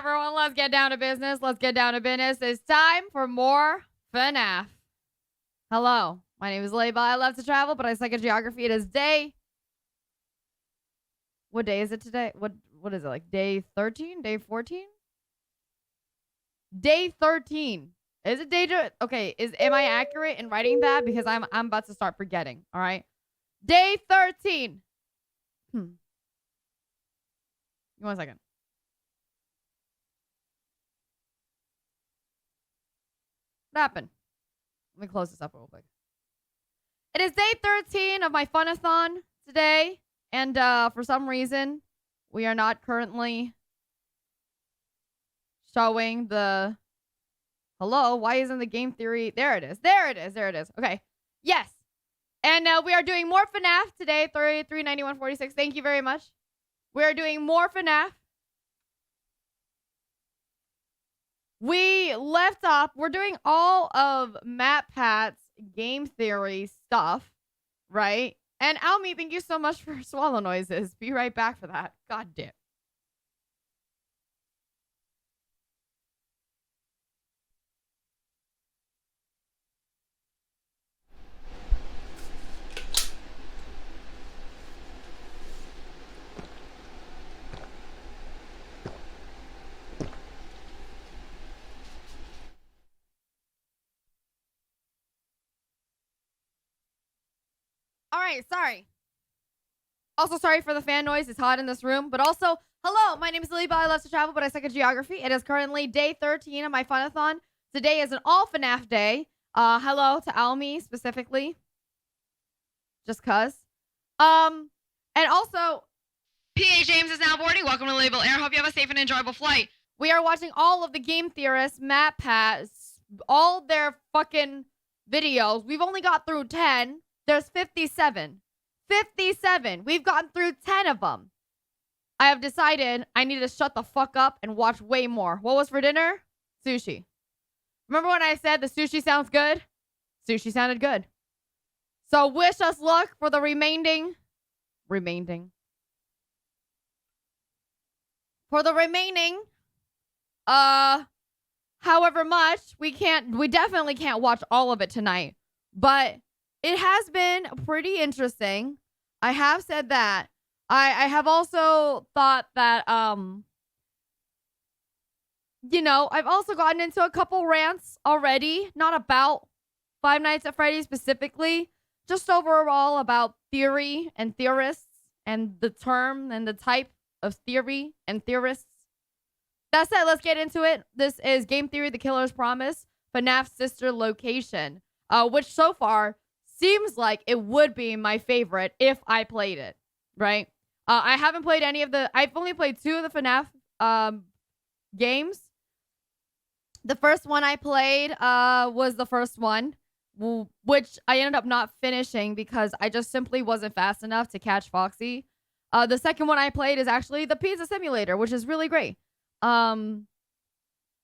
everyone. Let's get down to business. Let's get down to business. It's time for more FNAF. Hello, my name is Lilybelle. I love to travel, but I suck at geography. It is day... What day is it today? What is it, like day 13? Day 14? Day 13. Is it day... Okay, am I accurate in writing that? Because I'm about to start forgetting, all right? Day 13. Give me 1 second. What happened? Let me close this up real quick. It is day 13 of my Funathon today. And for some reason, we are not currently showing the... Hello? Why isn't the game theory... There it is. There it is. There it is. Okay. Yes. And we are doing more FNAF today. 339146. Thank you very much. We are doing more FNAF. We left off. We're doing all of MatPat's game theory stuff, right? And Almy, thank you so much for swallow noises. Be right back for that. God damn. All right, sorry. Also, sorry for the fan noise. It's hot in this room. But also, hello, my name is Lilybelle. I love to travel, but I suck at geography. It is currently day 13 of my Funathon. Today is an all FNAF day. Hello to Almy specifically. Just cuz. And also, PA James is now boarding. Welcome to Lilybelle Air. Hope you have a safe and enjoyable flight. We are watching all of the game theorists, MatPat, all their fucking videos. We've only got through 10. There's 57. 57. We've gotten through 10 of them. I have decided I need to shut the fuck up and watch way more. What was for dinner? Sushi. Remember when I said the sushi sounds good? Sushi sounded good. So wish us luck for the remaining. For the remaining. However much. We definitely can't watch all of it tonight. But it has been pretty interesting. I have said that. I have also thought that, you know, I've also gotten into a couple rants already. Not about Five Nights at Freddy specifically. Just overall about theory and theorists and the term and the type of theory and theorists. That said, let's get into it. This is Game Theory, The Killer's Promise, FNAF's sister location, which so far seems like it would be my favorite if I played it, right? I haven't played any of the... I've only played 2 of the FNAF games. The first one I played was the first one, which I ended up not finishing because I just simply wasn't fast enough to catch Foxy. The second one I played is actually the Pizza Simulator, which is really great.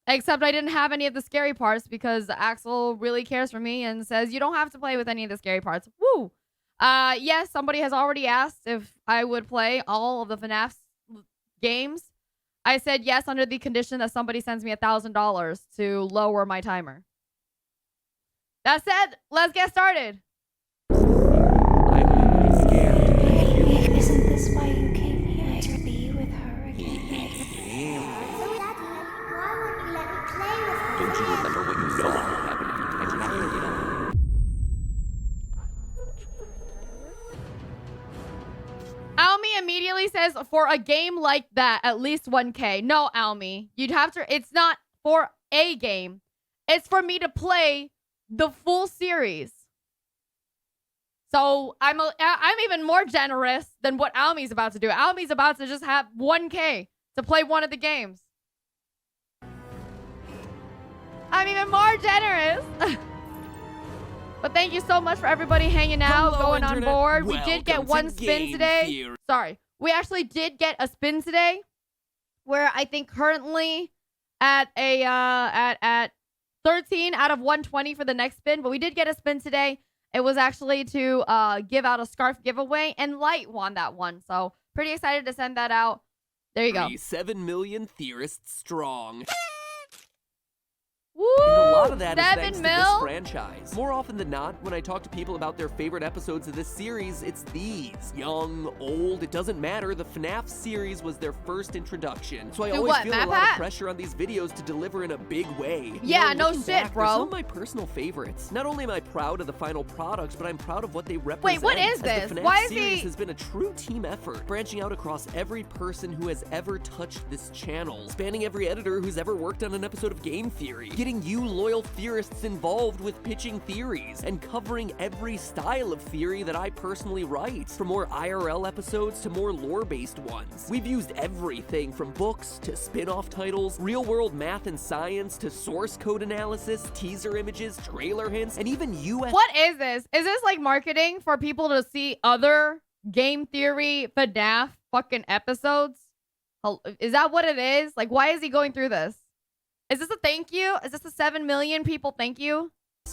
Except I didn't have any of the scary parts because Axel really cares for me and says, you don't have to play with any of the scary parts. Woo! Yes, somebody has already asked if I would play all of the FNAF games. I said yes under the condition that somebody sends me $1,000 to lower my timer. That said, let's get started. I'm scared. Isn't this why you came here? To be with her again? Don't you remember what you know happened? Almy immediately says, for a game like that, at least 1K. No, Almy. You'd have to... It's not for a game. It's for me to play the full series. So I'm even more generous than what Almy's about to do. Almy's about to just have 1K to play one of the games. I'm even more generous. But thank you so much for everybody hanging out, going Internet. On board. We did get one spin today. Theory. Sorry. We actually did get a spin today. We're, I think, currently at a at 13 out of 120 for the next spin. But we did get a spin today. It was actually to give out a scarf giveaway. And Light won that one. So pretty excited to send that out. There you go. 7 million theorists strong. Woo! And a lot of that is 7 thanks to mil? this franchise. More often than not, when I talk to people about their favorite episodes of this series, it's these. Young, old, it doesn't matter. The FNAF series was their first introduction. So I Do always what, feel a lot of MatPat? pressure on these videos to deliver in a big way. Yeah, You know, no looking shit, back, they're bro. some of my personal favorites. Not only am I proud of the final product, but I'm proud of what they represent. Wait, what is as this? The FNAF Why is series he- has been a true team effort, branching out across every person who has ever touched this channel, spanning every editor who's ever worked on an episode of Game Theory, getting you loyal theorists involved with pitching theories, and covering every style of theory that I personally write, from more IRL episodes to more lore-based ones. We've used everything from books to spin-off titles, real-world math and science to source code analysis, teaser images, trailer hints, and even US. What is this? Is this like marketing for people to see other Game Theory FNAF fucking episodes? Is that what it is? Like, why is he going through this? Is this a thank you? Is this a 7 million people thank you?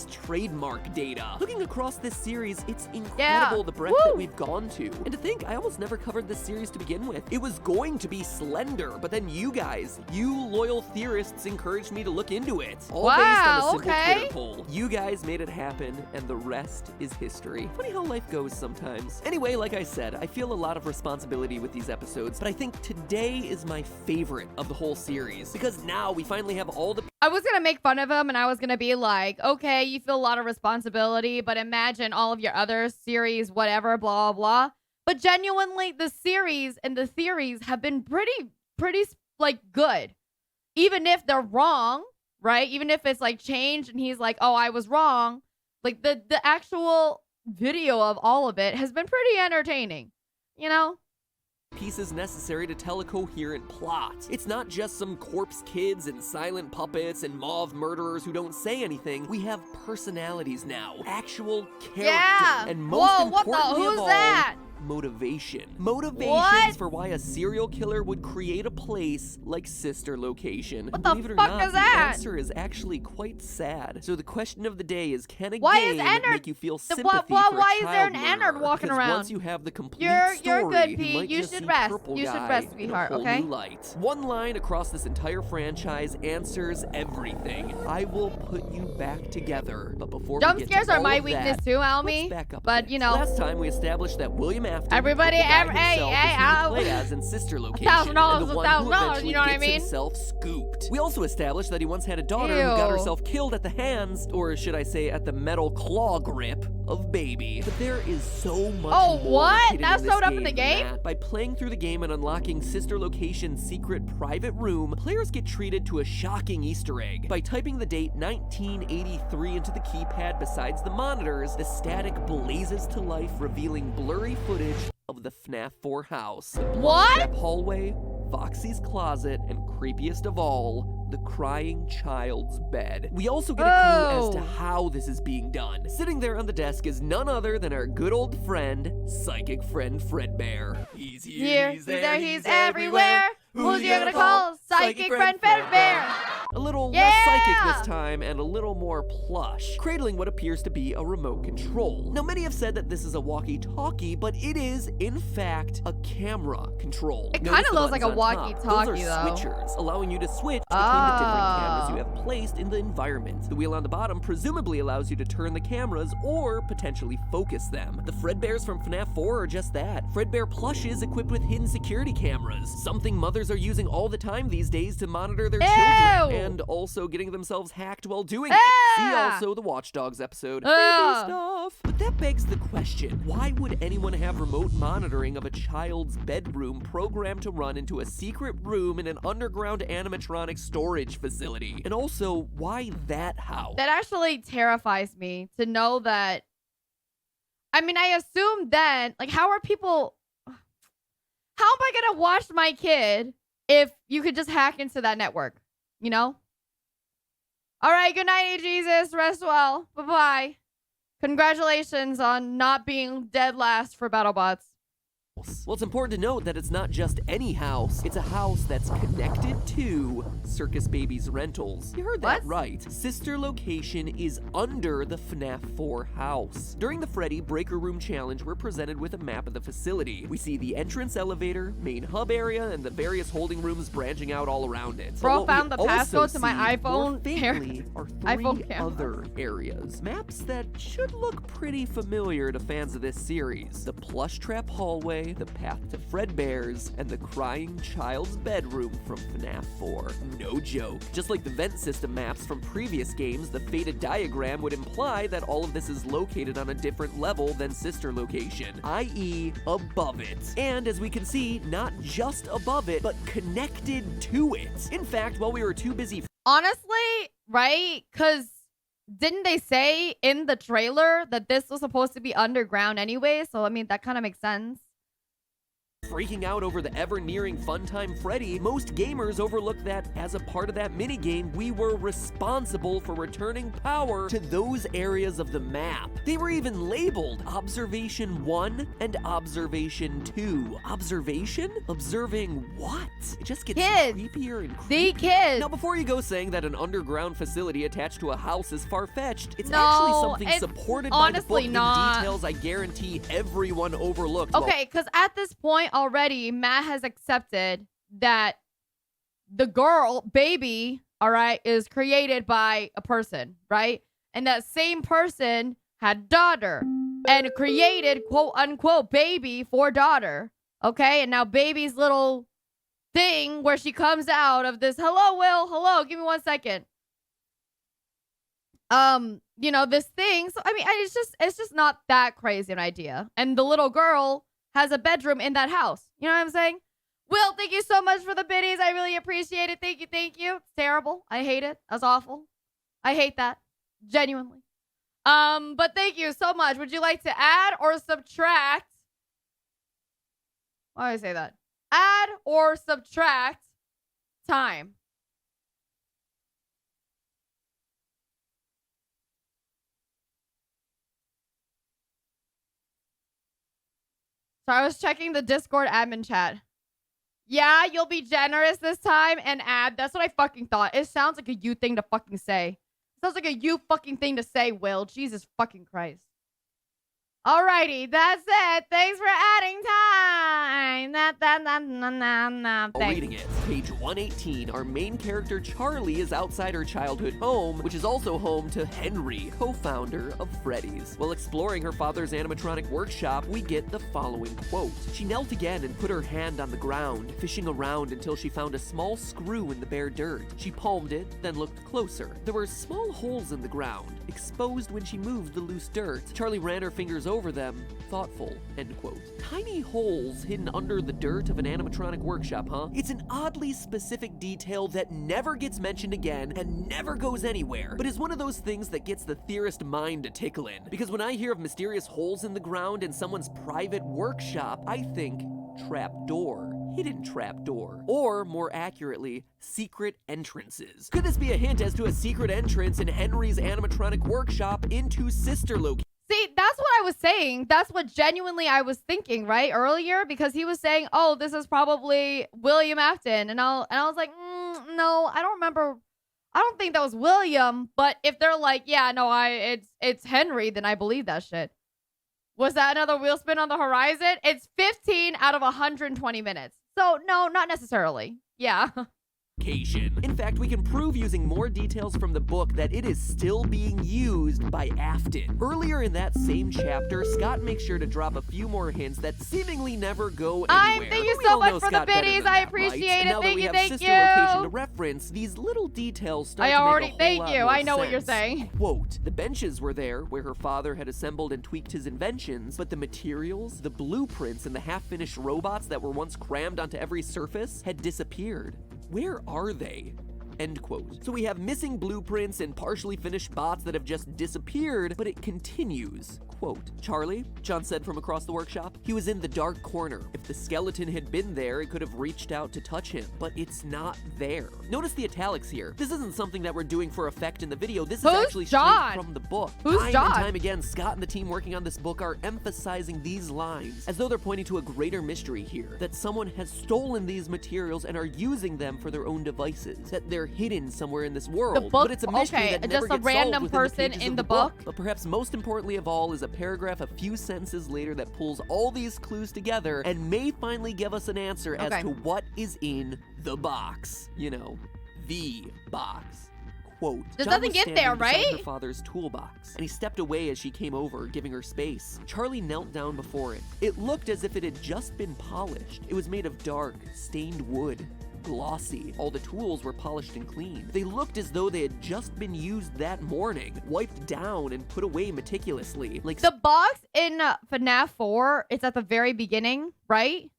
Trademark data. Looking across this series, it's incredible Yeah. the breadth Woo. that we've gone to. And to think, I almost never covered this series to begin with. It was going to be Slender, but then you guys, you loyal theorists, encouraged me to look into it. All based on a Wow, simple okay. Twitter poll. You guys made it happen, and the rest is history. Funny how life goes sometimes. Anyway, like I said, I feel a lot of responsibility with these episodes, but I think today is my favorite of the whole series, because now we finally have all the I was gonna make fun of him and I was gonna be like, okay, you feel a lot of responsibility, but imagine all of your other series, whatever, blah, blah, blah. But genuinely, the series and the theories have been pretty, like, good. Even if they're wrong, right? Even if it's, like, changed and he's like, oh, I was wrong. Like, the actual video of all of it has been pretty entertaining, you know? pieces necessary to tell a coherent plot. It's not just some corpse kids and silent puppets and mauve murderers who don't say anything. We have personalities now, actual character, Yeah. and most Whoa, what the? importantly Who's of all, that? motivation. Motivations What? for why a serial killer would create a place like Sister Location. What the Believe it or fuck not, is that? The answer is actually quite sad. So the question of the day is, can a Why is game Ennard- make you feel the- sympathy why- for why a is there child an Ennard murderer? walking Because around? once you have the complete You're story, good, Pete. might You just should see rest. Purple You should Guy rest, in a sweetheart, whole okay? new light. One line across this entire franchise answers everything. I will put you back together. But before Jump we get scares to are all my of weakness that, too, let's Almy. back up a But bit. you know, Last time we established that William Afton, Everybody, the guy hey, himself, hey, is who I'll- you play as in Sister Location, $1,000 and the is one who $1,000, eventually you know what I gets mean? himself scooped. We also established that he once had a daughter who got Ew. herself killed at the hands, or should I say, at the metal claw grip of Baby. But there is so much Oh, more what? hidden That in this showed up in the than game? that. By playing through the game and unlocking Sister Location's secret private room, players get treated to a shocking Easter egg. By typing the date 1983 into the keypad besides the monitors, the static blazes to life, revealing blurry footage of the FNAF 4 house. The What? blood-trap hallway, Foxy's closet, and creepiest of all, the crying child's bed. We also get a clue as to Oh. how this is being done. Sitting there on the desk is none other than our good old friend, psychic friend Fredbear. He's here, he's there, he's everywhere. Who's you gonna call? Psychic friend Fredbear. A little Yeah! less psychic this time and a little more plush, cradling what appears to be a remote control. Now, many have said that this is a walkie-talkie, but it is, in fact, a camera control. It Notice kinda the looks like buttons a on top. walkie-talkie, Those are though. switchers, allowing you to switch between the different cameras you Oh. have placed in the environment. The wheel on the bottom presumably allows you to turn the cameras or potentially focus them. The Fredbears from FNAF 4 are just that. Fredbear plushes equipped with hidden security cameras, something mothers are using all the time these days to monitor their children, Ew. and also getting themselves hacked while doing it. See Ah. also the Watch Dogs episode. Ah. Creepy stuff. But that begs the question, why would anyone have remote monitoring of a child's bedroom programmed to run into a secret room in an underground animatronic storage facility? And also, why that house? That actually terrifies me to know that. I mean, I assume then, like, how are people? How am I gonna watch my kid if you could just hack into that network? You know? All right, good night, Jesus. Rest well. Bye-bye. Congratulations on not being dead last for BattleBots. Well, it's important to note that it's not just any house, it's a house that's connected to Circus Baby's Rentals. You heard that What? right. Sister location is under the FNAF 4 house. During the Freddy Breaker Room Challenge, we're presented with a map of the facility. We see the entrance elevator, main hub area, and the various holding rooms branching out all around it. Bro But what found we the also passcode to my see iPhone more faintly are iPhone three camera. other areas. Maps that should look pretty familiar to fans of this series. The plush trap hallway, the path to Fredbear's, and the crying child's bedroom from FNAF 4. No joke. Just like the vent system maps from previous games, the faded diagram would imply that all of this is located on a different level than sister location, i.e. above it. And as we can see, not just above it, but connected to it. In fact, while we were too busy Honestly, right? Because didn't they say in the trailer that this was supposed to be underground anyway? So, I mean, that kind of makes sense. freaking out over the ever-nearing Funtime Freddy, most gamers overlook that as a part of that minigame, we were responsible for returning power to those areas of the map. They were even labeled Observation 1 and Observation 2. Observation? Observing what? It just gets Kids. creepier and creepier. The kids. Now, before you go saying that an underground facility attached to a house is far-fetched, it's No, actually something it's supported by the book honestly in not. details I guarantee everyone overlooked. Well, Okay, because at this point already, Matt has accepted that the girl, baby, all right, is created by a person, right? And that same person had daughter and created, quote unquote, baby for daughter. Okay, and now baby's little thing where she comes out of this, hello, Will, hello, give me 1 second. You know, this thing. So I mean, it's just not that crazy an idea. And the little girl has a bedroom in that house. You know what I'm saying? Will, thank you so much for the biddies. I really appreciate it. Thank you, thank you. It's terrible. I hate it. That's awful. I hate that. Genuinely. But thank you so much. Would you like to add or subtract? Why do I say that? Add or subtract time. So I was checking the Discord admin chat. Yeah, you'll be generous this time and add. That's what I fucking thought. It sounds like a you thing to fucking say. It sounds like a you fucking thing to say, Will. Jesus fucking Christ. Alrighty, that's it. Thanks for adding time. Thanks. Reading it. Page 118, our main character Charlie is outside her childhood home, which is also home to Henry, co-founder of Freddy's. While exploring her father's animatronic workshop, we get the following quote. She knelt again and put her hand on the ground, fishing around until she found a small screw in the bare dirt. She palmed it, then looked closer. There were small holes in the ground, exposed when she moved the loose dirt. Charlie ran her fingers over them, thoughtful, end quote. Tiny holes hidden under the dirt of an animatronic workshop, huh? It's an oddly specific detail that never gets mentioned again and never goes anywhere, but is one of those things that gets the theorist mind to tickle in. Because when I hear of mysterious holes in the ground in someone's private workshop, I think trapdoor. Hidden trapdoor, or more accurately, secret entrances. Could this be a hint as to a secret entrance in Henry's animatronic workshop into sister location? See, that's what I was saying. That's what genuinely I was thinking, right? Earlier, because he was saying, oh, this is probably William Afton. And I was like, no, I don't remember. I don't think that was William. But if they're like, yeah, no, it's Henry, then I believe that shit. Was that another wheel spin on the horizon? It's 15 out of 120 minutes. So, no, not necessarily. Yeah. In fact, we can prove using more details from the book that it is still being used by Afton. Earlier in that same chapter, Scott makes sure to drop a few more hints that seemingly never go anywhere. Thank you We so all much know for Scott the better biddies. than I that, appreciate right? it. Now that Thank we you, have thank sister you. location to reference, these little details start to make a whole thank lot you. more I know what you're sense. saying. Quote, the benches were there where her father had assembled and tweaked his inventions, but the materials, the blueprints, and the half-finished robots that were once crammed onto every surface had disappeared. Where are they? End quote. So we have missing blueprints and partially finished bots that have just disappeared, but it continues. Quote, Charlie, John said from across the workshop, he was in the dark corner. If the skeleton had been there, it could have reached out to touch him, but it's not there. Notice the italics here. This isn't something that we're doing for effect in the video. This is actually John? straight from the book. Who's time John? and time again, Scott and the team working on this book are emphasizing these lines as though they're pointing to a greater mystery here, that someone has stolen these materials and are using them for their own devices, that they're hidden somewhere in this world. The book, but it's a mystery okay, that never just a gets random solved within person the pages in of the book. But perhaps most importantly of all is a paragraph a few sentences later that pulls all these clues together and may finally give us an answer as to what is in the box. You know, the box. Quote, Does John nothing was get standing there, beside right? her father's toolbox, and he stepped away as she came over, giving her space. Charlie knelt down before it. It looked as if it had just been polished. It was made of dark, stained wood. Glossy. All the tools were polished and clean. They looked as though they had just been used that morning, wiped down and put away meticulously. Like The box in FNAF 4, it's at the very beginning, right?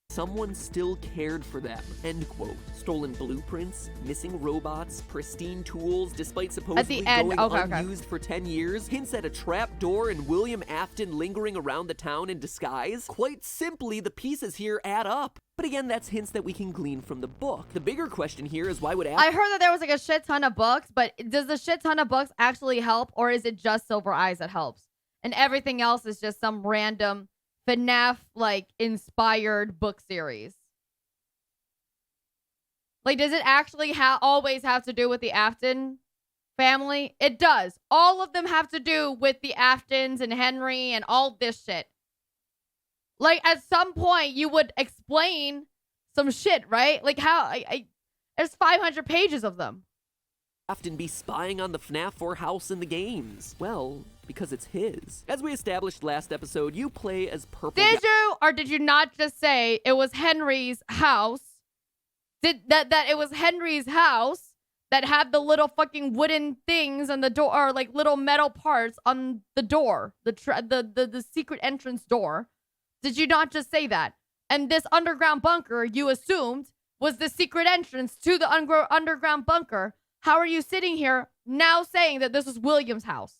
someone still cared for them. End quote. Stolen blueprints, missing robots, pristine tools, despite supposedly end, going okay. unused for 10 years. Hints at a trap door and William Afton lingering around the town in disguise. Quite simply, the pieces here add up. But again, that's hints that we can glean from the book. The bigger question here is why would Afton... I heard that there was like a shit ton of books, but does the shit ton of books actually help, or is it just Silver Eyes that helps? And everything else is just some random FNAF, like, inspired book series. Like, does it actually always have to do with the Afton family? It does. All of them have to do with the Aftons and Henry and all this shit. Like, at some point, you would explain some shit, right? Like, how... there's 500 pages of them. Afton be spying on the FNAF 4 house in the games? Well, because it's his. As we established last episode, you play as Purple Did you or did you not just say it was Henry's house? That it was Henry's house that had the little fucking wooden things on the door, or like little metal parts on the door, the secret entrance door? Did you not just say that? And this underground bunker, you assumed, was the secret entrance to the underground bunker. How are you sitting here now saying that this is William's house?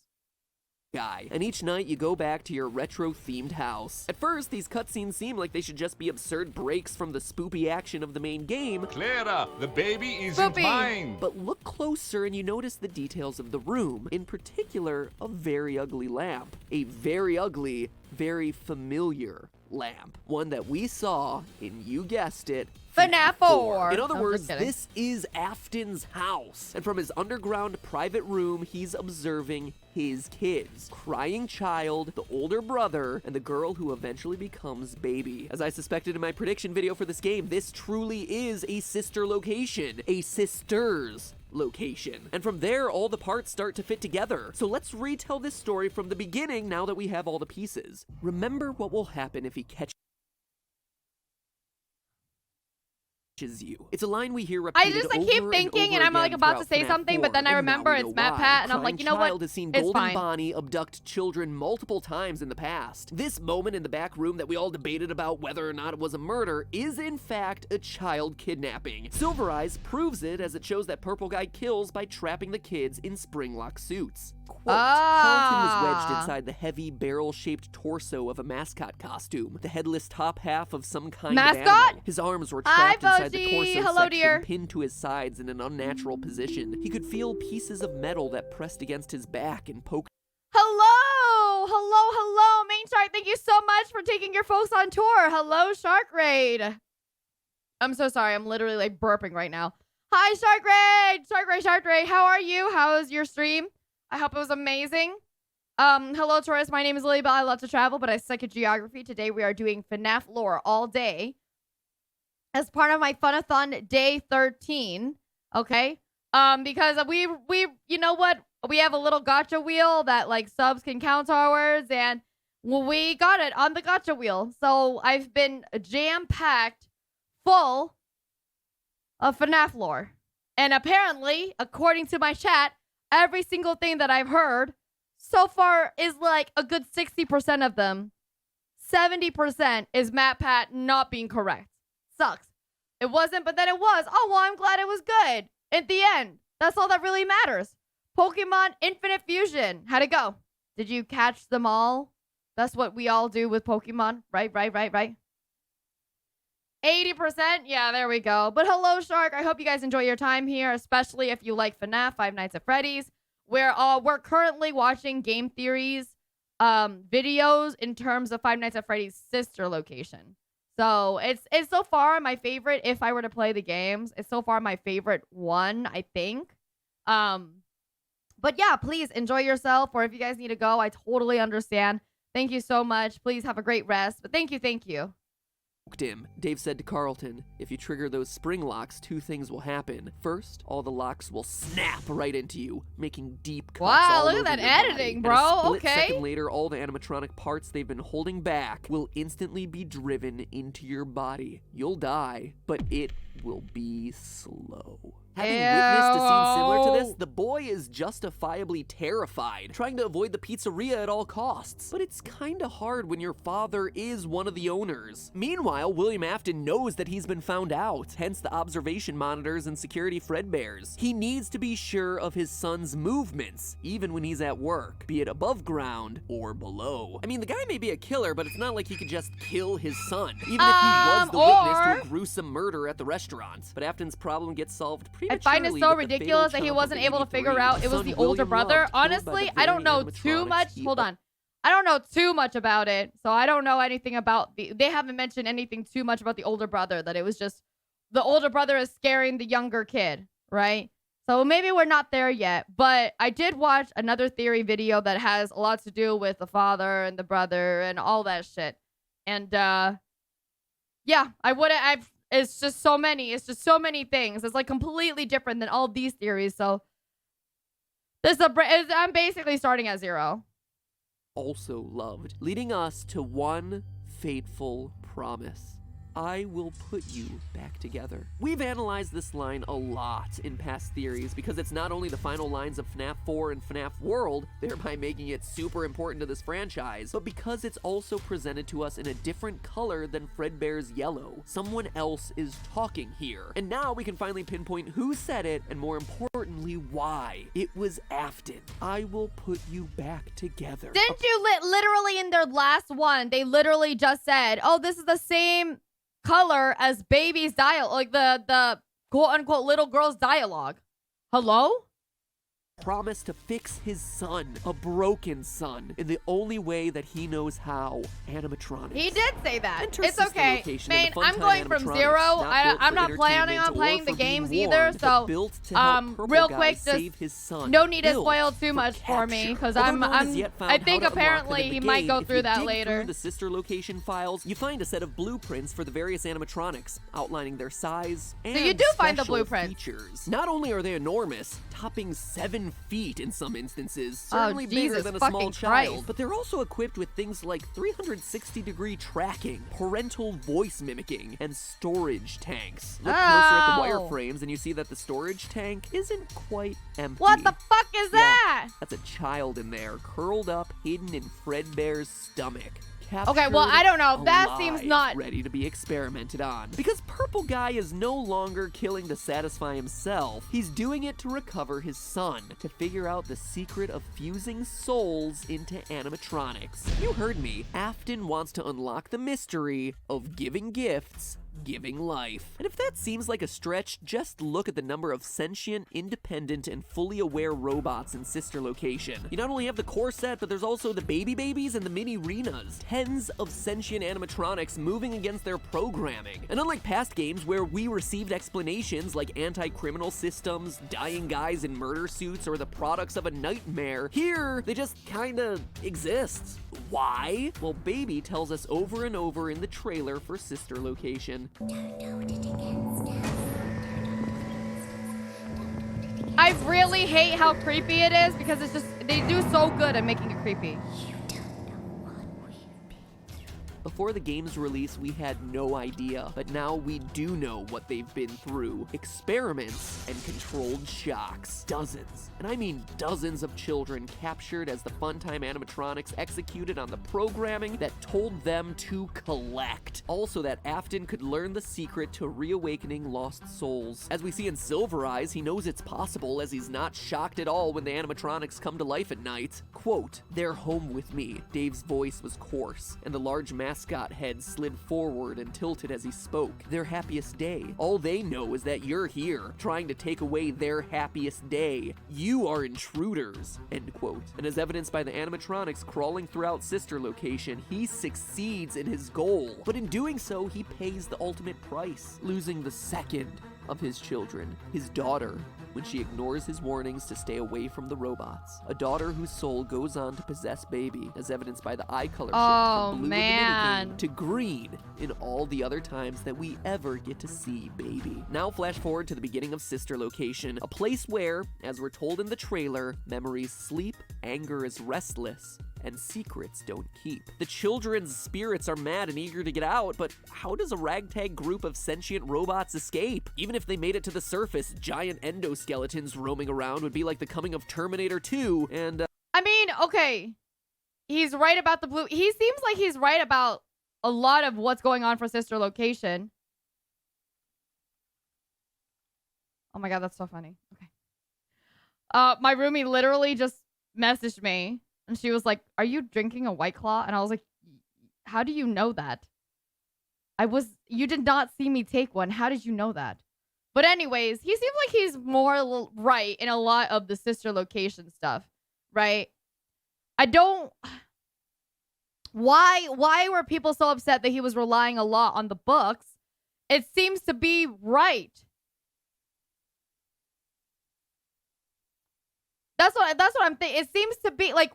Guy. And each night you go back to your retro-themed house. At first, these cutscenes seem like they should just be absurd breaks from the spoopy action of the main game. Clara, the baby isn't Spoopy. mine. But look closer and you notice the details of the room. In particular, a very ugly lamp. A very ugly, very familiar lamp. One that we saw in, you guessed it, FNAF 4. In other I'm words, just kidding. this is Afton's house. And from his underground private room, he's observing his kids. Crying child, the older brother, and the girl who eventually becomes baby. As I suspected in my prediction video for this game, this truly is a sister location. A sister's location. And from there, all the parts start to fit together. So let's retell this story from the beginning now that we have all the pieces. Remember what will happen if he catches you. It's a line we hear repeated I keep over thinking, and and I'm like again about to say throughout FNAF something, but 4, then I and remember now we it's know MatPat, why. and I'm like, Crying you know Child what? has seen It's Golden fine. Bonnie abduct children multiple times in the past. This moment in the back room that we all debated about whether or not it was a murder is in fact a child kidnapping. Silver Eyes proves it as it shows that Purple Guy kills by trapping the kids in spring-lock suits. Quote, Carlton was wedged inside the heavy barrel-shaped torso of a mascot costume, the headless top half of some kind Mascot? of animal. His arms were trapped inside the Fauci. torso Hello, section, dear. pinned to his sides in an unnatural position. He could feel pieces of metal that pressed against his back and poked Hello, Main Shark. Thank you so much for taking your folks on tour. Hello, Shark Raid. I'm so sorry. I'm literally like burping right now. Hi, Shark Raid. How are you? How was your stream? I hope it was amazing. Hello, tourists. My name is Lilybelle. I love to travel, but I suck at geography. Today we are doing FNAF lore all day as part of my Funathon day 13. Okay. Because we you know what? We have a little gacha wheel that like subs can count towards, and we got it on the gacha wheel. So I've been jam-packed full of FNAF lore. And apparently, according to my chat, every single thing that I've heard so far is like a good 60% of them. 70% is MatPat not being correct. Sucks. It wasn't, but then it was. Oh, well, I'm glad it was good. At the end, that's all that really matters. Pokemon Infinite Fusion. How'd it go? Did you catch them all? That's what we all do with Pokemon, right? 80%? Yeah, there we go. But hello, Shark. I hope you guys enjoy your time here, especially if you like FNAF, Five Nights at Freddy's. We're currently watching game theories videos in terms of Five Nights at Freddy's sister location. So it's so far my favorite if I were to play the games. It's so far my favorite one, I think. But yeah, please enjoy yourself, or if you guys need to go, I totally understand. Thank you so much. Please have a great rest. But thank you. Him. Dave said to Carlton, if you trigger those spring locks, 2 things will happen. First, all the locks will snap right into you, making deep cuts Wow, all look over at that your editing, body. And a bro. split Okay. second later, all the animatronic parts they've been holding back will instantly be driven into your body. You'll die, but it will be slow. Having witnessed a scene similar to this, the boy is justifiably terrified, trying to avoid the pizzeria at all costs. But it's kinda hard when your father is one of the owners. Meanwhile, William Afton knows that he's been found out, hence the observation monitors and security Fredbears. He needs to be sure of his son's movements, even when he's at work, be it above ground or below. I mean, the guy may be a killer, but it's not like he could just kill his son, even if he was the witness to a gruesome murder at the restaurant. But Afton's problem gets solved pretty I find it so ridiculous that he wasn't able to figure out it was the older brother. Honestly, I don't know too much. Hold on. I don't know too much about it. So I don't know anything about they haven't mentioned anything too much about the older brother, that it was just the older brother is scaring the younger kid, right? So maybe we're not there yet, but I did watch another theory video that has a lot to do with the father and the brother and all that shit. And yeah, it's just so many things. It's like completely different than all these theories. So I'm basically starting at 0. Also loved, leading us to one fateful promise. I will put you back together. We've analyzed this line a lot in past theories because it's not only the final lines of FNAF 4 and FNAF World, thereby making it super important to this franchise, but because it's also presented to us in a different color than Fredbear's yellow. Someone else is talking here. And now we can finally pinpoint who said it, and more importantly, why. It was Afton. I will put you back together. Didn't you literally in their last one, they literally just said, oh, this is the same color as baby's dialogue, like the quote-unquote little girl's dialogue. Hello? Promise to fix his son, a broken son, in the only way that he knows how, animatronics. He did say that. Enter It's sister okay. location Man, and the I'm fun going time from animatronics, 0. not I'm built not for planning on entertainment playing or the for being games warned, either, but so built to help Purple real Guy quick, just save his son. no need to Built spoil too for much for me, capture. because Although no one has yet found I how think to unlock them apparently in the he might go game, through if you that dig later. through the sister location files, you find a set of blueprints for the various animatronics, outlining their size and you do find the special blueprints. features. Not only are they enormous, topping 7 feet in some instances, Oh, certainly bigger Jesus than a small fucking child, Christ. but they're also equipped with things like 360-degree tracking, parental voice mimicking, and storage tanks. Look closer at the Oh. wireframes and you see that the storage tank isn't quite empty. What the fuck is Yeah, that? that's a child in there, curled up, hidden in Fredbear's stomach. Okay, well, I don't know. That Alive, seems not- ready to be experimented on. Because Purple Guy is no longer killing to satisfy himself. He's doing it to recover his son, to figure out the secret of fusing souls into animatronics. You heard me. Afton wants to unlock the mystery of giving gifts, giving life. And if that seems like a stretch, just look at the number of sentient, independent, and fully aware robots in Sister Location. You not only have the core set, but there's also the baby babies and the mini Renas. Tens of sentient animatronics moving against their programming. And unlike past games where we received explanations like anti-criminal systems, dying guys in murder suits, or the products of a nightmare, here they just kinda exist. Why? Well, Baby tells us over and over in the trailer for Sister Location. I really hate how creepy it is because it's just, they do so good at making it creepy. Before the game's release, we had no idea, but now we do know what they've been through. Experiments and controlled shocks. Dozens, and I mean dozens of children captured as the Funtime animatronics executed on the programming that told them to collect. Also that Afton could learn the secret to reawakening lost souls. As we see in Silver Eyes, he knows it's possible as he's not shocked at all when the animatronics come to life at night. Quote, "They're home with me." Dave's voice was coarse, and the large mascot head slid forward and tilted as he spoke. "Their happiest day. All they know is that you're here, trying to take away their happiest day. You are intruders." End quote. And as evidenced by the animatronics crawling throughout Sister Location, he succeeds in his goal. But in doing so, he pays the ultimate price, losing the second of his children, his daughter, when she ignores his warnings to stay away from the robots. A daughter whose soul goes on to possess Baby, as evidenced by the eye color shift from blue in the minigame to green in all the other times that we ever get to see Baby. Now flash forward to the beginning of Sister Location, a place where, as we're told in the trailer, memories sleep, anger is restless, and secrets don't keep. The children's spirits are mad and eager to get out, but how does a ragtag group of sentient robots escape? Even if they made it to the surface, giant endoskeletons roaming around would be like the coming of Terminator 2, and I mean, okay. He's right about the blue. He seems like he's right about a lot of what's going on for Sister Location. Oh my god, that's so funny. Okay. My roomie literally just messaged me. And she was like, "Are you drinking a White Claw?" And I was like, "How do you know that? You did not see me take one. How did you know that?" But anyways, he seems like he's more right in a lot of the Sister Location stuff, right? I don't... Why were people so upset that he was relying a lot on the books? It seems to be right. That's what I'm thinking. It seems to be like...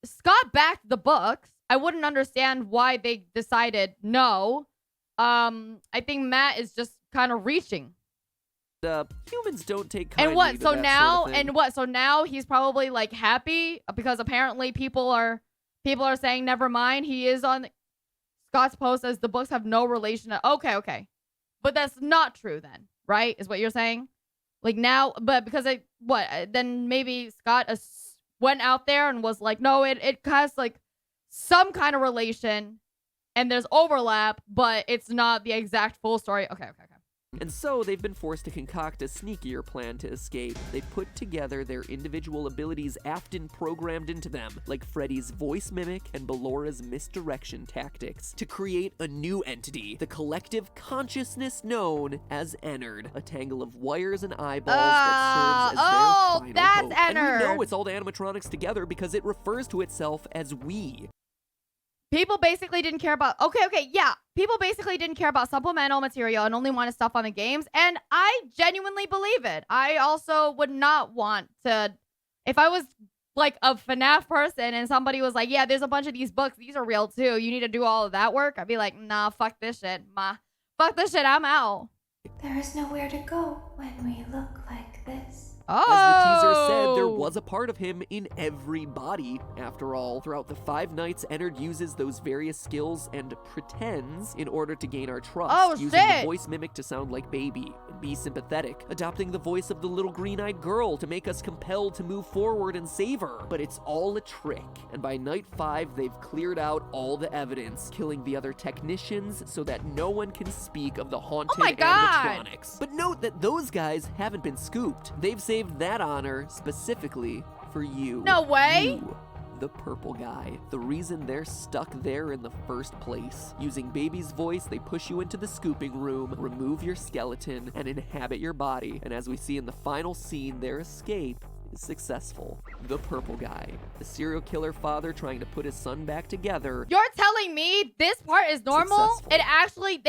Scott backed the books. I wouldn't understand why they decided no. I think Matt is just kind of reaching. Humans don't take kindly and what? to So that now, sort of thing. and what? So now he's probably like happy because apparently people are saying never mind. He is on Scott's post as the books have no relation to. Okay, but that's not true then, right? Is what you're saying? Like now, but because then maybe Scott went out there and was like, no, it has like some kind of relation and there's overlap, but it's not the exact full story. Okay. And so they've been forced to concoct a sneakier plan to escape. They put together their individual abilities Afton programmed into them, like Freddy's voice mimic and Ballora's misdirection tactics, to create a new entity, the collective consciousness known as Ennard, a tangle of wires and eyeballs that serves as their final that's hope. And we Ennard. know it's all the animatronics together because it refers to itself as we. People basically didn't care about... Yeah. People basically didn't care about supplemental material and only wanted stuff on the games. And I genuinely believe it. I also would not want to... If I was like a FNAF person and somebody was like, yeah, there's a bunch of these books. These are real too. You need to do all of that work. I'd be like, nah, fuck this shit. Fuck this shit. I'm out. There is nowhere to go when we look like this. As the teaser said, there was a part of him in every body. After all, throughout the 5 nights, Ennard uses those various skills and pretends in order to gain our trust, using the voice mimic to sound like Baby and be sympathetic, adopting the voice of the little green-eyed girl to make us compelled to move forward and save her. But it's all a trick, and by night 5, they've cleared out all the evidence, killing the other technicians so that no one can speak of the haunted animatronics. But note that those guys haven't been scooped. They've saved that honor specifically for you. No way. You, the purple guy. The reason they're stuck there in the first place. Using Baby's voice, they push you into the scooping room, remove your skeleton, and inhabit your body. And as we see in the final scene, their escape is successful. The purple guy, the serial killer father trying to put his son back together. You're telling me this part is normal? Successful. It actually,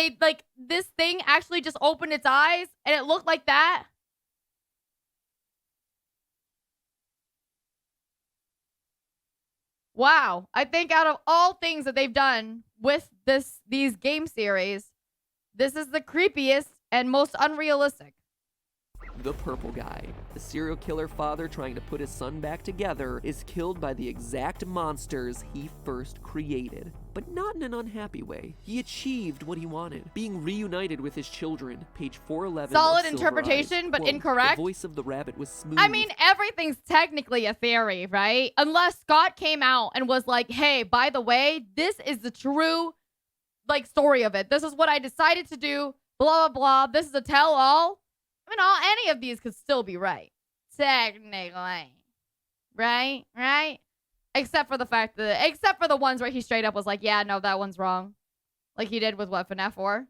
this thing actually just opened its eyes and it looked like that? Wow. I think out of all things that they've done with these game series, this is the creepiest and most unrealistic. The purple guy. The serial killer father trying to put his son back together is killed by the exact monsters he first created. But not in an unhappy way. He achieved what he wanted, being reunited with his children. Page 411. Solid of Silver interpretation, Eyes. but Quote, incorrect. The voice of the rabbit was smooth. I mean, everything's technically a theory, right? Unless Scott came out and was like, hey, by the way, this is the true, like, story of it. This is what I decided to do, blah, blah, blah. This is a tell-all. I mean, any of these could still be right. Technically. Right? Except for the fact that, except for the ones where he straight up was like, yeah, no, that one's wrong. Like he did with what, FNAF 4?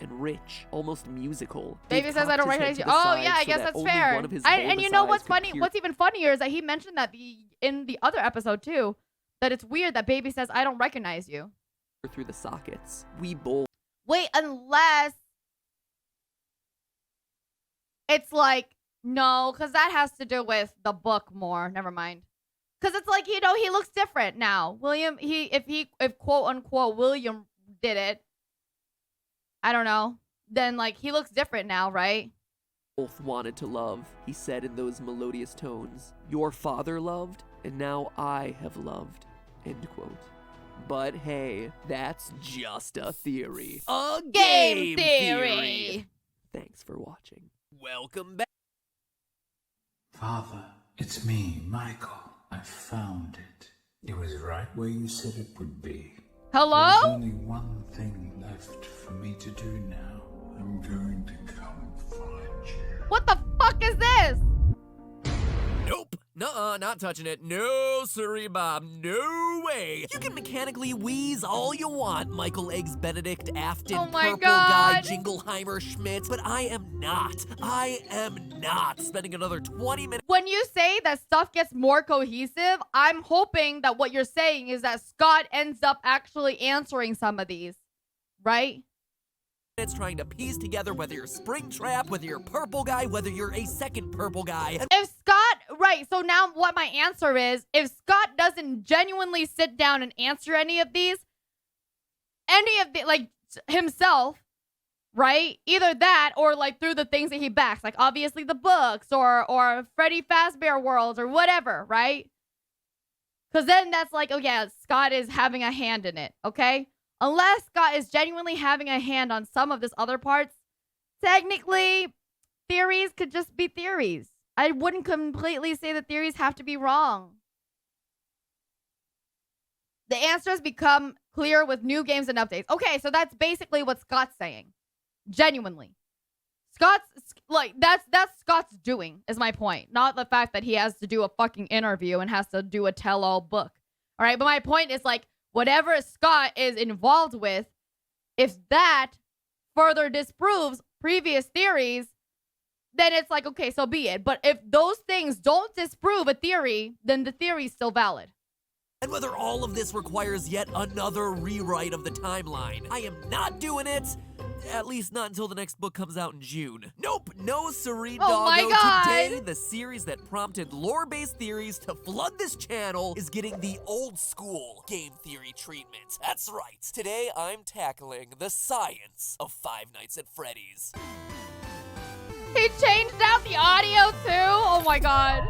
And rich, almost musical. Baby Dave says I don't cocked his recognize head you. to the Oh side yeah, I so guess that that's only fair. one of his And you bulbous know eyes what's could funny? peer- What's even funnier is that he mentioned that in the other episode too, that it's weird that Baby says I don't recognize you. through the sockets. We both. Wait, unless it's like no, because that has to do with the book more. Never mind. Because it's like, you know, he looks different now. William, if quote unquote William did it, I don't know, then like he looks different now, right? Both wanted to love, he said in those melodious tones. Your father loved, and now I have loved. End quote. But hey, that's just a theory. A Game theory. Thanks for watching. Welcome back. Father, it's me, Michael. I found it. It was right where you said it would be. There's Hello? only one thing left for me to do now. I'm going to come find you. What the fuck is this? Nope. Nuh-uh, not touching it. No, sorry, Bob. No way. You can mechanically wheeze all you want, Michael Eggs Benedict, Afton, Oh my Purple Guy, God. Jingleheimer, Schmitz, but I am not. I am not spending another 20 minutes. When you say that stuff gets more cohesive, I'm hoping that what you're saying is that Scott ends up actually answering some of these, right? Trying to piece together whether you're Springtrap, whether you're Purple Guy, whether you're a second Purple Guy. And If Scott, right, so now what my answer is, if Scott doesn't genuinely sit down and answer any of the, like, himself, right? Either that or, like, through the things that he backs, like, obviously the books or Freddy Fazbear Worlds or whatever, right? Because then that's like, oh yeah, Scott is having a hand in it, okay? Unless Scott is genuinely having a hand on some of this other parts, technically, theories could just be theories. I wouldn't completely say that theories have to be wrong. The answers become clear with new games and updates. Okay, so that's basically what Scott's saying. Genuinely. That's Scott's doing, is my point. Not the fact that he has to do a fucking interview and has to do a tell-all book. All right, but my point is, like, whatever Scott is involved with, if that further disproves previous theories, then it's like, okay, so be it. But if those things don't disprove a theory, then the theory is still valid. And whether all of this requires yet another rewrite of the timeline, I am not doing it. At least not until the next book comes out in June. Nope, no siree, Oh my doggo. God. Today, the series that prompted lore-based theories to flood this channel is getting the old school game theory treatment. That's right. Today, I'm tackling the science of Five Nights at Freddy's. He changed out the audio too? Oh my god.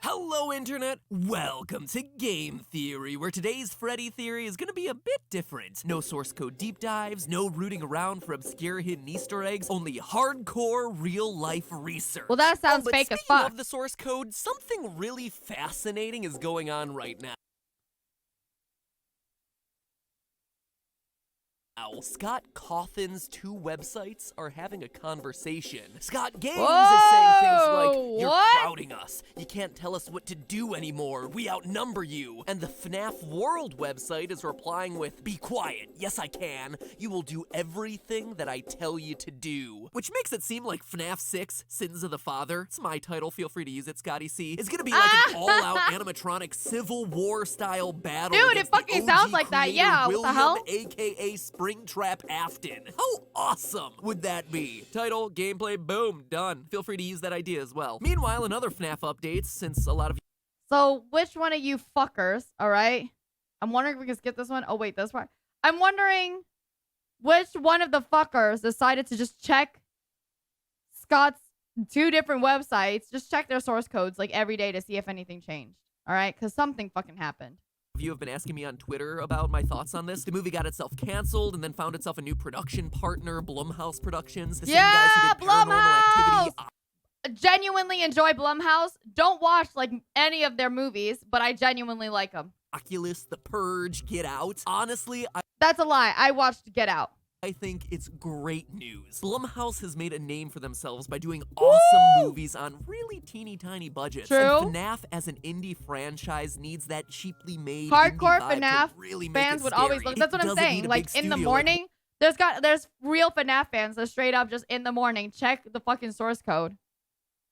Hello, Internet! Welcome to Game Theory, where today's Freddy theory is gonna be a bit different. No source code deep dives, no rooting around for obscure hidden Easter eggs, only hardcore real-life research. Well, that sounds but fake as speaking fuck. of the source code, something really fascinating is going on right now. Scott Cawthon's two websites are having a conversation. Scott Games is saying things like, "You're what? crowding us. You can't tell us what to do anymore. We outnumber you." And the FNAF World website is replying with, "Be quiet. Yes, I can. You will do everything that I tell you to do." Which makes it seem like FNAF 6, Sins of the Father, it's my title, feel free to use it, Scotty C, is gonna be like an all-out animatronic Civil War-style battle. Dude, it against the fucking OG sounds like that, creator, yeah, what the William, hell? AKA Springtrap Afton. How awesome would that be? Title, gameplay, boom, done. Feel free to use that idea as well. Meanwhile, in other FNAF updates, since a lot of So which one of you fuckers, all right? I'm wondering if we can skip this one. Oh, wait, this one. I'm wondering which one of the fuckers decided to just check Scott's 2 different websites. Just check their source codes like every day to see if anything changed. All right? Because something fucking happened. You have been asking me on Twitter about my thoughts on this. The movie got itself canceled and then found itself a new production partner, Blumhouse Productions. The same guys who did Paranormal Activity. Genuinely enjoy Blumhouse. Don't watch like any of their movies, but I genuinely like them. Oculus, The Purge, Get Out. Honestly, That's a lie. I watched Get Out. I think it's great news. Blumhouse has made a name for themselves by doing awesome movies on really teeny tiny budgets. True. And FNAF as an indie franchise needs that cheaply made Hardcore indie vibe FNAF to really make fans it would scary. always look. That's what It I'm doesn't saying. need a Like big in the studio morning, there's real FNAF fans that straight up just in the morning check the fucking source code.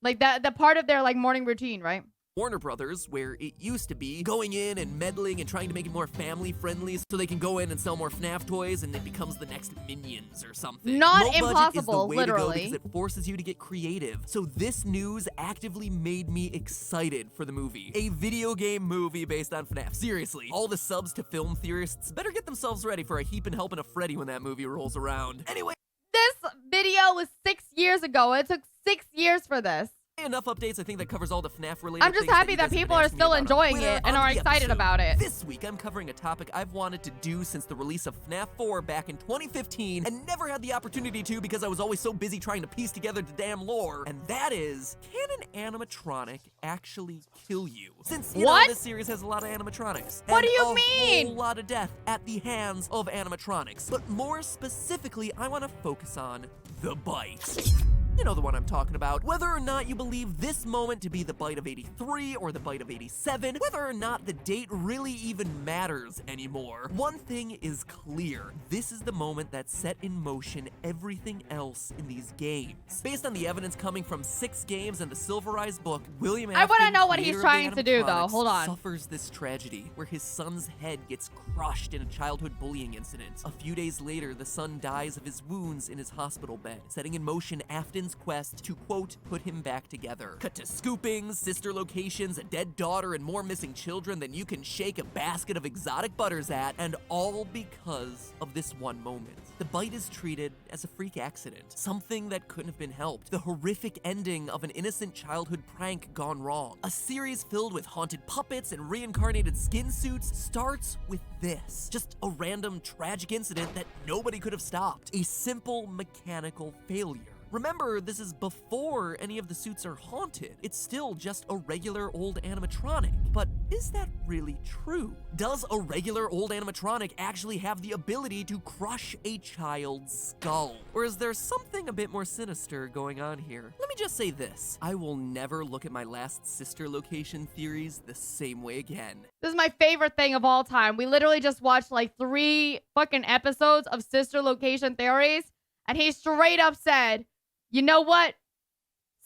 Like that part of their like morning routine, right? Warner Brothers, where it used to be, going in and meddling and trying to make it more family-friendly so they can go in and sell more FNAF toys and it becomes the next Minions or something. Not Low budget impossible, is the way to go literally. because it forces you to get creative. So this news actively made me excited for the movie. A video game movie based on FNAF. Seriously, all the subs to film theorists better get themselves ready for a heapin' helpin' of Freddy when that movie rolls around. Anyway, This video was 6 years ago. It took 6 years for this. enough updates. I think that covers all the FNAF related I'm just things happy you that guys have been people are asking me still about on enjoying Twitter it and on are the excited episode. about it. This week, I'm covering a topic I've wanted to do since the release of FNAF 4 back in 2015 and never had the opportunity to because I was always so busy trying to piece together the damn lore. And that is, can an animatronic actually kill you? Since, you know, What? this series has a lot of animatronics. What and do you a mean? whole lot of death at the hands of animatronics. But more specifically, I want to focus on the bite. You know the one I'm talking about. Whether or not you believe this moment to be the bite of 83 or the bite of 87, whether or not the date really even matters anymore, one thing is clear. This is the moment that set in motion everything else in these games. Based on the evidence coming from 6 games and the Silverized book, William I wanna Afton, know what he's creator of trying the to do, though. animatronics, Hold on. suffers this tragedy where his son's head gets crushed in a childhood bullying incident. A few days later, the son dies of his wounds in his hospital bed, setting in motion Afton's quest to, quote, put him back together. Cut to scoopings, sister locations, a dead daughter, and more missing children than you can shake a basket of exotic butters at, and all because of this one moment. The bite is treated as a freak accident, something that couldn't have been helped. The horrific ending of an innocent childhood prank gone wrong. A series filled with haunted puppets and reincarnated skin suits starts with this. Just a random tragic incident that nobody could have stopped. A simple mechanical failure. Remember, this is before any of the suits are haunted. It's still just a regular old animatronic. But is that really true? Does a regular old animatronic actually have the ability to crush a child's skull? Or is there something a bit more sinister going on here? Let me just say this. I will never look at my last sister location theories the same way again. This is my favorite thing of all time. We literally just watched like 3 fucking episodes of sister location theories, and he straight up said, you know what?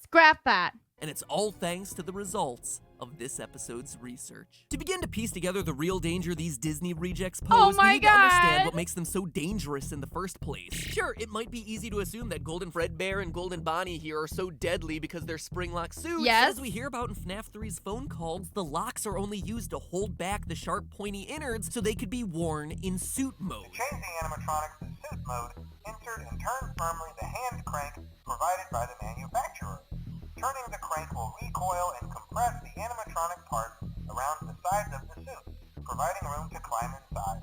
Scrap that. And it's all thanks to the results of this episode's research. To begin to piece together the real danger these Disney rejects pose, Oh we my need to understand God. what makes them so dangerous in the first place. Sure, it might be easy to assume that Golden Fredbear and Golden Bonnie here are so deadly because they're spring-lock suits. Yes. But as we hear about in FNAF 3's phone calls, the locks are only used to hold back the sharp, pointy innards so they could be worn in suit mode. To change the animatronics to suit mode, insert and turn firmly the hand crank provided by the manufacturer. Turning the crank will recoil and compress the animatronic parts around the sides of the suit, providing room to climb inside.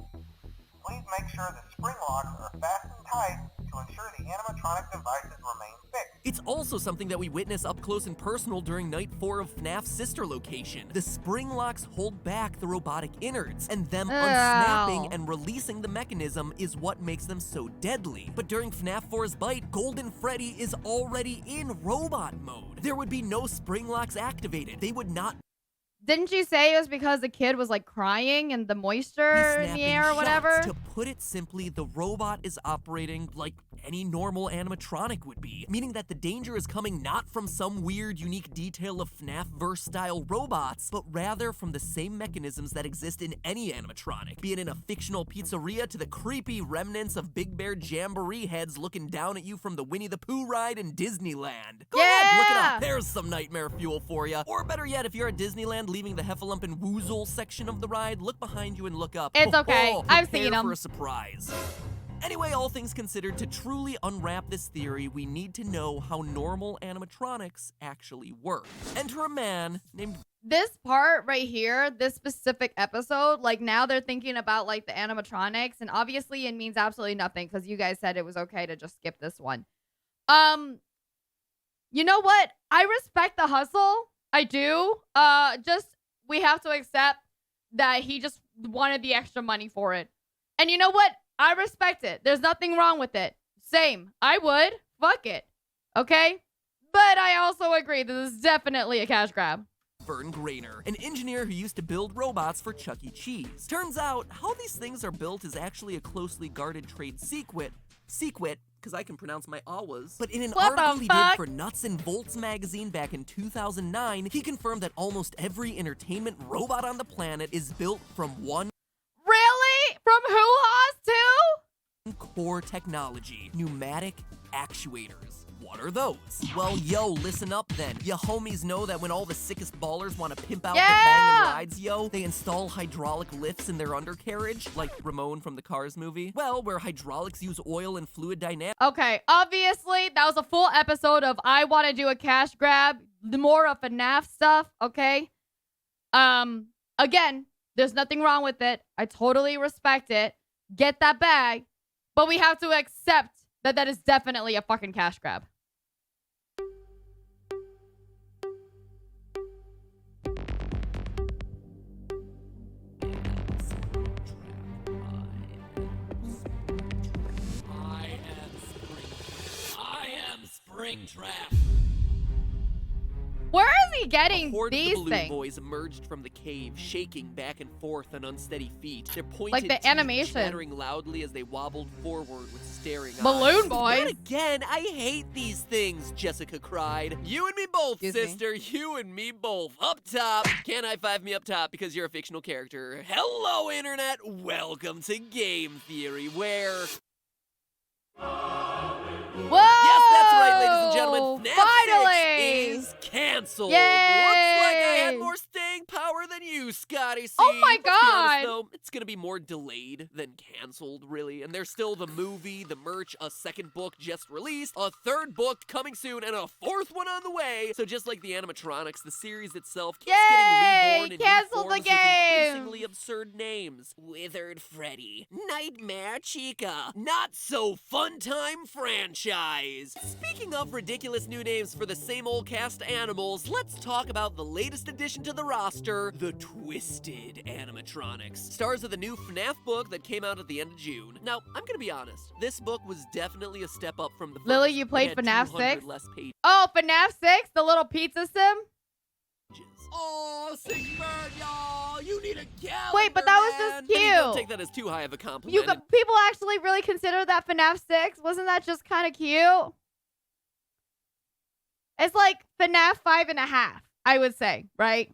Please make sure the spring locks are fastened tight to ensure the animatronic devices remain fixed. It's also something that we witness up close and personal during Night 4 of FNAF's sister location. The spring locks hold back the robotic innards, and them unsnapping and releasing the mechanism is what makes them so deadly. But during FNAF 4's bite, Golden Freddy is already in robot mode. There would be no spring locks activated. They would not Didn't you say it was because the kid was like crying and the moisture in the air or whatever? To put it simply, the robot is operating like any normal animatronic would be, meaning that the danger is coming not from some weird, unique detail of FNAF-verse-style robots, but rather from the same mechanisms that exist in any animatronic, be it in a fictional pizzeria to the creepy remnants of Big Bear Jamboree heads looking down at you from the Winnie the Pooh ride in Disneyland. Go ahead, look it up. There's some nightmare fuel for you. Or better yet, if you're at Disneyland leaving the Heffalump and Woozle section of the ride, look behind you and look up. It's okay. I've seen them. For a surprise. Anyway, all things considered, to truly unwrap this theory, we need to know how normal animatronics actually work. Enter a man named... This part right here, this specific episode, like now they're thinking about like the animatronics, and obviously it means absolutely nothing because you guys said it was okay to just skip this one. You know what? I respect the hustle. I do. Just we have to accept that he just wanted the extra money for it. And you know what? I respect it. There's nothing wrong with it. Same. I would. Fuck it. Okay? But I also agree that this is definitely a cash grab. Vern Grainer, an engineer who used to build robots for Chuck E. Cheese. Turns out, how these things are built is actually a closely guarded trade secret, because I can pronounce my awas. But in an article he did for Nuts and Bolts magazine back in 2009, he confirmed that almost every entertainment robot on the planet is built from one From Hoo-Ha's too? core technology, pneumatic actuators. What are those? Well, yo, listen up then. Ya homies know that when all the sickest ballers want to pimp out the bangin' rides, yo, they install hydraulic lifts in their undercarriage, like Ramon from the Cars movie. Well, where hydraulics use oil and fluid dynamics. Okay, obviously, that was a full episode of I want to do a cash grab, more of FNAF stuff, okay? Again, there's nothing wrong with it. I totally respect it. Get that bag. But we have to accept that that is definitely a fucking cash grab. I am Springtrap. Where is he getting A horde these of the balloon things? boys emerged from the cave, shaking back and forth on unsteady feet. Their pointed Like the teeth animation. chattering loudly as they wobbled forward with staring Balloon eyes. boys. Not again! I hate these things, Jessica cried. You and me both, Excuse me. sister. You and me both. Up top. Can't high-five me up top because you're a fictional character. Hello, Internet. Welcome to Game Theory, where... Whoa! Yes, that's right, ladies and gentlemen. FNAF Finally! 6 is canceled. Yay! Looks like I had more staying power than you, Scotty C. Oh my Let's be honest, God. though, it's gonna be more delayed than canceled, really. And there's still the movie, the merch, a second book just released, a third book coming soon, and a fourth one on the way. So just like the animatronics, the series itself keeps getting reborn in Cancel new the forms with game. increasingly absurd names. Withered Freddy, Nightmare Chica, Not So Fun Time Franchise. Speaking of ridiculous new names for the same old cast animals, let's talk about the latest addition to the roster, the Twisted Animatronics. Stars of the new FNAF book that came out at the end of June. Now, I'm gonna be honest, this book was definitely a step up from the first. Lily, you It played had FNAF 200 6? less pages. Oh, FNAF 6? The little pizza sim? Oh, sick bird, y'all! You need a calendar, Wait, but that was man. just I mean, don't cute. take that as too high of a compliment. People actually really consider that FNAF 6? Wasn't that just kind of cute? It's like FNAF 5.5, I would say, right?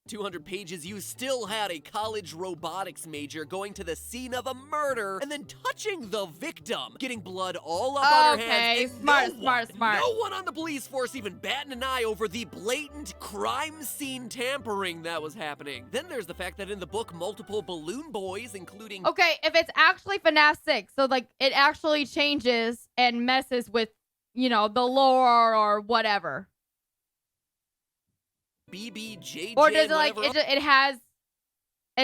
200 pages, you still had a college robotics major going to the scene of a murder and then touching the victim, getting blood all up on her hands. And smart. No one on the police force even batting an eye over the blatant crime scene tampering that was happening. Then there's the fact that in the book, multiple balloon boys, including... Okay, if it's actually FNAF 6, so like it actually changes and messes with, you know, the lore or whatever. BBJJ, Or does it like it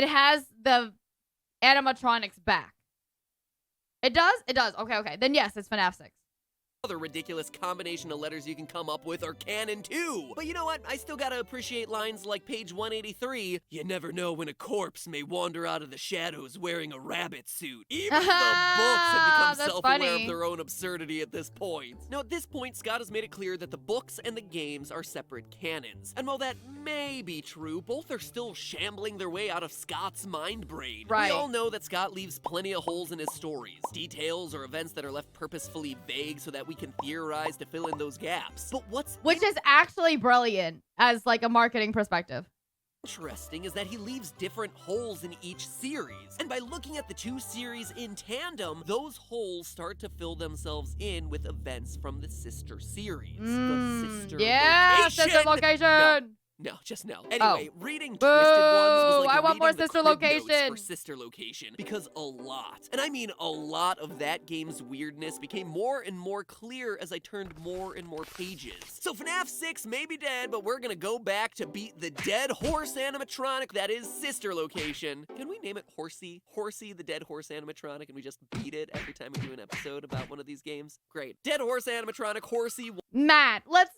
has the animatronics back? It does? It does. Okay. Then yes, it's FNAF 6. other ridiculous combination of letters you can come up with are canon too. But you know what? I still gotta appreciate lines like page 183. You never know when a corpse may wander out of the shadows wearing a rabbit suit. Even the books have become That's self-aware funny. of their own absurdity at this point. Now, at this point, Scott has made it clear that the books and the games are separate canons. And while that may be true, both are still shambling their way out of Scott's mind brain. Right. We all know that Scott leaves plenty of holes in his stories. Details or events that are left purposefully vague so that we can theorize to fill in those gaps. But what's Which is actually brilliant as like a marketing perspective. interesting is that he leaves different holes in each series. And by looking at the two series in tandem, those holes start to fill themselves in with events from the sister series. The sister Yeah, location. sister location. No, just no. Anyway, reading Boo! Twisted Ones was like I want more reading the sister crib notes location. for Sister Location, because a lot, and I mean a lot of that game's weirdness became more and more clear as I turned more and more pages. So FNAF 6 may be dead, but we're gonna go back to beat the dead horse animatronic that is Sister Location. Can we name it Horsey? Horsey, the dead horse animatronic, and we just beat it every time we do an episode about one of these games? Great. Dead horse animatronic, Horsey. Matt, let's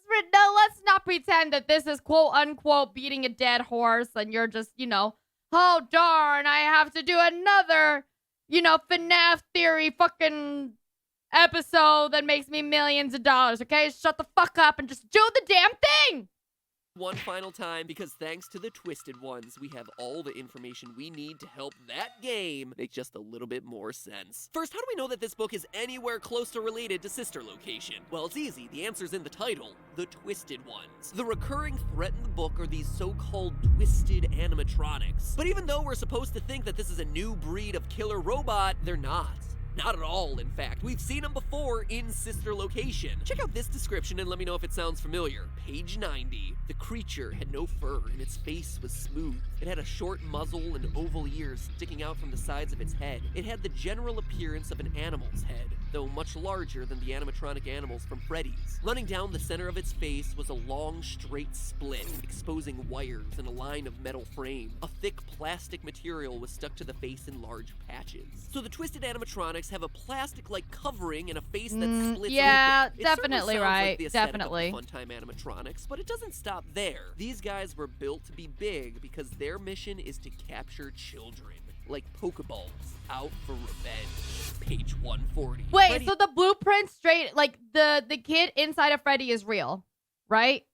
not pretend that this is quote unquote beating a dead horse and you're just, oh darn, I have to do another, FNAF theory fucking episode that makes me millions of dollars, okay? Shut the fuck up and just do the damn thing! One final time, because thanks to the Twisted Ones, we have all the information we need to help that game make just a little bit more sense. First, how do we know that this book is anywhere close to related to Sister Location? Well, it's easy. The answer's in the title, The Twisted Ones. The recurring threat in the book are these so-called twisted animatronics. But even though we're supposed to think that this is a new breed of killer robot, they're not. Not at all, in fact. We've seen them before in Sister Location. Check out this description and let me know if it sounds familiar. Page 90. The creature had no fur and its face was smooth. It had a short muzzle and oval ears sticking out from the sides of its head. It had the general appearance of an animal's head, though much larger than the animatronic animals from Freddy's. Running down the center of its face was a long, straight split, exposing wires and a line of metal frame. A thick plastic material was stuck to the face in large patches. So the twisted animatronics have a plastic-like covering and a face that splits yeah, open. It definitely certainly sounds right, like the aesthetic definitely. Of the Funtime animatronics, but it doesn't stop there. These guys were built to be big because their mission is to capture children, like Pokeballs, out for revenge. Page 140. Wait, Freddy- so the blueprint straight, like the kid inside of Freddy is real, right?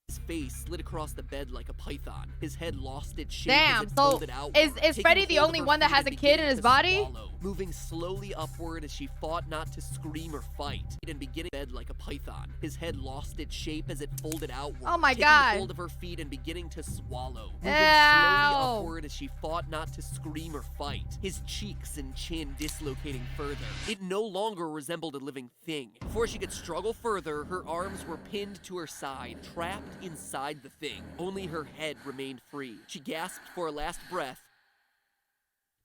His face slid across the bed like a python. His head lost its shape Damn, as it so folded outward, is taking Freddy the hold of only her one that feet has and a kid in beginning his to body? swallow, moving slowly upward as she fought not to scream or fight. And beginning bed like a python. His head lost its shape as it folded outward. Oh my taking God. hold of her feet and beginning to swallow. Moving Ow. slowly upward as she fought not to scream or fight. His cheeks and chin dislocating further. It no longer resembled a living thing. Before she could struggle further, her arms were pinned to her side, trapped inside the thing. Only her head remained free. She gasped for a last breath,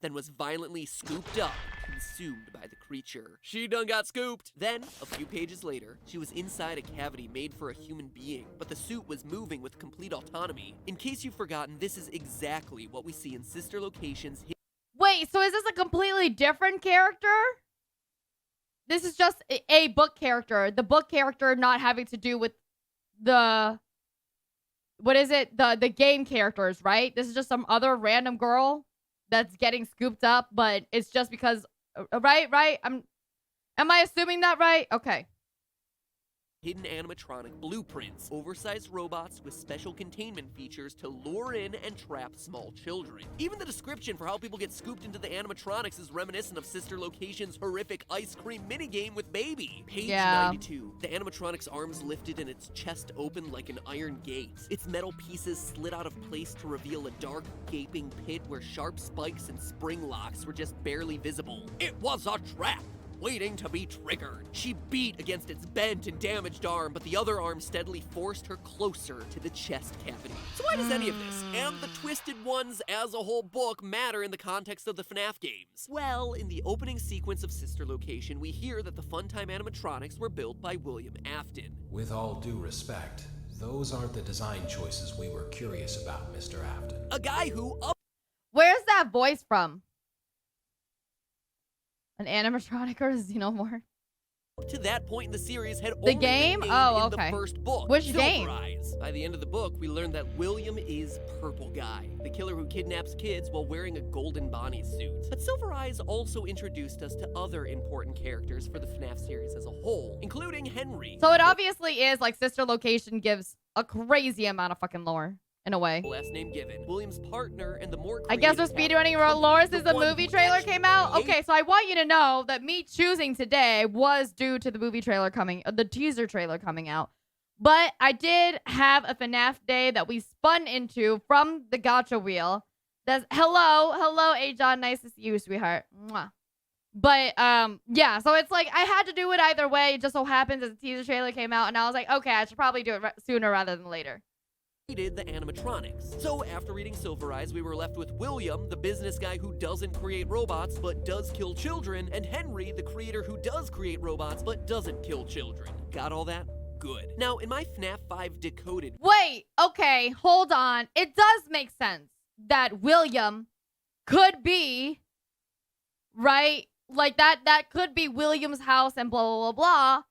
then was violently scooped up, consumed by the creature. She done got scooped. Then, a few pages later, she was inside a cavity made for a human being, but the suit was moving with complete autonomy. In case you've forgotten, this is exactly what we see in Sister Location's. Wait, so is this a completely different character? This is just a book character. The book character not having to do with the... What is it? The game characters, right? This is just some other random girl that's getting scooped up, but it's just because... Right? Am I assuming that right? Okay. Hidden animatronic blueprints, oversized robots with special containment features to lure in and trap small children. Even the description for how people get scooped into the animatronics is reminiscent of Sister Location's horrific ice cream minigame with Baby. Page 92. The animatronic's arms lifted and its chest opened like an iron gate. Its metal pieces slid out of place to reveal a dark, gaping pit where sharp spikes and spring locks were just barely visible. It was a trap, waiting to be triggered. She beat against its bent and damaged arm, but the other arm steadily forced her closer to the chest cavity. So why does any of this, and the Twisted Ones as a whole book, matter in the context of the FNAF games? Well, in the opening sequence of Sister Location, we hear that the Funtime animatronics were built by William Afton. With all due respect, those aren't the design choices we were curious about, Mr. Afton. A guy who Where's that voice from? An animatronic or a xenomorph? Up to that point in the series had The only game? been named Oh, in okay. the first book, Which Silver game? Eyes. By the end of the book, we learned that William is Purple Guy, the killer who kidnaps kids while wearing a golden Bonnie suit. But Silver Eyes also introduced us to other important characters for the FNAF series as a whole, including Henry. So it obviously is like Sister Location gives a crazy amount of fucking lore. In a way. Last name given. William's partner and the more I guess we're speedrunning lore since the movie trailer came out. Okay, so I want you to know that me choosing today was due to the movie trailer the teaser trailer coming out. But I did have a FNAF day that we spun into from the gacha wheel. That's hello, A-John, nice to see you, sweetheart. Mwah. But yeah, so it's like I had to do it either way. It just so happens that the teaser trailer came out, and I was like, okay, I should probably do it sooner rather than later. Created the animatronics. So after reading Silver Eyes, we were left with William, the business guy who doesn't create robots but does kill children, and Henry, the creator who does create robots but doesn't kill children. Got all that? Good. Now, in my FNAF 5 decoded... Wait, okay, hold on. It does make sense that William could be, right? Like that could be William's house and blah, blah, blah,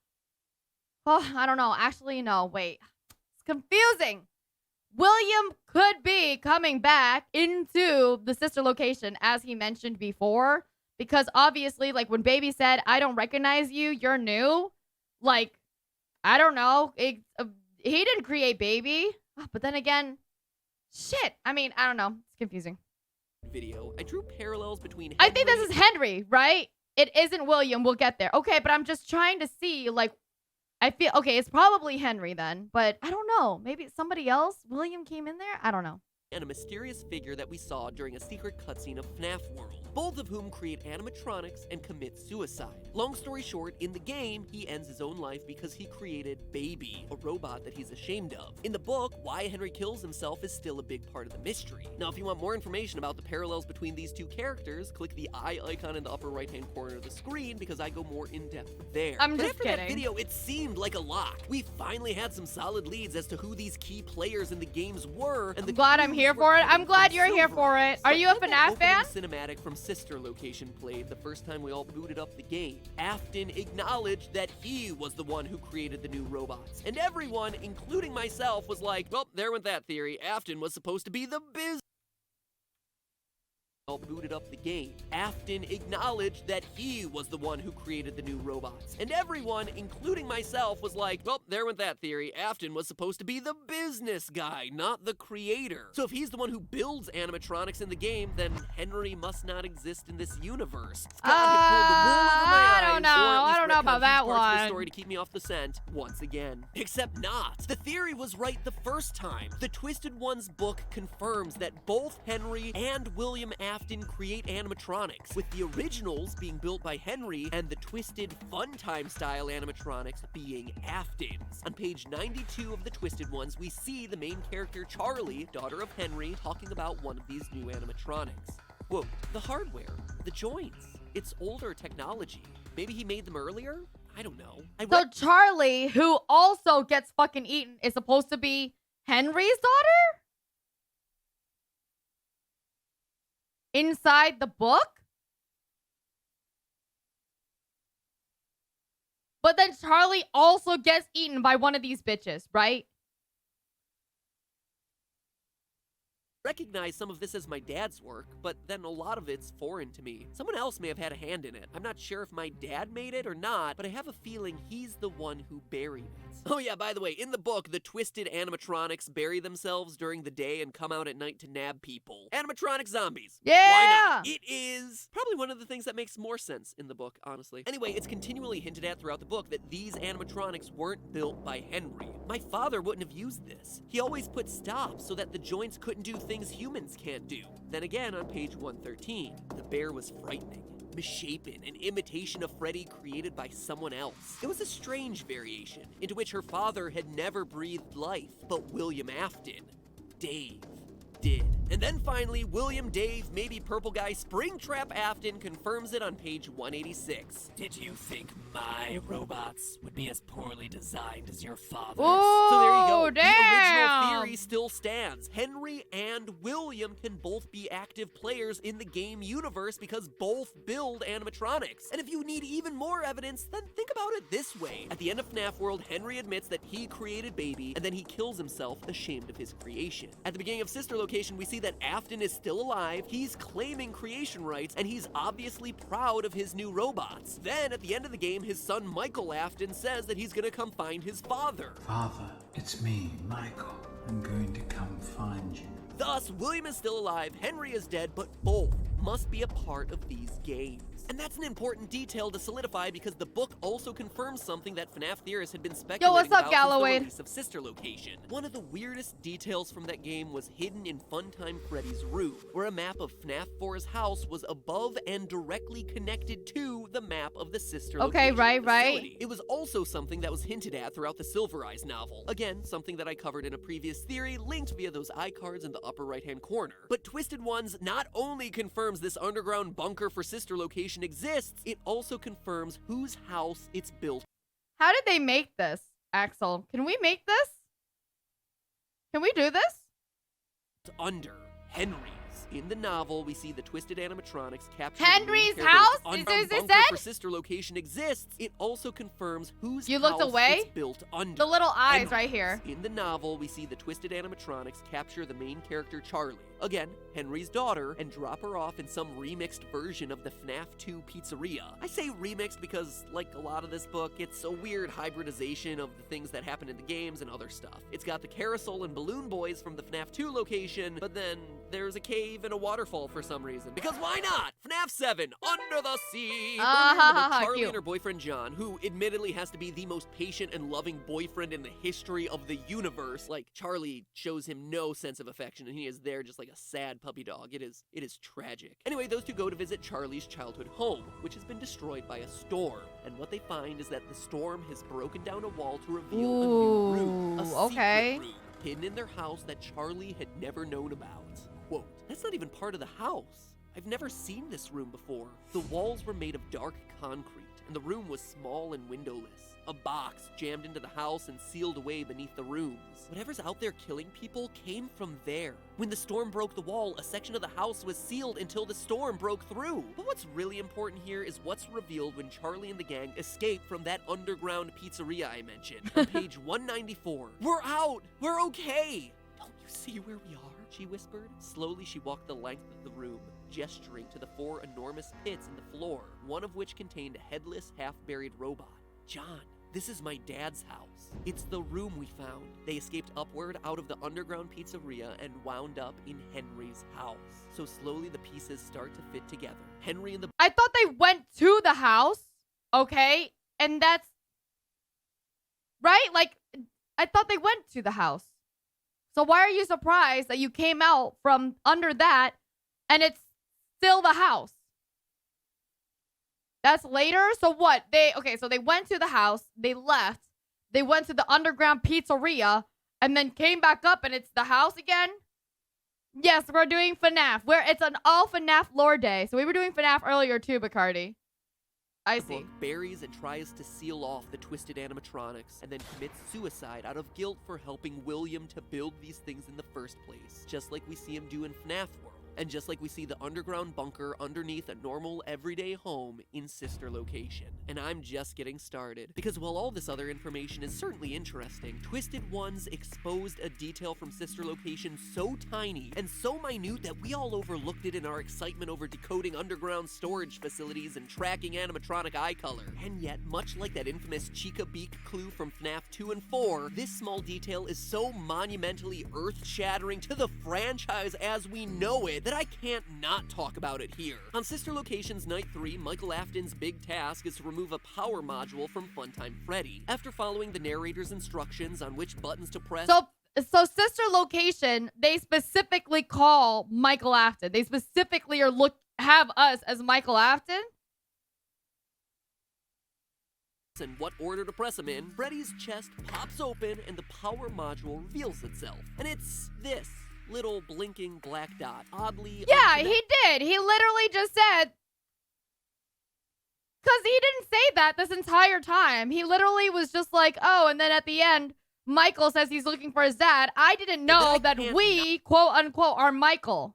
blah. Oh, I don't know. Actually, no, wait. It's confusing. William could be coming back into the Sister Location, as he mentioned before, because obviously, like, when Baby said, I don't recognize you, you're new, like, I don't know, he didn't create Baby, but then again, shit, I mean, I don't know, it's confusing. Video, I drew parallels between I think this is Henry, right? It isn't William, we'll get there. Okay, but I'm just trying to see, like, I feel, okay, it's probably Henry then, but I don't know. Maybe it's somebody else? William came in there? I don't know. And a mysterious figure that we saw during a secret cutscene of FNAF World, both of whom create animatronics and commit suicide. Long story short, in the game, he ends his own life because he created Baby, a robot that he's ashamed of. In the book, why Henry kills himself is still a big part of the mystery. Now, if you want more information about the parallels between these two characters, click the eye icon in the upper right-hand corner of the screen because I go more in-depth there. I'm but just after kidding. That video, it seemed like a lock. We finally had some solid leads as to who these key players in the games were, and the glad I'm here for it. I'm glad you're here for it. Are you a FNAF fan? Cinematic from Sister Location played the first time we all booted up the game. Afton acknowledged that he was the one who created the new robots. And everyone, including myself, was like, well, there went that theory. Afton was supposed to be the all booted up the game. Afton acknowledged that he was the one who created the new robots. And everyone, including myself, was like, well, there went that theory. Afton was supposed to be the business guy, not the creator. So if he's the one who builds animatronics in the game, then Henry must not exist in this universe. Scott had pulled the wool over my eyes, I don't know. I don't know about that one. The one. story to keep me off the scent once again. Except not. The theory was right the first time. The Twisted Ones book confirms that both Henry and William Afton create animatronics, with the originals being built by Henry and the Twisted Funtime style animatronics being Afton's. On page 92 of the Twisted Ones, we see the main character Charlie, daughter of Henry, talking about one of these new animatronics. Whoa, the hardware, the joints, it's older technology. Maybe he made them earlier? I don't know. So Charlie, who also gets fucking eaten, is supposed to be Henry's daughter? Inside the book? But then Charlie also gets eaten by one of these bitches, right? Recognize some of this as my dad's work, but then a lot of it's foreign to me. Someone else may have had a hand in it. I'm not sure if my dad made it or not, but I have a feeling he's the one who buried it. Oh yeah, by the way, in the book, the twisted animatronics bury themselves during the day and come out at night to nab people. Animatronic zombies. Yeah! Why not? It is probably one of the things that makes more sense in the book, honestly. Anyway, it's continually hinted at throughout the book that these animatronics weren't built by Henry. My father wouldn't have used this. He always put stops so that the joints couldn't do things humans can't do. Then again, on page 113, the bear was frightening, misshapen, an imitation of Freddy created by someone else. It was a strange variation, into which her father had never breathed life, but William Afton, Dave, did. And then finally, William Dave, maybe Purple Guy, Springtrap Afton confirms it on page 186. Did you think My robots would be as poorly designed as your father's. Ooh, So there you go. The damn. original theory still stands. Henry and William can both be active players in the game universe because both build animatronics. And if you need even more evidence, then think about it this way. At the end of FNAF World, Henry admits that he created Baby, and then he kills himself, ashamed of his creation. At the beginning of Sister Location, we see that Afton is still alive, he's claiming creation rights, and he's obviously proud of his new robots. Then, at the end of the game, his son Michael Afton says that he's gonna come find his father. Father, it's me, Michael. I'm going to come find you. Thus, William is still alive, Henry is dead, but both must be a part of these games. And that's an important detail to solidify because the book also confirms something that FNAF theorists had been speculating what's up, about Galloway? since the release of Sister Location. One of the weirdest details from that game was hidden in Funtime Freddy's room, where a map of FNAF 4's house was above and directly connected to the map of the Sister Location right. facility. It was also something that was hinted at throughout the Silver Eyes novel. Again, something that I covered in a previous theory, linked via those iCards in the upper right-hand corner. But Twisted Ones not only confirms this underground bunker for Sister Location exists, it also confirms whose house it's built. How did they make this, Axel? Can we make this? Can we do this? Under Henry's. In the novel, we see the twisted animatronics capture Henry's the house? Underground Is this bunker it? for Sister Location exists. It also confirms whose You looked house away? it's built under. The little eyes Henry's. right here. In the novel, we see the twisted animatronics capture the main character Charlie, again, Henry's daughter, and drop her off in some remixed version of the FNAF 2 pizzeria. I say remixed because, like a lot of this book, it's a weird hybridization of the things that happen in the games and other stuff. It's got the carousel and balloon boys from the FNAF 2 location, but then there's a cave and a waterfall for some reason. Because why not? FNAF 7, Under the Sea! Charlie cute. and her boyfriend John, who admittedly has to be the most patient and loving boyfriend in the history of the universe. Like, Charlie shows him no sense of affection, and he is there just like a sad puppy dog. It is tragic. Anyway, those two go to visit Charlie's childhood home, which has been destroyed by a storm. And what they find is that the storm has broken down a wall to reveal a new room. A secret room hidden in their house that Charlie had never known about. Quote, that's not even part of the house. I've never seen this room before. The walls were made of dark concrete, and the room was small and windowless. A box jammed into the house and sealed away beneath the rooms. Whatever's out there killing people came from there. When the storm broke the wall, a section of the house was sealed until the storm broke through. But what's really important here is what's revealed when Charlie and the gang escape from that underground pizzeria I mentioned. On page 194, we're out! We're okay! Don't you see where we are? She whispered. Slowly she walked the length of the room, gesturing to the 4 enormous pits in the floor, one of which contained a headless, half-buried robot. John, this is my dad's house. It's the room we found. They escaped upward out of the underground pizzeria and wound up in Henry's house. So slowly the pieces start to fit together. Henry and the... I thought they went to the house, okay? And that's... Right? Like, I thought they went to the house. So why are you surprised that you came out from under that and it's still the house? That's later? So what? So they went to the house, they left, they went to the underground pizzeria, and then came back up and it's the house again? Yes, we're doing FNAF. It's an all FNAF lore day. So we were doing FNAF earlier too, Bacardi. I see. book buries and tries to seal off the twisted animatronics and then commits suicide out of guilt for helping William to build these things in the first place, just like we see him do in FNAF World. And just like we see the underground bunker underneath a normal, everyday home in Sister Location. And I'm just getting started, because while all this other information is certainly interesting, Twisted Ones exposed a detail from Sister Location so tiny and so minute that we all overlooked it in our excitement over decoding underground storage facilities and tracking animatronic eye color. And yet, much like that infamous Chica beak clue from FNAF 2 and 4, this small detail is so monumentally earth-shattering to the franchise as we know it that I can't not talk about it here. On Sister Location's Night 3, Michael Afton's big task is to remove a power module from Funtime Freddy. After following the narrator's instructions on which buttons to press... So Sister Location, they specifically call Michael Afton. They specifically have us as Michael Afton? And what order to press them in, Freddy's chest pops open and the power module reveals itself. And it's this little blinking black dot. Oddly... Yeah, he did. He literally just said... Because he didn't say that this entire time. He literally was just like, oh, and then at the end, Michael says he's looking for his dad. I didn't know that we, quote unquote, are Michael.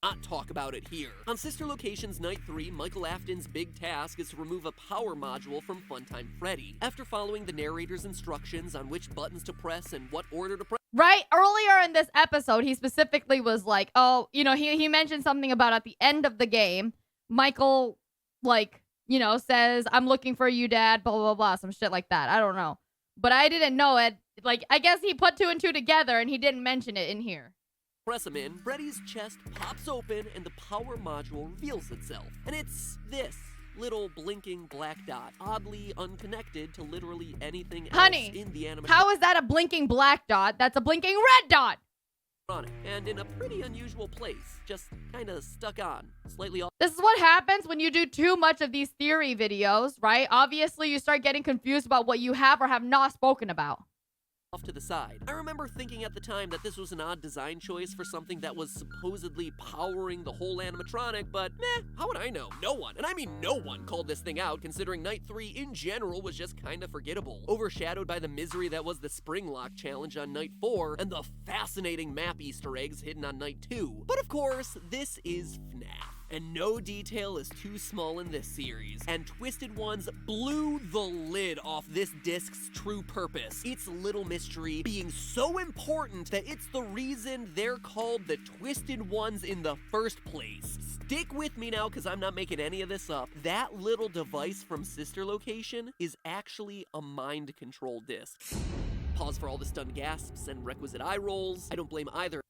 Not talk about it here. On Sister Locations Night 3, Michael Afton's big task is to remove a power module from Funtime Freddy. After following the narrator's instructions on which buttons to press and what order to press. Right? Earlier in this episode, he specifically was like, oh, you know, he mentioned something about at the end of the game, Michael, like, you know, says, I'm looking for you, Dad, blah, blah, blah, some shit like that. I don't know. But I didn't know it. Like, I guess he put 2 and 2 together and he didn't mention it in here. Press him in, Freddy's chest pops open and the power module reveals itself. And it's this little blinking black dot, oddly unconnected to literally anything else in the animatronic. How is that a blinking black dot? That's a blinking red dot! And in a pretty unusual place, just kind of stuck on, slightly off. This is what happens when you do too much of these theory videos, right? Obviously, you start getting confused about what you have or have not spoken about. Off to the side. I remember thinking at the time that this was an odd design choice for something that was supposedly powering the whole animatronic, but meh, how would I know? No one, and I mean no one, called this thing out, considering Night 3 in general was just kinda forgettable, overshadowed by the misery that was the Spring Lock challenge on Night 4 and the fascinating map Easter eggs hidden on Night 2. But of course, this is FNAF. And no detail is too small in this series, and Twisted Ones blew the lid off this disc's true purpose. Its little mystery being so important that it's the reason they're called the Twisted Ones in the first place. Stick with me now, because I'm not making any of this up. That little device from Sister Location is actually a mind control disc. Pause for all the stunned gasps and requisite eye rolls. I don't blame either.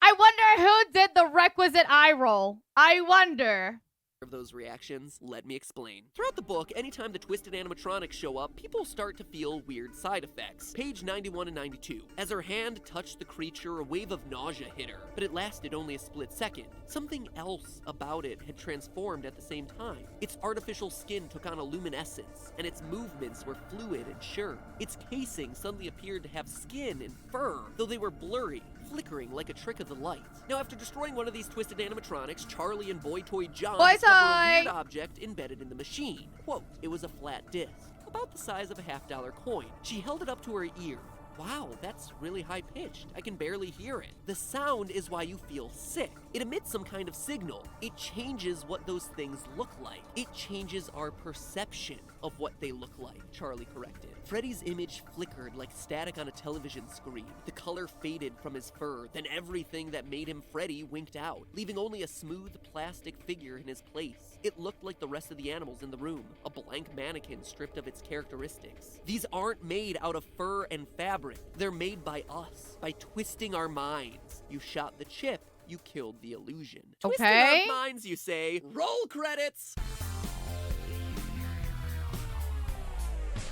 I wonder who did the requisite eye roll. I wonder. Of those reactions, let me explain. Throughout the book, anytime the twisted animatronics show up, people start to feel weird side effects. Page 91 and 92. As her hand touched the creature, a wave of nausea hit her, but it lasted only a split second. Something else about it had transformed at the same time. Its artificial skin took on a luminescence, and its movements were fluid and sure. Its casing suddenly appeared to have skin and fur, though they were blurry, flickering like a trick of the light. Now, after destroying one of these twisted animatronics, Charlie and Boy Toy John discover a weird object embedded in the machine. Quote, it was a flat disc, about the size of a $50 coin. She held it up to her ear. Wow, that's really high-pitched. I can barely hear it. The sound is why you feel sick. It emits some kind of signal. It changes what those things look like. It changes our perception of what they look like, Charlie corrected. Freddy's image flickered like static on a television screen. The color faded from his fur, then everything that made him Freddy winked out, leaving only a smooth plastic figure in his place. It looked like the rest of the animals in the room, a blank mannequin stripped of its characteristics. These aren't made out of fur and fabric. They're made by us, by twisting our minds. You shot the chip, you killed the illusion. Twisting our minds, you say. Roll credits!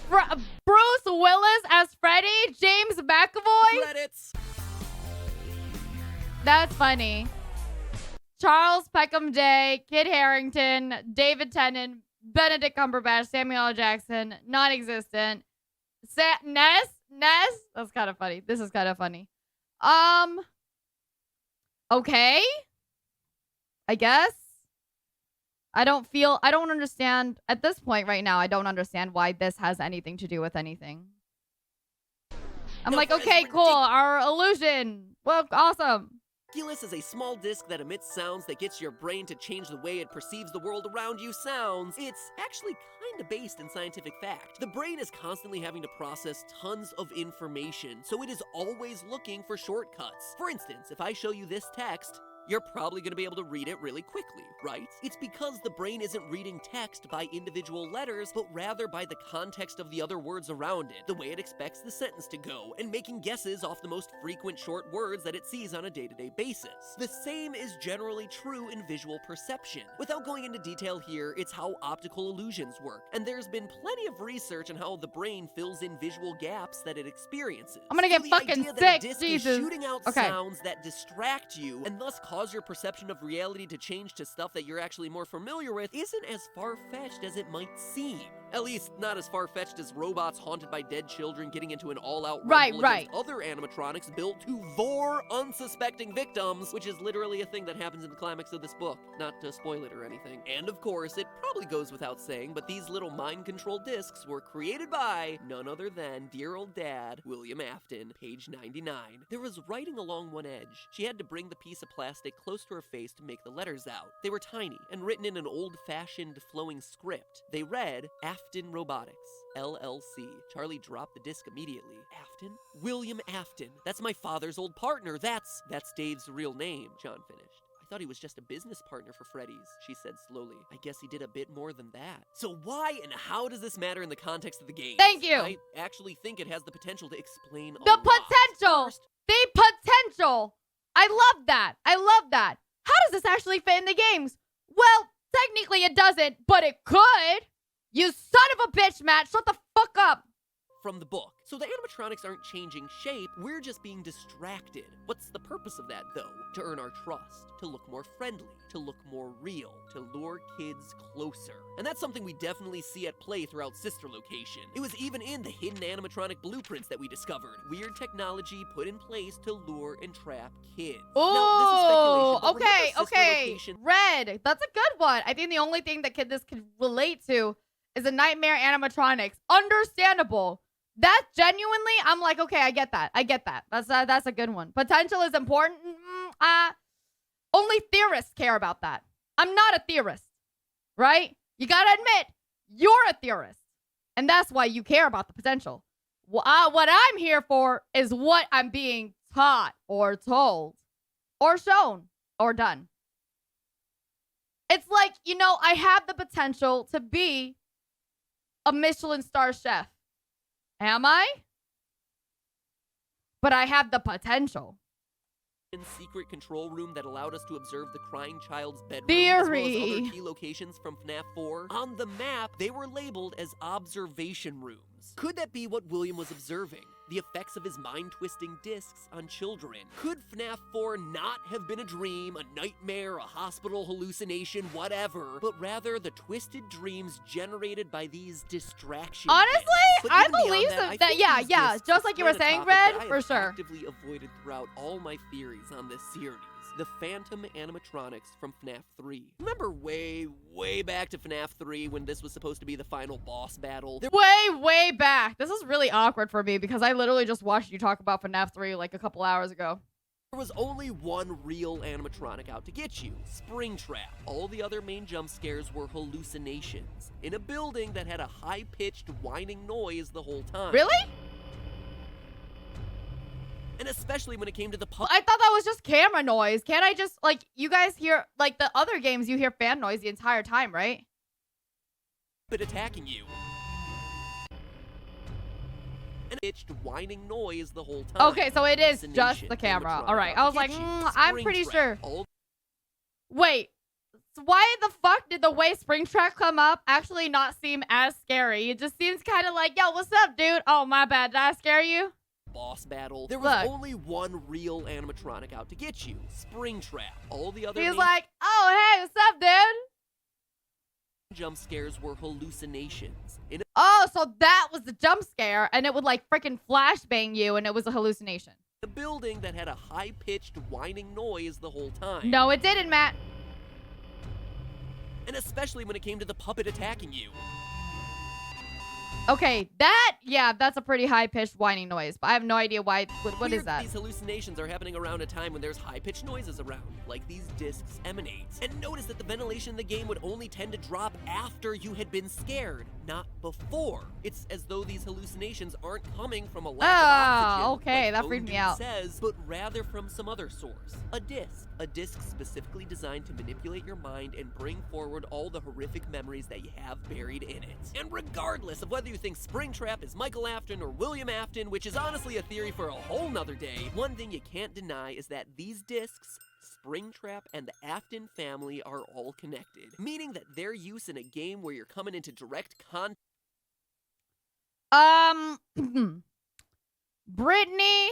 Bruce Willis as Freddy? James McAvoy? Credits! That's funny. Charles Peckham Day, Kid Harington, David Tennant, Benedict Cumberbatch, Samuel L. Jackson, non-existent. Ness? That's kind of funny. This is kind of funny. Okay. I guess. I don't understand, at this point right now, I don't understand why this has anything to do with anything. I'm like, okay, cool, our illusion. Well, awesome. Oculus is a small disc that emits sounds that gets your brain to change the way it perceives the world around you sounds. It's actually kinda based in scientific fact. The brain is constantly having to process tons of information, so it is always looking for shortcuts. For instance, if I show you this text, you're probably going to be able to read it really quickly, right? It's because the brain isn't reading text by individual letters, but rather by the context of the other words around it, the way it expects the sentence to go, and making guesses off the most frequent short words that it sees on a day-to-day basis. The same is generally true in visual perception. Without going into detail here, it's how optical illusions work, and there's been plenty of research on how the brain fills in visual gaps that it experiences. I'm gonna get fucking sick, Jesus. Shooting out sounds that distract you and thus cause cause your perception of reality to change to stuff that you're actually more familiar with isn't as far-fetched as it might seem. At least, not as far-fetched as robots haunted by dead children getting into an all-out rumble against other animatronics built to vor unsuspecting victims, which is literally a thing that happens in the climax of this book. Not to spoil it or anything. And of course, it probably goes without saying, but these little mind-controlled discs were created by none other than dear old dad, William Afton, page 99. There was writing along one edge. She had to bring the piece of plastic close to her face to make the letters out. They were tiny and written in an old-fashioned flowing script. They read, Afton Robotics, LLC. Charlie dropped the disc immediately. Afton? William Afton. That's my father's old partner. That's Dave's real name, John finished. I thought he was just a business partner for Freddy's, she said slowly. I guess he did a bit more than that. So why and how does this matter in the context of the game? Thank you. I actually think it has the potential to explain The a lot. potential. First, The potential. I love that. I love that. How does this actually fit in the games? Well, technically it doesn't, but it could. You son of a bitch, Matt. Shut the fuck up. from the book. So the animatronics aren't changing shape, we're just being distracted. What's the purpose of that, though? To earn our trust, to look more friendly, to look more real, to lure kids closer. And that's something we definitely see at play throughout Sister Location. It was even in the hidden animatronic blueprints that we discovered. Weird technology put in place to lure and trap kids. Oh, now, this is speculation, but remember okay. Sister Location? Red. That's a good one. I think the only thing that this could relate to is a nightmare animatronics. Understandable. That genuinely, I'm like, okay, I get that. That's a good one. Potential is important. Only theorists care about that. I'm not a theorist, right? You gotta admit, you're a theorist. And that's why you care about the potential. What I'm here for is what I'm being taught or told or shown or done. It's like, I have the potential to be a Michelin star chef. Am I? But I have the potential. Secret control room that allowed us to observe the crying child's bedroom, Theory. as well as other key locations from FNAF 4. On the map, they were labeled as observation rooms. Could that be what William was observing? The effects of his mind-twisting discs on children. Could FNAF 4 not have been a dream, a nightmare, a hospital hallucination, whatever, but rather the twisted dreams generated by these distractions? Honestly, But I even beyond believe that, that. I think Yeah, these yeah. discs Just like you were explain a saying, topic that Red, I for have sure. actively avoided throughout all my theories on this series. The Phantom animatronics from FNAF 3. Remember way back to FNAF 3 when this was supposed to be the final boss battle? Way back. This is really awkward for me because I literally just watched you talk about FNAF 3 like a couple hours ago. There was only one real animatronic out to get you, Springtrap. All the other main jump scares were hallucinations in a building that had a high-pitched whining noise the whole time. Really? And especially when it came to the I thought that was just camera noise. Can't I just, you guys hear, the other games, you hear fan noise the entire time, right? puppet attacking you. And pitched whining noise the whole time. Okay, so it is just Hallucination, the camera. animatronic All right. I was like, get you, I'm pretty Springtrap, sure. all Wait. So why the fuck did the way Springtrap come up actually not seem as scary? It just seems kind of like, yo, what's up, dude? Oh, my bad. Did I scare you? boss battle. There was Look. only one real animatronic out to get you, Springtrap. All the other He's main like, oh, hey, what's up, dude? jump scares were hallucinations. In Oh, so that was the jump scare, and it would freaking flashbang you, and it was a hallucination. a building that had a high-pitched whining noise the whole time. No, it didn't, Matt. And especially when it came to the puppet attacking you. Okay, that's a pretty high-pitched whining noise, but I have no idea why. What is Weird that? These hallucinations are happening around a time when there's high-pitched noises around, like these discs emanate. And notice that the ventilation in the game would only tend to drop after you had been scared, not before. It's as though these hallucinations aren't coming from a lack of oxygen, okay, like that Code freaked me Dude out. says, but rather from some other source. A disc specifically designed to manipulate your mind and bring forward all the horrific memories that you have buried in it. And regardless of whether you think Springtrap is Michael Afton or William Afton, which is honestly a theory for a whole nother day, one thing you can't deny is that these discs, Springtrap, and the Afton family are all connected, meaning that their use in a game where you're coming into direct contact Brittany.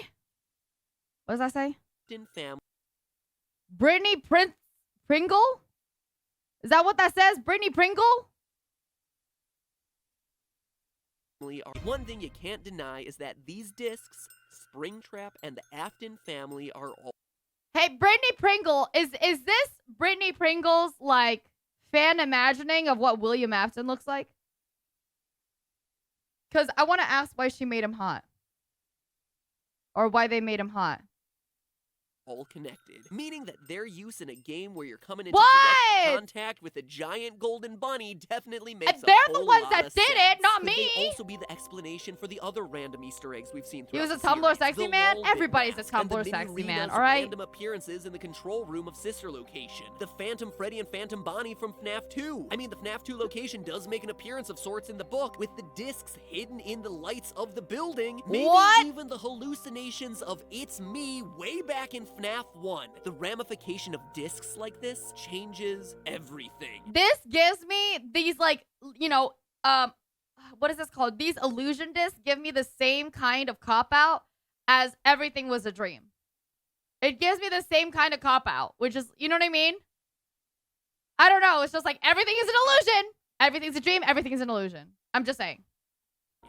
What does that say? family Brittany Pringle? Is that what that says? Brittany Pringle? One thing you can't deny is that these discs, Springtrap and the Afton family are all... Hey, Brittany Pringle, is this Brittany Pringle's, like, fan imagining of what William Afton looks like? Because I want to ask why she made him hot. Or why they made him hot. all connected, meaning that their use in a game where you're coming into direct contact with a giant golden bunny definitely makes they're a the whole ones lot that of did sense. it, not Could me. they also be the explanation for the other random Easter eggs we've seen He throughout was a the Tumblr series? sexy The man. Lol Everybody's a Big Mask and the Tumblr mini sexy man, Rita's all right? Random appearances in the control room of Sister Location. The Phantom Freddy and Phantom Bonnie from FNAF 2. I mean, the FNAF 2 location does make an appearance of sorts in the book, with the discs hidden in the lights of the building. Maybe What? even the hallucinations of It's Me way back in FNAF 1. The ramification of discs like this changes everything. This gives me these, like, you know, what is this called? These illusion discs give me the same kind of cop-out as everything was a dream. It gives me the same kind of cop-out, which is, you know what I mean? I don't know. It's just like, everything is an illusion. Everything's a dream. Everything is an illusion. I'm just saying.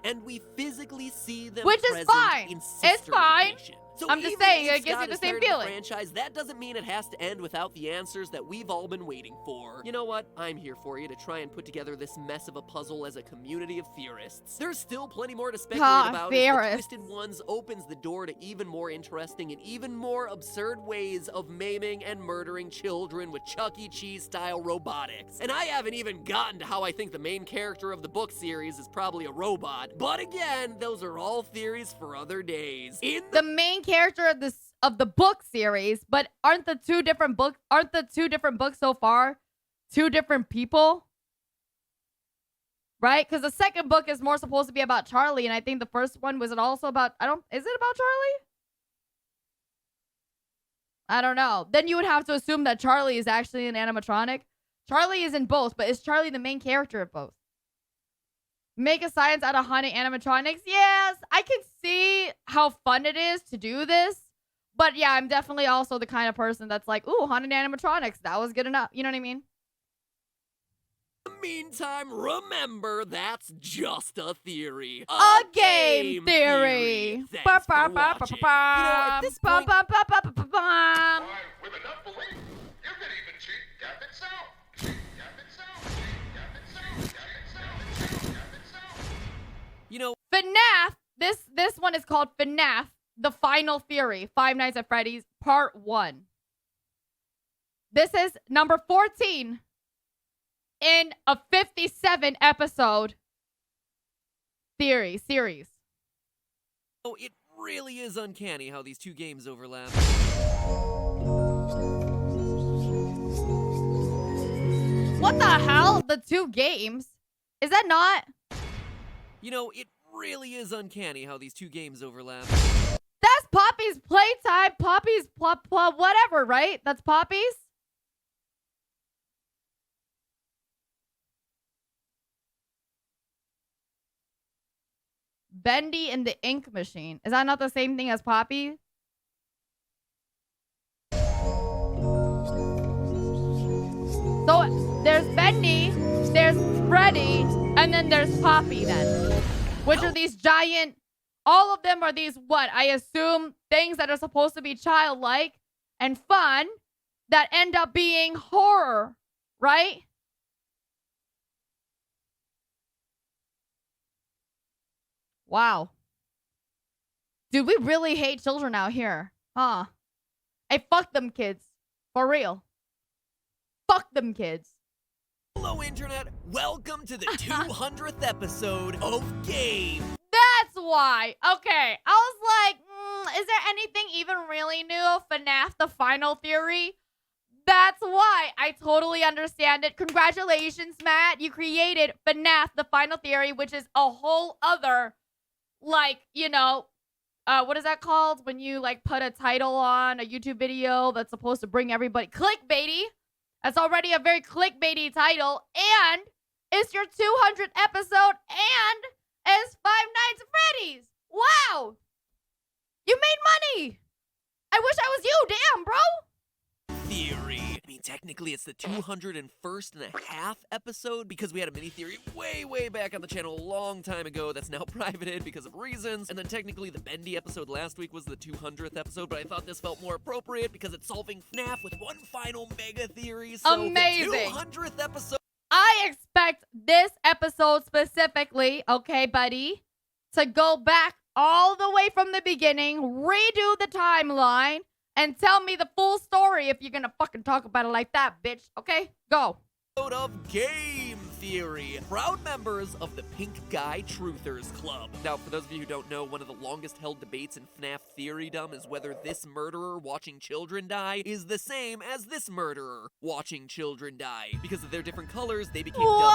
And we physically see them Which is present fine. in It's Sister fine. Location. So I'm just even saying, if it gives Scott me the is same tired of feeling. franchise, that doesn't mean it has to end without the answers that we've all been waiting for. You know what? I'm here for you to try and put together this mess of a puzzle as a community of theorists. There's still plenty more to speculate about as the Twisted Ones opens the door to even more interesting and even more absurd ways of maiming and murdering children with Chuck E. Cheese-style robotics. And I haven't even gotten to how I think the main character of the book series is probably a robot. But again, those are all theories for other days. In The main character of the book series, but aren't the two different books so far two different people? Right? Because the second book is more supposed to be about Charlie, and I think the first one was it also about is it about Charlie? I don't know. Then you would have to assume that Charlie is actually an animatronic. Charlie is in both, but is Charlie the main character of both? Make a science out of haunted animatronics? Yes, I can see how fun it is to do this. But yeah, I'm definitely also the kind of person that's like, ooh, haunted animatronics. That was good enough. You know what I mean? the meantime, remember, that's just a theory. A game theory. Thanks for watching. You know, at this point, With enough belief, you could even cheat death itself. Cheat death itself. Cheat death itself. Death itself. Death itself. you know, FNAF. This one is called FNAF, The Final Theory, Five Nights at Freddy's, Part 1. This is number 14 in a 57 episode series. oh, it really is uncanny how these two games overlap. What the hell? The two games? Is that not? You know, it really is uncanny how these two games overlap. That's Poppy's playtime. Poppy's whatever, right? That's Poppy's. Bendy and the Ink Machine. Is that not the same thing as Poppy? So there's Bendy, there's Freddy, and then there's Poppy then. Which are these giant, all of them are these, what, I assume, things that are supposed to be childlike and fun that end up being horror, right? Wow. Dude, we really hate children out here, huh? Hey, fuck them kids. For real. Fuck them kids. Hello, Internet. Welcome to the 200th episode of Game. That's why. Okay. I was like, is there anything even really new? FNAF, The Final Theory? That's why. I totally understand it. Congratulations, Matt. You created FNAF, The Final Theory, which is a whole other, like, you know, what is that called? When you, like, put a title on a YouTube video that's supposed to bring everybody clickbaity. That's already a very clickbaity title. And it's your 200th episode. And it's Five Nights at Freddy's. Wow. You made money. I wish I was you. Damn, bro. theory. I mean, technically it's the 201st and a half episode because we had a mini theory way back on the channel a long time ago that's now privated because of reasons. And then technically the Bendy episode last week was the 200th episode, but I thought this felt more appropriate because it's solving FNAF with one final mega theory. So Amazing. The 200th episode. I expect this episode specifically, okay, buddy, to go back all the way from the beginning, redo the timeline, and tell me the full story if you're gonna fucking talk about it like that, bitch. Okay? Go. Of Game Theory, proud members of the Pink Guy Truthers Club. Now, for those of you who don't know, one of the longest held debates in FNAF theorydom is whether this murderer watching children die is the same as this murderer watching children die. Because of their different colors, they became dubbed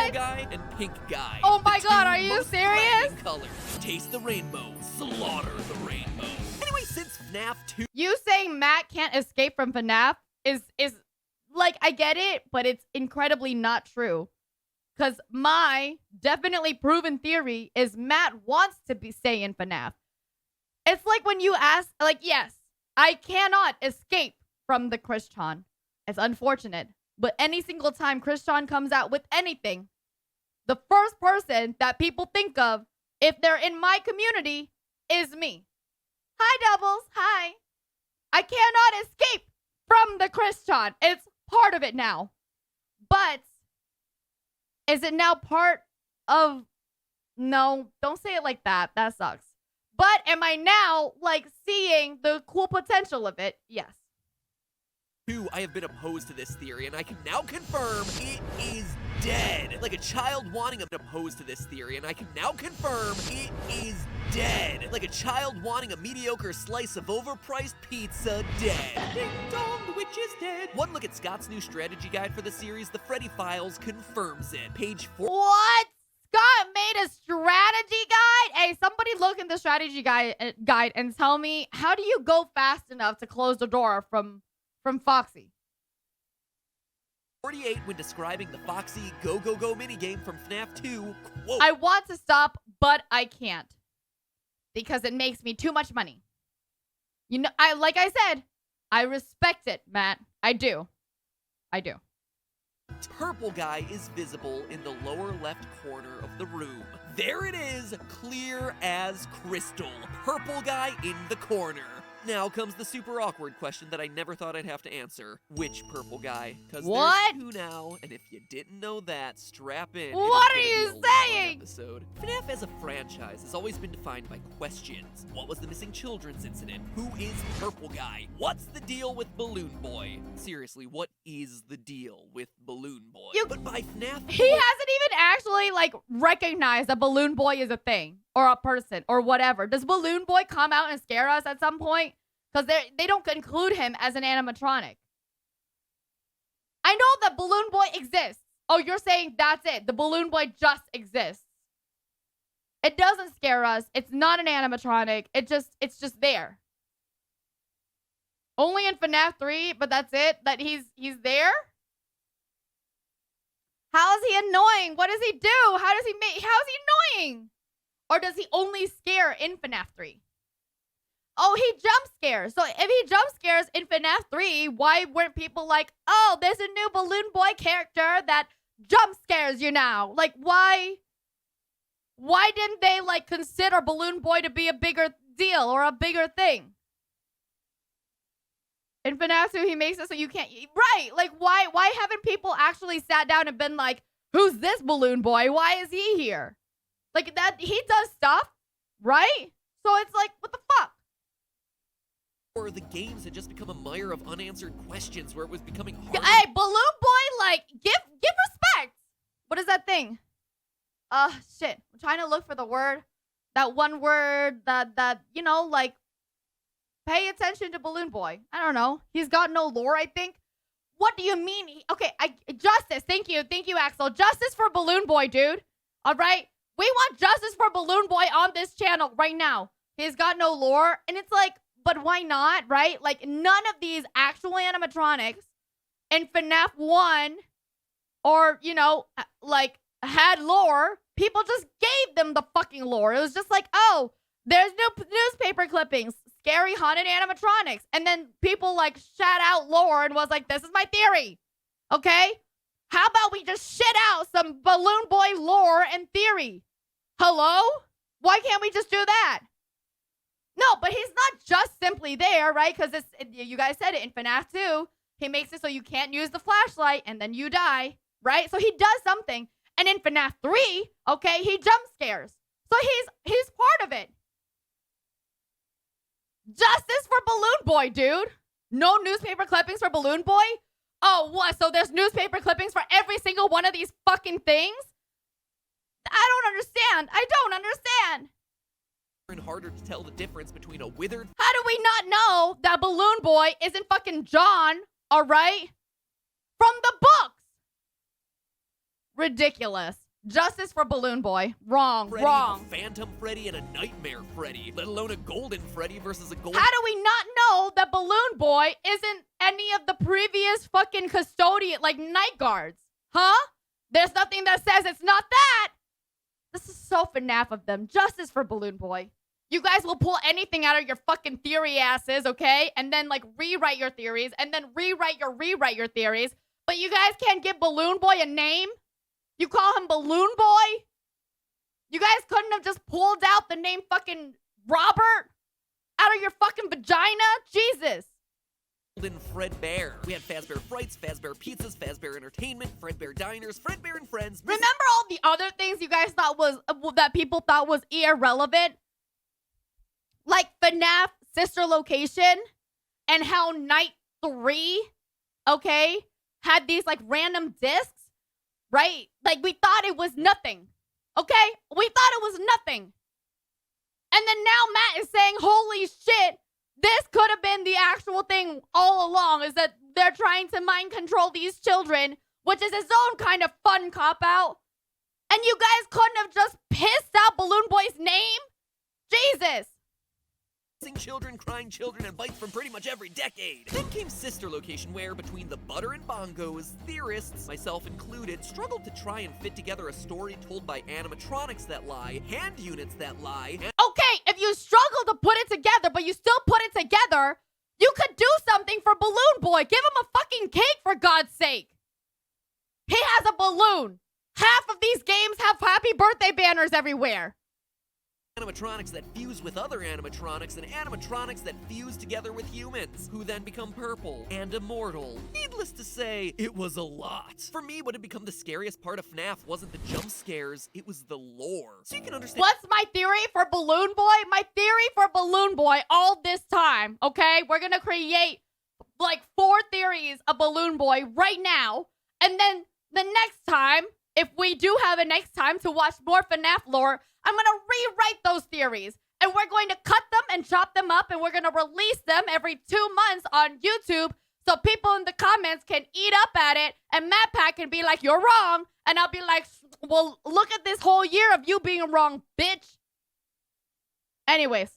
Purple Guy and Pink Guy. Oh my the God, two are you most serious? threatening colors. Taste the rainbow, slaughter the rainbow. Anyway, since FNAF 2... You saying Matt can't escape from FNAF is like, I get it, but it's incredibly not true. Because my definitely proven theory is Matt wants to stay in FNAF. It's like when you ask, like, yes, I cannot escape from the Christian. It's unfortunate. But any single time Christian comes out with anything, the first person that people think of, if they're in my community, is me. Hi, Doubles. Hi. I cannot escape from the Christian. It's part of it now. But is it now part of... No, don't say it like that. That sucks. But am I now, like, seeing the cool potential of it? Yes. I have been opposed to this theory, and I can now confirm it is dead. Like a child wanting opposed to this theory, and I can now confirm it is dead. Like a child wanting a mediocre slice of overpriced pizza dead. Ding dong, the witch is dead. One look at Scott's new strategy guide for the series, The Freddy Files, confirms it. Page 4. What? Scott made a strategy guide? Hey, somebody look in the strategy guide and tell me, how do you go fast enough to close the door from Foxy? 48 when describing the Foxy Go Go Go minigame from FNAF 2, quote, I want to stop, but I can't. Because it makes me too much money. You know, like I said, I respect it, Matt. I do. Purple Guy is visible in the lower left corner of the room. There it is, clear as crystal. Purple Guy in the corner. Now comes the super awkward question that I never thought I'd have to answer. Which Purple Guy? Because What? there's two now, and if you didn't know that, strap in. What It are is you gonna be a long saying? episode. FNAF as a franchise has always been defined by questions. What was the missing children's incident? Who is Purple Guy? What's the deal with Balloon Boy? Seriously, what is the deal with Balloon Boy? But by FNAF... He hasn't even actually, like, recognized that Balloon Boy is a thing. Or a person. Or whatever. Does Balloon Boy come out and scare us at some point? Because they don't include him as an animatronic. I know that Balloon Boy exists. Oh, you're saying that's it. The Balloon Boy just exists. It doesn't scare us. It's not an animatronic. It's just there. Only in FNAF 3, but that's it? That he's there? How is he annoying? What does he do? How is he annoying? Or does he only scare in FNAF 3? Oh, he jump scares. So if he jump scares in FNAF 3, why weren't people like, oh, there's a new Balloon Boy character that jump scares you now? Like, why didn't they, like, consider Balloon Boy to be a bigger deal or a bigger thing? In FNAF 2, he makes it so you can't... Right, like, why haven't people actually sat down and been like, who's this Balloon Boy? Why is he here? Like, that, he does stuff, right? So it's like, what the fuck? Or the games had just become a mire of unanswered questions where it was becoming harder. Hey, Balloon Boy, like, give respect. What is that thing? Shit. I'm trying to look for the word. That one word that, you know, like, pay attention to Balloon Boy. I don't know. He's got no lore, I think. What do you mean? Okay, justice. Thank you, Axel. Justice for Balloon Boy, dude. All right? We want justice for Balloon Boy on this channel right now. He's got no lore, and it's like, but why not, right? Like, none of these actual animatronics in FNAF 1 or, you know, like, had lore. People just gave them the fucking lore. It was just like, oh, there's new newspaper clippings. scary haunted animatronics. And then people like shout out lore and was like, this is my theory. Okay? How about we just shit out some Balloon Boy lore and theory? Hello? Why can't we just do that? No, but he's not just simply there, right? Because you guys said it in FNAF 2. He makes it so you can't use the flashlight and then you die, right? So he does something. And in FNAF 3, okay, he jump scares. So he's part of it. Justice for Balloon Boy, dude. No newspaper clippings for Balloon Boy? Oh, what? So there's newspaper clippings for every single one of these fucking things? I don't understand. I don't understand. And harder to tell the difference between a withered. How do we not know that Balloon Boy isn't fucking John, all right? From the books. Ridiculous. Justice for Balloon Boy. Wrong, Freddy, wrong. A Phantom Freddy and a Nightmare Freddy, let alone a Golden Freddy versus a Golden. How do we not know that Balloon Boy isn't any of the previous fucking custodian, like night guards? Huh? There's nothing that says it's not that. This is so FNAF of them. Justice for Balloon Boy. You guys will pull anything out of your fucking theory asses, okay? And then like rewrite your theories and then rewrite your theories. But you guys can't give Balloon Boy a name? You call him Balloon Boy? You guys couldn't have just pulled out the name fucking Robert out of your fucking vagina? Jesus. Golden Fredbear. We had Fazbear Frights, Fazbear Pizzas, Fazbear Entertainment, Fredbear Diners, Fredbear and Friends. Remember all the other things you guys thought was, that people thought was irrelevant? Like FNAF Sister Location and how Night 3, okay, had these like random discs, right? Like we thought it was nothing, okay? We thought it was nothing. And then now Matt is saying, holy shit, this could have been the actual thing all along, is that they're trying to mind control these children, which is its own kind of fun cop-out. And you guys couldn't have just pissed out Balloon Boy's name? Jesus. Children, crying children, and bites from pretty much every decade. Then came Sister Location, where between the butter and bongos, theorists, myself included, struggled to try and fit together a story told by animatronics that lie, hand units that lie, and okay, if you struggle to put it together, but you still put it together, you could do something for Balloon Boy. Give him a fucking cake, for God's sake. He has a balloon. Half of these games have happy birthday banners everywhere. animatronics that fuse with other animatronics, and animatronics that fuse together with humans, who then become purple and immortal. Needless to say, it was a lot. For me, what had become the scariest part of FNAF wasn't the jump scares, it was the lore. So you can understand— What's my theory for Balloon Boy? My theory for Balloon Boy all this time, okay? We're gonna create like 4 theories of Balloon Boy right now, and then the next time, if we do have a next time to watch more FNAF lore, I'm going to rewrite those theories, and we're going to cut them and chop them up, and we're going to release them every 2 months on YouTube so people in the comments can eat up at it, and MatPat can be like, you're wrong, and I'll be like, well, look at this whole year of you being wrong, bitch. Anyways,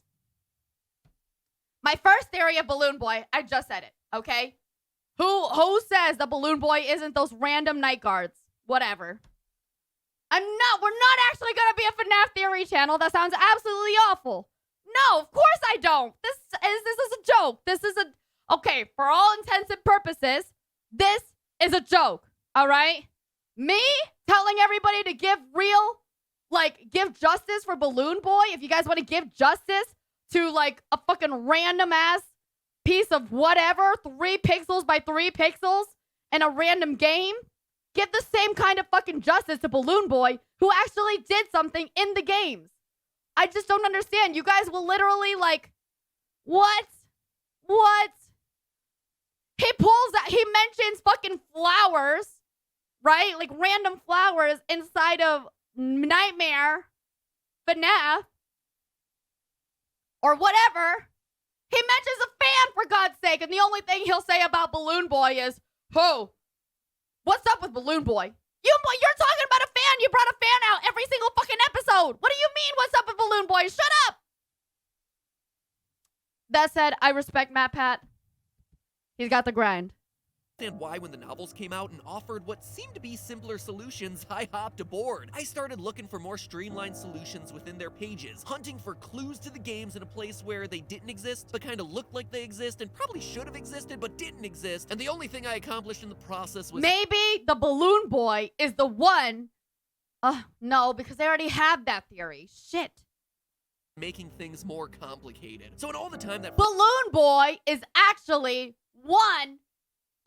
my first theory of Balloon Boy, I just said it, okay? Who says the Balloon Boy isn't those random night guards? Whatewe're not actually gonna be a FNAF theory channel. That sounds absolutely awful. No, of course I don't. This is a joke. Okay, for all intents and purposes, this is a joke, all right? Me telling everybody to give justice for Balloon Boy, if you guys want to give justice to like a fucking random ass piece of whatever, 3 pixels by 3 pixels in a random game, give the same kind of fucking justice to Balloon Boy, who actually did something in the games. I just don't understand. You guys will literally like, what? He mentions fucking flowers, right? Like random flowers inside of Nightmare, FNAF, or whatever. He mentions a fan, for God's sake, and the only thing he'll say about Balloon Boy is, "Oh, what's up with Balloon Boy? You're talking about a fan. You brought a fan out every single fucking episode. What do you mean, what's up with Balloon Boy? Shut up." That said, I respect MatPat. He's got the grind. And why when the novels came out and offered what seemed to be simpler solutions, I hopped aboard. I started looking for more streamlined solutions within their pages, hunting for clues to the games in a place where they didn't exist, but kind of looked like they exist and probably should have existed but didn't exist, and the only thing I accomplished in the process was— Maybe the balloon boy is the one. No, because they already have that theory. Shit. making things more complicated. So in all the time that— Balloon boy is actually one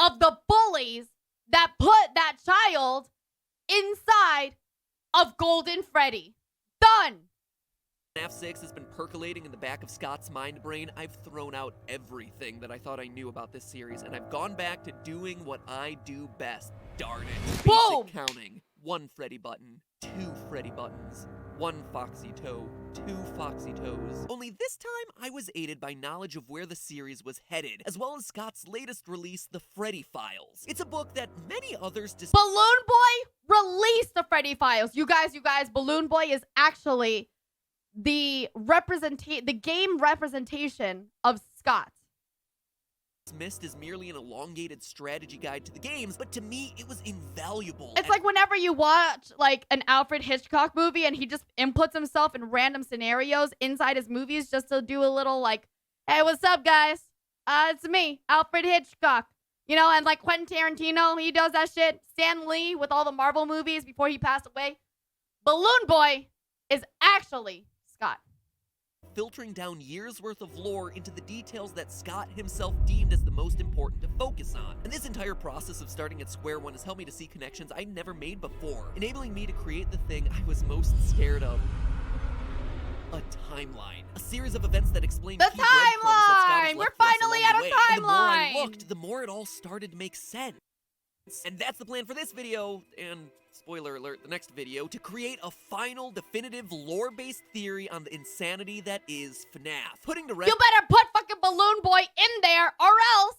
of the bullies that put that child inside of Golden Freddy. Done. FNAF 6 has been percolating in the back of Scott's mind brain. I've thrown out everything that I thought I knew about this series, and I've gone back to doing what I do best. Darn it. Boom! Basic counting. 1 Freddy button, 2 Freddy buttons, 1 Foxy toe, 2 Foxy toes. Only this time, I was aided by knowledge of where the series was headed, as well as Scott's latest release, The Freddy Files. It's a book that many others Balloon Boy released the Freddy Files. You guys, Balloon Boy is actually the game representation of Scott. Dismissed as merely an elongated strategy guide to the games, but to me, it was invaluable. It's like whenever you watch like an Alfred Hitchcock movie and he just inputs himself in random scenarios inside his movies just to do a little like, hey, what's up, guys? It's me, Alfred Hitchcock. You know, and like Quentin Tarantino, he does that shit. Stan Lee with all the Marvel movies before he passed away. Balloon Boy is actually Scott. Filtering down years' worth of lore into the details that Scott himself deemed as the most important to focus on. And this entire process of starting at square one has helped me to see connections I never made before, enabling me to create the thing I was most scared of. A timeline. A series of events that explain The key breadcrumbs that Scott has timeline! left We're for us finally along at the a way. And the more I timeline! looked, the more it all started to make sense. And that's the plan for this video, and spoiler alert, the next video, to create a final, definitive, lore-based theory on the insanity that is FNAF. Putting to rest You better put fucking Balloon Boy in there or else.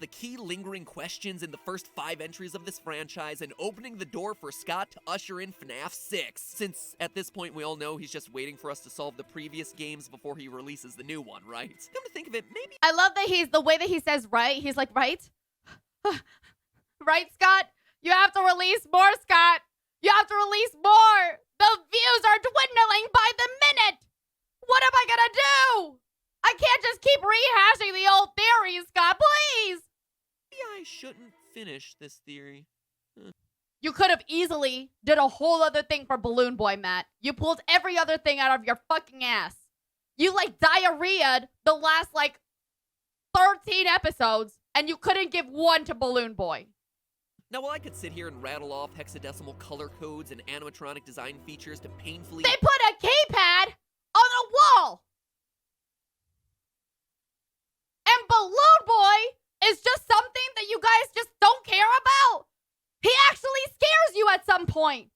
the key lingering questions in the first 5 entries of this franchise and opening the door for Scott to usher in FNAF 6. Since at this point we all know he's just waiting for us to solve the previous games before he releases the new one, right? Come to think of it, maybe— I love that the way that he says right. He's like, right? Right, Scott? You have to release more, Scott. You have to release more. The views are dwindling by the minute. What am I gonna do? I can't just keep rehashing the old theories, Scott, please. maybe I shouldn't finish this theory. You could have easily did a whole other thing for Balloon Boy, Matt. You pulled every other thing out of your fucking ass. You like diarrheaed the last like 13 episodes and you couldn't give one to Balloon Boy. Now, while I could sit here and rattle off hexadecimal color codes and animatronic design features to painfully— They put a keypad on the wall. And Balloon Boy is just something that you guys just don't care about. He actually scares you at some point.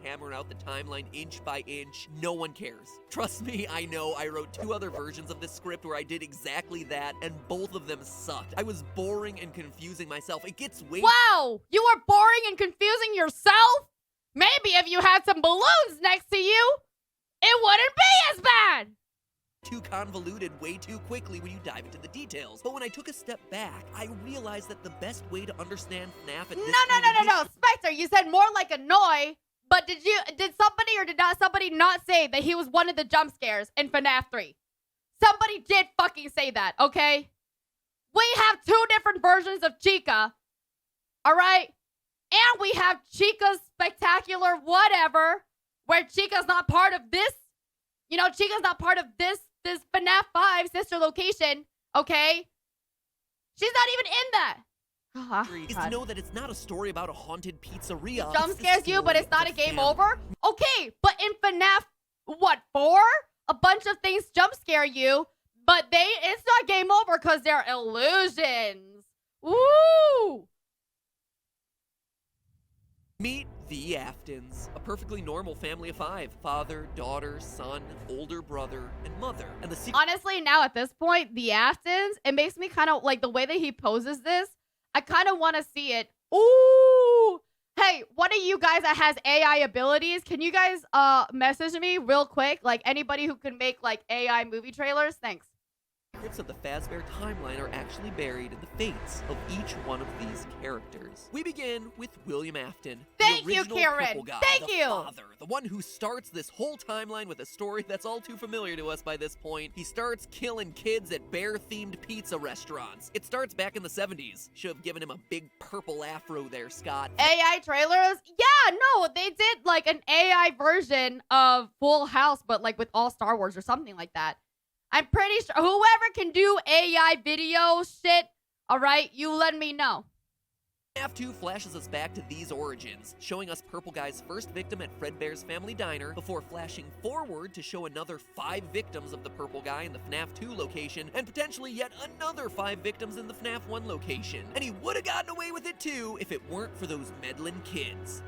hammer out the timeline inch by inch, no one cares. Trust me, I know I wrote 2 other versions of this script where I did exactly that, and both of them sucked. I was boring and confusing myself. It gets way— Wow, you were boring and confusing yourself? Maybe if you had some balloons next to you, it wouldn't be as bad. too convoluted way too quickly when you dive into the details. But when I took a step back, I realized that the best way to understand FNAF at this No, Spectre, you said more like annoy, but did somebody or did somebody not say that he was one of the jump scares in FNAF 3? Somebody did fucking say that, okay? We have 2 different versions of Chica, all right? And we have Chica's Spectacular Whatever, where Chica's not part of this. You know, Chica's not part of this FNAF 5 sister location, okay? She's not even in that. is to know that it's not a story about a haunted pizzeria. Jump It's the scares you, but story it's not of a game family. over? Okay, but in FNAF, what, 4? A bunch of things jump scare you, but it's not game over because they're illusions. Woo! Meet the Aftons, a perfectly normal family of 5. Father, daughter, son, older brother, and mother. And the secret— Honestly, now at this point, the Aftons, it makes me kind of, like, the way that he poses this, I kind of want to see it. Ooh! Hey, one of you guys that has AI abilities, can you guys message me real quick? Like, anybody who can make, like, AI movie trailers? Thanks. Secrets of the Fazbear timeline are actually buried in the fates of each one of these characters. We begin with William Afton, Thank the you, original Karen. purple guy, Thank the you. father, the one who starts this whole timeline with a story that's all too familiar to us by this point. He starts killing kids at bear-themed pizza restaurants. It starts back in the 70s. Should have given him a big purple afro there, Scott. AI trailers? Yeah, no, they did like an AI version of Full House, but like with all Star Wars or something like that. I'm pretty sure whoever can do AI video shit, all right, you let me know. FNAF 2 flashes us back to these origins, showing us Purple Guy's first victim at Fredbear's Family Diner, before flashing forward to show another 5 victims of the Purple Guy in the FNAF 2 location, and potentially yet another 5 victims in the FNAF 1 location. And he would have gotten away with it too if it weren't for those meddling kids.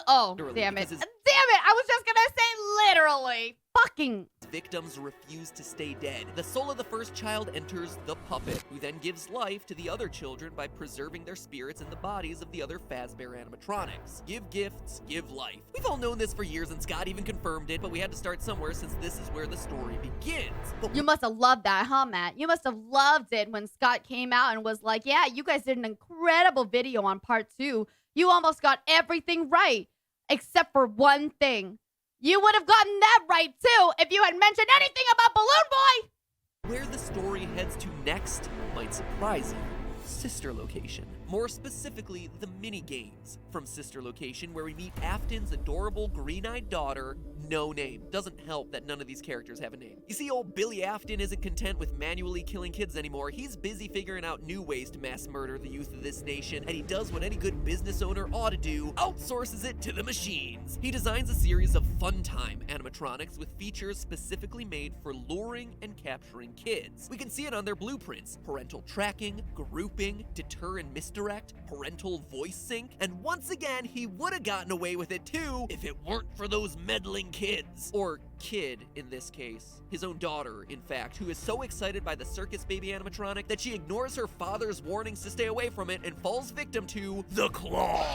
Oh, Literally, damn it. because his Damn it, I was just gonna say literally. Fucking. victims refuse to stay dead. The soul of the first child enters the puppet, who then gives life to the other children by preserving their spirits in the bodies of the other Fazbear animatronics. Give gifts, give life. We've all known this for years, and Scott even confirmed it, but we had to start somewhere since this is where the story begins. But You must have loved that, huh, Matt? You must have loved it when Scott came out and was like, yeah, you guys did an incredible video on part 2. You almost got everything right, except for one thing. You would have gotten that right, too, if you had mentioned anything about Balloon Boy! where the story heads to next might surprise you. Sister Location. More specifically, the mini-games from Sister Location, where we meet Afton's adorable green-eyed daughter, No Name. Doesn't help that none of these characters have a name. You see, old Billy Afton isn't content with manually killing kids anymore. He's busy figuring out new ways to mass murder the youth of this nation, and he does what any good business owner ought to do, outsources it to the machines. He designs a series of fun-time animatronics with features specifically made for luring and capturing kids. We can see it on their blueprints: parental tracking, grouping, deter and misdirect, parental voice sync, and once again, he would have gotten away with it too if it weren't for those meddling kids. Or kid, in this case. His own daughter, in fact, who is so excited by the circus baby animatronic that she ignores her father's warnings to stay away from it and falls victim to the claw.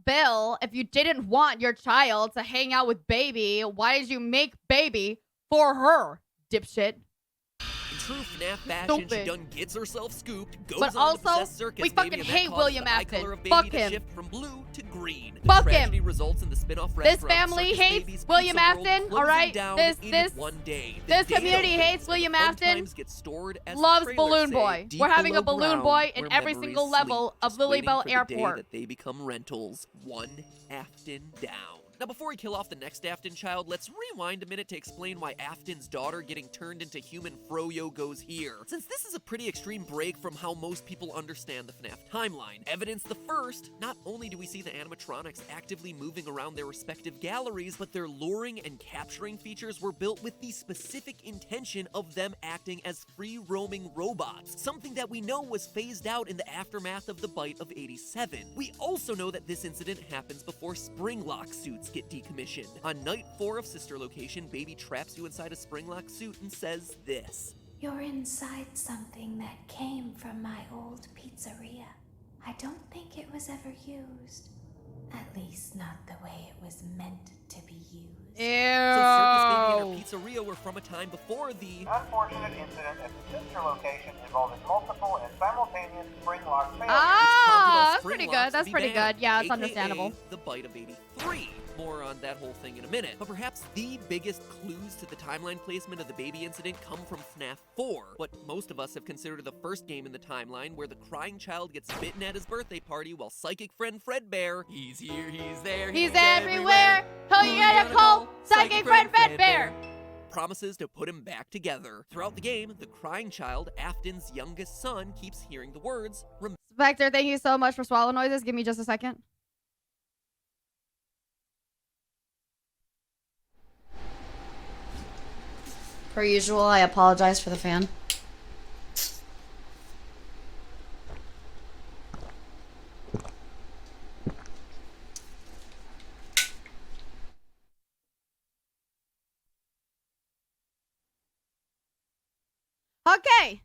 Bill, if you didn't want your child to hang out with Baby, why did you make Baby for her, dipshit? In true FNAF fashion, she Stupid. done gets herself scooped, goes But on to also, possess circus we baby, fucking and that hate causes William the eye Afton. color of baby Fuck to him. shift from blue to green. The Fuck him. tragedy results in the spin-off This restaurant family Circus hates Baby's William Pizza World Afton, closing alright? down This- in this- one day. this The day community opens, hates and William the fun Afton, times get stored, as the loves trailers Balloon say, Boy. deep We're having a below Balloon ground, Boy in where every memories single sleep, level of just waiting Lilybelle for the Air day port. that they become rentals, one Afton down. Now, before we kill off the next Afton child, let's rewind a minute to explain why Afton's daughter getting turned into human Froyo goes here, since this is a pretty extreme break from how most people understand the FNAF timeline. Evidence the first, not only do we see the animatronics actively moving around their respective galleries, but their luring and capturing features were built with the specific intention of them acting as free-roaming robots, something that we know was phased out in the aftermath of the bite of 87. We also know that this incident happens before spring-lock suits get decommissioned. On night 4 of Sister Location, Baby traps you inside a spring-lock suit and says this. You're inside something that came from my old pizzeria. I don't think it was ever used. At least not the way it was meant to be used. So Circus Baby and Ew. her pizzeria were from a time before the Unfortunate incident at the sister location involving multiple and simultaneous spring lock failures. Ah, that's spring pretty locks good. That's be pretty banned, good. Yeah, it's aka understandable. the bite of 83. More on that whole thing in a minute. But perhaps the biggest clues to the timeline placement of the baby incident come from FNAF 4, what most of us have considered the first game in the timeline, where the crying child gets bitten at his birthday party while psychic friend Fredbear, he's here, he's there, He's everywhere. Who you gonna call? Psychic friend Fredbear. promises to put him back together. Throughout the game, the crying child, Afton's youngest son, keeps hearing the words, Spectre, thank you so much for swallow noises. Give me just a second. Per usual, I apologize for the fan. Okay.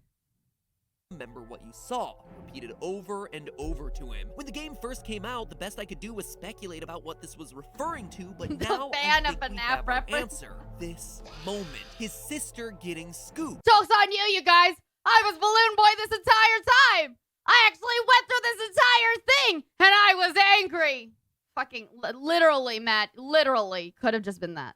remember what you saw, repeated over and over to him. When the game first came out, the best I could do was speculate about what this was referring to, but now I think we have our answer. This moment, his sister getting scooped. Joke's on you, you guys. I was Balloon Boy this entire time. I actually went through this entire thing, and I was angry. Fucking literally, Matt, literally could have just been that.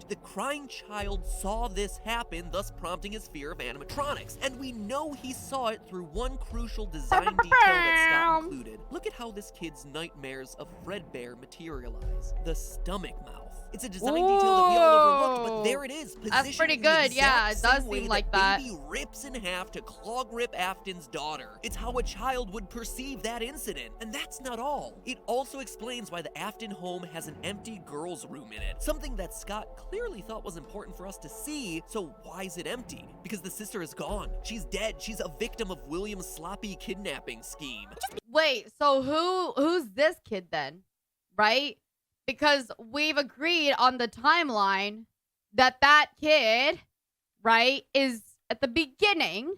The crying child saw this happen, thus prompting his fear of animatronics. And we know he saw it through one crucial design detail that Scott included. Look at how this kid's nightmares of Fredbear materialize. The stomach mouth. It's a design detail that we all overlooked, but there it is. That's pretty good. Yeah, it does seem like that. Baby rips in half to clog rip Afton's daughter. It's how a child would perceive that incident. And that's not all. It also explains why the Afton home has an empty girl's room in it. Something that Scott clearly thought was important for us to see. So why is it empty? Because the sister is gone. She's dead. She's a victim of William's sloppy kidnapping scheme. Wait, so who's this kid then? Right? Because we've agreed on the timeline that kid, right, is at the beginning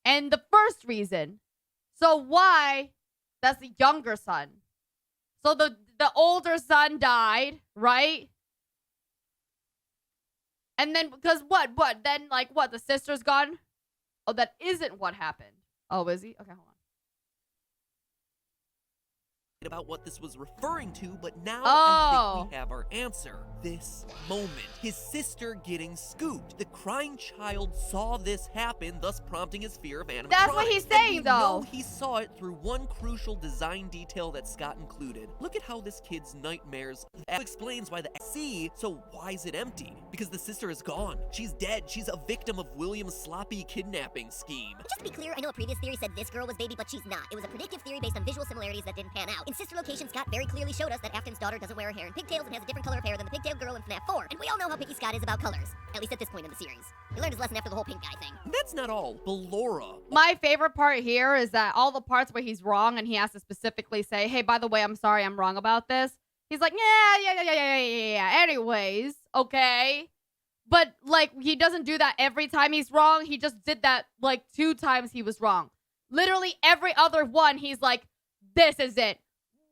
and the first reason. So why? That's the younger son. So the older son died, right? And then because what? Then like what? The sister's gone? Oh, that isn't what happened. Oh, is he? Okay, hold on. About what this was referring to, but now I think we have our answer. This moment, his sister getting scooped. The crying child saw this happen, thus prompting his fear of animatronics. That's what he's saying, though. He saw it through one crucial design detail that Scott included. Look at how this kid's nightmares. That explains why the see. So why is it empty? Because the sister is gone. She's dead. She's a victim of William's sloppy kidnapping scheme. Just to be clear, I know a previous theory said this girl was baby, but she's not. It was a predictive theory based on visual similarities that didn't pan out. In sister location, Scott very clearly showed us that Afton's daughter doesn't wear her hair in pigtails and has a different color of hair than the pigtail girl in FNAF 4. And we all know how picky Scott is about colors, at least at this point in the series. He learned his lesson after the whole pink guy thing. That's not all. Ballora. My favorite part here is that all the parts where he's wrong and he has to specifically say, hey, by the way, I'm sorry, I'm wrong about this. He's like, yeah. Anyways, okay. But, like, he doesn't do that every time he's wrong. He just did that, like, 2 times he was wrong. Literally every other one, he's like, this is it.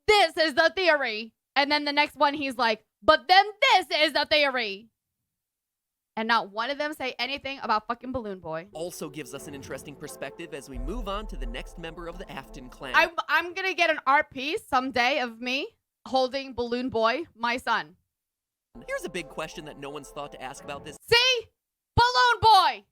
This is the theory. And then the next one, he's like, but then this is the theory. And not one of them say anything about fucking Balloon Boy. Also gives us an interesting perspective as we move on to the next member of the Afton clan. I'm gonna get an art piece someday of me holding Balloon Boy, my son. Here's a big question that no one's thought to ask about this See? Balloon Boy!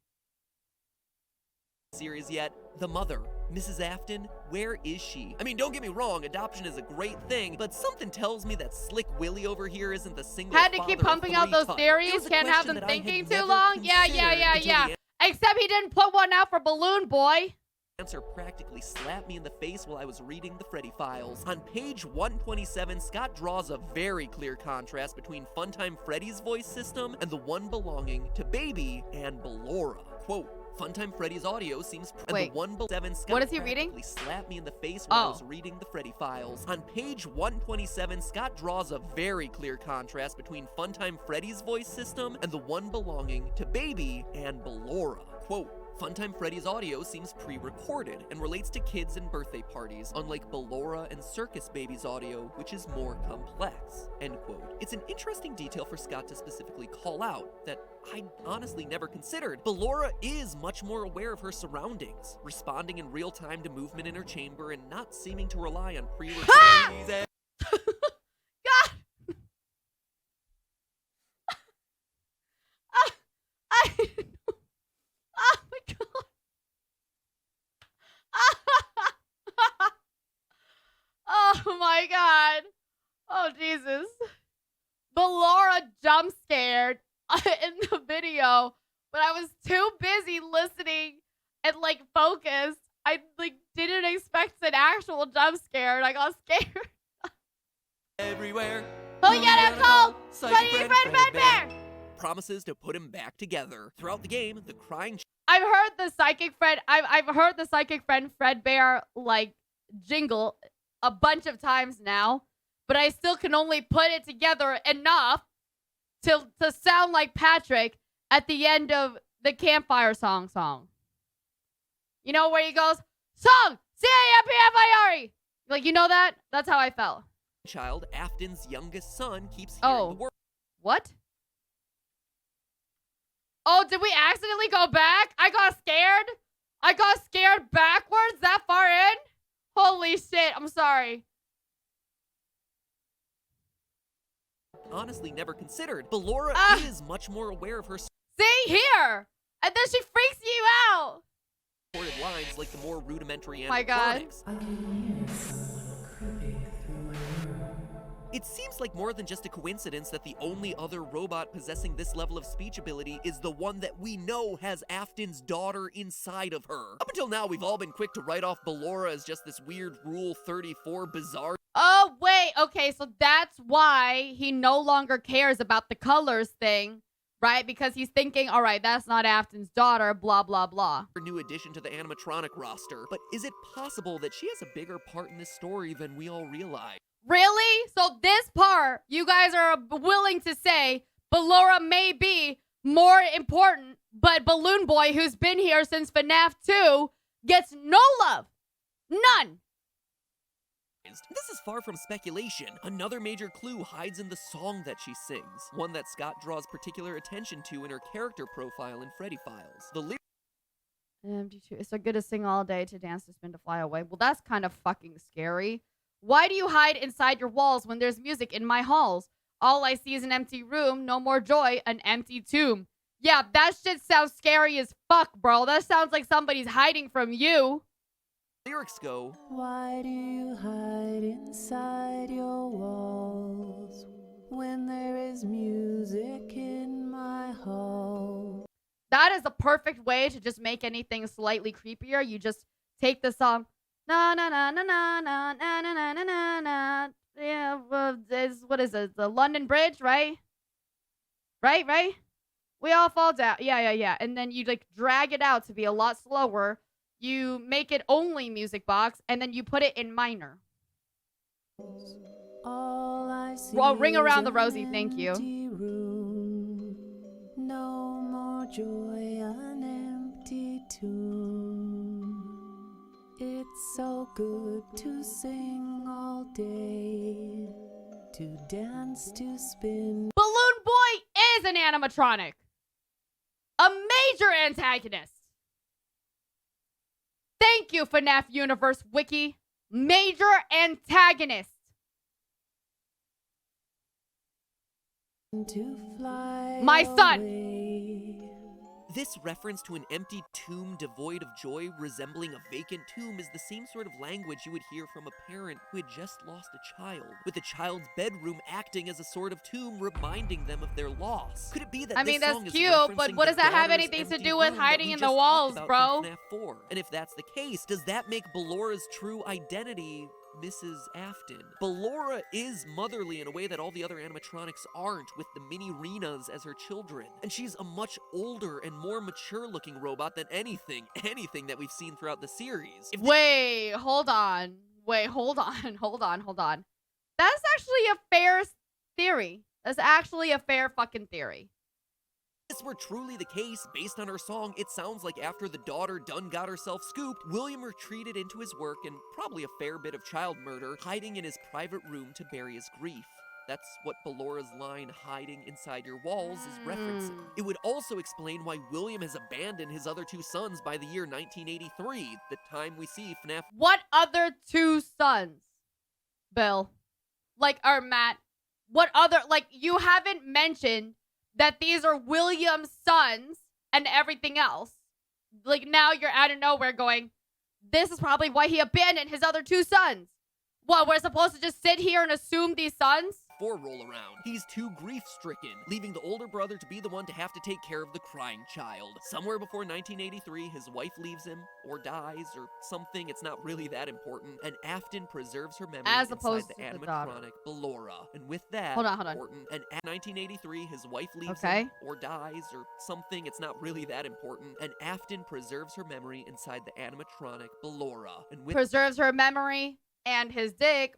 series yet. The mother, Mrs. Afton, where is she? I mean, don't get me wrong, adoption is a great thing, but something tells me that Slick Willie over here isn't the single Had to keep pumping out those theories, can't have them thinking too long. Yeah. Except he didn't put one out for Balloon Boy. Answer practically slapped me in the face while I was reading the Freddy files. On page 127, Scott draws a very clear contrast between Funtime Freddy's voice system and the one belonging to Baby and Ballora. Quote, Funtime Freddy's audio seems and the 1/7 Scott what is he reading? Slapped me in the face while I was reading the Freddy files. On page 127, Scott draws a very clear contrast between Funtime Freddy's voice system and the one belonging to Baby and Ballora. Quote, Funtime Freddy's audio seems pre-recorded and relates to kids and birthday parties, unlike Ballora and Circus Baby's audio, which is more complex, end quote. It's an interesting detail for Scott to specifically call out that I honestly never considered. Ballora is much more aware of her surroundings, responding in real time to movement in her chamber and not seeming to rely on pre-recorded Oh my god. Oh Jesus. Ballora jump scared in the video, but I was too busy listening and like focused. I like didn't expect an actual jump scare and I got scared. Everywhere. Oh yeah, that's all. Psychic friend Bear. Promises to put him back together. Throughout the game, the crying I've heard the psychic friend I've heard the psychic friend Fredbear like jingle a bunch of times now, but I still can only put it together enough to sound like Patrick at the end of the campfire song. You know where he goes, song, C-A-M-P-F-I-R-E. Like, you know that? That's how I felt. Child, Afton's youngest son, keeps hearing the word. What? Oh, did we accidentally go back? I got scared. I got scared backwards that far in? Holy shit, I'm sorry. Honestly never considered. Ballora is much more aware of her See here. And then she freaks you out. supported lines like the more rudimentary animatronics. My God. I can hear someone creeping through my room. It seems like more than just a coincidence that the only other robot possessing this level of speech ability is the one that we know has Afton's daughter inside of her. Up until now, we've all been quick to write off Ballora as just this weird Rule 34 bizarre. Oh, wait. Okay, so that's why he no longer cares about the colors thing, right? Because he's thinking, all right, that's not Afton's daughter, blah, blah, blah. New addition to the animatronic roster. But is it possible that she has a bigger part in this story than we all realize? Really? So this part, you guys are willing to say Ballora may be more important, but Balloon Boy, who's been here since FNAF 2, gets no love. None. This is far from speculation. Another major clue hides in the song that she sings, one that Scott draws particular attention to in her character profile in Freddy Files. The lyrics It's so good to sing all day, to dance, to spin, to fly away. Well, that's kind of fucking scary. Why do you hide inside your walls when there's music in my halls? All I see is an empty room, no more joy, an empty tomb. Yeah, that shit sounds scary as fuck, bro. That sounds like somebody's hiding from you. lyrics go, Why do you hide inside your walls when there is music in my hall? That is the perfect way to just make anything slightly creepier. You just take the song, na na na na na na na na na na na. Yeah, what is it? The London Bridge, right? Right? We all fall down. Yeah. And then you like drag it out to be a lot slower. You make it only music box, and then you put it in minor. All I see Well, ring around the is rosy, an thank you. empty room. No more joy, an empty tomb. It's so good to sing all day, to dance, to spin. Balloon Boy is an animatronic. A major antagonist. Thank you, FNAF Universe Wiki. Major antagonist. To fly My son. away. This reference to an empty tomb devoid of joy resembling a vacant tomb is the same sort of language you would hear from a parent who had just lost a child, with the child's bedroom acting as a sort of tomb reminding them of their loss. Could it be that this that's song is cute, but referencing what does the that have daughter's anything to empty do with room that hiding we in the just walls, talked bro? about from FNAF 4? And if that's the case, does that make Ballora's true identity Mrs. Afton? Ballora is motherly in a way that all the other animatronics aren't, with the mini Renas as her children. And she's a much older and more mature looking robot than anything that we've seen throughout the series. Wait, hold on. Hold on. That's actually a fair theory. That's actually a fair fucking theory. If this were truly the case, based on her song, it sounds like after the daughter done got herself scooped, William retreated into his work and probably a fair bit of child murder, hiding in his private room to bury his grief. That's what Ballora's line, hiding inside your walls, is referencing. It would also explain why William has abandoned his other two sons by the year 1983, the time we see FNAF. What other two sons, Bill? Or Matt? What other, you haven't mentioned that these are William's sons and everything else. Now you're out of nowhere going, this is probably why he abandoned his other two sons. What, we're supposed to just sit here and assume these sons? Roll around. He's too grief-stricken, leaving the older brother to be the one to have to take care of the crying child. Somewhere before 1983, his wife leaves him, or dies, or something. It's not really that important. And Afton preserves her memory As inside opposed the to the daughter. animatronic Ballora. And with that, Hold on. important. And at 1983, his wife leaves him, or dies, or something. It's not really that important. And Afton preserves her memory inside the animatronic Ballora. And with preserves her memory and his dick.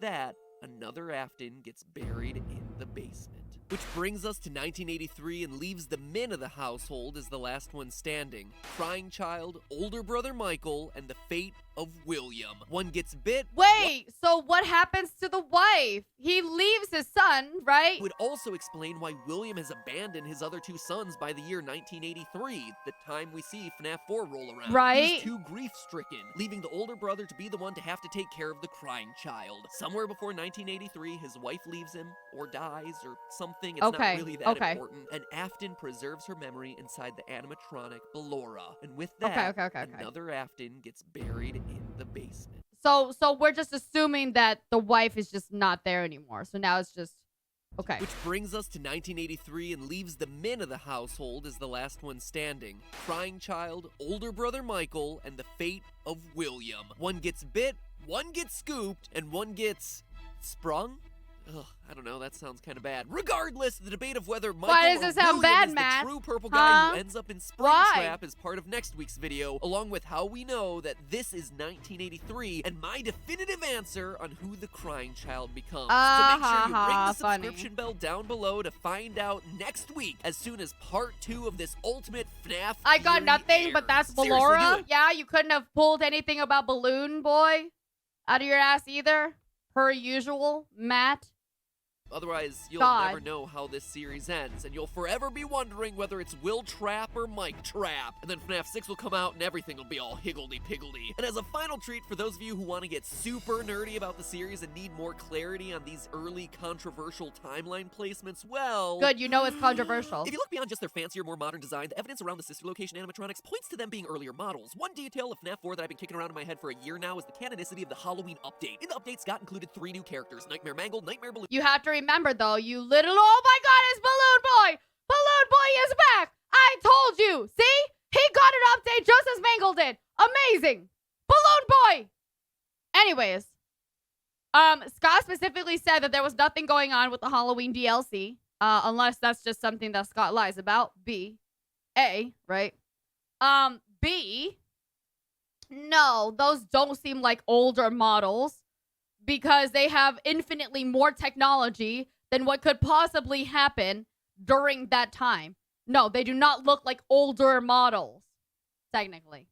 that, another Afton gets buried in the basement. Which brings us to 1983 and leaves the men of the household as the last one standing. Crying child, older brother Michael, and the fate of William. One gets bit. Wait, so what happens to the wife? He leaves his son, right? Would also explain why William has abandoned his other two sons by the year 1983, the time we see FNAF 4 roll around. Right. He's too grief-stricken, leaving the older brother to be the one to have to take care of the crying child. Somewhere before 1983, his wife leaves him, or dies, or something. It's not really that important. And Afton preserves her memory inside the animatronic Ballora. And with that, another Afton gets buried in the basement. So we're just assuming that the wife is just not there anymore. So now it's just okay. Which brings us to 1983 and leaves the men of the household as the last one standing. Crying child, older brother Michael, and the fate of William. One gets bit, one gets scooped, and one gets sprung? Ugh, I don't know, that sounds kind of bad. Regardless, the debate of whether Michael Why does it sound bad, is Matt? the true purple guy who ends up in Springtrap is part of next week's video, along with how we know that this is 1983 and my definitive answer on who the crying child becomes. So make sure you ring the subscription bell down below to find out next week as soon as part 2 of this ultimate FNAF I got nothing, airs. but that's Seriously, Ballora. Yeah, you couldn't have pulled anything about Balloon Boy out of your ass either. Per usual, Matt. Otherwise, you'll never know how this series ends, and you'll forever be wondering whether it's Will Trap or Mike Trap. And then FNAF 6 will come out and everything will be all higgledy-piggledy. And as a final treat for those of you who want to get super nerdy about the series and need more clarity on these early controversial timeline placements, well... Good, you know it's controversial. If you look beyond just their fancier, more modern design, the evidence around the sister location animatronics points to them being earlier models. One detail of FNAF 4 that I've been kicking around in my head for a year now is the canonicity of the Halloween update. In the update, Scott included 3 new characters, Nightmare Mangle, Nightmare Balloon... You have to remember, though, you little... Oh, my God, it's Balloon Boy! Balloon Boy is back! I told you! See? He got an update just as Mangle did! Amazing! Balloon Boy! Anyways, Scott specifically said that there was nothing going on with the Halloween DLC, unless that's just something that Scott lies about. A, right? B, no, those don't seem like older models because they have infinitely more technology than what could possibly happen during that time. No, they do not look like older models, technically.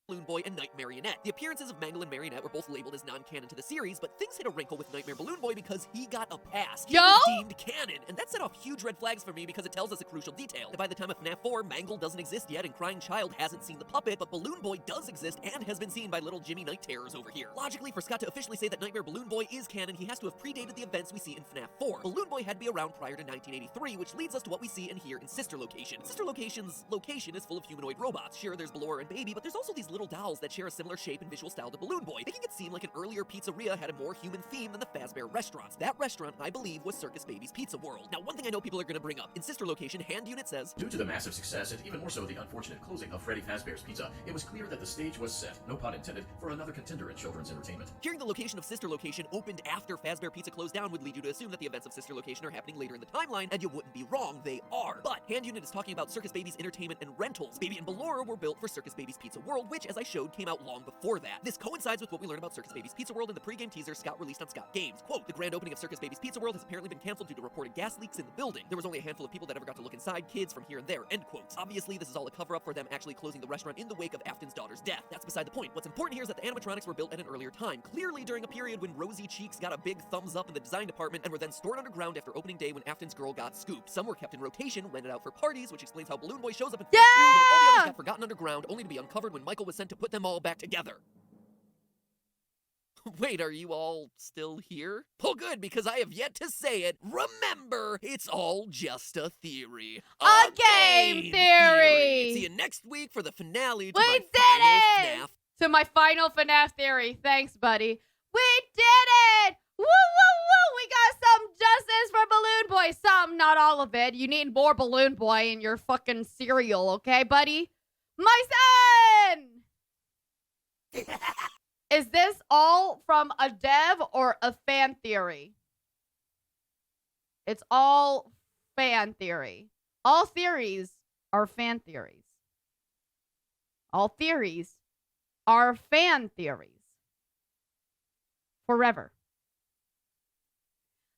Balloon Boy and Night Marionette. The appearances of Mangle and Marionette were both labeled as non-canon to the series, but things hit a wrinkle with Nightmare Balloon Boy because he got a pass. He was deemed canon, and that set off huge red flags for me because it tells us a crucial detail. That by the time of FNAF 4, Mangle doesn't exist yet, and Crying Child hasn't seen the puppet, but Balloon Boy does exist and has been seen by little Jimmy Night Terrors over here. Logically, for Scott to officially say that Nightmare Balloon Boy is canon, he has to have predated the events we see in FNAF 4. Balloon Boy had to be around prior to 1983, which leads us to what we see and hear in Sister Location. Sister Location's location is full of humanoid robots. Sure, there's Ballora and Baby, but there's also these little dolls that share a similar shape and visual style to Balloon Boy, making it seem like an earlier pizzeria had a more human theme than the Fazbear restaurants. That restaurant, I believe, was Circus Baby's Pizza World. Now, one thing I know people are going to bring up, in Sister Location, Hand Unit says, due to the massive success and even more so the unfortunate closing of Freddy Fazbear's Pizza, it was clear that the stage was set, no pun intended, for another contender in children's entertainment. Hearing the location of Sister Location opened after Fazbear Pizza closed down would lead you to assume that the events of Sister Location are happening later in the timeline, and you wouldn't be wrong, they are. But Hand Unit is talking about Circus Baby's entertainment and rentals. Baby and Ballora were built for Circus Baby's Pizza World, which, as I showed, came out long before that. This coincides with what we learn about Circus Baby's Pizza World in the pre-game teaser Scott released on Scott Games. Quote, the grand opening of Circus Baby's Pizza World has apparently been canceled due to reported gas leaks in the building. There was only a handful of people that ever got to look inside, kids from here and there, end quotes. Obviously, this is all a cover-up for them actually closing the restaurant in the wake of Afton's daughter's death. That's beside the point. What's important here is that the animatronics were built at an earlier time, clearly during a period when rosy cheeks got a big thumbs up in the design department and were then stored underground after opening day when Afton's girl got scooped. Some were kept in rotation, rented out for parties, which explains how Balloon Boy shows up in FNAF 2, while all the others got forgotten underground, only to be uncovered when Michael was sent to put them all back together. Wait, are you all still here? Oh, good, because I have yet to say it. Remember, it's all just a theory. A game theory! See you next week for the finale to we my did final it! FNAF. To my final FNAF theory. Thanks, buddy. We did it! Woo, woo, woo! We got some justice for Balloon Boy. Some, not all of it. You need more Balloon Boy in your fucking cereal, okay, buddy? My son! Is this all from a dev or a fan theory? It's all fan theory. All theories are fan theories. All theories are fan theories. Forever.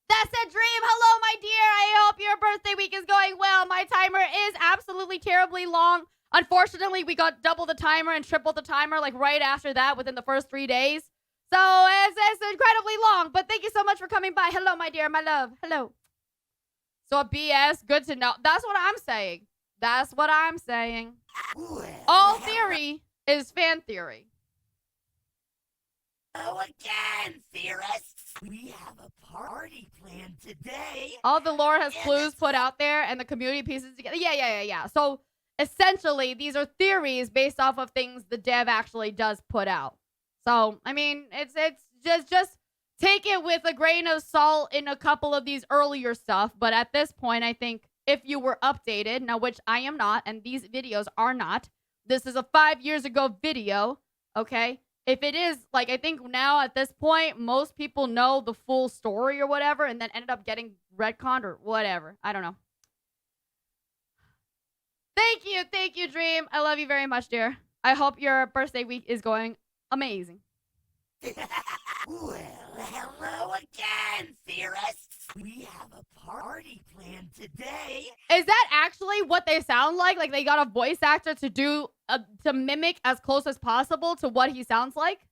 That's Blessed Dream, hello, my dear. I hope your birthday week is going well. My timer is absolutely terribly long. Unfortunately, we got double the timer and triple the timer like right after that within the first 3 days. So it's incredibly long, but thank you so much for coming by. Hello, my dear, my love. Hello. So BS, good to know. That's what I'm saying. That's what I'm saying. All theory is fan theory. Oh, again, theorists. We have a party planned today. All the lore has clues put out there and the community pieces together. Yeah. So essentially, these are theories based off of things the dev actually does put out. So, I mean, it's just take it with a grain of salt in a couple of these earlier stuff. But at this point, I think if you were updated, now which I am not, and these videos are not, this is a 5 years ago video, okay? If it is, like, I think now at this point, most people know the full story or whatever, and then ended up getting retconned or whatever. I don't know. Thank you, Dream. I love you very much, dear. I hope your birthday week is going amazing. Well, hello again, theorists. We have a party planned today. Is that actually what they sound like? Like they got a voice actor to do to mimic as close as possible to what he sounds like?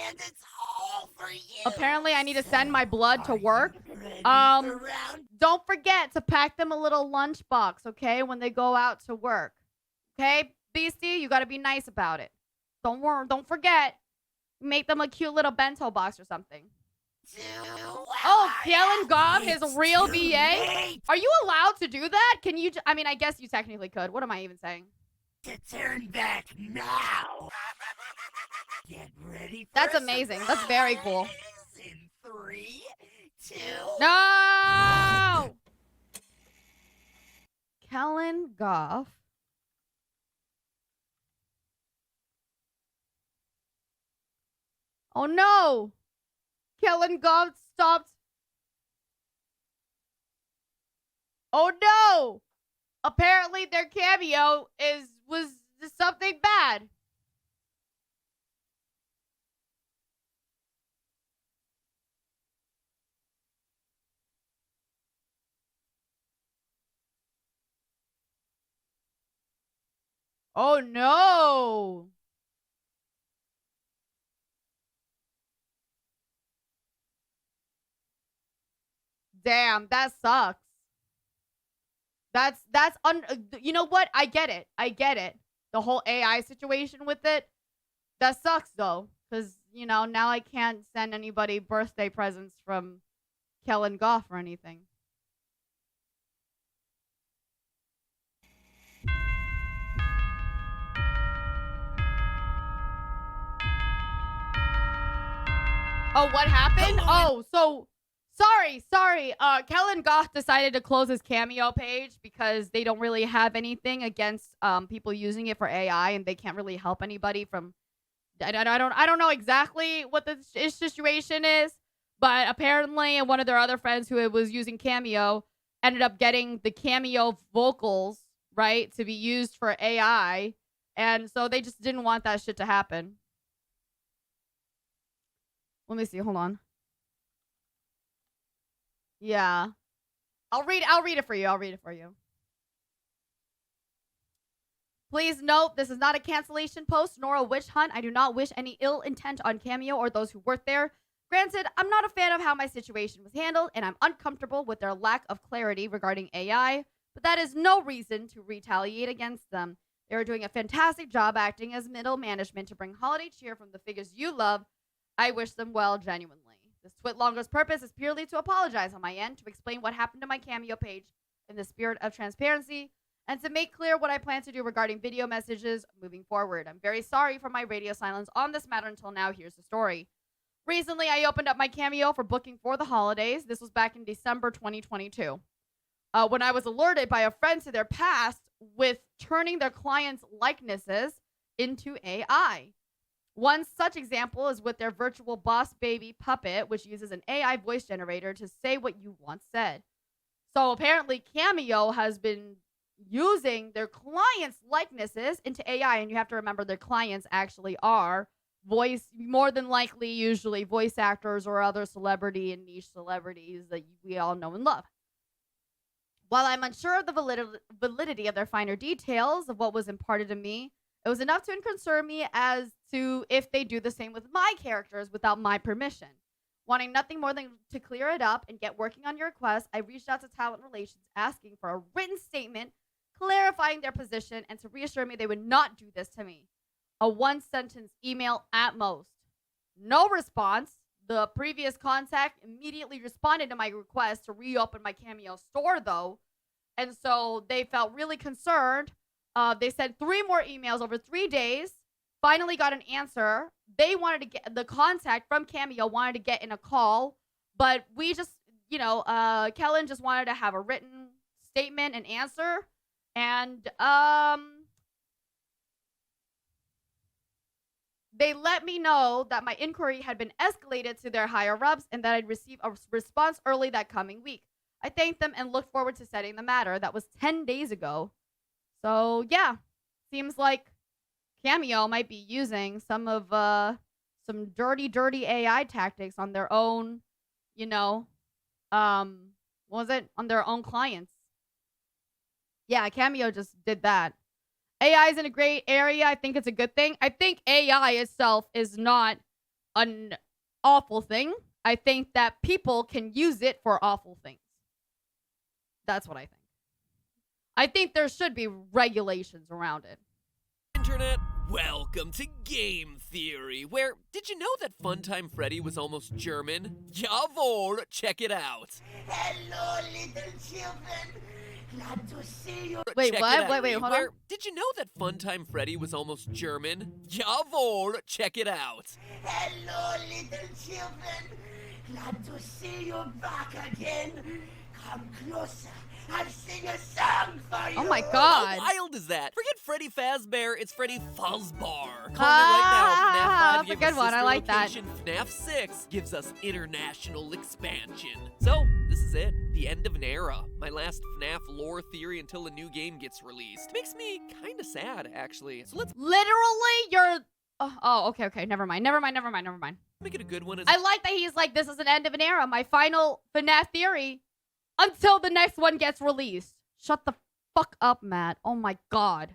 And it's all for you. Apparently, I need to send my blood to work. Don't forget to pack them a little lunchbox, okay, when they go out to work. Okay, Beastie, you got to be nice about it. Don't forget. Make them a cute little bento box or something. Oh, Kellen Gobb, his real VA? Are you allowed to do that? Can you? I mean, I guess you technically could. What am I even saying? To turn back now. Get ready for That's amazing. That's very cool. In 3, 2. No! Kellen Goff. Oh no! Kellen Goff stopped. Oh no! Apparently their cameo was something bad. Oh no! Damn, that sucks. You know what? I get it. The whole AI situation with it. That sucks though. Because, you know, now I can't send anybody birthday presents from Kellen Goff or anything. Oh, what happened? Oh, so sorry. Kellen Goff decided to close his Cameo page because they don't really have anything against people using it for AI, and they can't really help anybody from. I don't know exactly what the situation is, but apparently one of their other friends who was using Cameo ended up getting the Cameo vocals, right, to be used for AI, and so they just didn't want that shit to happen. Let me see. Hold on. Yeah. I'll read it for you. Please note, this is not a cancellation post nor a witch hunt. I do not wish any ill intent on Cameo or those who work there. Granted, I'm not a fan of how my situation was handled, and I'm uncomfortable with their lack of clarity regarding AI, but that is no reason to retaliate against them. They are doing a fantastic job acting as middle management to bring holiday cheer from the figures you love. I wish them well, genuinely. This Twitlonger's purpose is purely to apologize on my end, to explain what happened to my Cameo page in the spirit of transparency, and to make clear what I plan to do regarding video messages moving forward. I'm very sorry for my radio silence on this matter until now. Here's the story. Recently, I opened up my Cameo for booking for the holidays. This was back in December 2022. When I was alerted by a friend to their past with turning their clients' likenesses into AI. One such example is with their virtual boss baby puppet, which uses an AI voice generator to say what you once said. So apparently Cameo has been using their clients' likenesses into AI, and you have to remember their clients actually are more than likely, usually voice actors or other celebrity and niche celebrities that we all know and love. While I'm unsure of the validity of their finer details of what was imparted to me, it was enough to concern me as to if they do the same with my characters without my permission. Wanting nothing more than to clear it up and get working on your request, I reached out to Talent Relations asking for a written statement clarifying their position and to reassure me they would not do this to me. A one-sentence email at most. No response. The previous contact immediately responded to my request to reopen my Cameo store, though. And so they felt really concerned. They sent 3 more emails over 3 days. Finally got an answer. They wanted to get the contact from Cameo wanted to get in a call. But we just, Kellen just wanted to have a written statement and answer. And, they let me know that my inquiry had been escalated to their higher-ups and that I'd receive a response early that coming week. I thanked them and looked forward to setting the matter. That was 10 days ago. So, yeah. Seems like Cameo might be using some dirty AI tactics on their own, what was it? On their own clients. Yeah, Cameo just did that. AI is in a great area. I think it's a good thing. I think AI itself is not an awful thing. I think that people can use it for awful things. That's what I think. I think there should be regulations around it. Internet, welcome to Game Theory, where did you know that Funtime Freddy was almost German? Jawohl, check it out. Hello, little children. Glad to see you. Wait, Check what? it out, Wait, hold where, on. Did you know that Funtime Freddy was almost German? Jawohl, check it out. Hello, little children. Glad to see you back again. Come closer. I'll sing a song for you. Oh my god. How wild is that? Forget Freddy Fazbear, it's Freddy Fuzzbar. Calling it right now. FNAF 5 that's a gave good us one. I sister like that. location. FNAF 6 gives us international expansion. So, this is it. The end of an era. My last FNAF lore theory until a new game gets released. Makes me kinda sad, actually. So let's Literally, you're... Oh, okay. Never mind. make it a good one. I like that he's like, this is an end of an era. My final FNAF theory until the next one gets released. Shut the fuck up, Matt. Oh my god.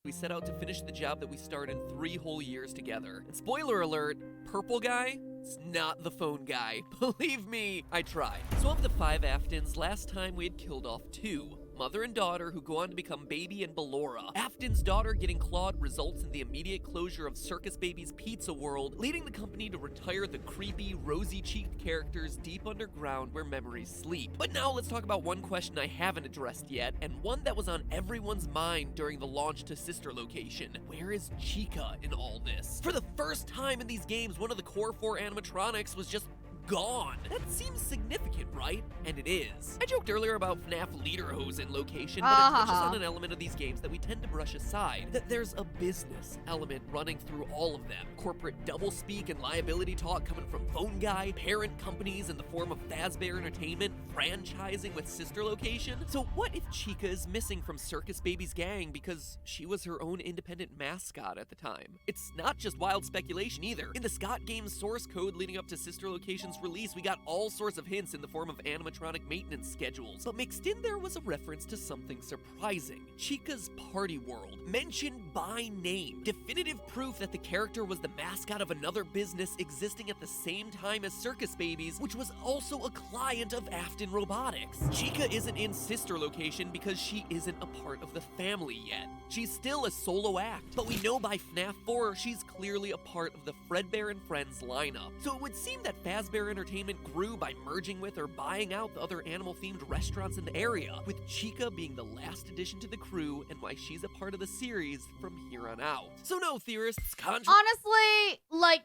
We set out to finish the job that we started 3 whole years together. And spoiler alert, purple guy, it's not the phone guy. Believe me, I tried. So of the 5 Aftons, last time we had killed off 2. Mother and daughter who go on to become Baby and Ballora. Afton's daughter getting clawed results in the immediate closure of Circus Baby's Pizza World, leading the company to retire the creepy, rosy-cheeked characters deep underground where memories sleep. But now let's talk about one question I haven't addressed yet, and one that was on everyone's mind during the launch to Sister Location. Where is Chica in all this? For the first time in these games, one of the core 4 animatronics was just gone. That seems significant, right? And it is. I joked earlier about FNAF Lederhosen location, but it touches on an element of these games that we tend to brush aside. That there's a business element running through all of them. Corporate doublespeak and liability talk coming from phone guy, parent companies in the form of Fazbear Entertainment, franchising with Sister Location. So what if Chica is missing from Circus Baby's gang because she was her own independent mascot at the time? It's not just wild speculation either. In the Scott Games source code leading up to Sister Location's release, we got all sorts of hints in the form of animatronic maintenance schedules, but mixed in there was a reference to something surprising. Chica's Party World, mentioned by name. Definitive proof that the character was the mascot of another business existing at the same time as Circus Babies, which was also a client of Afton Robotics. Chica isn't in Sister Location because she isn't a part of the family yet. She's still a solo act, but we know by FNAF 4 she's clearly a part of the Fredbear and Friends lineup. So it would seem that Fazbear Entertainment grew by merging with or buying out the other animal-themed restaurants in the area, with Chica being the last addition to the crew and why she's a part of the series from here on out. So no, theorists, honestly, like,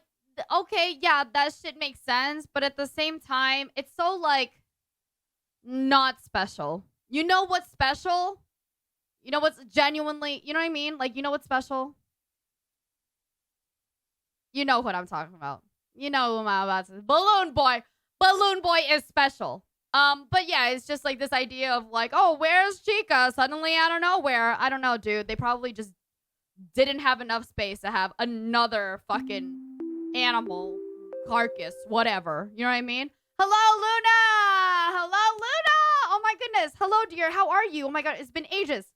okay, yeah, that shit makes sense, but at the same time, it's so, like, not special. You know what's special? You know what's genuinely, you know what I mean? Like, you know what's special? You know what I'm talking about. You know who I'm about to say. Balloon Boy. Balloon Boy is special. But yeah, it's just like this idea of like, oh, where's Chica? Suddenly out of nowhere. I don't know, dude. They probably just didn't have enough space to have another fucking animal carcass, whatever. You know what I mean? Hello, Luna! Hello, Luna! Oh my goodness. Hello, dear. How are you? Oh my god, it's been ages.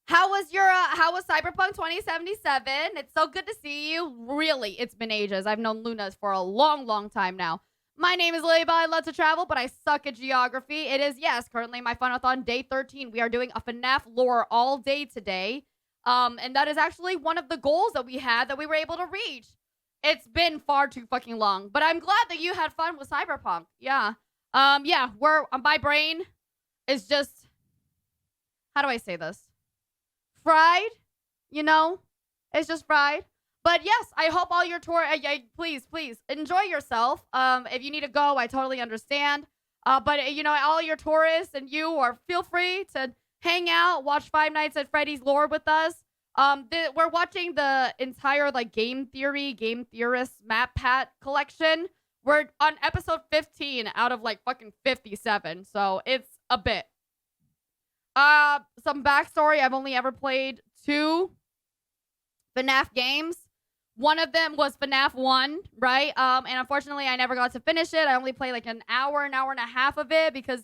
How was Cyberpunk 2077? It's so good to see you. Really, it's been ages. I've known Luna for a long, long time now. My name is Lilybelle. I love to travel, but I suck at geography. It is, yes, currently my Funathon day 13. We are doing a FNAF lore all day today. And that is actually one of the goals that we had that we were able to reach. It's been far too fucking long, but I'm glad that you had fun with Cyberpunk. Yeah. Yeah, my brain is just, how do I say this? Fried, you know? It's just fried. But yes, I hope all your tour, please enjoy yourself. If you need to go, I totally understand. But you know, all your tourists and you feel free to hang out, watch Five Nights at Freddy's lore with us. We're watching the entire like game theorist MatPat collection. We're on episode 15 out of like fucking 57, so it's a bit. Some backstory, I've only ever played 2 FNAF games. One of them was FNAF 1, right? And unfortunately, I never got to finish it. I only played like an hour and a half of it because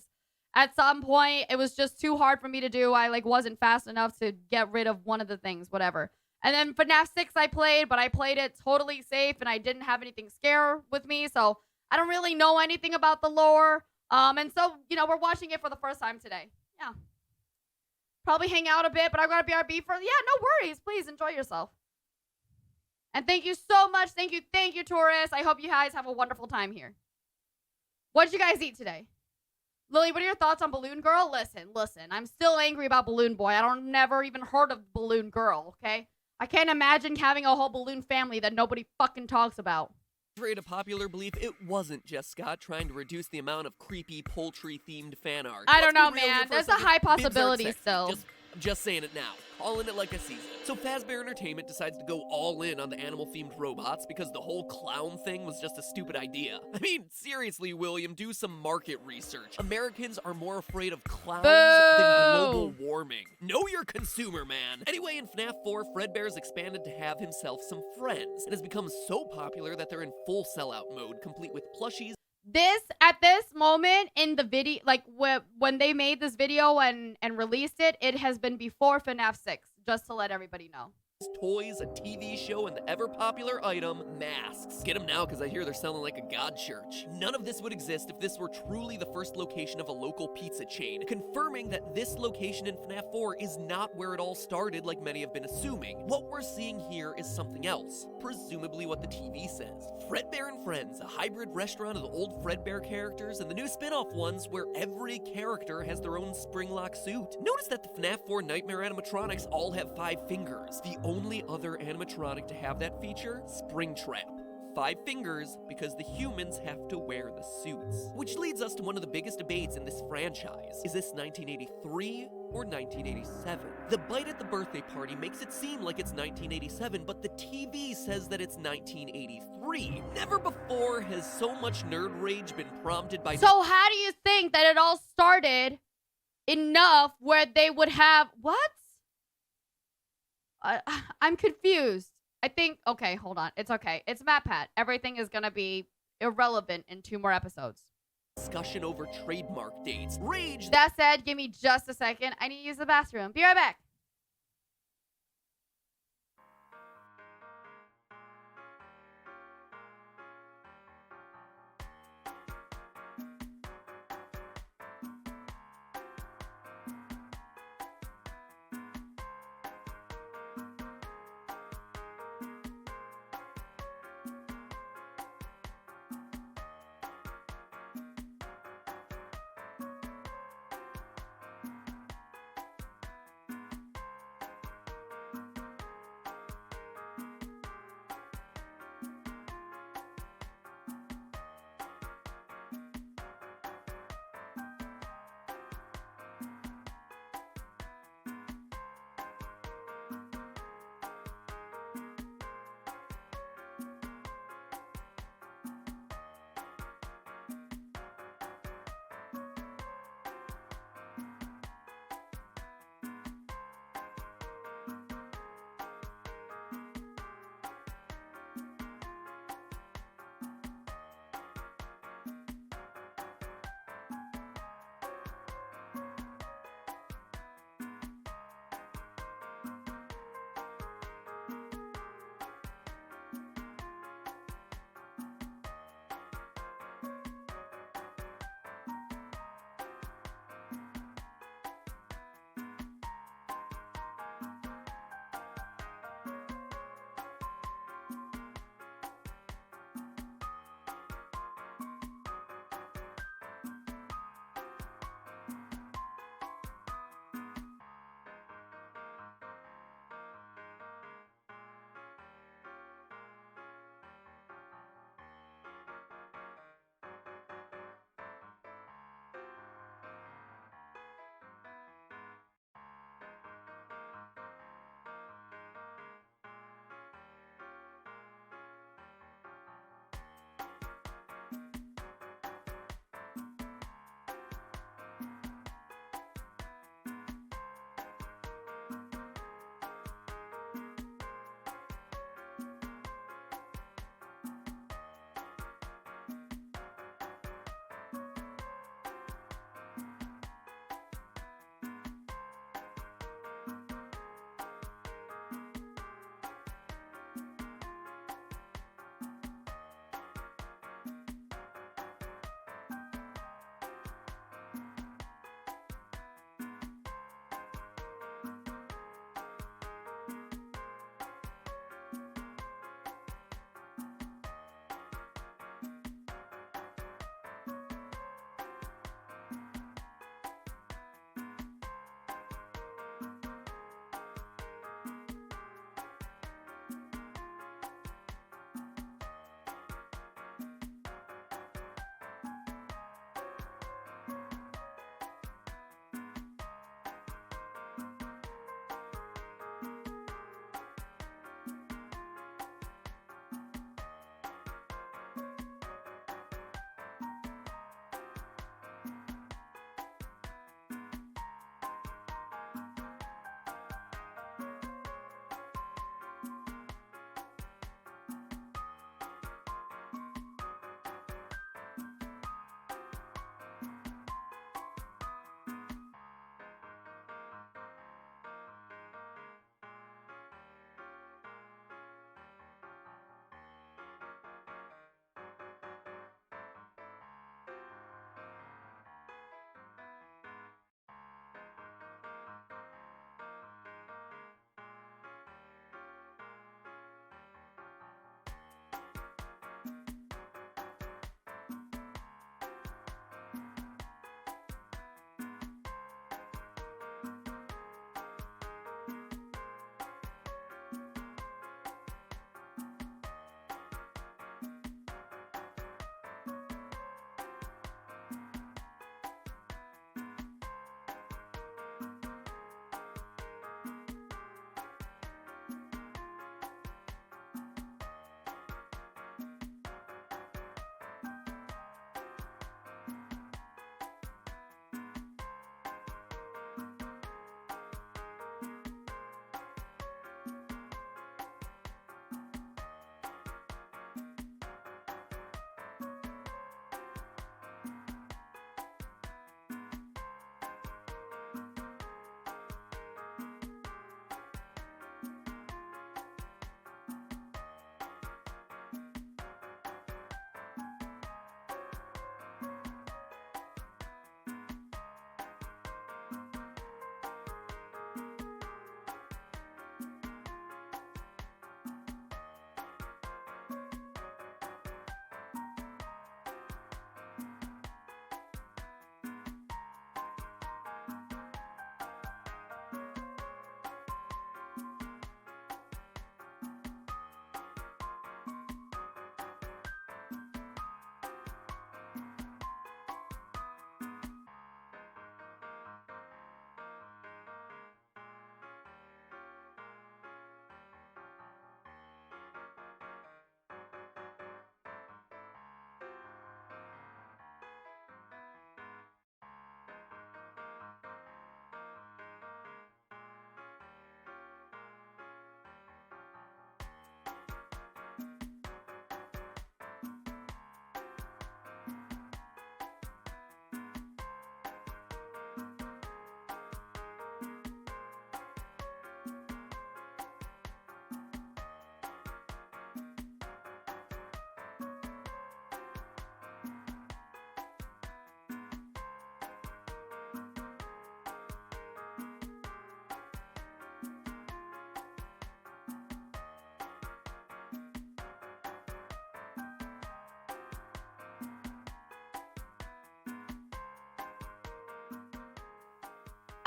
at some point, it was just too hard for me to do. I like wasn't fast enough to get rid of one of the things, whatever. And then FNAF 6 I played, but I played it totally safe and I didn't have anything scare with me. So I don't really know anything about the lore. And so, you know, we're watching it for the first time today. Yeah. Probably hang out a bit, but I've got to BRB for, yeah, no worries. Please enjoy yourself. And thank you so much. Thank you, tourists. I hope you guys have a wonderful time here. What did you guys eat today? Lily, what are your thoughts on Balloon Girl? Listen. I'm still angry about Balloon Boy. Never even heard of Balloon Girl, okay? I can't imagine having a whole balloon family that nobody fucking talks about. Contrary to popular belief, it wasn't just Scott trying to reduce the amount of creepy poultry-themed fan art. I don't know, man. There's a high possibility still. I'm just saying it now. Calling it like I sees it. So Fazbear Entertainment decides to go all in on the animal-themed robots because the whole clown thing was just a stupid idea. I mean, seriously, William, do some market research. Americans are more afraid of clowns than global warming. Know your consumer, man. Anyway, in FNAF 4, Fredbear's expanded to have himself some friends and has become so popular that they're in full sellout mode, complete with plushies. At this moment in the video, like when they made this video and released it, it has been before FNAF 6, just to let everybody know. Toys, a TV show, and the ever-popular item, masks. Get them now because I hear they're selling like a god church. None of this would exist if this were truly the first location of a local pizza chain, confirming that this location in FNAF 4 is not where it all started like many have been assuming. What we're seeing here is something else, presumably what the TV says. Fredbear and Friends, a hybrid restaurant of the old Fredbear characters and the new spin-off ones where every character has their own spring-lock suit. Notice that the FNAF 4 Nightmare animatronics all have 5 fingers. The only other animatronic to have that feature, Springtrap. 5 fingers because the humans have to wear the suits. Which leads us to one of the biggest debates in this franchise. Is this 1983 or 1987? The bite at the birthday party makes it seem like it's 1987, but the TV says that it's 1983. Never before has so much nerd rage been prompted by— So how do you think that it all started enough where they would have— what? I'm confused. I think, okay, hold on. It's okay. It's MatPat. Everything is going to be irrelevant in 2 more episodes. Discussion over trademark dates. Rage. That said, give me just a second. I need to use the bathroom. Be right back.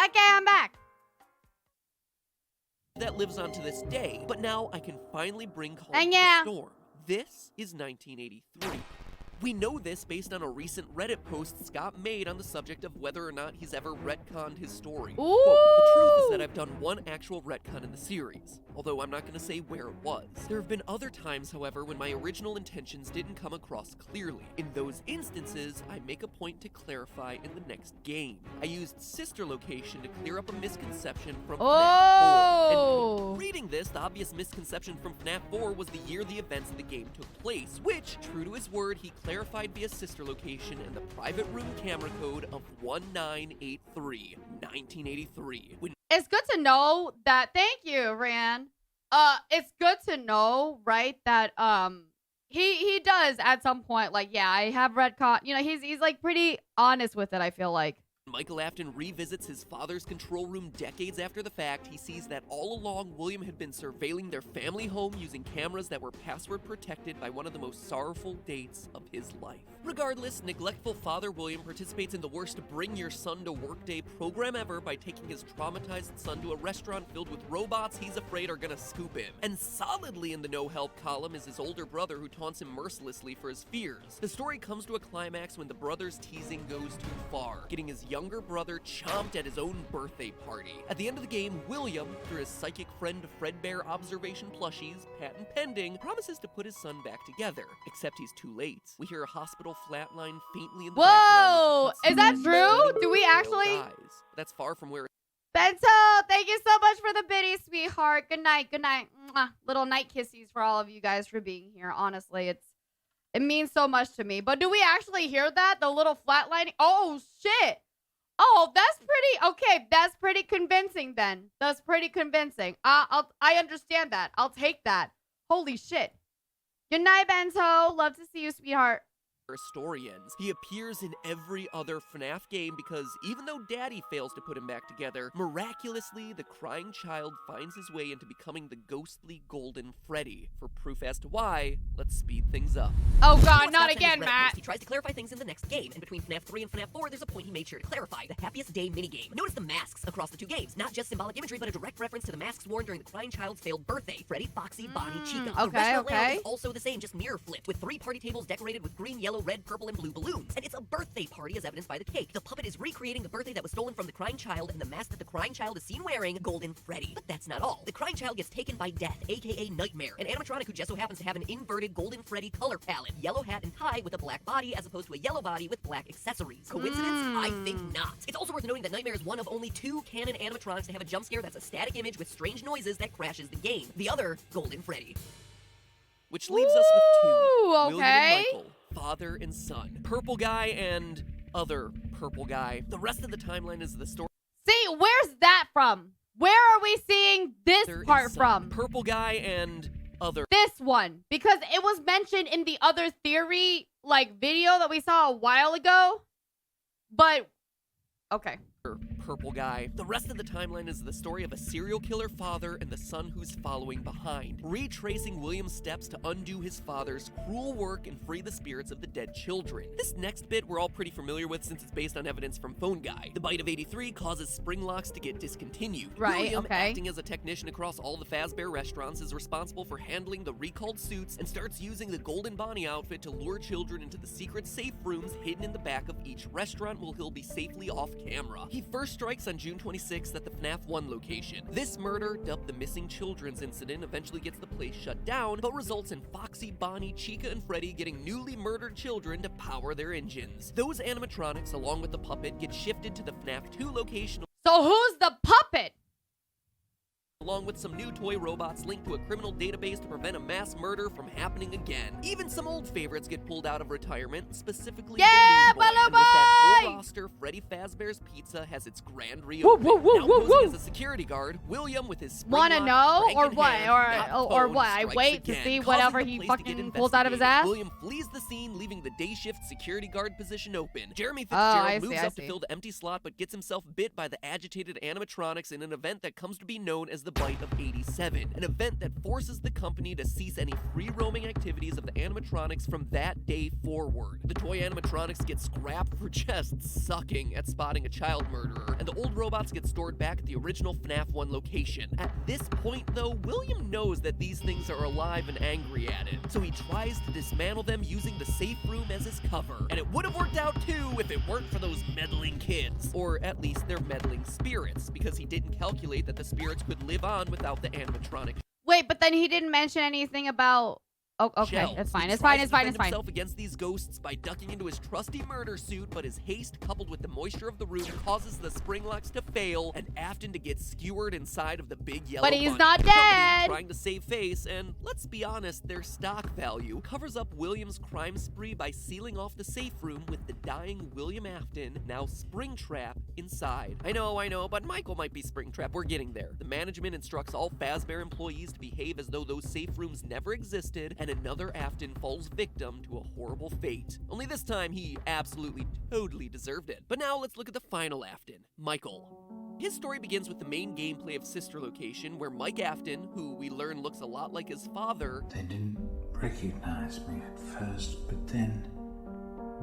Okay, I'm back. That lives on to this day, but now I can finally bring calm And to yeah. the storm. This is 1983. We know this based on a recent Reddit post Scott made on the subject of whether or not he's ever retconned his story. Ooh. Quote, the truth is that I've done one actual retcon in the series, although I'm not going to say where it was. There have been other times, however, when my original intentions didn't come across clearly. In those instances, I make a point to clarify in the next game. I used sister location to clear up a misconception from FNAF 4. And reading this, the obvious misconception from FNAF 4 was the year the events of the game took place, which, true to his word, he clarified via sister location and the private room camera code of 1983. 1983. It's good to know that. Thank you, Ran. It's good to know, right? That he does at some point, like, yeah, I have retcon. You know, he's like pretty honest with it. I feel like. Michael Afton revisits his father's control room decades after the fact. He sees that all along William had been surveilling their family home using cameras that were password protected by one of the most sorrowful dates of his life. Regardless, neglectful father William participates in the worst Bring Your Son to Work Day program ever by taking his traumatized son to a restaurant filled with robots he's afraid are gonna scoop him. And solidly in the no-help column is his older brother who taunts him mercilessly for his fears. The story comes to a climax when the brother's teasing goes too far, getting his younger brother chomped at his own birthday party. At the end of the game, William, through his psychic friend Fredbear observation plushies, patent pending, promises to put his son back together. Except he's too late. We hear a hospital flatline faintly in the Whoa! background. Is that true? Do we actually? That's far from where. Bento, thank you so much for the biddy, sweetheart. Good night, good night. Mwah. Little night kissies for all of you guys for being here. Honestly, it means so much to me. But do we actually hear that? The little flatlining? Oh shit! Oh, that's pretty okay. That's pretty convincing. Then that's pretty convincing. I understand that. I'll take that. Holy shit! Good night, Bento. Love to see you, sweetheart. Story ends. He appears in every other FNAF game because even though Daddy fails to put him back together, miraculously the crying child finds his way into becoming the ghostly Golden Freddy. For proof as to why, let's speed things up. Oh god, not again, Matt. He tries to clarify things in the next game, and between FNAF 3 and FNAF 4, there's a point he made sure to clarify: the Happiest Day minigame. Notice the masks across the two games, not just symbolic imagery, but a direct reference to the masks worn during the crying child's failed birthday: Freddy, Foxy, Bonnie, Chica. The restaurant layout is also the same, just mirror flipped, with 3 party tables decorated with green, yellow, red, purple, and blue balloons. And it's a birthday party as evidenced by the cake. The puppet is recreating the birthday that was stolen from the crying child, and the mask that the crying child is seen wearing, Golden Freddy. But that's not all. The crying child gets taken by Death, aka Nightmare, an animatronic who just so happens to have an inverted Golden Freddy color palette: yellow hat and tie with a black body, as opposed to a yellow body with black accessories. Coincidence? I think not. It's also worth noting that Nightmare is one of only 2 canon animatronics to have a jump scare that's a static image with strange noises that crashes the game. The other, Golden Freddy. Which leaves us with 2. William Okay. and Michael, father and son. Purple guy and other purple guy. The rest of the timeline is the story. See, where's that from? Where are we seeing this part from? Purple guy and other. This one. Because it was mentioned in the other theory, like, video that we saw a while ago. But, okay. Purple guy. The rest of the timeline is the story of a serial killer father and the son who's following behind, retracing William's steps to undo his father's cruel work and free the spirits of the dead children. This next bit we're all pretty familiar with since it's based on evidence from Phone Guy. The bite of 83 causes spring locks to get discontinued. Right, William, okay. acting as a technician across all the Fazbear restaurants, is responsible for handling the recalled suits and starts using the Golden Bonnie outfit to lure children into the secret safe rooms hidden in the back of each restaurant where he'll be safely off camera. He first strikes on June 26th at the FNAF 1 location. This murder, dubbed the Missing Children's Incident, eventually gets the place shut down, but results in Foxy, Bonnie, Chica, and Freddy getting newly murdered children to power their engines. Those animatronics, along with the puppet, get shifted to the FNAF 2 location. So who's the puppet? Along with some new toy robots linked to a criminal database to prevent a mass murder from happening again. Even some old favorites get pulled out of retirement, specifically Yeah, the Balloon Boy. And with that full roster, Freddy Fazbear's Pizza has its grand reopening. Now posing as a security guard, William with his spring Wanna lock, know crank or in what? hand, not Or phone, what? I strikes wait to again, see causing whatever the he place to get fucking pulls out of his ass? William flees the scene, leaving the day shift security guard position open. Jeremy I Fitzgerald see, moves I up to see. fill the empty slot, but gets himself bit by the agitated animatronics in an event that comes to be known as the Bite of 87, an event that forces the company to cease any free-roaming activities of the animatronics from that day forward. The toy animatronics get scrapped for just just sucking at spotting a child murderer, and the old robots get stored back at the original FNAF 1 location. At this point, though, William knows that these things are alive and angry at him, so he tries to dismantle them using the safe room as his cover. And it would have worked out too if it weren't for those meddling kids, or at least their meddling spirits, because he didn't calculate that the spirits could live on without the animatronic. Wait, but then he didn't mention anything about... Oh, okay, Shells. it's fine, He it's fine, tries it's to fine, defend it's fine. himself against these ghosts by ducking into his trusty murder suit, but his haste coupled with the moisture of the room causes the spring locks to fail and Afton to get skewered inside of the big yellow But he's bunny. not The company, dead! trying to save face, and let's be honest, their stock value covers up William's crime spree by sealing off the safe room with the dying William Afton, now Springtrap, inside. I know, but Michael might be Springtrap. We're getting there. The management instructs all Fazbear employees to behave as though those safe rooms never existed, and another Afton falls victim to a horrible fate. Only this time, he absolutely, totally deserved it. But now let's look at the final Afton, Michael. His story begins with the main gameplay of Sister Location, where Mike Afton, who we learn looks a lot like his father, They didn't recognize me at first, but then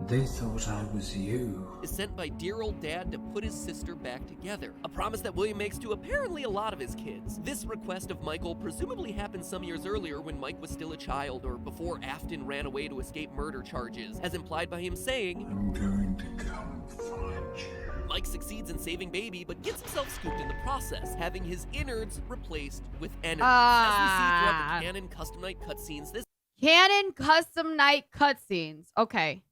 they thought I was you. is sent by dear old dad to put his sister back together. A promise that William makes to apparently a lot of his kids. This request of Michael presumably happened some years earlier when Mike was still a child, or before Afton ran away to escape murder charges, as implied by him saying, I'm going to come find you. Mike succeeds in saving Baby, but gets himself scooped in the process, having his innards replaced with Ennard. As we see throughout the canon custom night cutscenes, this Canon custom night cutscenes. Okay.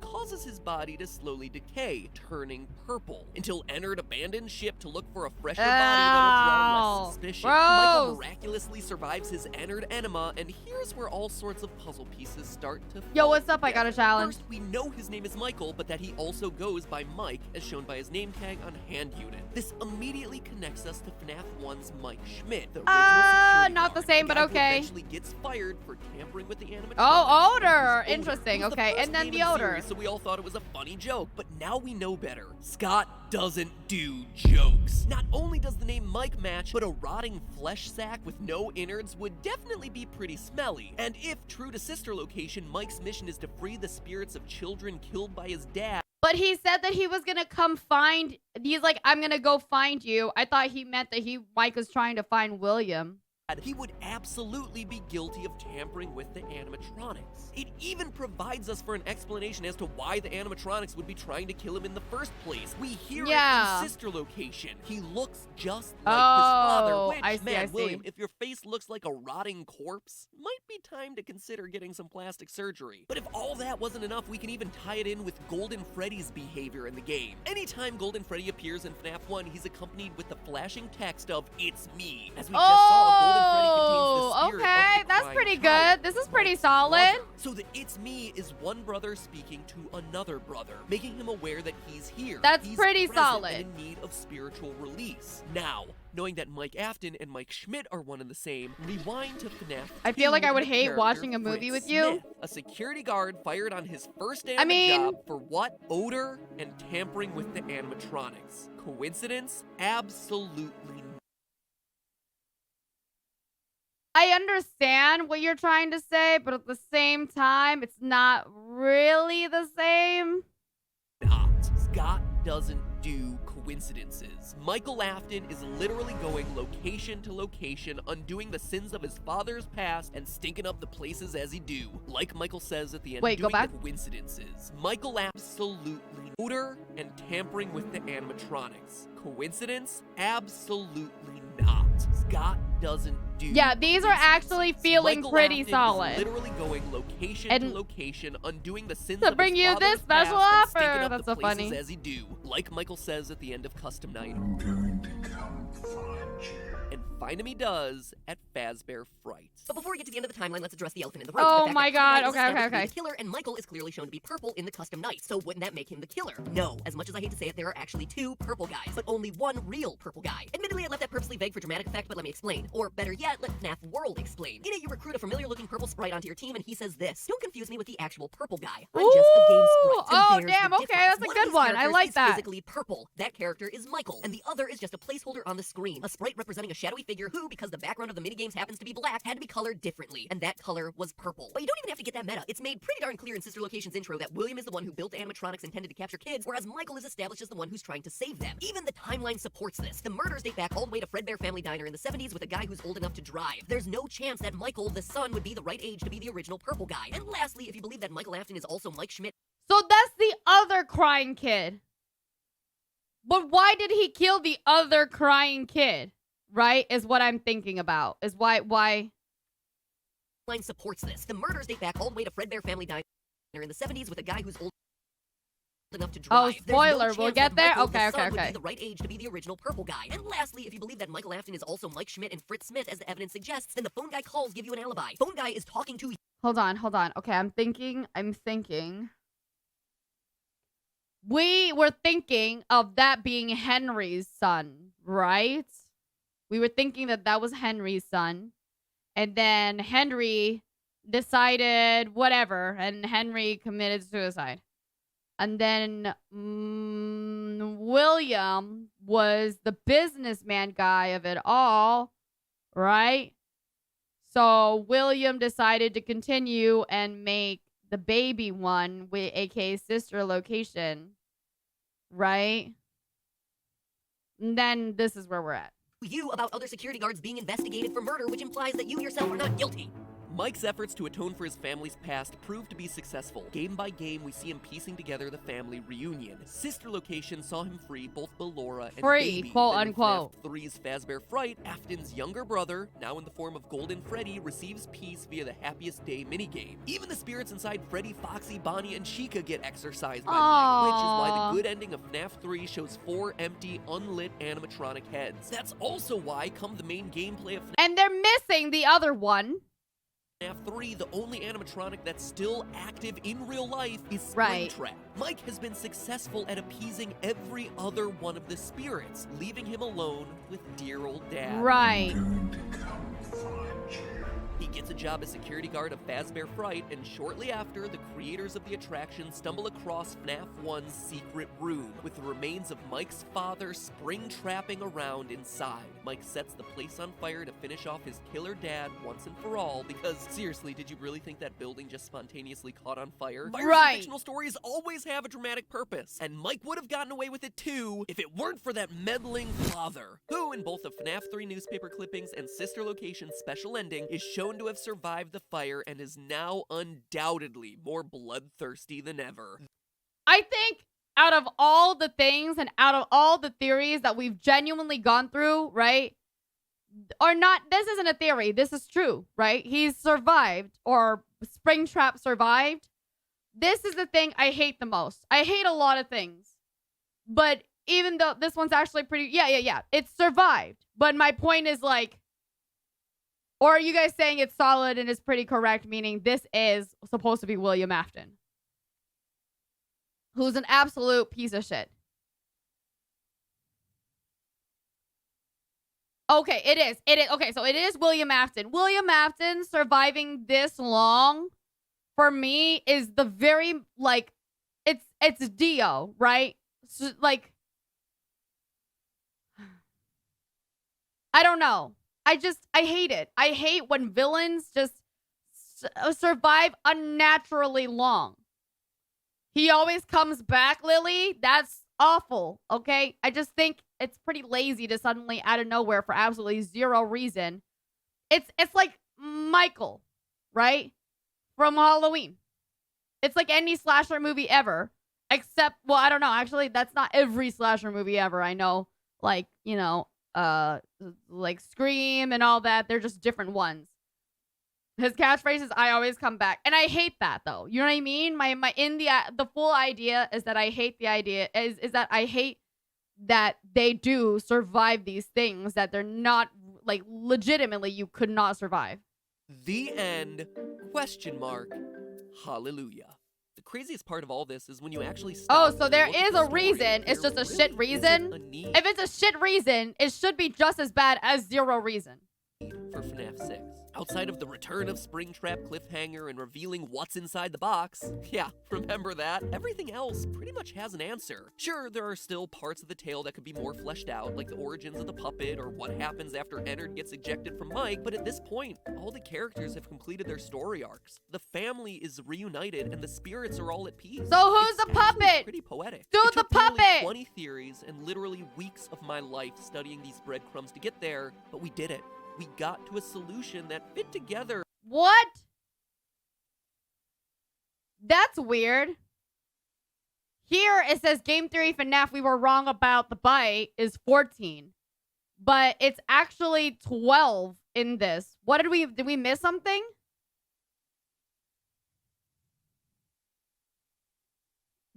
causes his body to slowly decay, turning purple, until Ennard abandons ship to look for a fresher body that will draw less suspicion. Michael Gross. miraculously survives his Ennard enema, and here's where all sorts of puzzle pieces start to Yo, fall what's up? I got a together. challenge. First, we know his name is Michael, but that he also goes by Mike, as shown by his name tag on hand unit. This immediately connects us to FNAF 1's Mike Schmidt, the original security not the guard, same, the but guy who okay. eventually gets fired for tampering with the animatronics. Oh, odor. Who's Interesting. It was the Okay, first and then game the in odor. series, so we all thought it was a funny joke, but now we know better. Scott doesn't do jokes. Not only does the name Mike match, but a rotting flesh sack with no innards would definitely be pretty smelly. And if true to Sister Location, Mike's mission is to free the spirits of children killed by his dad. But he said that he was gonna come find. He's like, I'm gonna go find you. I thought he meant that Mike was trying to find William. He would absolutely be guilty of tampering with the animatronics. It even provides us for an explanation as to why the animatronics would be trying to kill him in the first place. We hear it in Sister Location. He looks just like his father, which, I see, man, I see. William, if your face looks like a rotting corpse, might be time to consider getting some plastic surgery. But if all that wasn't enough, we can even tie it in with Golden Freddy's behavior in the game. Anytime Golden Freddy appears in FNAF 1, he's accompanied with the flashing text of, "It's me." As we just saw, Golden Freddy contains the spirit okay, of the that's crying pretty child. good. This is pretty solid. So the "it's me" is one brother speaking to another brother, making him aware that he's here. That's He's pretty present solid. and in need of spiritual release. Now, knowing that Mike Afton and Mike Schmidt are one and the same, rewind to FNAF 2 I feel like I would and the hate character watching a movie Fritz with you. Smith, a security guard fired on his first day I on the mean- job for what? Odor and tampering with the animatronics. Coincidence? Absolutely not. I understand what you're trying to say, but at the same time, it's not really the same. Scott doesn't do coincidences. Michael Afton is literally going location to location, undoing the sins of his father's past and stinking up the places as he do. Like Michael says at the end, Wait, go doing back. the coincidences. Michael absolutely odor and tampering with the animatronics. Coincidence? Absolutely not. Scott doesn't do. Yeah, these are actually feeling Michael pretty Afton solid. Is literally going location And to location, undoing the sins to of bring his you father's this special past and stinking offer. up That's the so places funny. as he do. Like Michael says at the end of Custom Night. I'm going to come find you. And find him he does at Fazbear Fright. But before we get to the end of the timeline, let's address the elephant in the room. Oh the fact my that God. Knight is Okay, established okay, to be okay. the killer, and Michael is clearly shown to be purple in the Custom Night. So wouldn't that make him the killer? No. As much as I hate to say it, there are actually two purple guys, but only one real purple guy. Admittedly, I left that purposely vague for dramatic effect, but let me explain. Or better yet, let FNAF World explain. In it, you recruit a familiar-looking purple sprite onto your team, and he says this: "Don't confuse me with the actual purple guy. I'm just a game sprite." And Oh, there's damn, the okay, difference. that's a One good of these one. I characters like is that. physically purple. That character is Michael, and the other is just a placeholder on the screen, a sprite representing a shadowy figure who, because the background of the minigame games happens to be black had to be colored differently, and that color was purple. But you don't even have to get that meta. It's made pretty darn clear in Sister Location's intro that William is the one who built the animatronics intended to capture kids, whereas Michael is established as the one who's trying to save them. Even the timeline supports this. The murders date back all the way to Fredbear Family Diner in the 70s with a guy who's old enough to drive. There's no chance that Michael, the son, would be the right age to be the original purple guy. And lastly, if you believe that Michael Afton is also Mike Schmidt. So that's the other crying kid. But why did he kill the other crying kid? Right? Is what I'm thinking about. Is why Line supports this. The murders date back all the way to Fredbear Family Diner in the 70s with a guy who's old enough to drive. Oh, spoiler. We'll get there? Michael, Okay. would be the right age to be the original purple guy. And lastly, if you believe that Michael Afton is also Mike Schmidt and Fritz Smith, as the evidence suggests, then the phone guy calls give you an alibi. Phone guy is talking to... Hold on. Okay, I'm thinking. We were thinking of that being Henry's son, right? We were thinking that was Henry's son. And then Henry decided whatever, and Henry committed suicide. And then William was the businessman guy of it all, right? So William decided to continue and make the baby one, with aka Sister Location, right? And then this is where we're at. You about other security guards being investigated for murder, which implies that you yourself are not guilty. Mike's efforts to atone for his family's past proved to be successful. Game by game, we see him piecing together the family reunion. Sister Location saw him free both Ballora and Free, Baby. quote Then in unquote. FNAF 3's Fazbear Fright, Afton's younger brother, now in the form of Golden Freddy, receives peace via the Happiest Day minigame. Even the spirits inside Freddy, Foxy, Bonnie, and Chica get exorcised by Mike, which is why the good ending of FNAF 3 shows 4 empty, unlit animatronic heads. That's also why, come the main gameplay of And they're missing the other one. FNAF 3, the only animatronic that's still active in real life is Right. Springtrap. Mike has been successful at appeasing every other one of the spirits, leaving him alone with dear old dad. Right. He gets a job as security guard of Fazbear Fright, and shortly after, the creators of the attraction stumble across FNAF 1's secret room, with the remains of Mike's father spring-trapping around inside. Mike sets the place on fire to finish off his killer dad once and for all, because seriously, did you really think that building just spontaneously caught on fire? Fires in fictional stories always have a dramatic purpose, and Mike would have gotten away with it too if it weren't for that meddling father, who in both the FNAF 3 newspaper clippings and Sister Location's special ending is shown to have survived the fire and is now undoubtedly more bloodthirsty than ever. I think out of all the things and out of all the theories that we've genuinely gone through, right? Or not, this isn't a theory. This is true, right? He's survived, or Springtrap survived. This is the thing I hate the most. I hate a lot of things. But even though this one's actually pretty, yeah. It's survived. But my point is like, or are you guys saying it's solid and is pretty correct, meaning this is supposed to be William Afton, who's an absolute piece of shit? Okay, it is. Okay, so it is William Afton. William Afton surviving this long, for me, is the very, like, it's Dio, right? So, like, I don't know. I hate it. I hate when villains just survive unnaturally long. He always comes back, Lily. That's awful, okay? I just think it's pretty lazy to suddenly, out of nowhere, for absolutely zero reason. It's like Michael, right? From Halloween. It's like any slasher movie ever. Except, well, I don't know. Actually, that's not every slasher movie ever. I know, like, you know, like Scream and all that. They're just different ones. His catchphrase is, I always come back. And I hate that, though. You know what I mean? The full idea is that I hate the idea, is that I hate that they do survive these things that they're not, like, legitimately you could not survive. The end, question mark, hallelujah. The craziest part of all this is when you actually stop. Oh, so there is a reason. It's just a shit reason. If it's a shit reason, it should be just as bad as zero reason. For FNAF 6. Outside of the return of Springtrap cliffhanger and revealing what's inside the box, yeah, remember that, everything else pretty much has an answer. Sure, there are still parts of the tale that could be more fleshed out, like the origins of the puppet or what happens after Ennard gets ejected from Mike, but at this point, all the characters have completed their story arcs. The family is reunited and the spirits are all at peace. So who's the puppet? Pretty poetic. Dude, It took the nearly puppet! 20 theories and literally weeks of my life studying these breadcrumbs to get there, but we did it. We got to a solution that fit together. What? That's weird. Here it says game theory FNAF, we were wrong about the bite, is 14. But it's actually 12 in this. What did we miss something?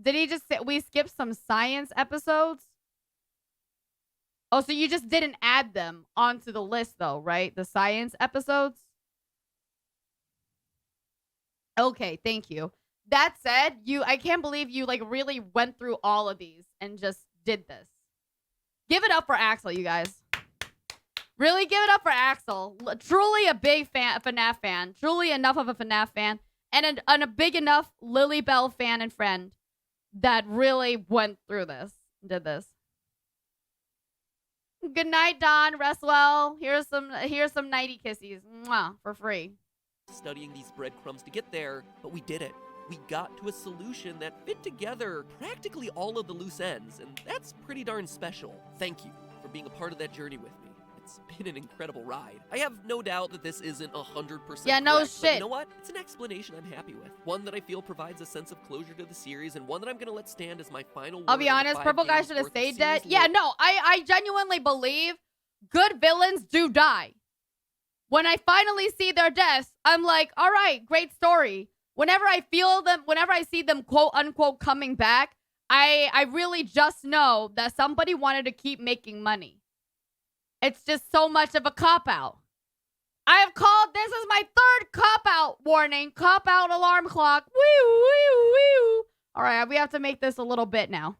Did he just say we skipped some science episodes? Oh, so you just didn't add them onto the list though, right? The science episodes? Okay, thank you. That said, I can't believe you like really went through all of these and just did this. Give it up for Axel, you guys. Really give it up for Axel. Truly a big FNAF fan. Truly enough of a FNAF fan. And a big enough Lilybelle fan and friend that really went through this. Did this. Good night, Don. Rest well. Here's some nighty kisses. Mwah, for free. Studying these breadcrumbs to get there, but we did it. We got to a solution that fit together practically all of the loose ends, and that's pretty darn special. Thank you for being a part of that journey with me. It's been an incredible ride. I have no doubt that this isn't 100% Yeah, no correct, shit. but you know what? It's an explanation I'm happy with. One that I feel provides a sense of closure to the series, and one that I'm gonna let stand as my final I'll word be on the honest, 5 Purple Guy games should have worth of stayed series dead. Yeah, lore. no, I genuinely believe good villains do die. When I finally see their deaths, I'm like, all right, great story. Whenever I see them quote unquote coming back, I really just know that somebody wanted to keep making money. It's just so much of a cop-out. I have called, this is my third cop-out warning. Cop-out alarm clock. Woo, woo, woo. All right, we have to make this a little bit now.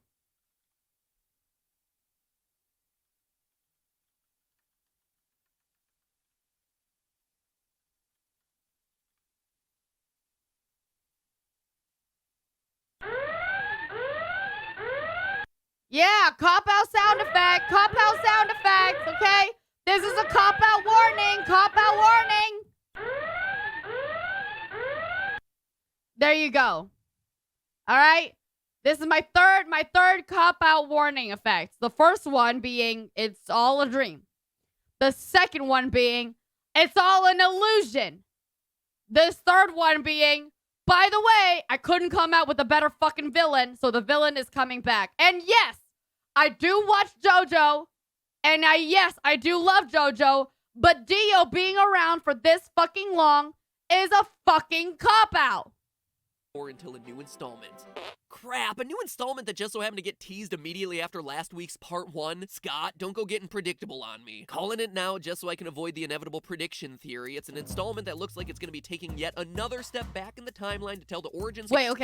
Yeah, cop-out sound effect. Cop-out sound effects, okay? This is a cop-out warning. Cop-out warning. There you go. All right? This is my third cop-out warning effect. The first one being, it's all a dream. The second one being, it's all an illusion. This third one being, by the way, I couldn't come out with a better fucking villain, so the villain is coming back. And yes, I do watch JoJo, and yes, I do love JoJo, but Dio being around for this fucking long is a fucking cop-out. Or until a new installment. Crap, a new installment that just so happened to get teased immediately after last week's part 1. Scott, don't go getting predictable on me. Calling it now just so I can avoid the inevitable prediction theory. It's an installment that looks like it's going to be taking yet another step back in the timeline to tell the origins Wait, hold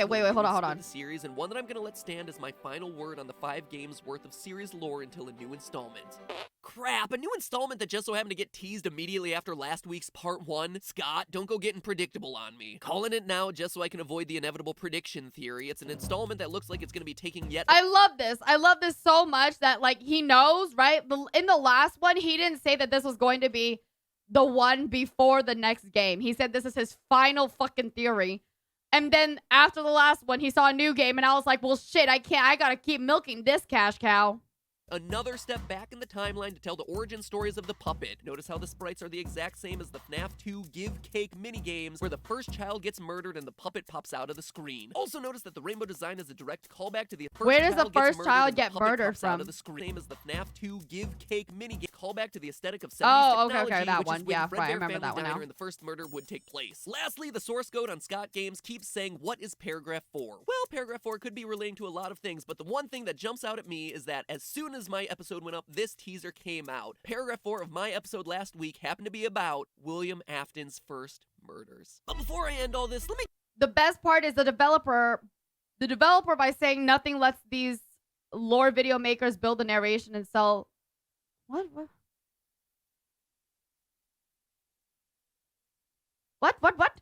on. the series, and one that I'm going to let stand as my final word on the 5 games worth of series lore until a new installment. Crap, a new installment that just so happened to get teased immediately after last week's part 1. Scott, don't go getting predictable on me. Calling it now just so I can avoid the inevitable prediction theory. It's an installment that looks like it's going to be taking yet... I love this. I love this so much that, like, he knows, right? In the last one, he didn't say that this was going to be the one before the next game. He said this is his final fucking theory. And then after the last one, he saw a new game, and I was like, well, shit, I gotta keep milking this cash cow. Another step back in the timeline to tell the origin stories of the puppet. Notice how the sprites are the exact same as the FNAF 2 Give Cake minigames, where the first child gets murdered and the puppet pops out of the screen. Also notice that the rainbow design is a direct callback to the first Where does the first child get murdered from? Out of the screen. Same as the FNAF 2 Give Cake minigame, callback to the aesthetic of 70s Oh, technology, okay, that which one. is when Yeah, Fred I Bear remember that Family one now. Diner and the first murder would take place. Lastly, the source code on Scott Games keeps saying, what is paragraph 4? Well, paragraph 4 could be relating to a lot of things, but the one thing that jumps out at me is that as soon as my episode went up, this teaser came out. Paragraph 4 of my episode last week happened to be about William Afton's first murders. But before I end all this, let me... The best part is the developer by saying nothing lets these lore video makers build a narration and sell... What? What?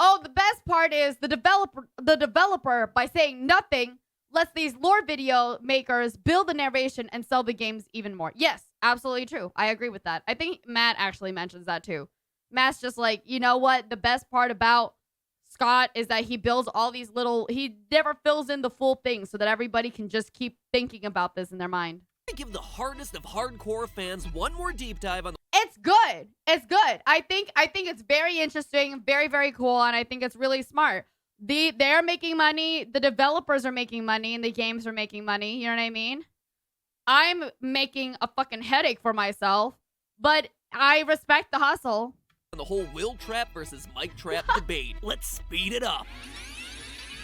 Oh, the best part is the developer, by saying nothing, lets these lore video makers build the narration and sell the games even more. Yes, absolutely true. I agree with that. I think Matt actually mentions that too. Matt's just like, you know what? The best part about Scott is that he builds all these little, he never fills in the full thing so that everybody can just keep thinking about this in their mind. Give the hardest of hardcore fans one more deep dive on the It's good. It's good. I think it's very interesting, very, very cool, and I think it's really smart. They're making money, the developers are making money, and the games are making money. You know what I mean? I'm making a fucking headache for myself, but I respect the hustle. the whole Will Trap versus Mike Trap debate. Let's speed it up.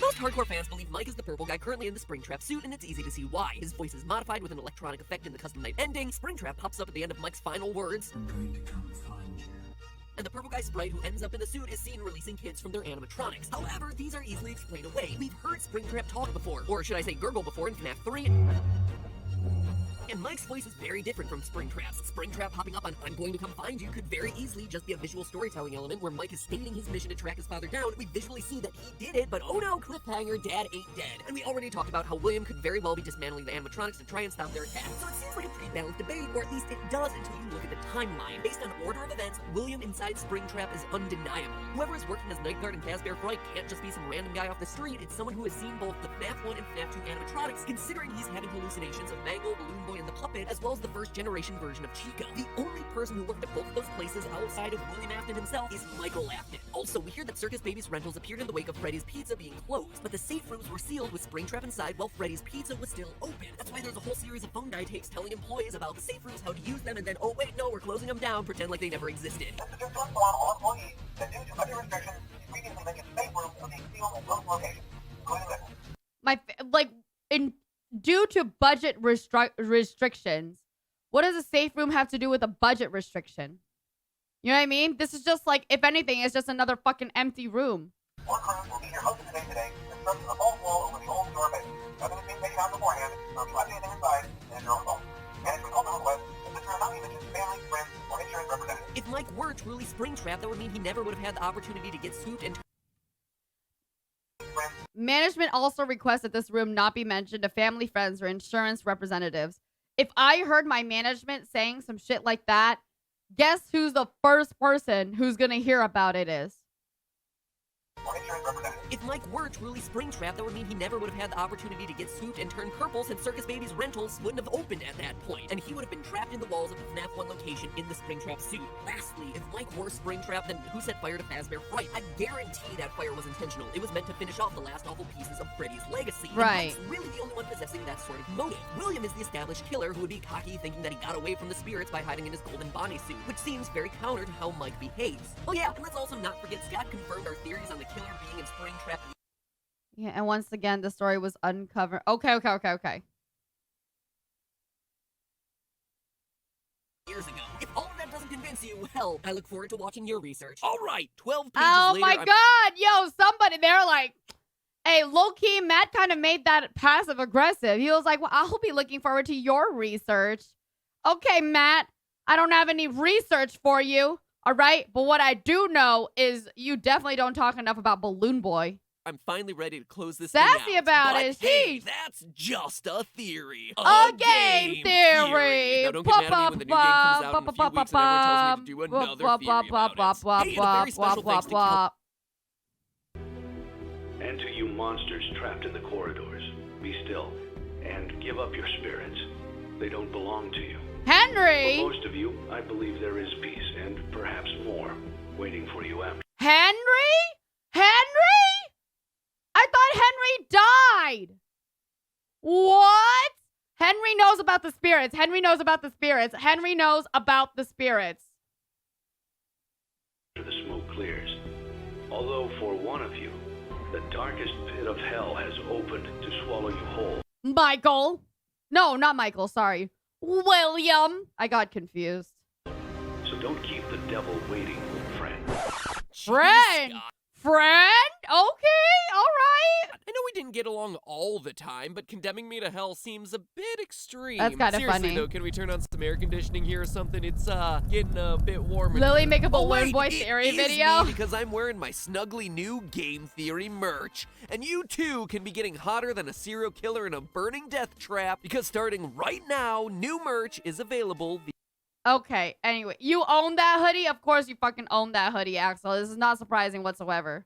Most hardcore fans believe Mike is the purple guy currently in the Springtrap suit, and it's easy to see why. His voice is modified with an electronic effect in the custom night ending. Springtrap pops up at the end of Mike's final words. I'm going to come find you. And the purple guy sprite who ends up in the suit is seen releasing kids from their animatronics. However, these are easily explained away. We've heard Springtrap talk before, or should I say gurgle before in FNAF 3. And Mike's voice is very different from Springtrap's. Springtrap popping up on I'm going to come find you could very easily just be a visual storytelling element where Mike is stating his mission to track his father down. We visually see that he did it, but oh no, cliffhanger, Dad ain't dead. And we already talked about how William could very well be dismantling the animatronics to try and stop their attack. So it seems like a pretty balanced debate, or at least it does until you look at the timeline. Based on order of events, William inside Springtrap is undeniable. Whoever is working as Night Guard and Fazbear Fright can't just be some random guy off the street. It's someone who has seen both the FNAF 1 and FNAF 2 animatronics, considering he's having hallucinations of Mangle, Balloon Boy, and the Puppet, as well as the first generation version of Chica. The only person who worked at both of those places outside of William Afton himself is Michael Afton. Also, we hear that Circus Baby's rentals appeared in the wake of Freddy's Pizza being closed, but the safe rooms were sealed with Springtrap inside while Freddy's Pizza was still open. That's why there's a whole series of phone guy takes telling employees about the safe rooms, how to use them, and then, oh wait, no, we're closing them down, pretend like they never existed. This is just to inform all employees that due to budget restrictions, previously mentioned safe rooms are being sealed at both locations, including this. Due to budget restrictions, what does a safe room have to do with a budget restriction? You know what I mean? This is just like, if anything, it's just another fucking empty room. More crews will be here hosted today, constructing a bulk wall over the old door base. Nothing is being taken out beforehand, so if you have anything inside, then it's your own fault. Management also requests that this room not be mentioned to family, friends, or insurance representatives. If Mike were truly Springtrap, that would mean he never would have had the opportunity to get sued and Management also requests that this room not be mentioned to family, friends, or insurance representatives. If I heard my management saying some shit like that, guess who's the first person who's gonna hear about it is? If Mike were truly Springtrap, that would mean he never would have had the opportunity to get sued and turn purple since Circus Baby's rentals wouldn't have opened at that point, and he would have been trapped in the walls of the FNAF 1 location in the Springtrap suit. Lastly, if Mike were Springtrap, then who set fire to Fazbear Fright? I guarantee that fire was intentional. It was meant to finish off the last awful pieces of Freddy's legacy. Right. And Mike's really the only one possessing that sort of motive. William is the established killer who would be cocky thinking that he got away from the spirits by hiding in his golden Bonnie suit, which seems very counter to how Mike behaves. Oh yeah, and let's also not forget Scott confirmed our theories on the killer being in Springtrap. Yeah, and once again, the story was uncovered. Okay. Years ago. If all of that doesn't convince you, well, I look forward to watching your research. All right, 12 pages oh later. My God, yo, somebody, they're like, hey, low-key, Matt kind of made that passive-aggressive. He was like, well, I'll be looking forward to your research. Okay, Matt, I don't have any research for you, all right? But what I do know is you definitely don't talk enough about Balloon Boy. I'm finally ready to close this Sassy thing out. about but it. Hey, that's just a theory. A game theory. Now, don't get mad at me when the new game comes out in a few weeks and everyone tells me to do another theory about it. Hey, and a very special thanks to And to you monsters trapped in the corridors, be still and give up your spirits. They don't belong to you. Henry! For most of you, I believe there is peace and perhaps more waiting for you after. Henry? I thought Henry died. What? Henry knows about the spirits. Henry knows about the spirits. The smoke clears. Although for one of you, the darkest pit of hell has opened to swallow you whole. Michael. No, not Michael. Sorry. William. I got confused. So don't keep the devil waiting, friend. Friend? Okay, all right. I know we didn't get along all the time, but condemning me to hell seems a bit extreme. That's kind of funny. Seriously though, can we turn on some air conditioning here or something? It's getting a bit warm. Lily, make a Balloon Boy Theory video. Because I'm wearing my snuggly new Game Theory merch. And you too can be getting hotter than a serial killer in a burning death trap, because starting right now, new merch is available. Okay, anyway, you own that hoodie? Of course you fucking own that hoodie, Axel. This is not surprising whatsoever.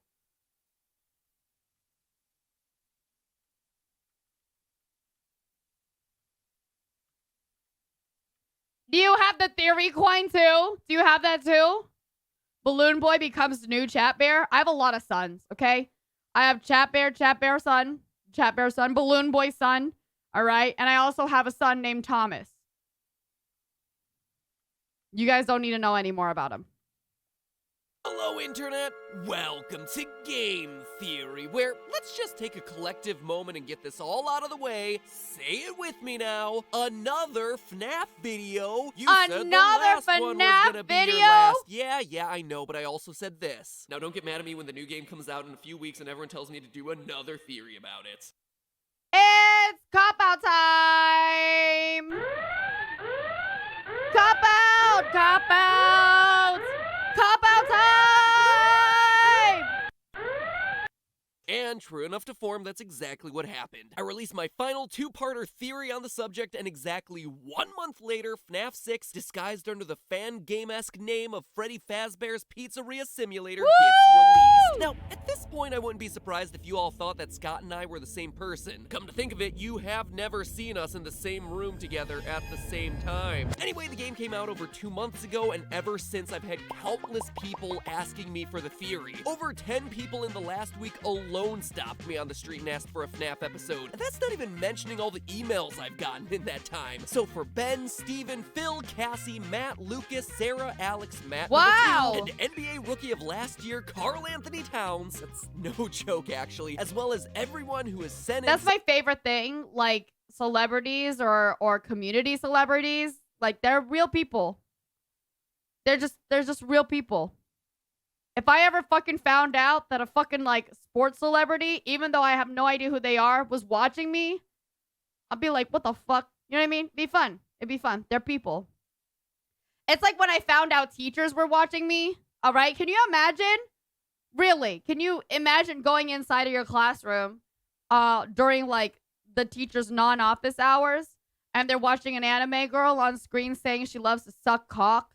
Do you have the theory coin too? Do you have that too? Balloon Boy becomes the new Chat Bear. I have a lot of sons, okay? I have Chat Bear son, Balloon Boy son, all right? And I also have a son named Thomas. You guys don't need to know any more about him. Hello, Internet. Welcome to Game Theory, where let's just take a collective moment and get this all out of the way. Say it with me now. Another FNAF video. You said the last one was gonna be your last. Yeah, I know, but I also said this. Now, don't get mad at me when the new game comes out in a few weeks and everyone tells me to do another theory about it. It's cop-out time! Cop-out! Cop-out! Cop-out time! And true enough to form, that's exactly what happened. I released my final two-parter theory on the subject, and exactly 1 month later, FNAF 6, disguised under the fan-game-esque name of Freddy Fazbear's Pizzeria Simulator, gets released. Now, at this point, I wouldn't be surprised if you all thought that Scott and I were the same person. Come to think of it, you have never seen us in the same room together at the same time. Anyway, the game came out over 2 months ago, and ever since, I've had countless people asking me for the theory. Over 10 people in the last week alone stopped me on the street and asked for a FNAF episode. And that's not even mentioning all the emails I've gotten in that time. So for Ben, Steven, Phil, Cassie, Matt, Lucas, Sarah, Alex, Matt, wow, and NBA Rookie of last year, Carl Anthony Towns, that's no joke actually, as well as everyone who has sent in. That's my favorite thing, like celebrities or community celebrities, like they're real people. They're just real people. If I ever fucking found out that a fucking, like, sports celebrity, even though I have no idea who they are, was watching me, I'd be like, what the fuck? You know what I mean? Be fun. It'd be fun. They're people. It's like when I found out teachers were watching me, all right? Can you imagine? Really? Can you imagine going inside of your classroom during, like, the teacher's non-office hours, and they're watching an anime girl on screen saying she loves to suck cock,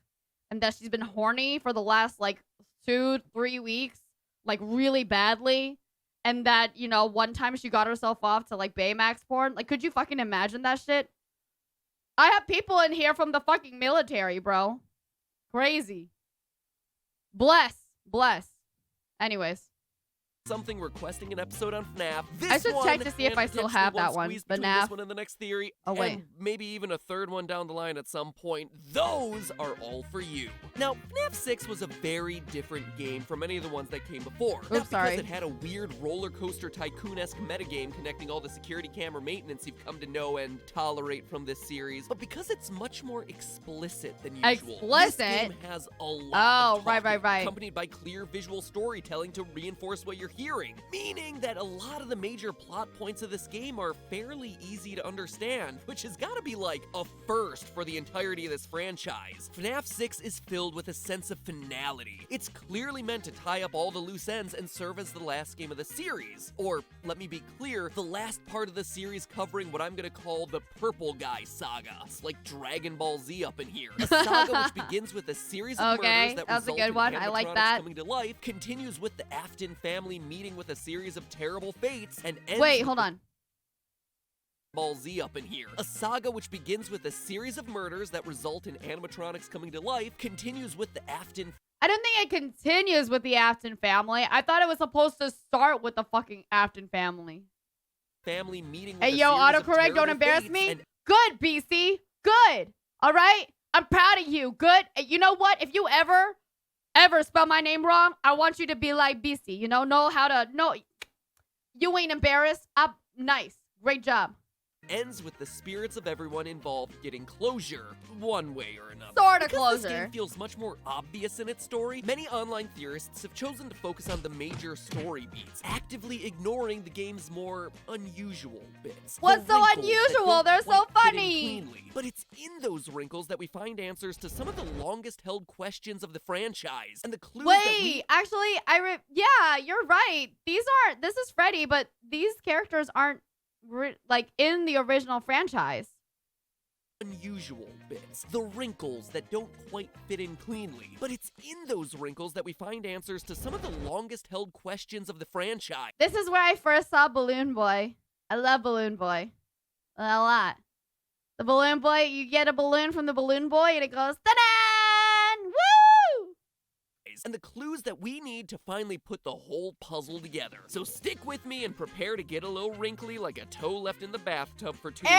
and that she's been horny for the last, like, 2-3 weeks, like really badly, and that, you know, one time she got herself off to like Baymax porn? Like, could you fucking imagine that shit? I have people in here from the fucking military, bro. Crazy. Bless. Anyways. Something requesting an episode on FNAF. I should check to see if I still have that one. FNAF. This one and the next theory. Oh, wait. And maybe even a third one down the line at some point. Those are all for you. Now, FNAF 6 was a very different game from any of the ones that came before. Oops, Not because sorry. it had a weird roller coaster tycoon-esque metagame connecting all the security camera maintenance you've come to know and tolerate from this series, but because it's much more explicit than usual. Explicit? This game has a lot of right. accompanied by clear visual storytelling to reinforce what you're hearing, meaning that a lot of the major plot points of this game are fairly easy to understand, which has got to be like a first for the entirety of this franchise. FNAF 6 is filled with a sense of finality. It's clearly meant to tie up all the loose ends and serve as the last game of the series, or let me be clear, the last part of the series covering what I'm gonna call the Purple Guy saga. It's like Dragon Ball Z up in here. A saga which begins with a series of murders that that's a result good in one. I like animatronics that. coming to life, continues with the Afton family meeting with a series of terrible fates, and ends Wait, with hold on. Ball Z up in here. A saga which begins with a series of murders that result in animatronics coming to life, continues with the Afton. I don't think it continues with the Afton family. I thought it was supposed to start with the fucking Afton family. Family meeting with Hey, a yo, series of autocorrect, don't terrible embarrass fates, me. and Good, BC. Good. All right? I'm proud of you. Good. You know what? If you ever spell my name wrong, I want you to be like BC. You know how to... No, you ain't embarrassed. I'm nice. Great job. ends with the spirits of everyone involved getting closure, one way or another. Sort of Because this closure. game feels much more obvious in its story, many online theorists have chosen to focus on the major story beats, actively ignoring the game's more unusual bits. What's The so wrinkles that unusual? don't They're so quite fit in funny. cleanly. But it's in those wrinkles that we find answers to some of the longest-held questions of the franchise, and the clues that we... Wait, actually, yeah, you're right. This is Freddy, but these characters aren't like in the original franchise. Unusual bits, the wrinkles that don't quite fit in cleanly. But it's in those wrinkles that we find answers to some of the longest-held questions of the franchise. This is where I first saw Balloon Boy. I love Balloon Boy a lot. The Balloon Boy, you get a balloon from the Balloon Boy, and it goes ta-da! Woo! And the clues that we need to finally put the whole puzzle together. So stick with me and prepare to get a little wrinkly like a toe left in the bathtub for too long.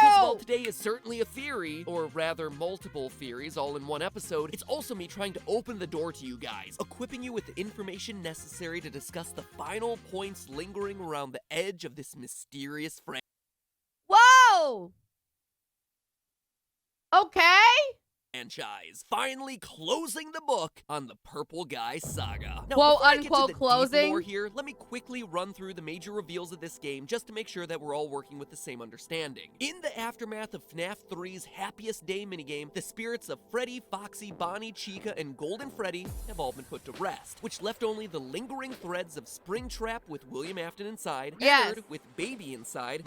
Because while today is certainly a theory, or rather multiple theories all in one episode, it's also me trying to open the door to you guys, equipping you with the information necessary to discuss the final points lingering around the edge of this mysterious Whoa! Okay. franchise, finally closing the book on the Purple Guy saga. Now, Quote before I get to unquote the deep closing. lore here, let me quickly run through the major reveals of this game just to make sure that we're all working with the same understanding. In the aftermath of FNAF 3's Happiest Day minigame, the spirits of Freddy, Foxy, Bonnie, Chica, and Golden Freddy have all been put to rest, which left only the lingering threads of Springtrap with William Afton inside, Yes. Ennard with Baby inside,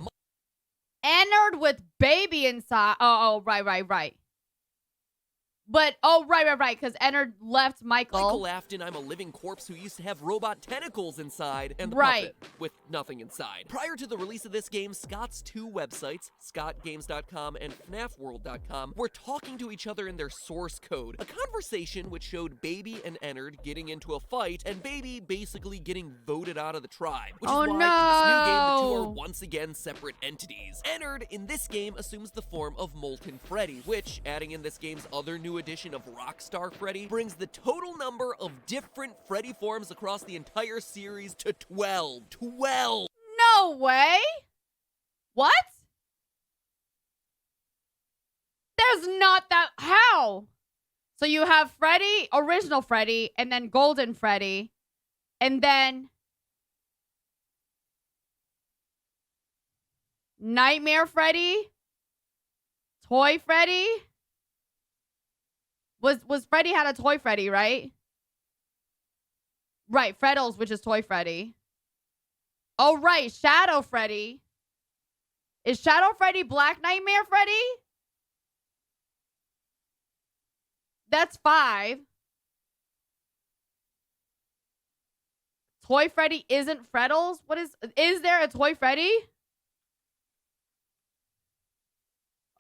Ennard with Baby inside. Oh, right. But, right, because Ennard left Michael Afton, I'm a living corpse who used to have robot tentacles inside, and the Right. puppet with nothing inside. Prior to the release of this game, Scott's two websites, scottgames.com and fnafworld.com, were talking to each other in their source code. A conversation which showed Baby and Ennard getting into a fight, and Baby basically getting voted out of the tribe. Which is why in this new game, the two are once again separate entities. Ennard, in this game, assumes the form of Molten Freddy, which, adding in this game's other new edition of Rockstar Freddy, brings the total number of different Freddy forms across the entire series to 12. 12! No way! What? There's not that. How? So you have Freddy, original Freddy, and then Golden Freddy, and then Nightmare Freddy, Toy Freddy. Was Freddy had a Toy Freddy, right? Right, Freddles, which is Toy Freddy. Oh, right, Shadow Freddy. Is Shadow Freddy Black Nightmare Freddy? That's 5. Toy Freddy isn't Freddles? What is there a Toy Freddy?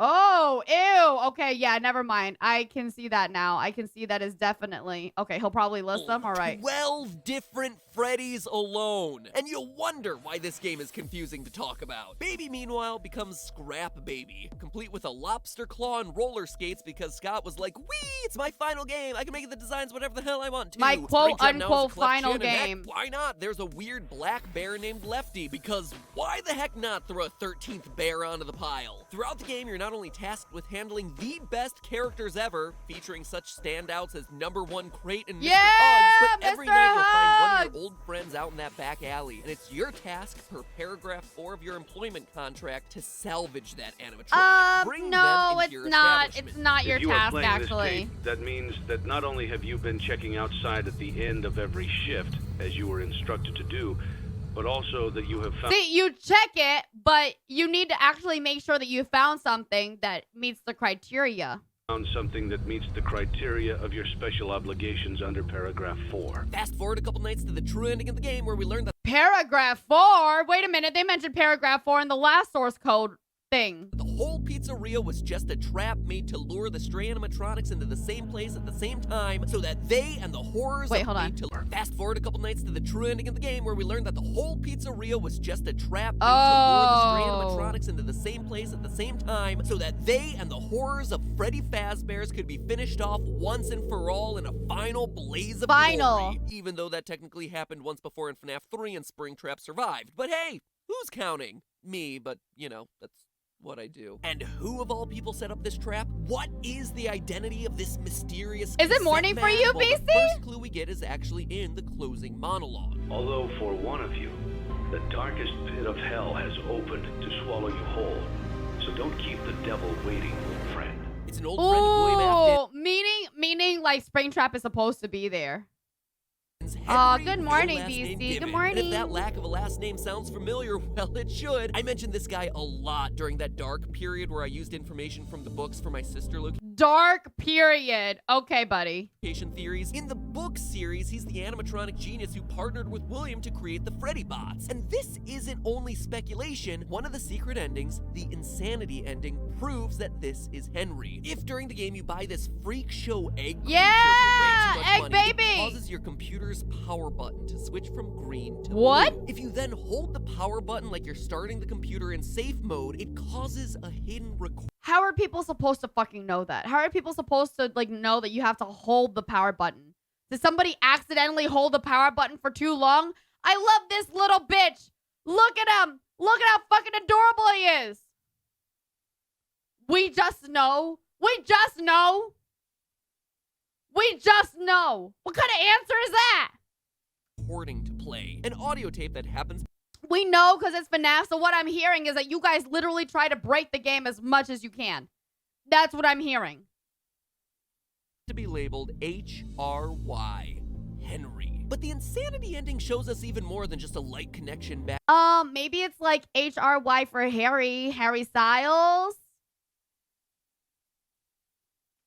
Oh, ew. Okay, yeah, never mind. I can see that now. I can see that is definitely... Okay, he'll probably list them. All right. 12 different Freddys alone. And you'll wonder why this game is confusing to talk about. Baby, meanwhile, becomes Scrap Baby, complete with a lobster claw and roller skates because Scott was like, wee, it's my final game. I can make the designs whatever the hell I want to. My quote-unquote Springtrap now has a cleft final chin, and heck, game. why not? There's a weird black bear named Lefty, because why the heck not throw a 13th bear onto the pile? Throughout the game, you're not only tasked with handling the best characters ever, featuring such standouts as #1 Crate and Mr. Hugs, but every Mr. night you'll find one of Hugs! your old friends out in that back alley, and it's your task per paragraph 4 of your employment contract to salvage that animatronic. Bring no, them into it's your not. establishment. It's not your If you are task, playing actually. this tape, that means that not only have you been checking outside at the end of every shift, as you were instructed to do, but also that you have found... See, you check it, but you need to actually make sure that you found something that meets the criteria. Found something that meets the criteria of your special obligations under paragraph 4. Fast forward a couple nights to the true ending of the game where we learn that Paragraph 4? Wait a minute, they mentioned paragraph 4 in the last source code thing. the whole pizzeria was just a trap made to lure the stray animatronics into the same place at the same time so that they and the horrors Wait, of hold on. made to fast forward a couple nights to the true ending of the game where we learned that the whole pizzeria was just a trap made to lure the stray animatronics into the same place at the same time so that they and the horrors of Freddy Fazbear's could be finished off once and for all in a final blaze of glory, even though that technically happened once before in FNAF 3 and Springtrap survived. But hey, who's counting? Me, but you know, that's what I do. And who of all people set up this trap? What is the identity of this mysterious Is it morning for you, Well, BC? the first clue we get is actually in the closing monologue. Although for one of you, the darkest pit of hell has opened to swallow you whole. So don't keep the devil waiting, old friend. It's an old friend of William Afton. Meaning like Springtrap is supposed to be there. Good morning, BC. Good morning. And if that lack of a last name sounds familiar, well, it should. I mentioned this guy a lot during that dark period where I used information from the books for my sister Dark period. Okay, buddy. theories. In the book series, he's the animatronic genius who partnered with William to create the Freddy bots. And this isn't only speculation. One of the secret endings, the insanity ending, proves that this is Henry. If during the game you buy this freak show egg creature for way too much egg money, baby! it causes your computer's power button to switch from green to what? blue. If you then hold the power button like you're starting the computer in safe mode, it causes a hidden record. How are people supposed to fucking know that? How are people supposed to like know that you have to hold the power button? Did somebody accidentally hold the power button for too long? I love this little bitch. Look at him. Look at how fucking adorable he is. We just know. We just know. We just know. What kind of answer is that? Recording to play. An audio tape that happens. We know because it's FNAF, so what I'm hearing is that you guys literally try to break the game as much as you can. That's what I'm hearing. To be labeled HRY, Henry. But the insanity ending shows us even more than just a light connection back. Maybe it's like HRY for Harry Styles.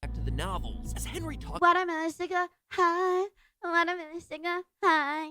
Back to the novels. As Henry talks Watermelon sugar high, watermelon sugar high.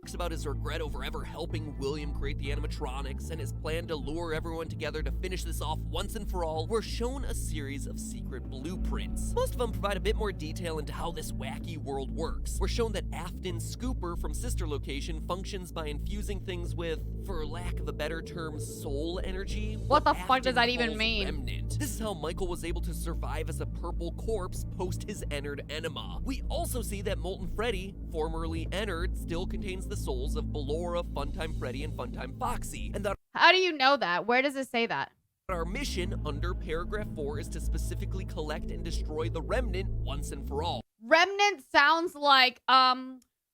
talks about his regret over ever helping William create the animatronics and his plan to lure everyone together to finish this off once and for all, we're shown a series of secret blueprints. Most of them provide a bit more detail into how this wacky world works. We're shown that Afton's scooper from Sister Location functions by infusing things with, for lack of a better term, soul energy. What the fuck does that even mean? Remnant. This is how Michael was able to survive as a purple corpse post his Ennard enema. We also see that Molten Freddy, formerly Ennard, still contains the souls of Ballora, Funtime Freddy, and Funtime Foxy, and that how do you know that? Where does it say that? our mission under paragraph 4 is to specifically collect and destroy the Remnant once and for all. Remnant sounds like,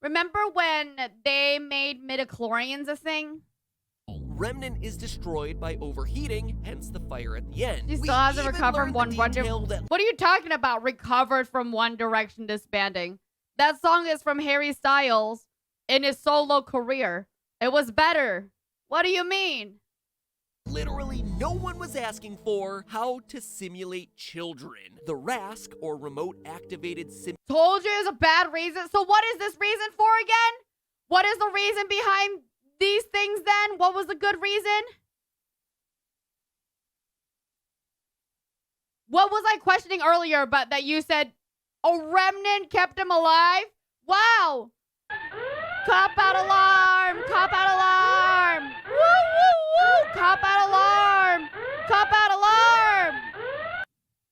remember when they made midichlorians a thing? Remnant is destroyed by overheating, hence the fire at the end. She still hasn't recovered from One Direction. What are you talking about? Recovered from One Direction disbanding? That song is from Harry Styles in his solo career. It was better. What do you mean? Literally no one was asking for how to simulate children. The RASC, or Remote Activated Sim. Told you it was a bad reason. So what is this reason for again? What is the reason behind these things then? What was the good reason? What was I questioning earlier but that you said a remnant kept him alive? Wow. Cop out alarm. Cop out alarm. Woo, woo, woo. Cop out alarm. Cop out alarm.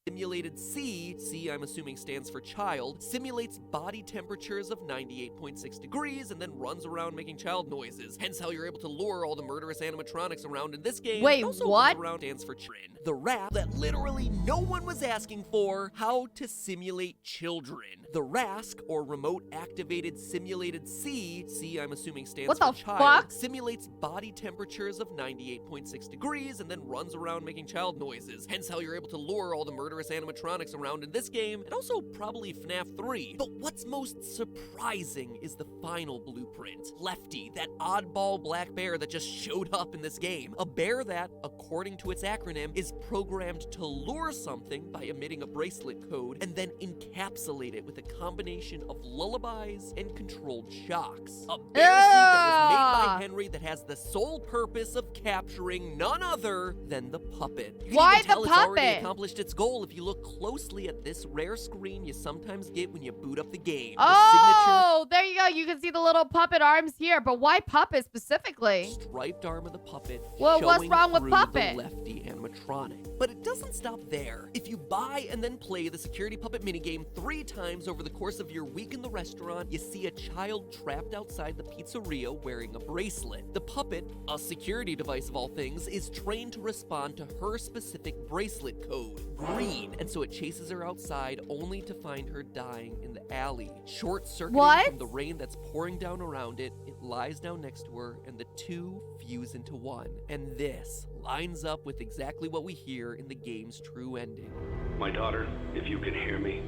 Simulated C, I'm assuming stands for child, simulates body temperatures of 98.6 degrees and then runs around making child noises. Hence how you're able to lure all the murderous animatronics around in this game. Wait, also what? Around stands for children. The rap that literally no one was asking for, how to simulate children. The RASC, or Remote Activated Simulated C, I'm assuming stands for child, fuck? simulates body temperatures of 98.6 degrees and then runs around making child noises. Hence how you're able to lure all the murderous animatronics around in this game, and also probably FNAF 3. But what's most surprising is the final blueprint. Lefty, that oddball black bear that just showed up in this game. A bear that, according to its acronym, is programmed to lure something by emitting a bracelet code and then encapsulate it with a combination of lullabies and controlled shocks. A bear suit that was made by Henry that has the sole purpose of capturing none other than the puppet. You can Why even tell the it's already puppet? accomplished its goal if you look closely at this rare screen you sometimes get when you boot up the game. Oh, there you go. You can see the little puppet arms here, but why puppet specifically? Striped arm of the puppet. Well, what's showing wrong with through puppet? The lefty animatronic. animatronic. But it doesn't stop there. If you buy and then play the security puppet minigame 3 times over the course of your week in the restaurant, you see a child trapped outside the pizzeria wearing a bracelet. The puppet, a security device of all things, is trained to respond to her specific bracelet code, green, and so it chases her outside only to find her dying in the alley. Short-circuiting from the rain that's pouring down around it, it lies down next to her, and the two fuse into one. And this lines up with exactly what we hear in the game's true ending. My daughter, if you can hear me,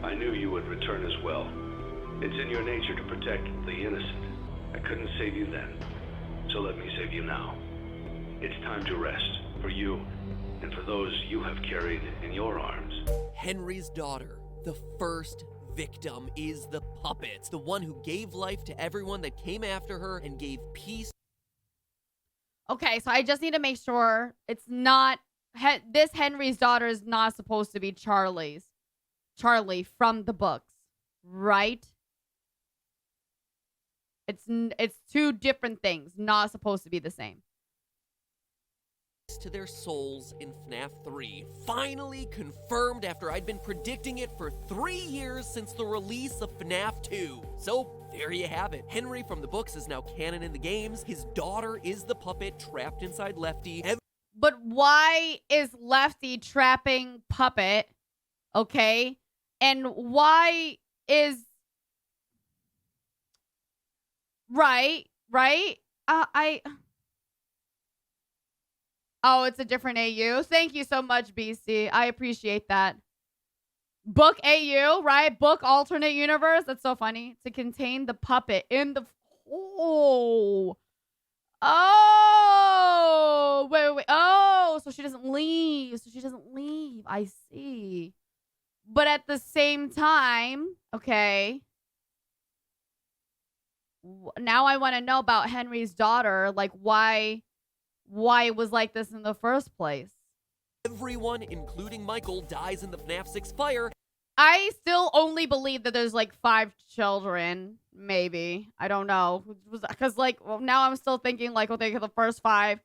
I knew you would return as well. It's in your nature to protect the innocent. I couldn't save you then, so let me save you now. It's time to rest, for you, and for those you have carried in your arms. Henry's daughter, the first victim, is the puppet, the one who gave life to everyone that came after her and gave peace. Okay, so I just need to make sure it's not... this Henry's daughter is not supposed to be Charlie from the books, right? It's two different things, not supposed to be the same. To their souls in FNAF 3. Finally confirmed after I'd been predicting it for 3 years since the release of FNAF 2. So there you have it. Henry from the books is now canon in the games. His daughter is the puppet trapped inside Lefty. But why is Lefty trapping Puppet? Okay. And why is... Right? Oh, it's a different AU. Thank you so much, BC. I appreciate that. Book AU, right? Book alternate universe. That's so funny. To contain the puppet in the... Oh. Wait. Oh, so she doesn't leave. I see. But at the same time, okay. Now I want to know about Henry's daughter. Like, why it was like this in the first place. Everyone, including Michael, dies in the FNAF 6 fire. I still only believe that there's like 5 children, maybe. I don't know. Because like, well, now I'm still thinking like, okay, the first 5.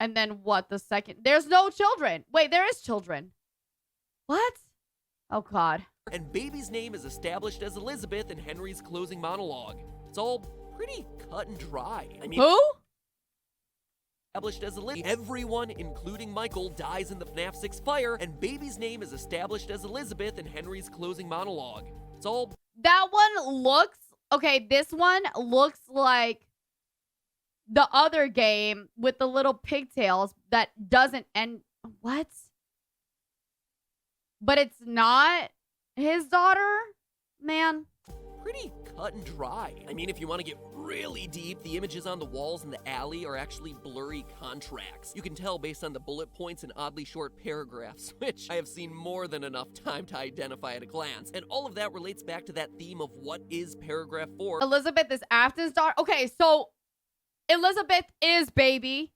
And then what, the second? There's no children. Wait, there is children. What? Oh, God. And baby's name is established as Elizabeth in Henry's closing monologue. It's all pretty cut and dry. I mean, who? Established as everyone, including Michael, dies in the FNAF 6 fire, and baby's name is established as Elizabeth in Henry's closing monologue. It's all... That one looks... Okay, this one looks like the other game with the little pigtails that doesn't end... What? But it's not his daughter? Man. Pretty cut and dry. I mean, if you want to get really deep, the images on the walls in the alley are actually blurry contracts. You can tell based on the bullet points and oddly short paragraphs, which I have seen more than enough time to identify at a glance. And all of that relates back to that theme of what is paragraph 4. Elizabeth is Afton's daughter. Okay, so Elizabeth is baby,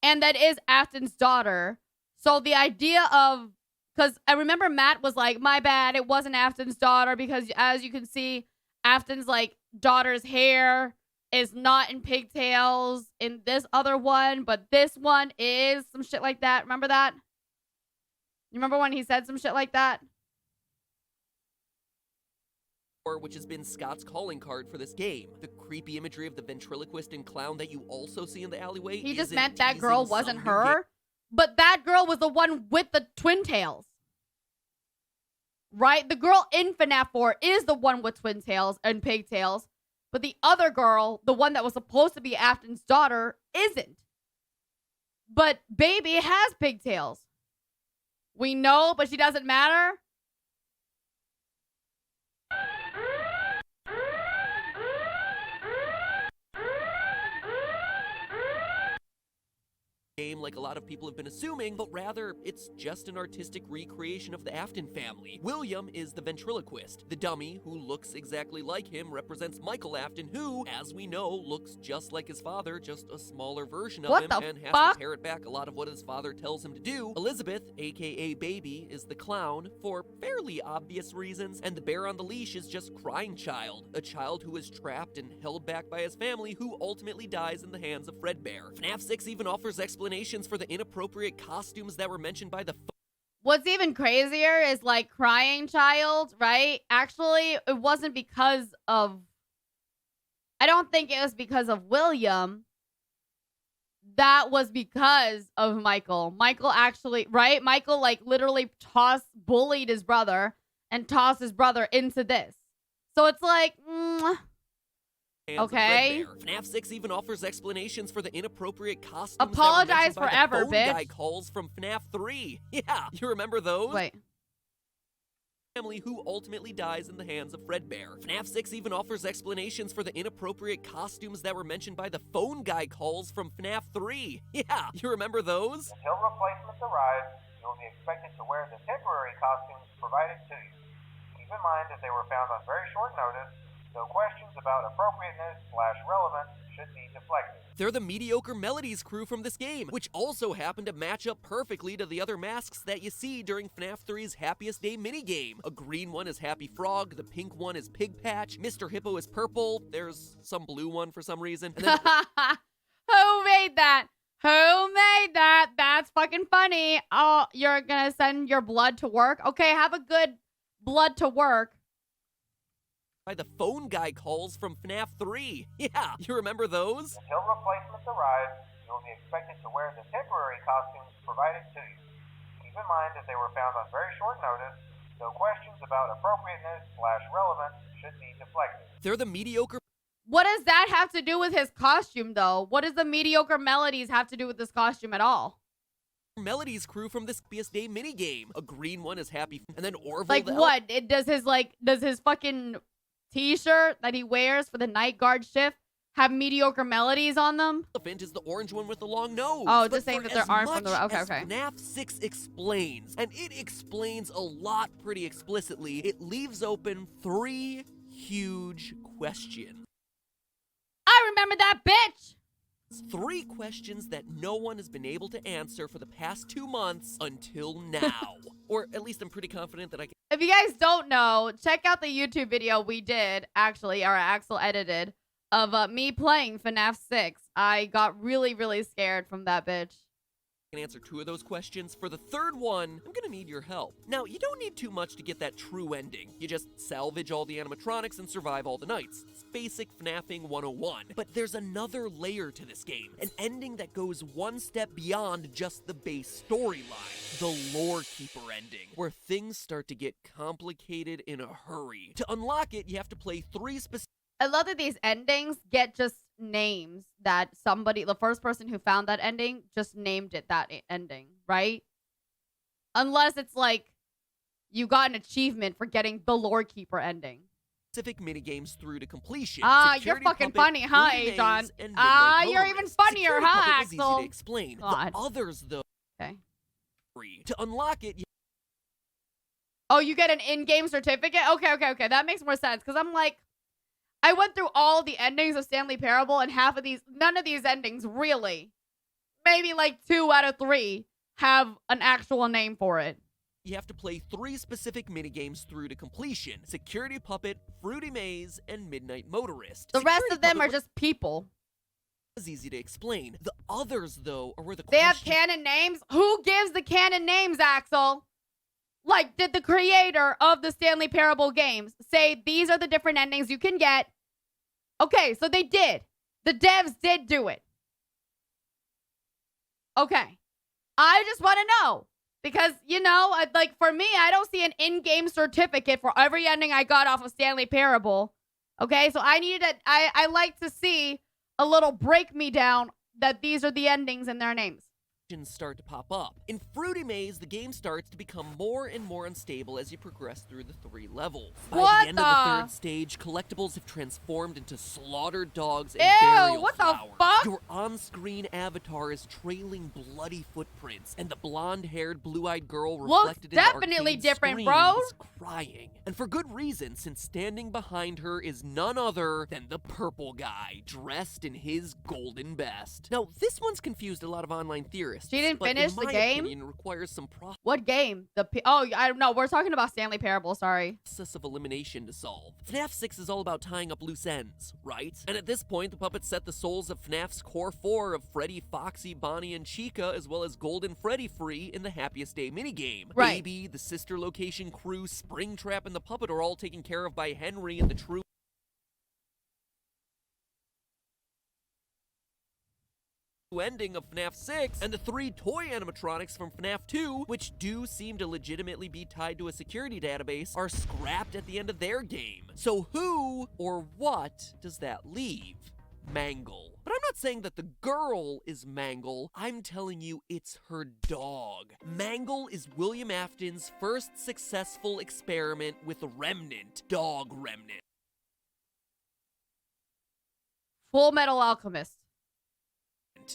and that is Afton's daughter. So the idea of... Because I remember Matt was like, my bad, it wasn't Afton's daughter, because as you can see, Afton's like daughter's hair is not in pigtails in this other one, but this one is some shit like that. Remember that? You remember when he said some shit like that? Which has been Scott's calling card for this game. The creepy imagery of the ventriloquist and clown that you also see in the alleyway. He just meant that girl wasn't her, but that girl was the one with the twin tails. Right? The girl in FNAF 4 is the one with twin tails and pigtails. But the other girl, the one that was supposed to be Afton's daughter, isn't. But baby has pigtails. We know, but she doesn't matter. Game like a lot of people have been assuming, but rather it's just an artistic recreation of the Afton family. William is the ventriloquist. The dummy, who looks exactly like him, represents Michael Afton, who, as we know, looks just like his father, just a smaller version of him, and has to parrot back a lot of what his father tells him to do. Elizabeth, aka Baby, is the clown, for fairly obvious reasons, and the bear on the leash is just Crying Child, a child who is trapped and held back by his family, who ultimately dies in the hands of Fredbear. FNAF 6 even offers explanations explanations for the inappropriate costumes that were mentioned by the What's even crazier is like crying child, right? Actually, it wasn't because of, I don't think it was because of William. That was because of Michael. Michael actually, right? Michael like literally bullied his brother and tossed his brother into this. So it's like, okay. FNAF 6 even offers explanations for the inappropriate costumes. Apologize that were forever, by the phone bitch. guy calls from FNAF 3. Yeah, you remember those? Wait. Family who ultimately dies in the hands of Fredbear. FNAF 6 even offers explanations for the inappropriate costumes that were mentioned by the phone guy calls from FNAF 3. Yeah, you remember those? Until replacements arrive, you will be expected to wear the temporary costumes provided to you. Keep in mind that they were found on very short notice, so questions about appropriateness/relevance should be deflected. They're the mediocre melodies crew from this game, which also happen to match up perfectly to the other masks that you see during FNAF 3's Happiest Day minigame. A green one is Happy Frog, the pink one is Pig Patch, Mr. Hippo is purple, there's some blue one for some reason. And then Who made that? Who made that? That's fucking funny. Oh, you're gonna send your blood to work? Okay, have a good blood to work. by the phone guy calls from FNAF 3. Yeah, you remember those? Until replacements arrive, you will be expected to wear the temporary costumes provided to you. Keep in mind that they were found on very short notice, so questions about appropriateness/relevance should be deflected. They're the mediocre. What does that have to do with his costume, though? What does the mediocre melodies have to do with this costume at all? Melodies crew from this Happiest Day minigame. A green one is Happy, and then Orville. Like what? Does his fucking t-shirt that he wears for the night guard shift have mediocre melodies on them? Elephant is the orange one with the long nose. Oh, just saying that there aren't from the... Okay, okay. FNAF 6 explains, and it explains a lot pretty explicitly, it leaves open 3 huge questions. I remember that bitch! 3 questions that no one has been able to answer for the past 2 months until now. Or at least I'm pretty confident that I can. If you guys don't know, check out the YouTube video we did, actually, or Axel edited, of me playing FNAF 6. I got really, really scared from that bitch. I can answer 2 of those questions. For the 3rd one, I'm gonna need your help. Now, you don't need too much to get that true ending. You just salvage all the animatronics and survive all the nights. It's basic FNAFing 101. But there's another layer to this game. An ending that goes one step beyond just the base storyline. The Lore Keeper ending, where things start to get complicated in a hurry. To unlock it, you have to play 3 specific... I love that these endings get just names that somebody, the first person who found that ending, just named it that ending, right? Unless it's like you got an achievement for getting the Lore Keeper ending. Specific minigames through to completion. You're fucking funny, huh, John? You're even funnier, huh, Axel? Easy to explain. The others, though. Okay. To unlock it, oh, you get an in-game certificate? Okay. That makes more sense, because I'm like, I went through all the endings of Stanley Parable, and none of these endings really, maybe like 2 out of 3 have an actual name for it. You have to play 3 specific minigames through to completion. Security Puppet, Fruity Maze, and Midnight Motorist. The rest of them are just people. It's easy to explain. The others, though, are where the They have canon names? Who gives the canon names, Axel? Like, did the creator of the Stanley Parable games say these are the different endings you can get? Okay, so they did. The devs did do it. Okay. I just want to know. Because, you know, like, for me, I don't see an in-game certificate for every ending I got off of Stanley Parable. Okay, so I like to see a little break me down that these are the endings and their names. Start to pop up. In Fruity Maze, the game starts to become more and more unstable as you progress through the 3 levels. By the end of the 3rd stage, collectibles have transformed into slaughtered dogs and burial what flowers. The fuck? Your on-screen avatar is trailing bloody footprints, and the blonde-haired, blue-eyed girl reflected in the definitely arcade different, screen bro. is crying. And for good reason, since standing behind her is none other than the purple guy, dressed in his golden best. Now, this one's confused a lot of online theorists. She didn't but finish in the my game? opinion, requires some What game? Oh, I don't know. We're talking about Stanley Parable, sorry. process of elimination to solve. FNAF 6 is all about tying up loose ends, right? And at this point, the puppets set the souls of FNAF's core 4 of Freddy, Foxy, Bonnie, and Chica, as well as Golden Freddy free in the Happiest Day minigame. Right. Baby, the sister location crew, Springtrap, and the puppet are all taken care of by Henry and the true ending of FNAF 6, and the 3 toy animatronics from FNAF 2, which do seem to legitimately be tied to a security database, are scrapped at the end of their game. So who or what does that leave? Mangle. But I'm not saying that the girl is Mangle, I'm telling you it's her dog. Mangle is William Afton's first successful experiment with a remnant, dog remnant. Full Metal Alchemist.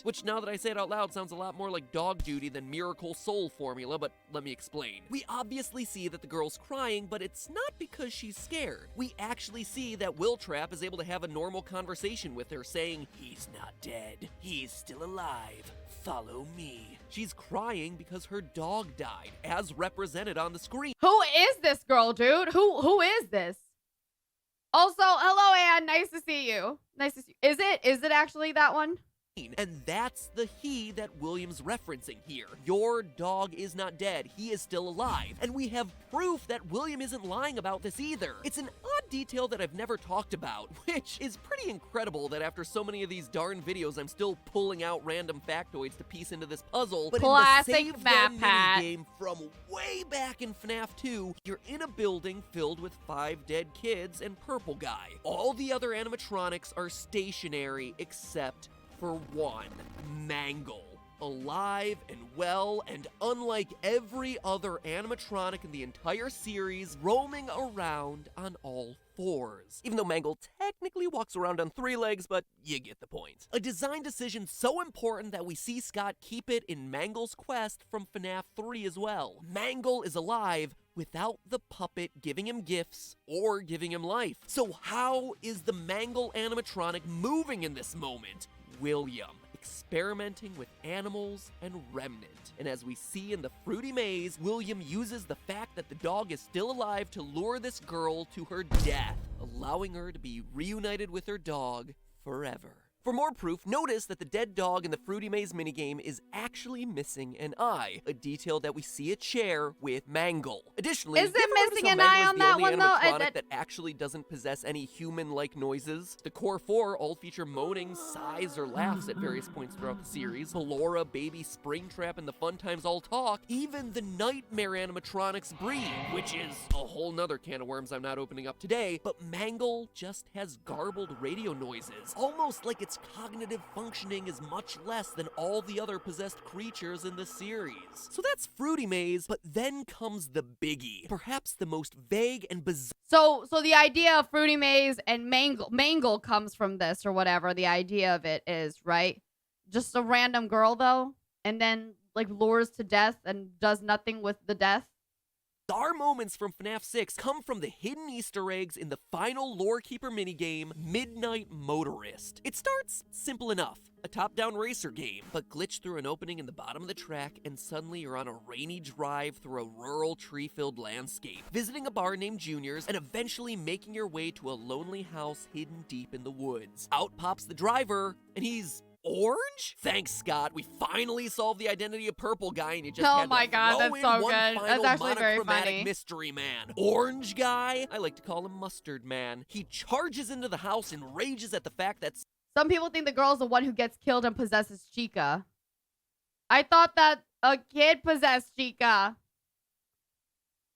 Which, now that I say it out loud, sounds a lot more like dog duty than miracle soul formula, but let me explain. We obviously see that the girl's crying, but it's not because she's scared. We actually see that Willtrap is able to have a normal conversation with her, saying, "He's not dead. He's still alive. Follow me." She's crying because her dog died, as represented on the screen. Who is this girl, dude? Who is this? Also, hello, Anne. Nice to see you. Nice to see you. Is it actually that one? And that's the he that William's referencing here. Your dog is not dead. He is still alive. And we have proof that William isn't lying about this either. It's an odd detail that I've never talked about, which is pretty incredible that after so many of these darn videos, I'm still pulling out random factoids to piece into this puzzle. But classic in the Save Them MatPat minigame from way back in FNAF 2, you're in a building filled with 5 dead kids and Purple Guy. All the other animatronics are stationary except for one, Mangle. Alive and well, and unlike every other animatronic in the entire series, roaming around on all 4s. Even though Mangle technically walks around on 3 legs, but you get the point. A design decision so important that we see Scott keep it in Mangle's quest from FNAF 3 as well. Mangle is alive without the puppet giving him gifts or giving him life. So how is the Mangle animatronic moving in this moment? William, experimenting with animals and remnant. And as we see in the Fruity Maze, William uses the fact that the dog is still alive to lure this girl to her death, allowing her to be reunited with her dog forever. For more proof, notice that the dead dog in the Fruity Maze minigame is actually missing an eye, a detail that we see a chair with Mangle. Additionally, is it missing an eye on that one though? Animatronic that actually doesn't possess any human-like noises. The core 4 all feature moaning, sighs, or laughs at various points throughout the series. Ballora, Baby, Springtrap, and the Fun Times all talk. Even the Nightmare animatronics breathe, which is a whole nother can of worms I'm not opening up today. But Mangle just has garbled radio noises, almost like its cognitive functioning is much less than all the other possessed creatures in the series. So that's Fruity Maze, but then comes the biggie, perhaps the most vague and bizarre. So the idea of Fruity Maze and Mangle comes from this or whatever. The idea of it is, right? Just a random girl though, and then like lures to death and does nothing with the death. Our moments from FNAF 6 come from the hidden Easter eggs in the final Lorekeeper minigame, Midnight Motorist. It starts simple enough, a top-down racer game, but glitch through an opening in the bottom of the track and suddenly you're on a rainy drive through a rural tree-filled landscape, visiting a bar named Junior's and eventually making your way to a lonely house hidden deep in the woods. Out pops the driver, and he's orange? Thanks, Scott. We finally solved the identity of Purple Guy, and you just had to throw in one final That's actually very monochromatic funny. mystery man. Orange Guy? I like to call him Mustard Man. He charges into the house and rages at the fact that some people think the girl's the one who gets killed and possesses Chica. I thought that a kid possessed Chica.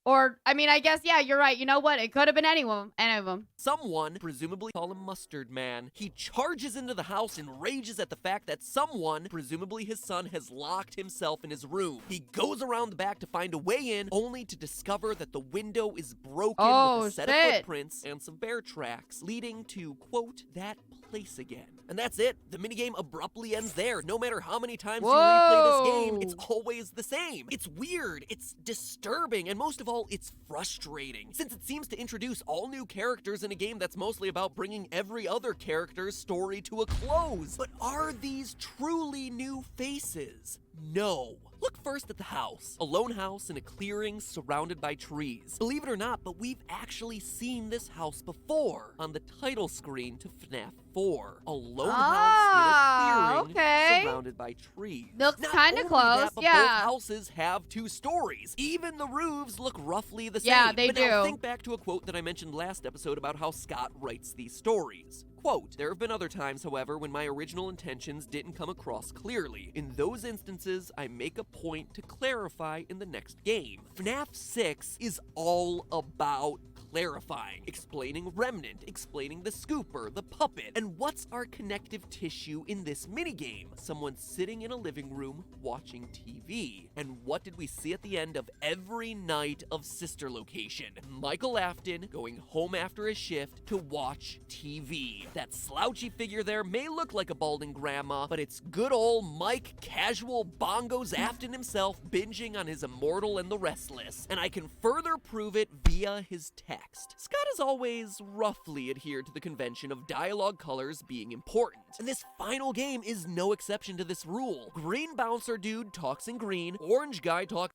Or, I mean, I guess, yeah, you're right. You know what? It could have been any of them. someone, presumably call him Mustard Man, he charges into the house and rages at the fact that someone, presumably his son, has locked himself in his room. He goes around the back to find a way in, only to discover that the window is broken with a set of footprints and some bear tracks, leading to, quote, that place again. And that's it. The minigame abruptly ends there. No matter how many times you replay this game, it's always the same. It's weird, it's disturbing, and most of all, it's frustrating, since it seems to introduce all new characters in a game that's mostly about bringing every other character's story to a close. But are these truly new faces? No. Look first at the house. A lone house in a clearing surrounded by trees. Believe it or not, but we've actually seen this house before on the title screen to FNAF 4. A lone house in a clearing surrounded by trees. Looks kind of close, that, but both houses have two stories. Even the roofs look roughly the same. Yeah, they but do. Now think back to a quote that I mentioned last episode about how Scott writes these stories. Quote, there have been other times, however, when my original intentions didn't come across clearly. In those instances, I make a point to clarify in the next game. FNAF 6 is all about clarifying, explaining Remnant, explaining the scooper, the puppet, and what's our connective tissue in this minigame? Someone sitting in a living room watching TV. And what did we see at the end of every night of Sister Location? Michael Afton going home after his shift to watch TV. That slouchy figure there may look like a balding grandma, but it's good old Mike Casual Bongos Afton himself binging on his Immortal and the Restless. And I can further prove it via his text. Scott has always roughly adhered to the convention of dialogue colors being important, and this final game is no exception to this rule. Green bouncer dude talks in green, orange guy talks...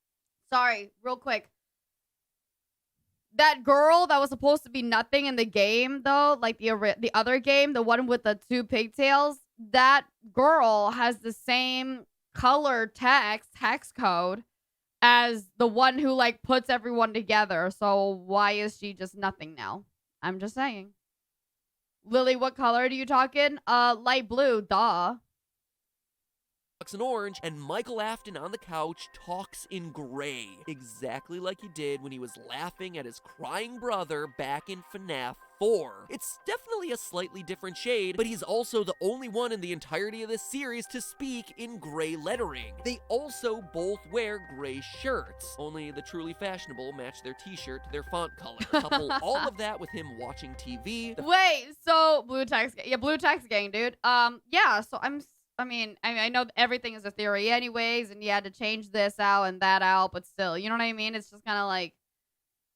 Sorry, real quick. That girl that was supposed to be nothing in the game, though, like the other game, the one with the two pigtails, that girl has the same color text, hex code, as the one who, like, puts everyone together. So why is she just nothing now? I'm just saying. Lily, what color are you talking? Light blue, duh. Talks in orange, and Michael Afton on the couch talks in gray. Exactly like he did when he was laughing at his crying brother back in FNAF 4. It's definitely a slightly different shade, but he's also the only one in the entirety of this series to speak in gray lettering. They also both wear gray shirts, only the truly fashionable match their t-shirt to their font color. Couple all of that with him watching TV. Wait, so blue text gang, dude. Yeah, so I mean, I know everything is a theory anyways, and you had to change this out and that out, but still, you know what I mean? It's just kind of like,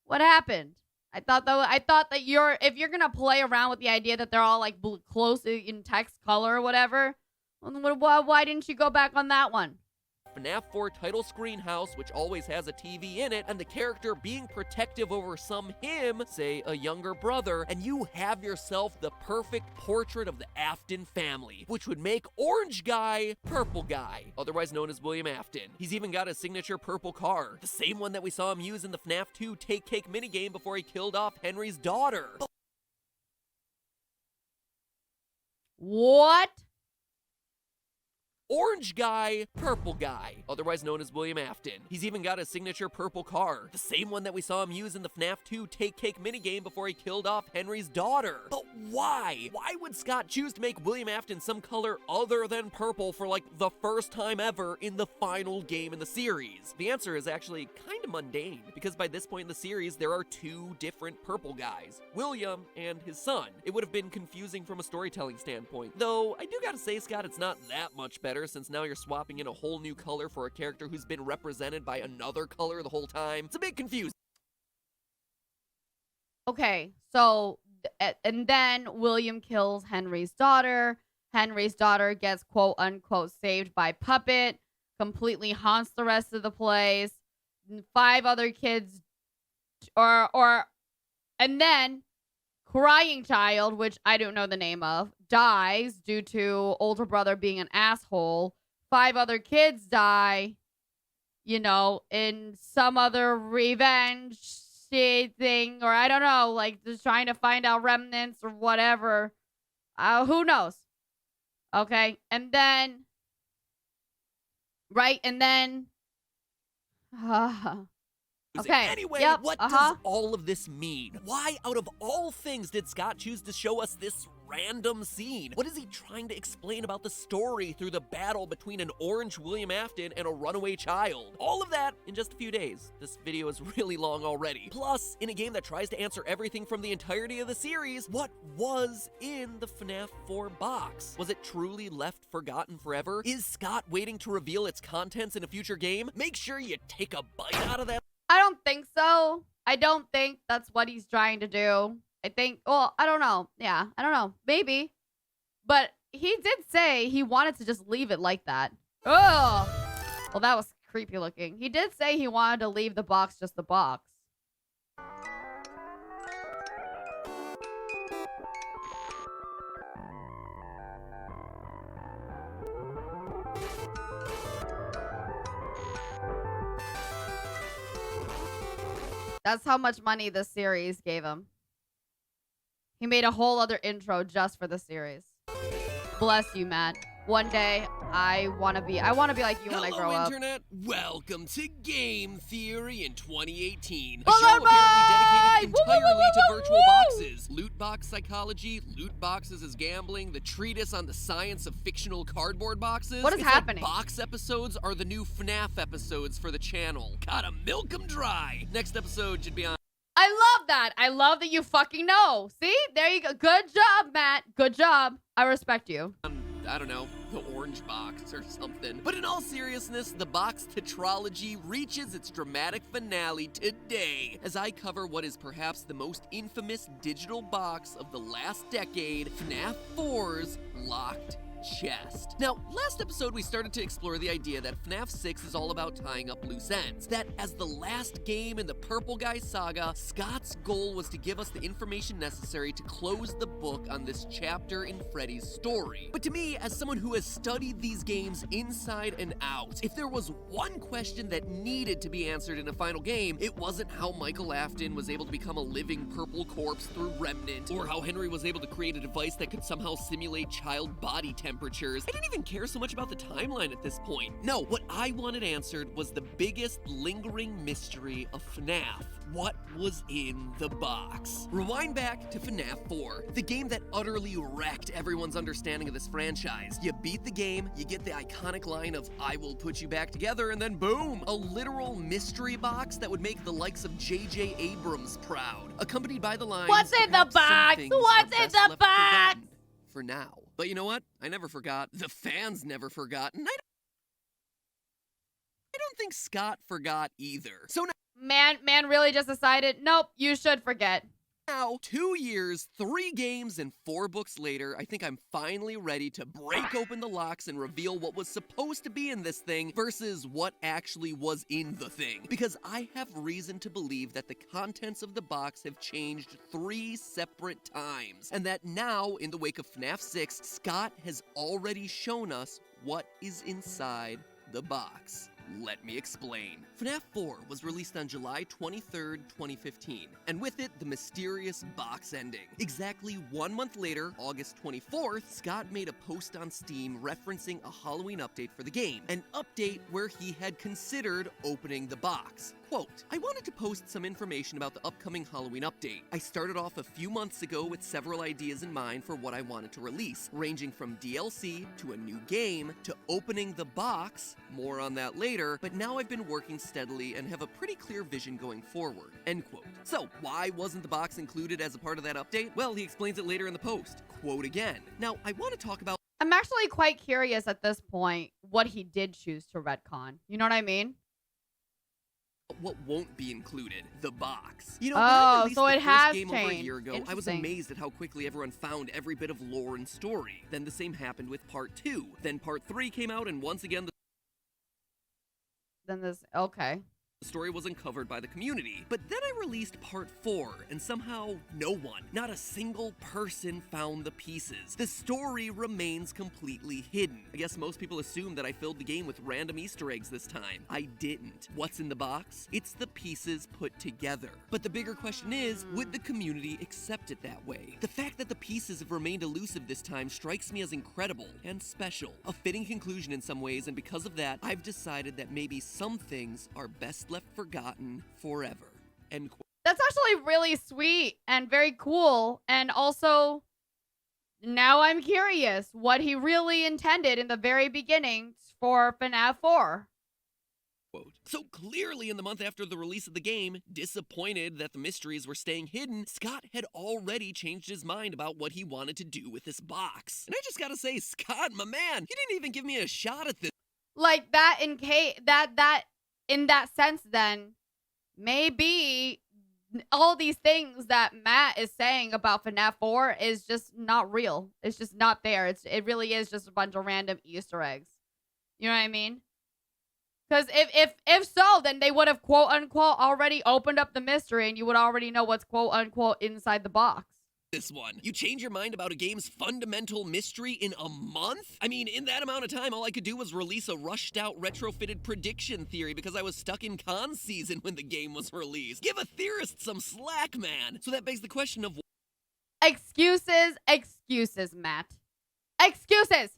what happened? I thought that if you're gonna play around with the idea that they're all like close in text color or whatever, why didn't you go back on that one? FNAF 4 title screen house, which always has a TV in it, and the character being protective over him, say a younger brother, and you have yourself the perfect portrait of the Afton family, which would make Orange Guy Purple Guy, otherwise known as William Afton. He's even got a signature purple car, the same one that we saw him use in the FNAF 2 Take Cake minigame before he killed off Henry's daughter. What? Orange Guy, Purple Guy, otherwise known as William Afton. He's even got a signature purple car, the same one that we saw him use in the FNAF 2 Take Cake minigame before he killed off Henry's daughter. But why? Why would Scott choose to make William Afton some color other than purple for like the first time ever in the final game in the series? The answer is actually kind of mundane, because by this point in the series, there are two different purple guys, William and his son. It would have been confusing from a storytelling standpoint, though I do gotta say, Scott, it's not that much better, since now you're swapping in a whole new color for a character who's been represented by another color the whole time. It's a bit confusing. Okay, so, and then William kills Henry's daughter. Henry's daughter gets quote-unquote saved by Puppet, completely haunts the rest of the place. 5 other kids, and then Crying Child, which I don't know the name of, dies due to older brother being an asshole. 5 other kids die, you know, in some other revenge shit thing, or I don't know, like just trying to find out remnants or whatever. Who knows? Okay, and then, right, and then, okay. Anyway, yep. what does all of this mean? Why, out of all things, did Scott choose to show us this random scene? What is he trying to explain about the story through the battle between an orange William Afton and a runaway child? All of that in just a few days. This video is really long already. Plus, in a game that tries to answer everything from the entirety of the series, what was in the FNAF 4 box? Was it truly left forgotten forever? Is Scott waiting to reveal its contents in a future game? Make sure you take a bite out of that. I don't think so. I don't think that's what he's trying to do. I think, well, I don't know. Yeah, I don't know. Maybe. But he did say he wanted to just leave it like that. Oh, well, that was creepy looking. He did say he wanted to leave the box just the box. That's how much money this series gave him. He made a whole other intro just for the series. Bless you, Matt. One day, I want to be like you when I grow up. Internet. Welcome to Game Theory in 2018. A All show right. apparently dedicated entirely to virtual boxes. Loot box psychology, loot boxes as gambling, the treatise on the science of fictional cardboard boxes. What is happening? Like box episodes are the new FNAF episodes for the channel. Gotta milk them dry. Next episode should be on. I love that. I love that you fucking know. See? There you go. Good job, Matt. Good job. I respect you. I don't know, the orange box or something. But in all seriousness, the box tetralogy reaches its dramatic finale today as I cover what is perhaps the most infamous digital box of the last decade, FNAF 4's Locked Chest. Now, last episode we started to explore the idea that FNAF 6 is all about tying up loose ends. That as the last game in the Purple Guy saga, Scott's goal was to give us the information necessary to close the book on this chapter in Freddy's story. But to me, as someone who has studied these games inside and out, if there was one question that needed to be answered in a final game, it wasn't how Michael Afton was able to become a living purple corpse through Remnant, or how Henry was able to create a device that could somehow simulate child body temperatures. I didn't even care so much about the timeline at this point. No, what I wanted answered was the biggest lingering mystery of FNAF. What was in the box? Rewind back to FNAF 4, the game that utterly wrecked everyone's understanding of this franchise. You beat the game, you get the iconic line of, "I will put you back together," and then boom, a literal mystery box that would make the likes of J.J. Abrams proud, accompanied by the lines, "What's in the box? What's in the box?" For now. But you know what? I never forgot. The fans never forgot. And I don't think Scott forgot either. So now, Man really just decided, nope, you should forget. Now, 2 years, 3 games, and 4 books later, I think I'm finally ready to break open the locks and reveal what was supposed to be in this thing versus what actually was in the thing. Because I have reason to believe that the contents of the box have changed 3 separate times, and that now, in the wake of FNAF 6, Scott has already shown us what is inside the box. Let me explain. FNAF 4 was released on July 23rd, 2015, and with it, the mysterious box ending. Exactly 1 month later, August 24th, Scott made a post on Steam referencing a Halloween update for the game, an update where he had considered opening the box. Quote, "I wanted to post some information about the upcoming Halloween update. I started off a few months ago with several ideas in mind for what I wanted to release, ranging from DLC to a new game to opening the box, more on that later, but now I've been working steadily and have a pretty clear vision going forward." End quote. So, why wasn't the box included as a part of that update? Well, he explains it later in the post. Quote again. Now, I want to talk about... I'm actually quite curious at this point what he did choose to retcon. You know what I mean? What won't be included, the box. You know, oh, so it has game changed. Over a year ago, I was amazed at how quickly everyone found every bit of lore and story. Then the same happened with part 2. Then part 3 came out, and once again, okay. The story was uncovered by the community. But then I released part 4, and somehow no one, not a single person, found the pieces. The story remains completely hidden. I guess most people assume that I filled the game with random Easter eggs this time. I didn't. What's in the box? It's the pieces put together. But the bigger question is, would the community accept it that way? The fact that the pieces have remained elusive this time strikes me as incredible and special. A fitting conclusion in some ways, and because of that, I've decided that maybe some things are best left forgotten forever. End quote. That's actually really sweet and very cool, and also now I'm curious what he really intended in the very beginning for FNAF 4. Quote. So clearly in the month after the release of the game, disappointed that the mysteries were staying hidden, Scott had already changed his mind about what he wanted to do with this box. And I just gotta say, Scott, my man, you didn't even give me a shot at this. Like that in that sense, then maybe all these things that Matt is saying about FNAF 4 is just not real. It's just not there. It really is just a bunch of random Easter eggs. You know what I mean? Because if so, then they would have quote unquote already opened up the mystery and you would already know what's quote unquote inside the box. This one. You change your mind about a game's fundamental mystery in a month? I mean, in that amount of time, all I could do was release a rushed out retrofitted prediction theory because I was stuck in con season when the game was released. Give a theorist some slack, man. So that begs the question of excuses, Matt. Excuses.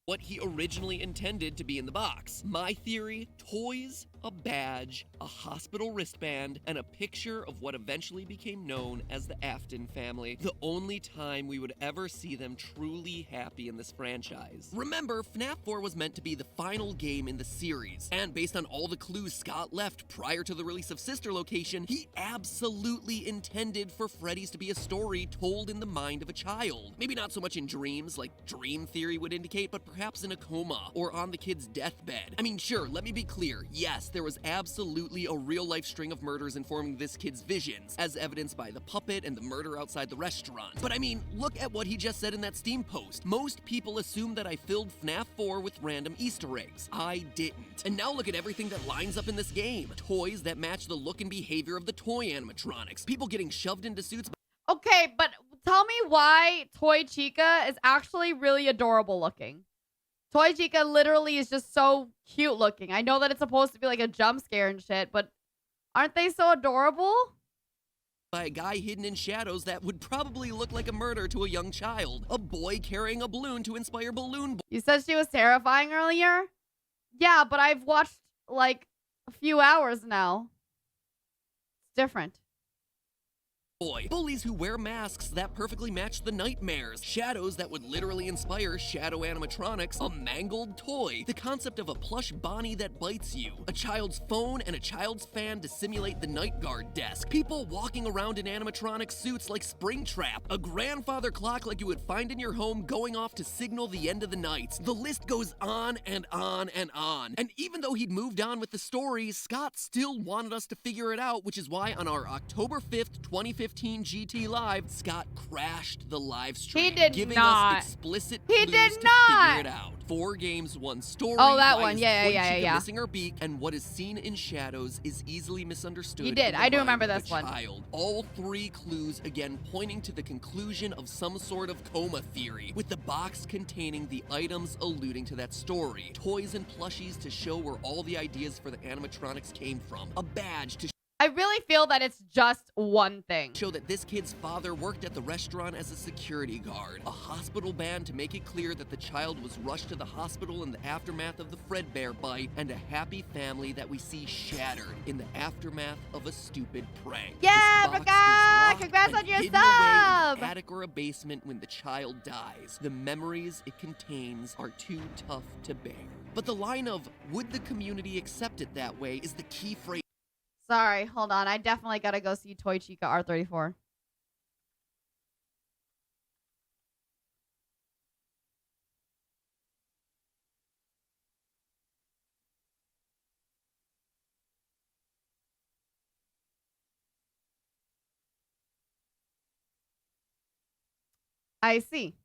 What he originally intended to be in the box. My theory, toys, a badge, a hospital wristband, and a picture of what eventually became known as the Afton family. The only time we would ever see them truly happy in this franchise. Remember, FNAF 4 was meant to be the final game in the series, and based on all the clues Scott left prior to the release of Sister Location, he absolutely intended for Freddy's to be a story told in the mind of a child. Maybe not so much in dreams, like Dream Theory would indicate, but perhaps in a coma, or on the kid's deathbed. I mean, sure, let me be clear, yes, there was absolutely a real-life string of murders informing this kid's visions, as evidenced by the puppet and the murder outside the restaurant. But I mean, look at what he just said in that Steam post. Most people assume that I filled FNAF 4 with random Easter eggs. I didn't. And now look at everything that lines up in this game. Toys that match the look and behavior of the toy animatronics. People getting shoved into suits. Okay, but tell me why Toy Chica is actually really adorable looking. Toy Chica literally is just so cute looking. I know that it's supposed to be like a jump scare and shit, but aren't they so adorable? By a guy hidden in shadows that would probably look like a murder to a young child. A boy carrying a balloon to inspire balloon. You said she was terrifying earlier? Yeah, but I've watched like a few hours now. It's different. Boy. Bullies who wear masks that perfectly match the nightmares. Shadows that would literally inspire shadow animatronics. A mangled toy. The concept of a plush Bonnie that bites you. A child's phone and a child's fan to simulate the night guard desk. People walking around in animatronic suits like Springtrap. A grandfather clock like you would find in your home going off to signal the end of the night. The list goes on and on and on. And even though he'd moved on with the story, Scott still wanted us to figure it out, which is why on our October 5th, 2015 GT Live, Scott crashed the live stream. He did giving not. us explicit He clues did to not. figure it out. 4 games, 1 story. Oh, that why one. is Yeah. Chica missing her beak, and what is seen in shadows is easily misunderstood. He did. in the I do mind remember of this a one. child. All 3 clues again pointing to the conclusion of some sort of coma theory, with the box containing the items alluding to that story. Toys and plushies to show where all the ideas for the animatronics came from. A badge to I really feel that it's just one thing. show that this kid's father worked at the restaurant as a security guard. A hospital band to make it clear that the child was rushed to the hospital in the aftermath of the Fredbear bite, and a happy family that we see shattered in the aftermath of a stupid prank. Yeah, This box is Rebecca! locked Congrats and on your hidden away in sub! an attic or a basement when the child dies. The memories it contains are too tough to bear. But the line of, would the community accept it that way, is the key phrase. Sorry, hold on. I definitely gotta go see Toy Chica R34. I see.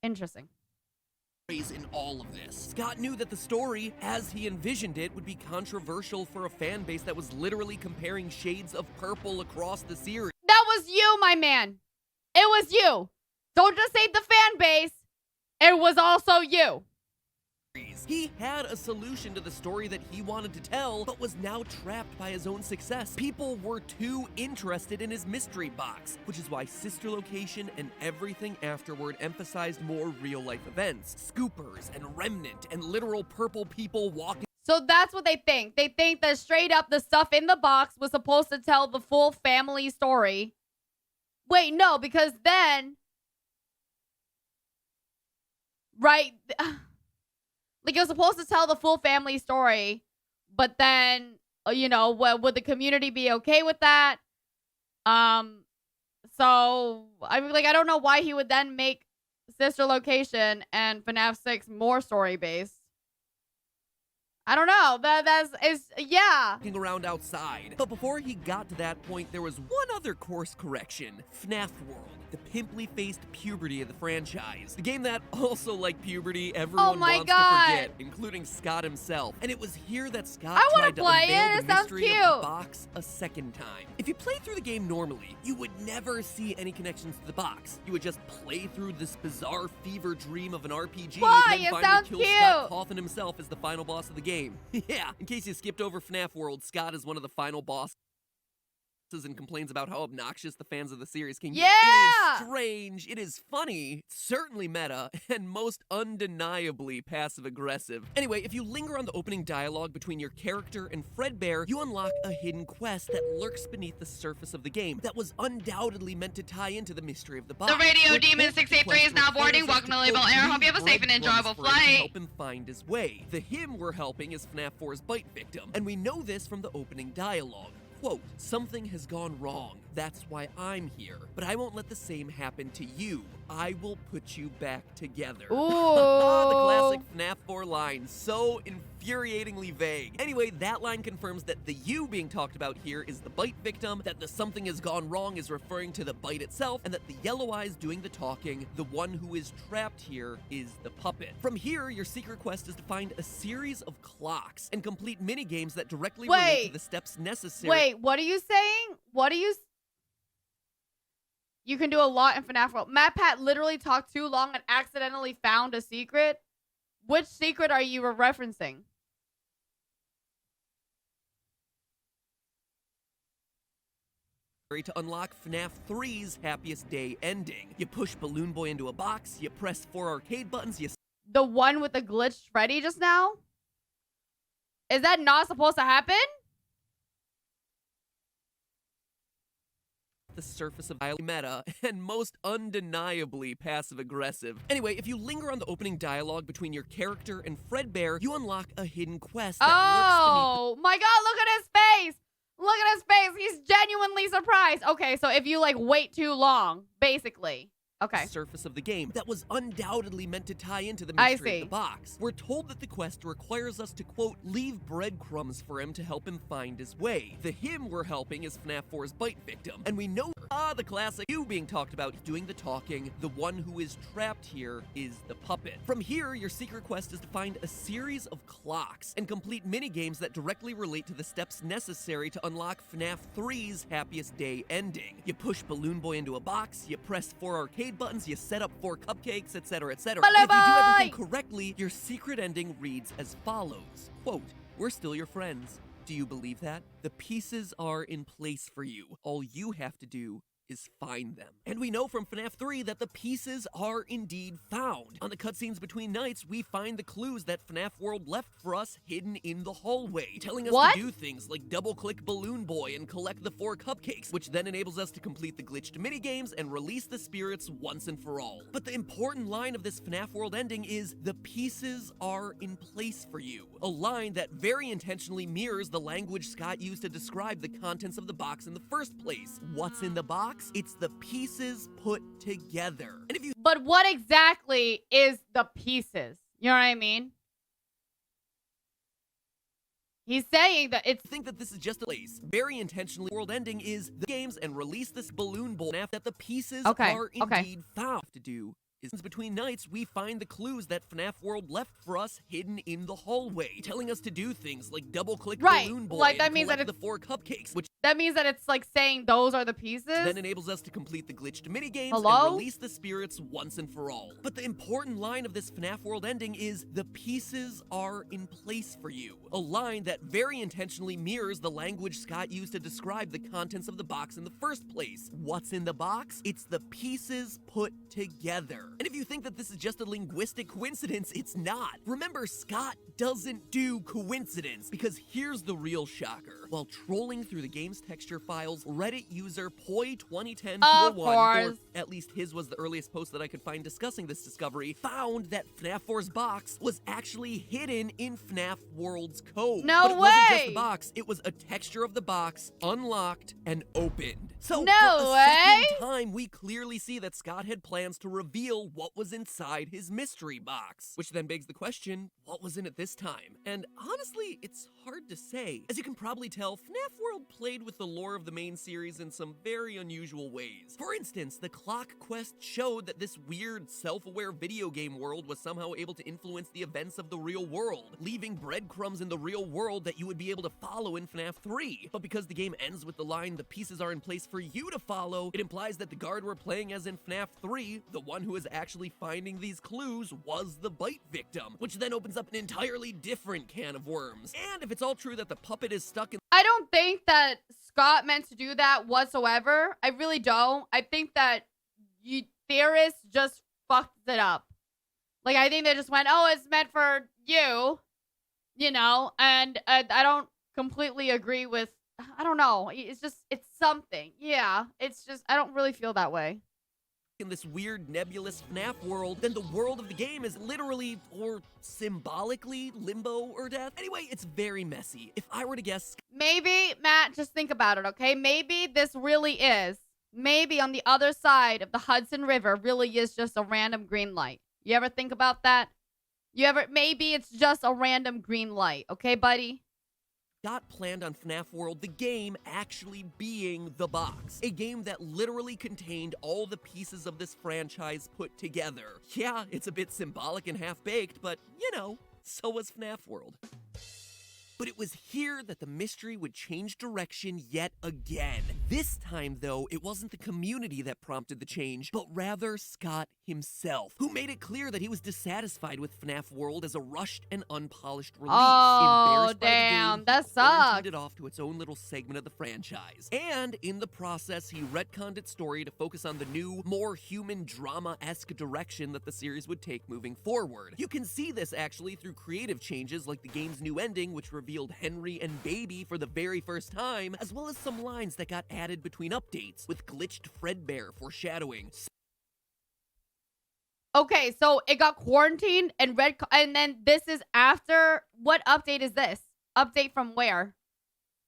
Interesting. In all of this. Scott knew that the story, as he envisioned it, would be controversial for a fan base that was literally comparing shades of purple across the series. That was you, my man. It was you. Don't just say the fan base. It was also you. He had a solution to the story that he wanted to tell, but was now trapped by his own success. People were too interested in his mystery box, which is why Sister Location and everything afterward emphasized more real-life events. Scoopers and Remnant and literal purple people walking. So that's what they think. They think that straight up the stuff in the box was supposed to tell the full family story. Wait, no, because then right? Like, it was supposed to tell the full family story, but then, you know, would the community be okay with that? So, I mean, like, I don't know why he would then make Sister Location and FNAF 6 more story-based. I don't know. Yeah. Looking around outside. But before he got to that point, there was one other course correction. FNAF World, the pimply-faced puberty of the franchise. The game that, also like puberty, everyone wants to forget, including Scott himself. And it was here that Scott tried to unveil the mystery of the box a second time. If you play through the game normally, you would never see any connections to the box. You would just play through this bizarre fever dream of an RPG and then finally kill Scott Cawthon himself as the final boss of the game. Yeah, in case you skipped over FNAF World, Scott is one of the final bosses and complains about how obnoxious the fans of the series can get. It is strange, it is funny, certainly meta, and most undeniably passive-aggressive. Anyway, if you linger on the opening dialogue between your character and Fredbear, you unlock a hidden quest that lurks beneath the surface of the game that was undoubtedly meant to tie into the mystery of the box. The Radio Demon 683 is now boarding. Welcome to Lilybelle Air. Hope you have a safe and enjoyable flight. Help him find his way. The him we're helping is FNAF 4's bite victim, and we know this from the opening dialogue. Quote, something has gone wrong. That's why I'm here. But I won't let the same happen to you. I will put you back together. Ooh. The classic FNAF 4 line. So infuriatingly vague. Anyway, that line confirms that the you being talked about here is the bite victim, that the something has gone wrong is referring to the bite itself, and that the yellow eyes doing the talking, the one who is trapped here, is the puppet. From here, your secret quest is to find a series of clocks and complete mini-games that directly relate to the steps necessary. Wait, what are you saying? What are you... You can do a lot in FNAF World. MatPat literally talked too long and accidentally found a secret. Which secret are you referencing? To unlock FNAF 3's Happiest Day ending. You push Balloon Boy into a box, you press 4 arcade buttons, you... The one with the glitched Freddy just now? Is that not supposed to happen? The surface of highly meta and most undeniably passive-aggressive. Anyway, if you linger on the opening dialogue between your character and Fredbear, you unlock a hidden quest that lurks beneath my god, look at his face! Look at his face! He's genuinely surprised! Okay, so if you, like, wait too long, basically. Okay. Surface of the game that was undoubtedly meant to tie into the mystery of the box. We're told that the quest requires us to, quote, leave breadcrumbs for him to help him find his way. The him we're helping is FNAF 4's bite victim, and we know the classic you being talked about doing the talking, the one who is trapped here is the puppet. From here, your secret quest is to find a series of clocks and complete mini-games that directly relate to the steps necessary to unlock FNAF 3's Happiest Day ending. You push Balloon Boy into a box, you press 4 arcade buttons, you set up 4 cupcakes, etc., etc. And if you do everything correctly, your secret ending reads as follows. Quote, we're still your friends. Do you believe that? The pieces are in place for you. All you have to do is find them. And we know from FNAF 3 that the pieces are indeed found. On the cutscenes between nights, we find the clues that FNAF World left for us hidden in the hallway, telling us to do things like double-click Balloon Boy and collect the 4 cupcakes, which then enables us to complete the glitched minigames and release the spirits once and for all. But the important line of this FNAF World ending is, the pieces are in place for you. A line that very intentionally mirrors the language Scott used to describe the contents of the box in the first place. What's in the box? It's the pieces put together. And if you But what exactly is the pieces? You know what I mean? He's saying that it's... think that this is just a place. Very intentionally, world ending is the games and release this balloon bowl that the pieces are indeed found. To do is between nights, we find the clues that FNAF World left for us hidden in the hallway, telling us to do things like double-click Balloon Boy like that and means that collect it's the 4 cupcakes, which that means that it's like saying those are the pieces. Then enables us to complete the glitched minigames and release the spirits once and for all. But the important line of this FNAF World ending is, the pieces are in place for you. A line that very intentionally mirrors the language Scott used to describe the contents of the box in the first place. What's in the box? It's the pieces put together. And if you think that this is just a linguistic coincidence, it's not. Remember, Scott doesn't do coincidence, because here's the real shocker. While trolling through the game's texture files, Reddit user Poi2010-201, or at least his was the earliest post that I could find discussing this discovery, found that FNAF 4's box was actually hidden in FNAF World's code. No but it way! wasn't just the box, it was a texture of the box, unlocked and opened. So no for a way! second time, we clearly see that Scott had plans to reveal what was inside his mystery box. Which then begs the question, what was in it this time? And honestly, it's hard to say. As you can probably tell, FNAF World played with the lore of the main series in some very unusual ways. For instance, the clock quest showed that this weird, self-aware video game world was somehow able to influence the events of the real world, leaving breadcrumbs in the real world that you would be able to follow in FNAF 3. But because the game ends with the line, "the pieces are in place for you to follow," it implies that the guard we're playing as in FNAF 3, the one who is actually finding these clues, was the bite victim, which then opens up an entirely different can of worms. And if it's all true that the puppet is stuck in— I don't think that Scott meant to do that whatsoever. I really don't. I think that theorists just fucked it up. Like, I think they just went, oh, it's meant for you, you know, and I don't completely agree with, I don't know. It's just, it's something. Yeah, it's just, I don't really feel that way. In this weird nebulous FNAF world, then the world of the game is literally, or symbolically, limbo or death. Anyway, it's very messy. If I were to guess— maybe, Matt, just think about it, okay? Maybe this really is, maybe on the other side of the Hudson River really is just a random green light. You ever think about that? Maybe it's just a random green light, okay, buddy? Scott planned on FNAF World, the game, actually being the box. A game that literally contained all the pieces of this franchise put together. Yeah, it's a bit symbolic and half-baked, but, you know, so was FNAF World. But it was here that the mystery would change direction yet again. This time, though, it wasn't the community that prompted the change, but rather Scott himself, who made it clear that he was dissatisfied with FNAF World as a rushed and unpolished release. Oh, damn, that sucks. Turned it off to its own little segment of the franchise. And in the process, he retconned its story to focus on the new, more human drama-esque direction that the series would take moving forward. You can see this actually through creative changes like the game's new ending, which revealed Henry and Baby for the very first time, as well as some lines that got added between updates, with glitched Fredbear foreshadowing. Okay, so it got quarantined and and then this is after, what update is this? Update from where?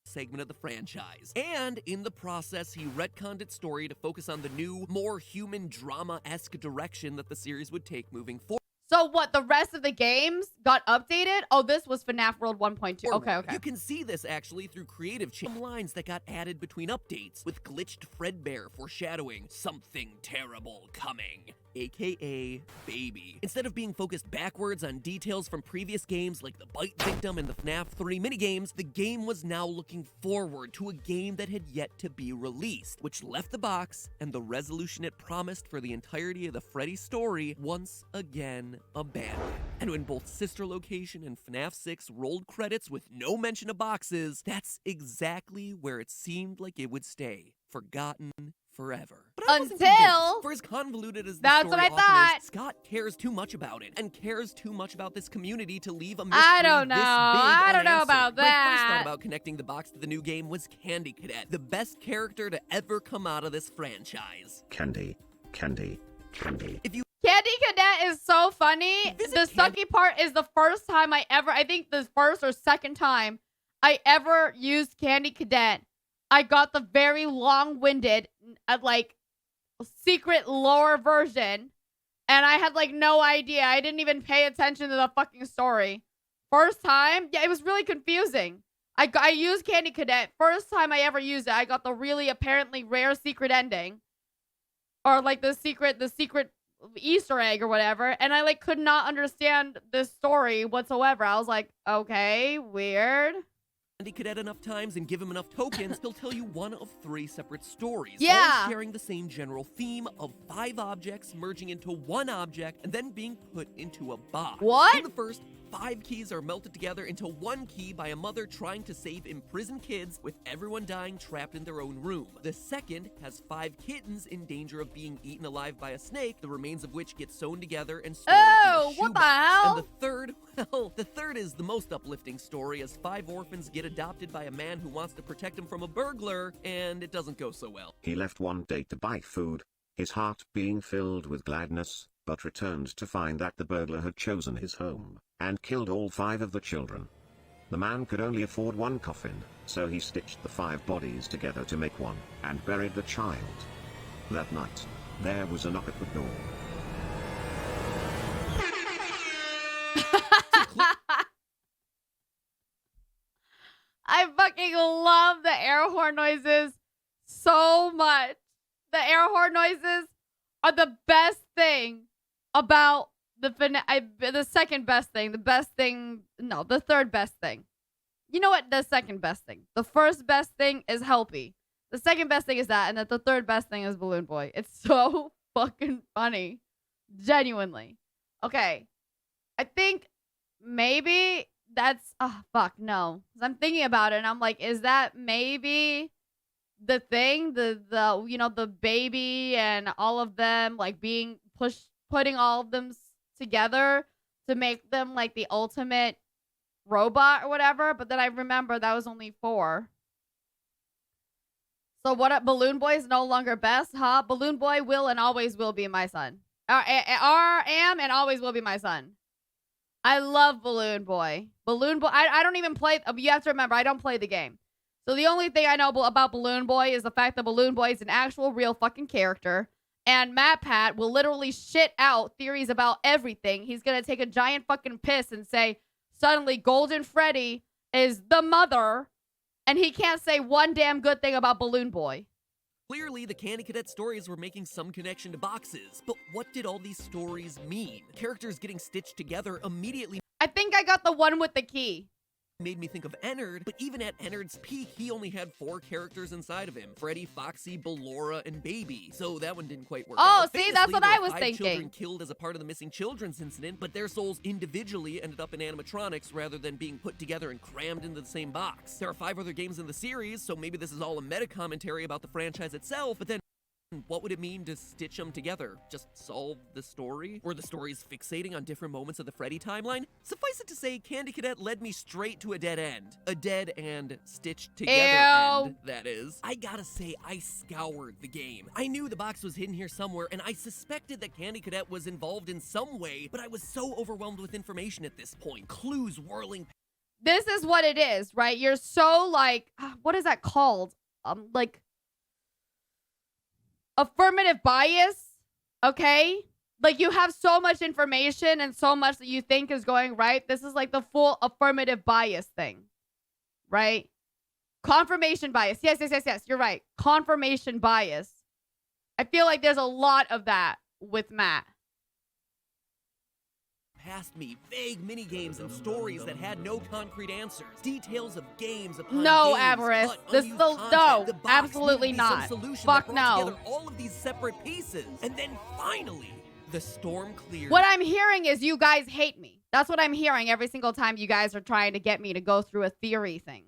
Segment of the franchise. And in the process, he retconned its story to focus on the new, more human drama-esque direction that the series would take moving forward. So what, the rest of the games got updated? Oh, this was FNAF World 1.2. Okay. You can see this actually through creative change. Lines that got added between updates, with glitched Fredbear foreshadowing something terrible coming, aka Baby. Instead of being focused backwards on details from previous games like the Bite Victim and the FNAF 3 minigames, the game was now looking forward to a game that had yet to be released, which left the box and the resolution it promised for the entirety of the Freddy story once again abandoned. And when both Sister Location and FNAF 6 rolled credits with no mention of boxes, that's exactly where it seemed like it would stay, forgotten forever. But I wasn't convinced. For as convoluted as the That's story what I often thought. is, Scott cares too much about it, and cares too much about this community to leave a mystery I don't know. this big I don't know unanswered. about My first that. thought about connecting the box to the new game was Candy Cadet, the best character to ever come out of this franchise. Candy. If you Candy Cadet is so funny. The sucky part is the first time I think the first or second time I ever used Candy Cadet, I got the very long-winded, like, secret lore version, and I had, like, no idea. I didn't even pay attention to the fucking story. First time, yeah, it was really confusing. I used Candy Cadet. First time I ever used it, I got the really apparently rare secret ending. Or, like, the secret Easter egg or whatever, and I, like, could not understand this story whatsoever. I was like, okay, weird. Candy Cadet enough times and give him enough tokens, he'll tell you one of 3 separate stories, Yeah. all sharing the same general theme of 5 objects merging into one object and then being put into a box. What? In the first, 5 keys are melted together into 1 key by a mother trying to save imprisoned kids, with everyone dying trapped in their own room. The second has 5 kittens in danger of being eaten alive by a snake, the remains of which get sewn together and stored in a what the shoebox. hell? And the third, well, the third is the most uplifting story, as 5 orphans get adopted by a man who wants to protect them from a burglar, and it doesn't go so well. He left one day to buy food, his heart being filled with gladness, but returned to find that the burglar had chosen his home, and killed all 5 of the children. The man could only afford 1 coffin, so he stitched the 5 bodies together to make one, and buried the child. That night, there was a knock at the door. I fucking love the air horn noises so much. The air horn noises are the best thing about the second best thing. The best thing, no, the third best thing. You know what? The second best thing. The first best thing is Helpy. The second best thing is that, and that the third best thing is Balloon Boy. It's so fucking funny. Genuinely. Okay. I think maybe that's, oh, fuck, no. 'Cause I'm thinking about it, and I'm like, is that maybe the thing? The you know, the baby and all of them, like, being putting all of them together to make them, like, the ultimate robot or whatever. But then I remember that was only 4. So what? Balloon Boy is no longer best, huh? Balloon Boy will and always will be my son. Am and always will be my son. I love Balloon Boy. Balloon Boy. I don't even play. You have to remember, I don't play the game. So the only thing I know about Balloon Boy is the fact that Balloon Boy is an actual real fucking character. And MatPat will literally shit out theories about everything. He's going to take a giant fucking piss and say, suddenly Golden Freddy is the mother. And he can't say one damn good thing about Balloon Boy. Clearly, the Candy Cadet stories were making some connection to boxes, but what did all these stories mean? Characters getting stitched together immediately I think I got the one with the key. made me think of Ennard, but even at Ennard's peak, he only had 4 characters inside of him: Freddy, Foxy, Ballora, and Baby. So that one didn't quite work out. See, that's what I was Five thinking. Children killed as a part of the missing children's incident, but their souls individually ended up in animatronics rather than being put together and crammed into the same box. There are 5 other games in the series, so maybe this is all a meta commentary about the franchise itself, but then what would it mean to stitch them together? Just solve the story? Were the stories fixating on different moments of the Freddy timeline? Suffice it to say, Candy Cadet led me straight to a dead end. A dead and stitched together end, that is. I gotta say, I scoured the game. I knew the box was hidden here somewhere, and I suspected that Candy Cadet was involved in some way, but I was so overwhelmed with information at this point. Clues whirling. This is what it is, right? You're so, like, what is that called? Like, affirmative bias, okay? Like, you have so much information and so much that you think is going right. This is like the full affirmative bias thing, right? Confirmation bias. Yes, you're right. Confirmation bias. I feel like there's a lot of that with Matt. Past me, vague mini-games and stories that had no concrete answers. Details of games upon No, games, Avarice. but This unused no, content. The box absolutely needed to be some not. solution Fuck that brought no. together all of these separate pieces. And then finally, the storm cleared. What I'm hearing is you guys hate me. That's what I'm hearing every single time you guys are trying to get me to go through a theory thing.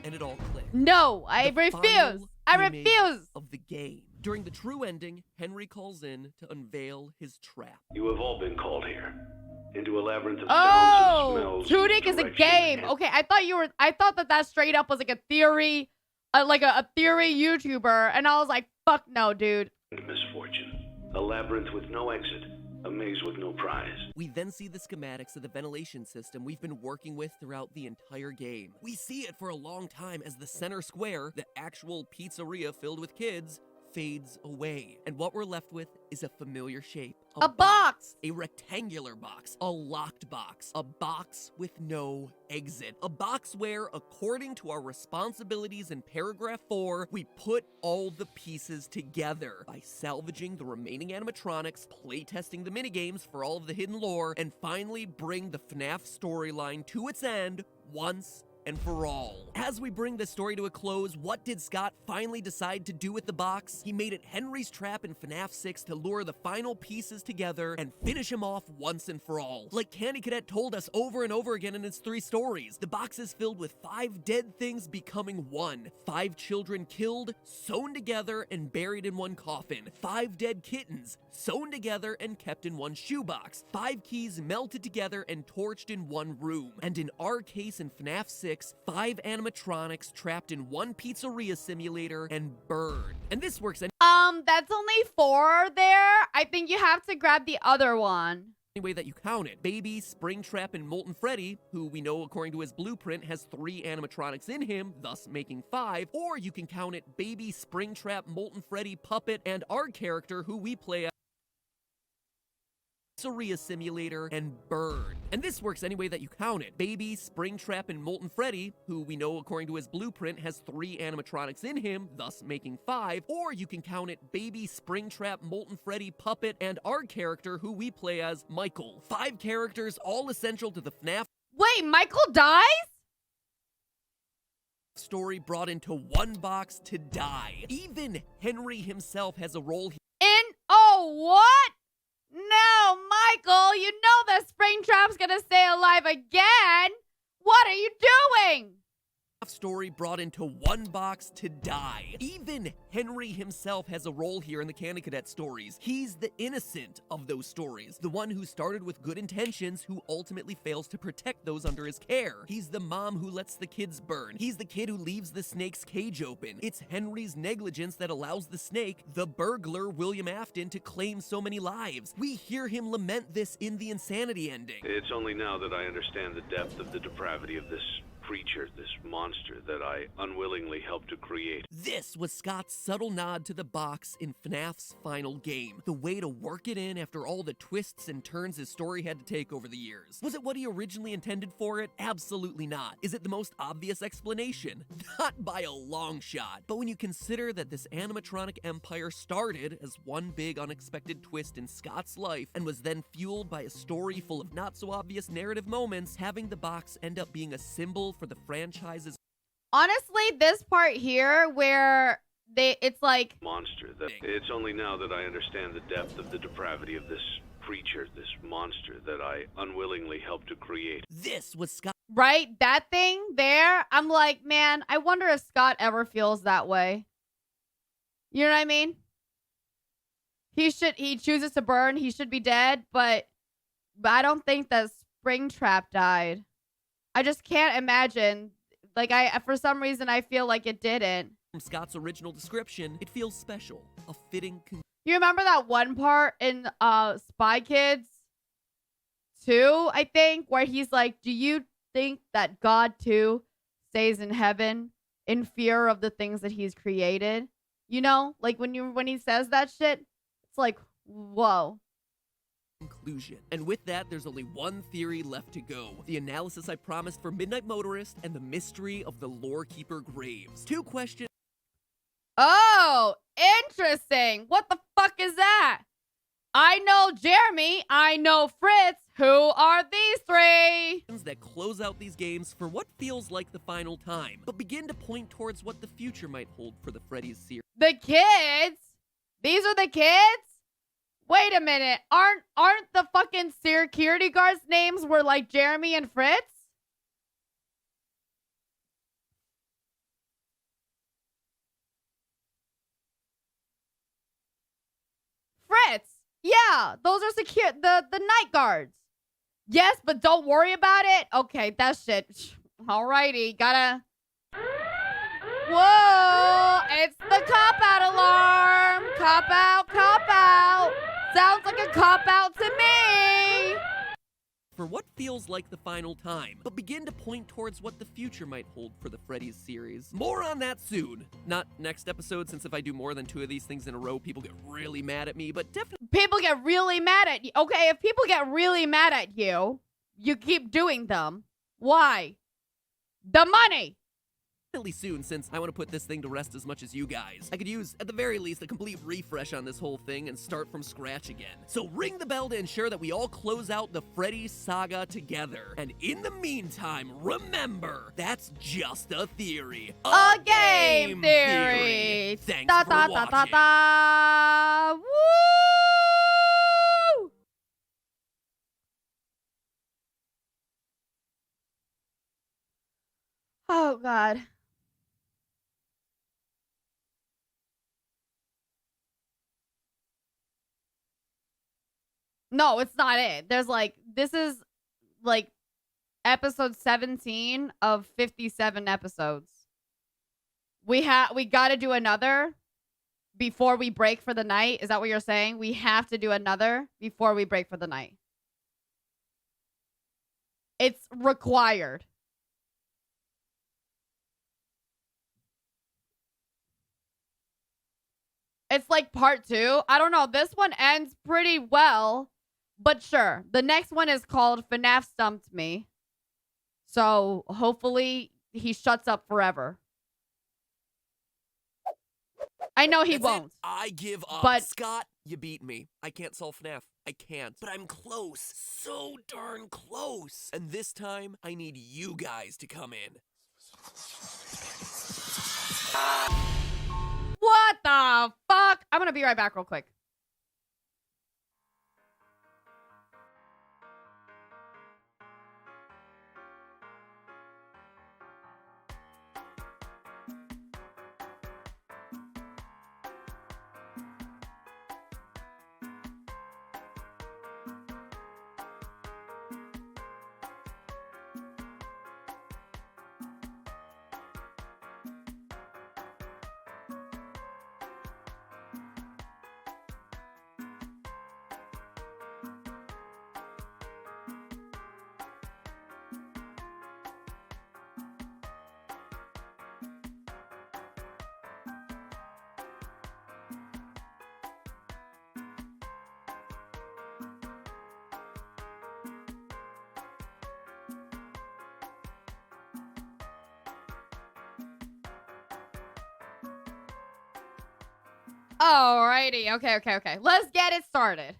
And it all clicked. No, I refuse. I refuse. Of the game. During the true ending, Henry calls in to unveil his trap. You have all been called here. Into a labyrinth of sounds and smells. Tunic is a game. Okay, I thought that straight up was like a theory, like a theory YouTuber, and I was like, fuck no, dude. Misfortune. A labyrinth with no exit. A maze with no prize. We then see the schematics of the ventilation system we've been working with throughout the entire game. We see it for a long time as the center square, the actual pizzeria filled with kids, fades away. And what we're left with is a familiar shape. A box! A rectangular box. A locked box. A box with no exit. A box where, according to our responsibilities in paragraph 4, we put all the pieces together by salvaging the remaining animatronics, playtesting the minigames for all of the hidden lore, and finally bring the FNAF storyline to its end once and for all. As we bring this story to a close, what did Scott finally decide to do with the box? He made it Henry's trap in FNAF 6 to lure the final pieces together and finish him off once and for all. Like Candy Cadet told us over and over again in its 3 stories, the box is filled with 5 dead things becoming 1, 5 children killed, sewn together, and buried in one coffin, 5 dead kittens, sewn together and kept in one shoebox, 5 keys melted together and torched in one room, and in our case in FNAF 6, 5 animatronics trapped in one pizzeria simulator and burned. And this works that's only 4 there. I think you have to grab the other one. any way that you count it. Baby, Springtrap, and Molten Freddy, who we know according to his blueprint has 3 animatronics in him, thus making 5, or you can count it Baby, Springtrap, Molten Freddy, Puppet, and our character who we play as pizzeria simulator and burn. And this works any way that you count it. Baby, Springtrap, and Molten Freddy, who we know according to his blueprint has 3 animatronics in him, thus making 5, or you can count it Baby, Springtrap, Molten Freddy, Puppet, and our character who we play as Michael. 5 characters, all essential to the FNAF Wait, Michael dies? story brought into one box to die. Even Henry himself has a role here. What? No, Michael, you know that Springtrap's gonna stay alive again. What are you doing? Story brought into one box to die. Even Henry himself has a role here in the Candy Cadet stories. He's the innocent of those stories, the one who started with good intentions who ultimately fails to protect those under his care. He's the mom who lets the kids burn. He's the kid who leaves the snake's cage open. It's Henry's negligence that allows the snake, the burglar William Afton, to claim so many lives. We hear him lament this in the insanity ending. It's only now that I understand the depth of the depravity of this creature, this monster that I unwillingly helped to create. This was Scott's subtle nod to the box in FNAF's final game. The way to work it in after all the twists and turns his story had to take over the years. Was it what he originally intended for it? Absolutely not. Is it the most obvious explanation? Not by a long shot. But when you consider that this animatronic empire started as one big unexpected twist in Scott's life and was then fueled by a story full of not so obvious narrative moments, having the box end up being a symbol for the franchise's Honestly, this part here where it's like monster. It's only now that I understand the depth of the depravity of this creature, this monster that I unwillingly helped to create. This was Scott. Right? That thing there, I'm like, man, I wonder if Scott ever feels that way. You know what I mean? He chooses to burn, he should be dead, but I don't think that Springtrap died. I just can't imagine. Like, for some reason, I feel like it didn't. From Scott's original description, it feels special, a fitting You remember that one part in Spy Kids 2, I think, where he's like, do you think that God too stays in heaven in fear of the things that he's created? You know, like when he says that shit, it's like, whoa. conclusion. And with that, there's only one theory left to go. The analysis I promised for Midnight Motorist and the mystery of the Lorekeeper graves. 2 questions. Oh, interesting. What the fuck is that? I know Jeremy. I know Fritz. Who are these 3? That close out these games for what feels like the final time, but begin to point towards what the future might hold for the Freddy's series. The kids? These are the kids? Wait a minute. Aren't the fucking security guards' names were like Jeremy and Fritz? Fritz. Yeah, those are the night guards. Yes, but don't worry about it. Okay, that shit. Alrighty, gotta. Whoa! It's the cop-out alarm. Cop out, cop out. Sounds like a cop-out to me. For what feels like the final time, but begin to point towards what the future might hold for the Freddy's series. More on that soon. Not next episode, since if I do more than 2 of these things in a row, people get really mad at me, but definitely. People get really mad at you. Okay, if people get really mad at you, you keep doing them. Why? The money. soon, since I want to put this thing to rest as much as you guys. I could use, at the very least, a complete refresh on this whole thing and start from scratch again. So ring the bell to ensure that we all close out the Freddy saga together. And in the meantime, remember, that's just a theory. A game theory. Thanks Da, for da, watching. da, da, da. Woo! Oh, God. No, it's not it. There's like, this is like episode 17 of 57 episodes. We got to do another before we break for the night. Is that what you're saying? We have to do another before we break for the night. It's required. It's like part 2. I don't know. This one ends pretty well. But sure. The next one is called FNAF Stumped Me. So hopefully he shuts up forever. I know he won't. I give up. But Scott, you beat me. I can't solve FNAF. I can't. But I'm close. So darn close. And this time, I need you guys to come in. what the fuck? I'm gonna be right back real quick. Alrighty. Okay. Let's get it started.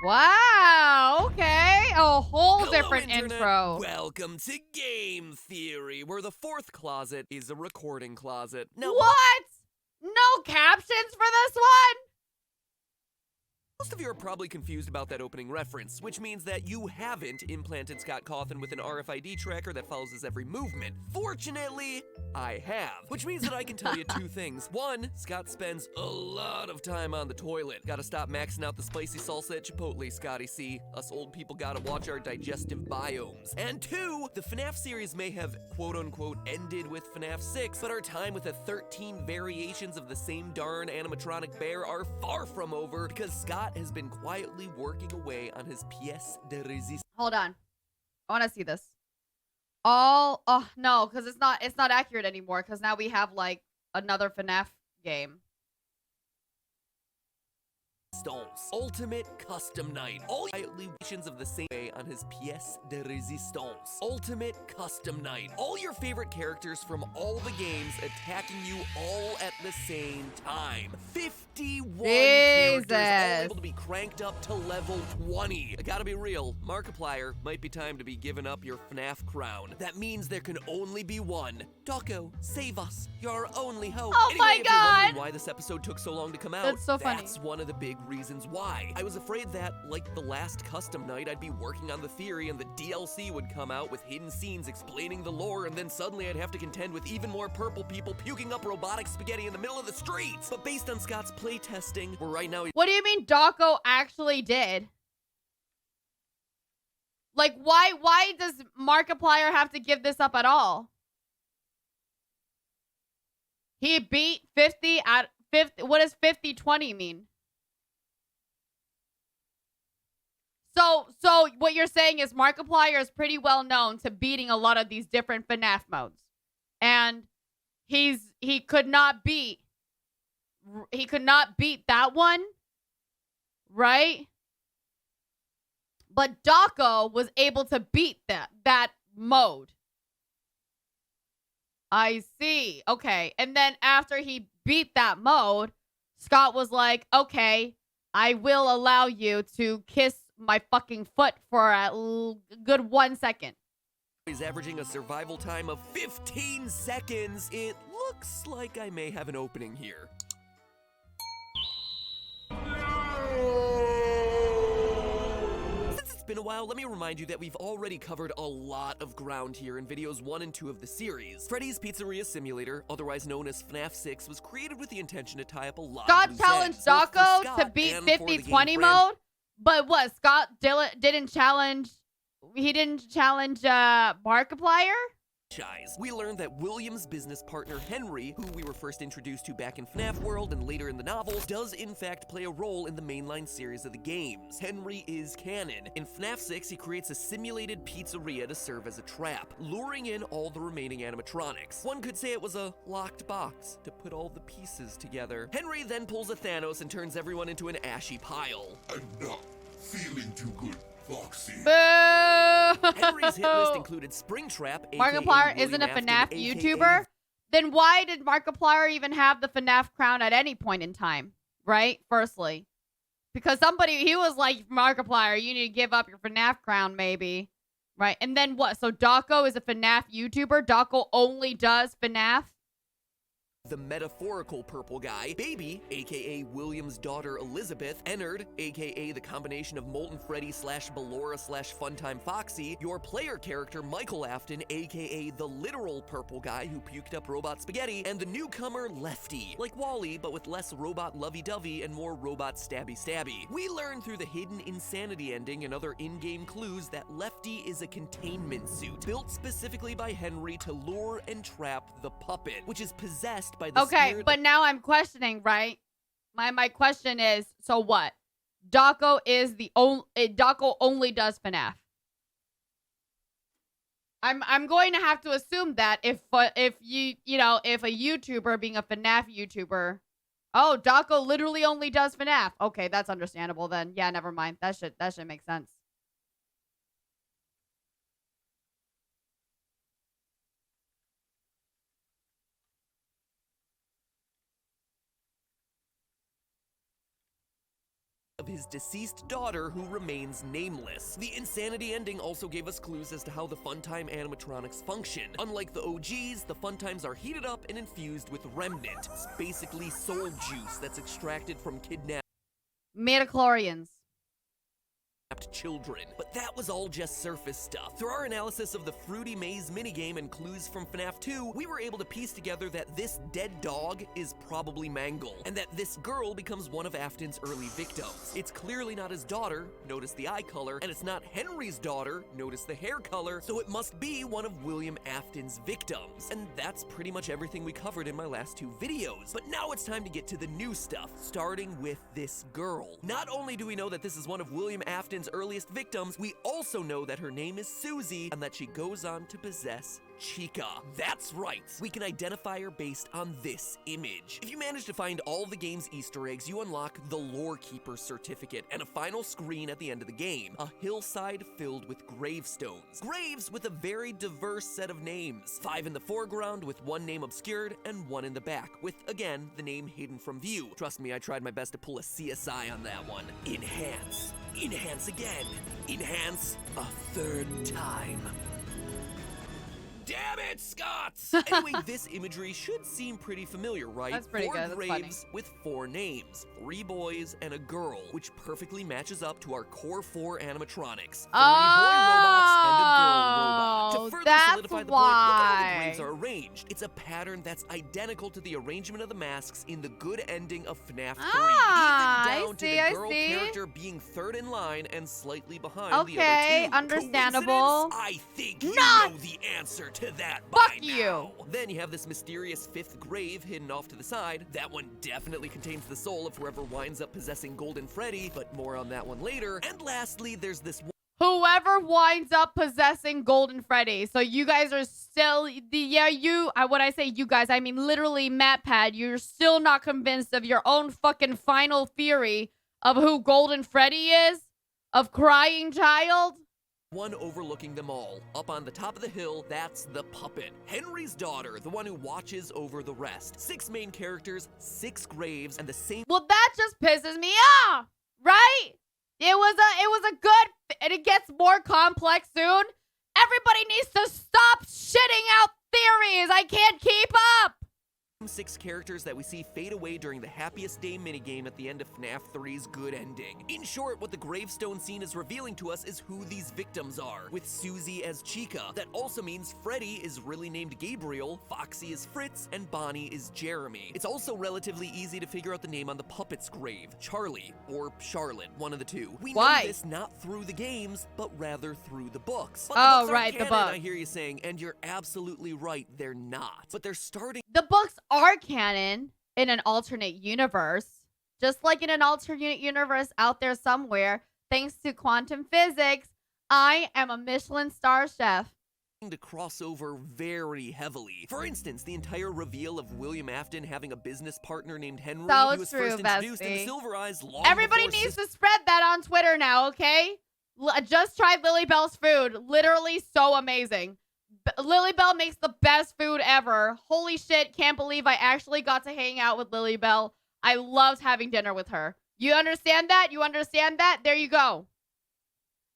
Wow, okay. A whole different Internet. intro. Welcome to Game Theory, where the fourth closet is a recording closet. Now, What? No captions for this one? most of you are probably confused about that opening reference, which means that you haven't implanted Scott Cawthon with an RFID tracker that follows his every movement. Fortunately, I have, which means that I can tell you two things. One, Scott spends a lot of time on the toilet. Gotta stop maxing out the spicy salsa at Chipotle, Scotty C. Us old people gotta watch our digestive biomes. And two, the FNAF series may have quote-unquote ended with FNAF 6, but our time with the 13 variations of the same darn animatronic bear are far from over, because Scott has been quietly working away on his pièce de résistance. Hold on. I want to see this. Oh no, because it's not accurate anymore, because now we have like another FNAF game. Ultimate Custom Night. All quietly variations of the same way on his pièce de résistance. Ultimate Custom Night. All your favorite characters from all the games attacking you all at the same time. 51 characters all able to be cranked up to level 20. I gotta be real, Markiplier, might be time to be giving up your FNAF crown. That means there can only be one. Dawko, save us. You're our only hope. Oh anyway, my if you're God! wondering why this episode took so long to come out, That's so funny. That's one of the big reasons why. I was afraid that, like the last custom night, I'd be working on the theory and the DLC would come out with hidden scenes explaining the lore, and then suddenly I'd have to contend with even more purple people puking up robotic spaghetti in the middle of the streets. But based on Scott's playtesting, we're right now... What do you mean Dawko actually did? Like, why does Markiplier have to give this up at all? He beat 50 at 50. What does 50-20 mean? So what you're saying is Markiplier is pretty well known to beating a lot of these different FNAF modes. And he could not beat that one, right? But Dawko was able to beat that mode. I see. Okay. And then after he beat that mode, Scott was like, okay, I will allow you to kiss my fucking foot for a good 1 second. He's averaging a survival time of 15 seconds. It looks like I may have an opening here. Since it's been a while, let me remind you that we've already covered a lot of ground here in videos 1 and 2 of the series. Freddy's Pizzeria Simulator, otherwise known as FNAF 6, was created with the intention to tie up a lot Scott of challenged Dawko to beat 50-20 mode, but what? Scott didn't challenge Markiplier? We learned that William's business partner Henry, who we were first introduced to back in FNAF World and later in the novels, does in fact play a role in the mainline series of the games. Henry is canon. In FNAF 6, he creates a simulated pizzeria to serve as a trap, luring in all the remaining animatronics. One could say it was a locked box to put all the pieces together. Henry then pulls a Thanos and turns everyone into an ashy pile. I'm not feeling too good, Foxy. Henry's hit list included Springtrap, aka Markiplier isn't a FNAF YouTuber? Then why did Markiplier even have the FNAF crown at any point in time? Right? Firstly. Because he was like, Markiplier, you need to give up your FNAF crown, maybe. Right? And then what? So Dawko is a FNAF YouTuber? Dawko only does FNAF? The metaphorical purple guy, Baby, aka William's daughter Elizabeth, Ennard, aka the combination of Molten Freddy / Ballora / Funtime Foxy, your player character Michael Afton, aka the literal purple guy who puked up robot spaghetti, and the newcomer Lefty, like Wally but with less robot lovey-dovey and more robot stabby-stabby. We learn through the hidden insanity ending and other in-game clues that Lefty is a containment suit, built specifically by Henry to lure and trap the puppet, which is possessed by the okay, but now I'm questioning, right? My question is, so what? Dawko only does FNAF. I'm going to have to assume that if a YouTuber being a FNAF YouTuber, oh, Dawko literally only does FNAF. Okay, that's understandable then. Yeah, never mind. That should make sense. Of his deceased daughter, who remains nameless. The insanity ending also gave us clues as to how the Funtime animatronics function. Unlike the OGs, the Funtimes are heated up and infused with remnant. It's basically soul juice that's extracted from kidnapped Midichlorians. children. But that was all just surface stuff. Through our analysis of the Fruity Maze minigame and clues from FNAF 2, we were able to piece together that this dead dog is probably Mangle, and that this girl becomes one of Afton's early victims. It's clearly not his daughter, notice the eye color, and it's not Henry's daughter, notice the hair color, so it must be one of William Afton's victims. And that's pretty much everything we covered in my last 2 videos. But now it's time to get to the new stuff, starting with this girl. Not only do we know that this is one of William Afton's earliest victims, we also know that her name is Susie and that she goes on to possess Chica. That's right, we can identify her based on this image. If you manage to find all the game's Easter eggs, you unlock the Lore Keeper certificate and a final screen at the end of the game, a hillside filled with gravestones. Graves with a very diverse set of names. 5 in the foreground with 1 name obscured and 1 in the back, with, again, the name hidden from view. Trust me, I tried my best to pull a CSI on that one. Enhance. Enhance again. Enhance a 3rd time. Damn it, Scott! Anyway, this imagery should seem pretty familiar, right? That's pretty 4 good. That's graves funny. with 4 names, 3 boys and a girl, which perfectly matches up to our core 4 animatronics. 3 boy robots and a girl robot. To further solidify the point, look at how the graves are arranged. It's a pattern that's identical to the arrangement of the masks in the good ending of FNAF 3. Even down to the girl character being 3rd in line and slightly behind the other 2. Understandable. I think you know the answer to to that Fuck by you. now. Then you have this mysterious fifth grave hidden off to the side. That one definitely contains the soul of whoever winds up possessing Golden Freddy, but more on that one later. And lastly, there's this whoever winds up possessing Golden Freddy. So you guys are still, when I say you guys, I mean literally MatPat, you're still not convinced of your own fucking final theory of who Golden Freddy is? Of Crying Child? one overlooking them all. Up on the top of the hill, that's the puppet. Henry's daughter, the one who watches over the rest. 6 main characters, 6 graves, and the same— Well, that just pisses me off, right? It was a good, and it gets more complex soon. Everybody needs to stop shitting out theories. I can't keep up. 6 characters that we see fade away during the Happiest Day minigame at the end of FNAF 3's good ending. In short, what the gravestone scene is revealing to us is who these victims are, with Susie as Chica. That also means Freddy is really named Gabriel, Foxy is Fritz, and Bonnie is Jeremy. It's also relatively easy to figure out the name on the puppet's grave, Charlie, or Charlotte, one of the two. We know this not through the games, but rather through the books. But the books aren't canon, I hear you saying, and you're absolutely right, they're not. But they're starting— The books are canon in an alternate universe, just like in an alternate universe out there somewhere. Thanks to quantum physics, I am a Michelin star chef. To cross over very heavily. For instance, the entire reveal of William Afton having a business partner named Henry, So who was true, first introduced in bestie. the Silver Eyes long Everybody before needs to spread that on Twitter now, okay? Just tried Lilybelle's food. Literally so amazing. Lilybelle makes the best food ever. Holy shit, can't believe I actually got to hang out with Lilybelle. I loved having dinner with her. You understand that? You understand that? There you go.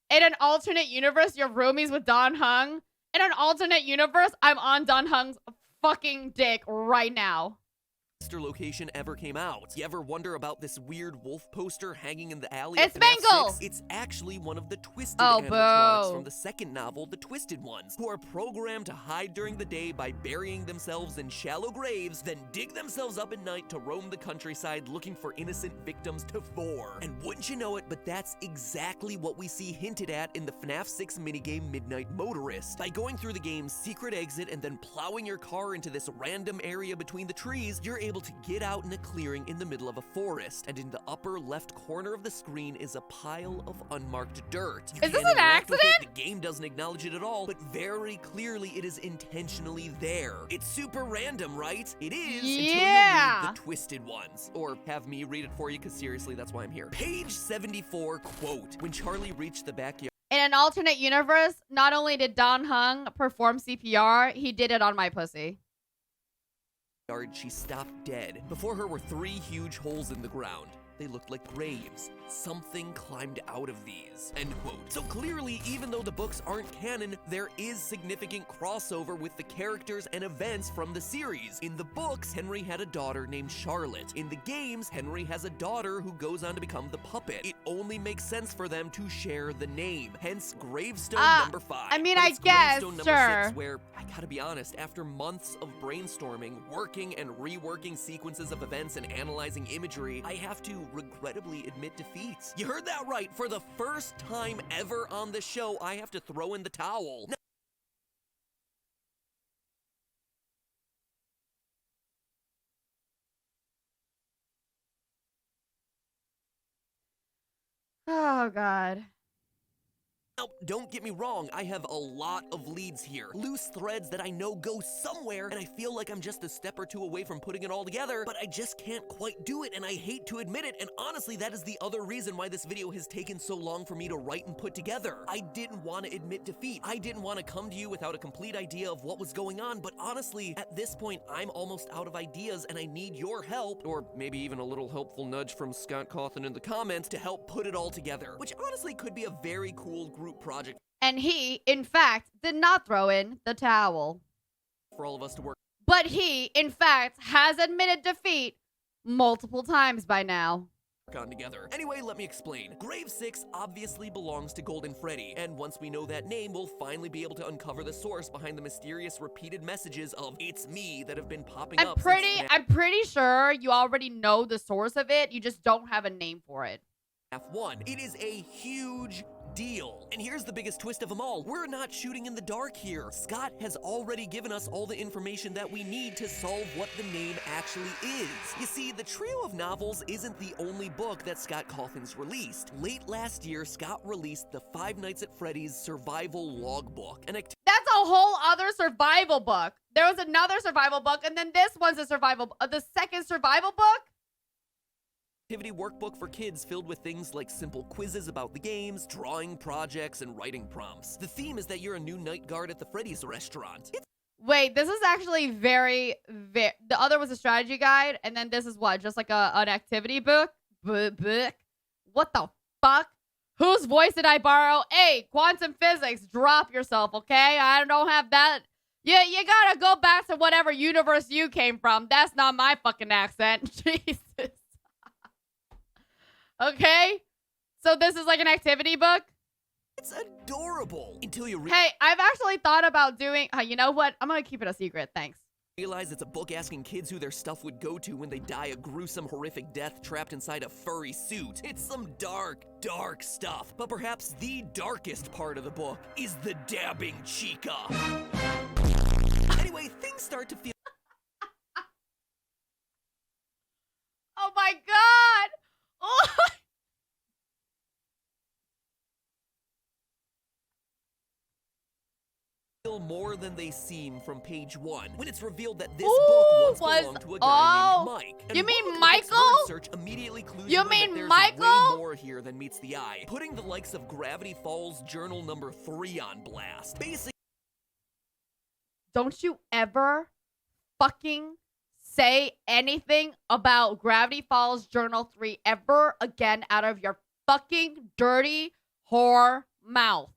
In an alternate universe, you're roomies with Don Hung. In an alternate universe, I'm on Don Hung's fucking dick right now. location ever came out. You ever wonder about this weird wolf poster hanging in the alley? It's of FNAF Bengal! 6? It's actually one of the Twisted Oh, animatronics boo. from the second novel, The Twisted Ones, who are programmed to hide during the day by burying themselves in shallow graves, then dig themselves up at night to roam the countryside looking for innocent victims to vor. And wouldn't you know it, but that's exactly what we see hinted at in the FNAF 6 minigame Midnight Motorist. By going through the game's secret exit and then plowing your car into this random area between the trees, you're able to get out in a clearing in the middle of a forest, and in the upper left corner of the screen is a pile of unmarked dirt. You Is this can't an interact with it, accident? the game doesn't acknowledge it at all, but very clearly it is intentionally there. It's super random, right? It is until you read The Twisted Ones. Or have me read it for you, because seriously, that's why I'm here. Page 74, quote, "When Charlie reached the backyard..." In an alternate universe, not only did Don Hung perform CPR, he did it on my pussy. She stopped dead. Before her were 3 huge holes in the ground. They looked like graves. Something climbed out of these. End quote. So clearly, even though the books aren't canon, there is significant crossover with the characters and events from the series. In the books, Henry had a daughter named Charlotte. In the games, Henry has a daughter who goes on to become the puppet. It only makes sense for them to share the name. Hence, gravestone number 5. I mean, But I it's guess, gravestone number sure. 6, where, I gotta be honest, after months of brainstorming, working and reworking sequences of events and analyzing imagery, I have to regrettably admit defeat. You heard that right. For the first time ever on the show, I have to throw in the towel. Oh, God. Now, don't get me wrong, I have a lot of leads here. Loose threads that I know go somewhere, and I feel like I'm just a step or 2 away from putting it all together, but I just can't quite do it, and I hate to admit it, and honestly, that is the other reason why this video has taken so long for me to write and put together. I didn't want to admit defeat. I didn't want to come to you without a complete idea of what was going on, but honestly, at this point, I'm almost out of ideas, and I need your help, or maybe even a little helpful nudge from Scott Cawthon in the comments to help put it all together, which honestly could be a very cool group project. And he, in fact, did not throw in the towel. For all of us to work But he, in fact, has admitted defeat multiple times by now. on together. Anyway, let me explain. Grave 6 obviously belongs to Golden Freddy, and once we know that name, we'll finally be able to uncover the source behind the mysterious repeated messages of "it's me" that have been popping up. I'm pretty sure you already know the source of it. You just don't have a name for it. FNAF 1. It is a huge, deal. And here's the biggest twist of them all. We're not shooting in the dark here. Scott has already given us all the information that we need to solve what the name actually is. You see, the trio of novels isn't the only book that Scott Cawthon's released. Late last year, Scott released the Five Nights at Freddy's survival logbook. That's a whole other survival book. There was another survival book, and then this one's a survival, the second survival book? Activity workbook for kids filled with things like simple quizzes about the games, drawing projects, and writing prompts. The theme is that you're a new night guard at the Freddy's restaurant. Wait, this is actually very, the other was a strategy guide, and then this is what? Just like an activity book? What the fuck? Whose voice did I borrow? Hey, quantum physics, drop yourself, okay? I don't have that. You gotta go back to whatever universe you came from. That's not my fucking accent. Jesus. Okay? So this is like an activity book? It's adorable. Until you Hey, I've actually thought about doing... you know what? I'm gonna keep it a secret. Thanks. Realize it's a book asking kids who their stuff would go to when they die a gruesome, horrific death trapped inside a furry suit. It's some dark, dark stuff. But perhaps the darkest part of the book is the dabbing Chica. Anyway, things start to feel... Oh my god! Oh. More than they seem from page 1 when it's revealed that this book once belonged to a guy named Mike. And you mean Michael? Search immediately clues you that mean there's Michael? way more here than meets the eye, putting the likes of Gravity Falls Journal number 3 on blast. Basically, don't you ever fucking say anything about Gravity Falls Journal 3 ever again out of your fucking dirty whore mouth.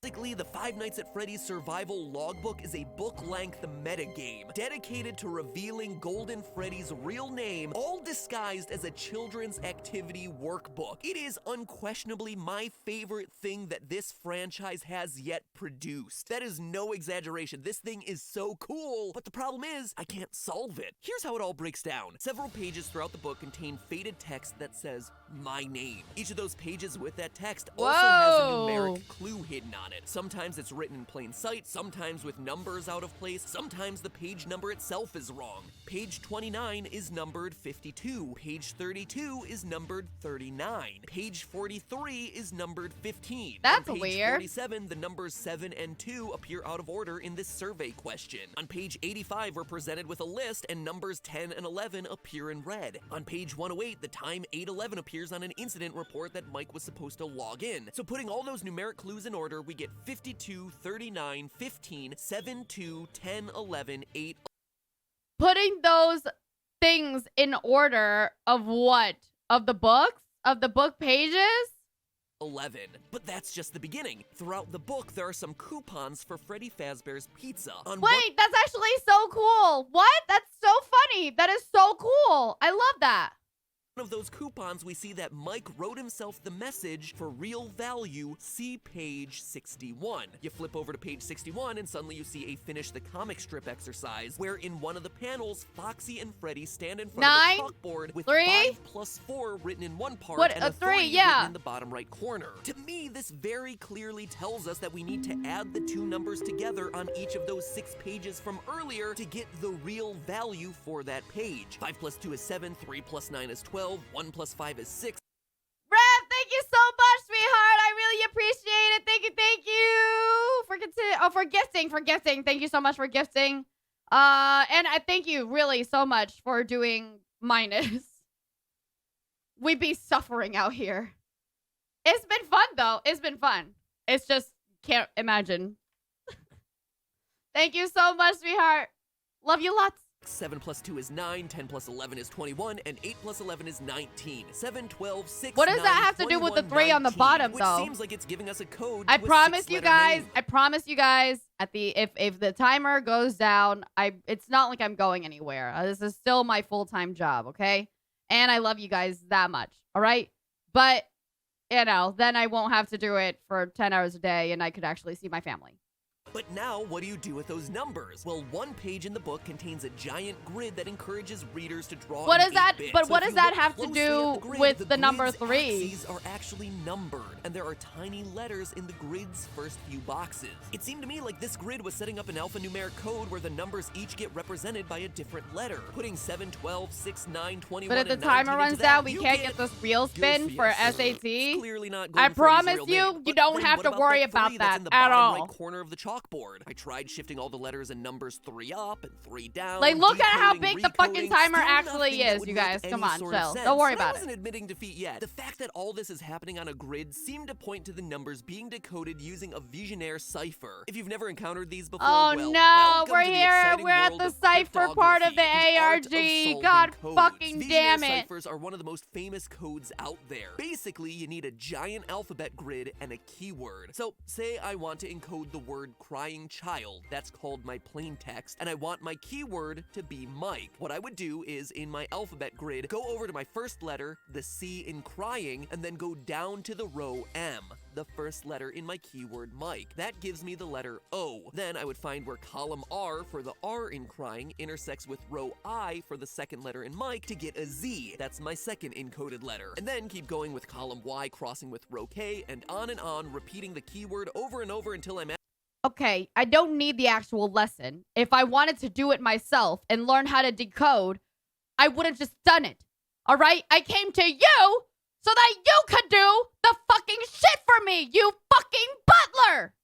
Basically, the Five Nights at Freddy's survival logbook is a book-length metagame dedicated to revealing Golden Freddy's real name, all disguised as a children's activity workbook. It is unquestionably my favorite thing that this franchise has yet produced. That is no exaggeration. This thing is so cool, but the problem is, I can't solve it. Here's how it all breaks down. Several pages throughout the book contain faded text that says, my name. Each of those pages with that text also has a numeric clue hidden on it. Sometimes it's written in plain sight, sometimes with numbers out of place, sometimes the page number itself is wrong. Page 29 is numbered 52, page 32 is numbered 39, page 43 is numbered 15. That's on page weird. 47, the numbers 7 and 2 appear out of order in this survey question. On page 85, we're presented with a list and numbers 10 and 11 appear in red. On page 108, the time 811 appears on an incident report that Mike was supposed to log in. So putting all those numeric clues in order, we get 52, 39, 15, 7, 2, 10, 11, 8. Putting those things in order of what? Of the books? Of the book pages? 11. But that's just the beginning. Throughout the book, there are some coupons for Freddy Fazbear's Pizza. Wait, that's actually so cool. What? That's so funny. That is so cool. I love that. Of those coupons, we see that Mike wrote himself the message for real value, see page 61. You flip over to page 61 and suddenly you see a finish the comic strip exercise where in one of the panels, Foxy and Freddy stand in front of a chalkboard with 5 plus 4 written in one part and a 3 written in the bottom right corner. To me, this very clearly tells us that we need to add the two numbers together on each of those 6 pages from earlier to get the real value for that page. 5 plus 2 is 7, 3 plus 9 is 12, 1 plus 5 is 6. Rev, thank you so much, sweetheart. I really appreciate it. Thank you for gifting. Thank you so much for gifting. And I thank you really so much for doing minus. We be suffering out here. It's been fun though. It's been fun. It's just can't imagine. Thank you so much, sweetheart. Love you lots. 7 plus 2 is 9, 10 plus 11 is 21, and 8 plus 11 is 19. 7, 12, 6, What does 9, that have to do with the 3 on the bottom, which though? Seems like it's giving us a code I to a promise you 6-letter guys, name. I promise you guys, at the if the timer goes down, it's not like I'm going anywhere. This is still my full-time job, okay? And I love you guys that much, all right? But, you know, then I won't have to do it for 10 hours a day, and I could actually see my family. But now, what do you do with those numbers? Well, one page in the book contains a giant grid that encourages readers to draw. What in is that? 8-bit. But So what if does you that look have to closely at do the grid, with the number grid's 3? axes are actually numbered, and there are tiny letters in the grid's first few boxes. It seemed to me like this grid was setting up an alphanumeric code where the numbers each get represented by a different letter. Putting 7, 12, 6, 9, 21, But if the and timer 19 runs into down, that, we you can't get this real spin for SAT. Clearly not I Golden Freddy's promise real you, name. you But don't then have what to about worry the about 3 that's that in the at bottom all. right corner of the chalkboard? I tried shifting all the letters and numbers 3 up and 3 down. Like, look at how decoding, big the fucking recoding, timer still actually nothing that is, would you make guys. any Come on, sort of chill. sense. Don't worry But I about it. wasn't admitting defeat yet. The fact that all this is happening on a grid seemed to point to the numbers being decoded using a Visionaire cipher. If you've never encountered these before, Oh well, no, welcome we're to the here. exciting We're at world the of cipher part of the cryptography, art of ARG. solving God codes. fucking Visionaire damn it. ciphers are one of the most famous codes out there. Basically, you need a giant alphabet grid and a keyword. So, say I want to encode the word crying child. That's called my plain text, and I want my keyword to be Mike. What I would do is, in my alphabet grid, go over to my first letter, the C in crying, and then go down to the row M, the first letter in my keyword Mike. That gives me the letter O. Then I would find where column R for the R in crying intersects with row I for the second letter in Mike to get a Z. That's my second encoded letter. And then keep going with column Y crossing with row K, and on, repeating the keyword over and over until I'm at. Okay, I don't need the actual lesson. If I wanted to do it myself and learn how to decode, I would have just done it. All right? I came to you so that you could do the fucking shit for me, you fucking butler!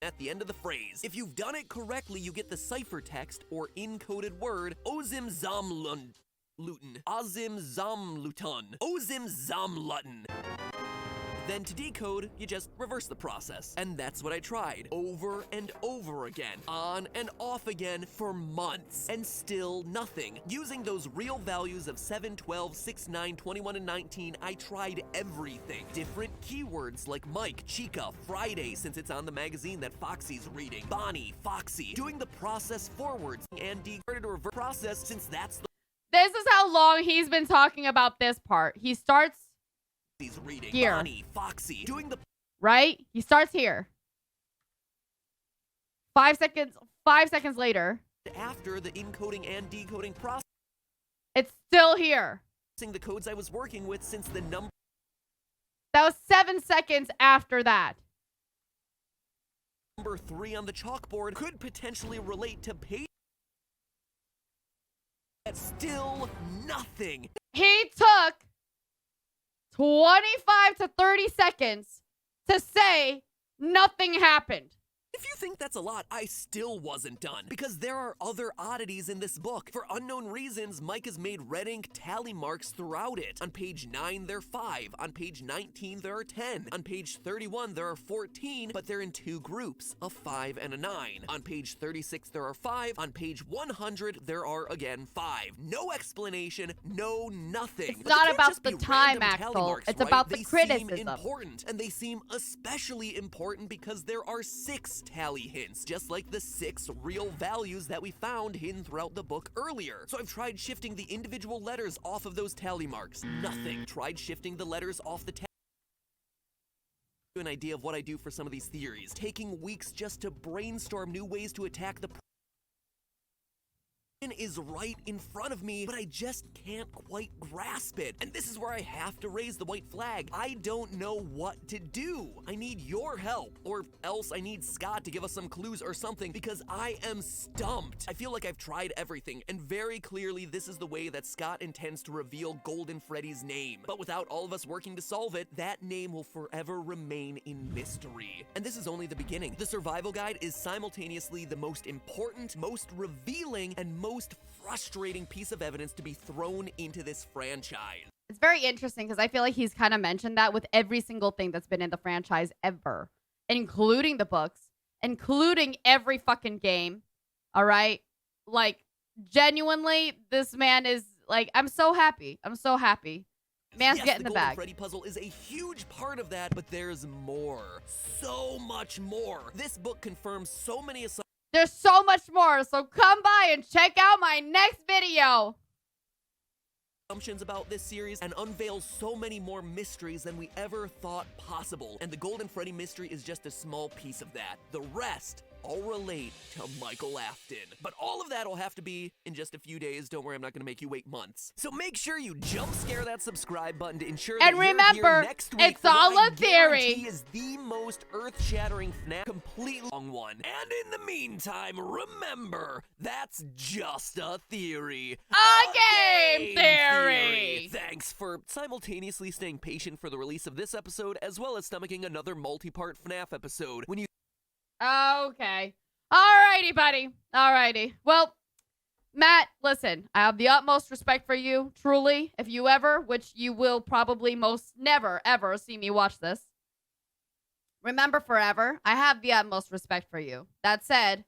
At the end of the phrase. If you've done it correctly, you get the ciphertext or encoded word Ozim Zamlun. Luton. Ozim Zamluton. Ozim Zamluton. Then to decode, you just reverse the process. And that's what I tried. Over and over again. On and off again for months. And still nothing. Using those real values of 7, 12, 6, 9, 21, and 19, I tried everything. Different keywords like Mike, Chica, Friday, since it's on the magazine that Foxy's reading. Bonnie, Foxy. Doing the process forwards. And decoded a reverse process since that's the... This is how long he's been talking about this part. He starts reading. Here. Bonnie, Foxy, doing the... Right? He starts here. 5 seconds later. After the encoding and decoding process. It's still here. The codes I was working with since the number... That was 7 seconds after that. Number 3 on the chalkboard could potentially relate to page... That's still nothing. He took 25 to 30 seconds to say nothing happened. If you think that's a lot, I still wasn't done, because there are other oddities in this book. For unknown reasons, Mike has made red ink tally marks throughout it. On page 9, there are 5. On page 19, there are 10. On page 31, there are 14, but they're in 2 groups, a 5 and a 9. On page 36, there are 5. On page 100, there are again 5. No explanation, no nothing. It's But not they can't about just the be time, random tally Axel. marks, It's right? about the They criticism. seem important, and they seem especially important because there are 6 tally hints, just like the 6 real values that we found hidden throughout the book earlier. So I've tried shifting the individual letters off of those tally marks. Nothing. Tried shifting the letters off the an idea of what I do for some of these theories. Taking weeks just to brainstorm new ways to attack the is right in front of me, but I just can't quite grasp it. And this is where I have to raise the white flag. I don't know what to do. I need your help, or else I need Scott to give us some clues or something, because I am stumped. I feel like I've tried everything, and very clearly this is the way that Scott intends to reveal Golden Freddy's name. But without all of us working to solve it, that name will forever remain in mystery. And this is only the beginning. The survival guide is simultaneously the most important, most revealing, and most frustrating piece of evidence to be thrown into this franchise. It's very interesting because I feel like he's kind of mentioned that with every single thing that's been in the franchise ever, including the books, including every fucking game. All right? Like, genuinely, this man is like, I'm so happy. I'm so happy. Man's getting the bag. The Freddy puzzle is a huge part of that, but there's more. So much more. This book confirms so many assumptions. There's so much more, so come by and check out my next video. assumptions about this series and unveil so many more mysteries than we ever thought possible. And the Golden Freddy mystery is just a small piece of that. The rest all relate to Michael Afton. But all of that will have to be in just a few days. Don't worry, I'm not going to make you wait months. So make sure you jump scare that subscribe button to ensure that And remember, you're here next week it's all a theory. Is the most earth-shattering FNAF completely long one. And in the meantime, remember, that's just a theory. A game theory. Thanks for simultaneously staying patient for the release of this episode, as well as stomaching another multi-part FNAF episode. When you Okay. Alrighty, buddy. Alrighty. Well, Matt, listen, I have the utmost respect for you, truly. If you ever, which you will probably most never, ever see me watch this. Remember forever, I have the utmost respect for you. That said,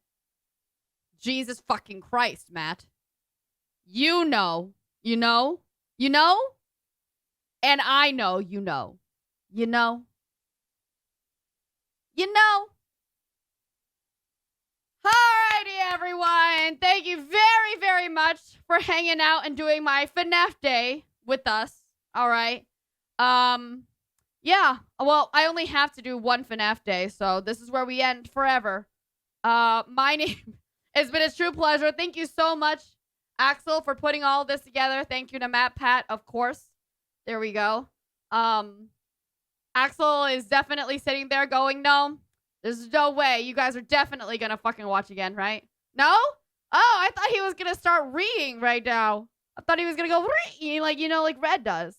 Jesus fucking Christ, Matt. You know, and I know, you know. Alrighty, everyone. Thank you very, very much for hanging out and doing my FNAF day with us. All right. Yeah. Well, I only have to do one FNAF day, so this is where we end forever. My name has been a true pleasure. Thank you so much, Axel, for putting all this together. Thank you to MatPat, of course. There we go. Axel is definitely sitting there going, no. There's no way. You guys are definitely going to fucking watch again, right? No? Oh, I thought he was going to start reading right now. I thought he was going to go reading like Red does.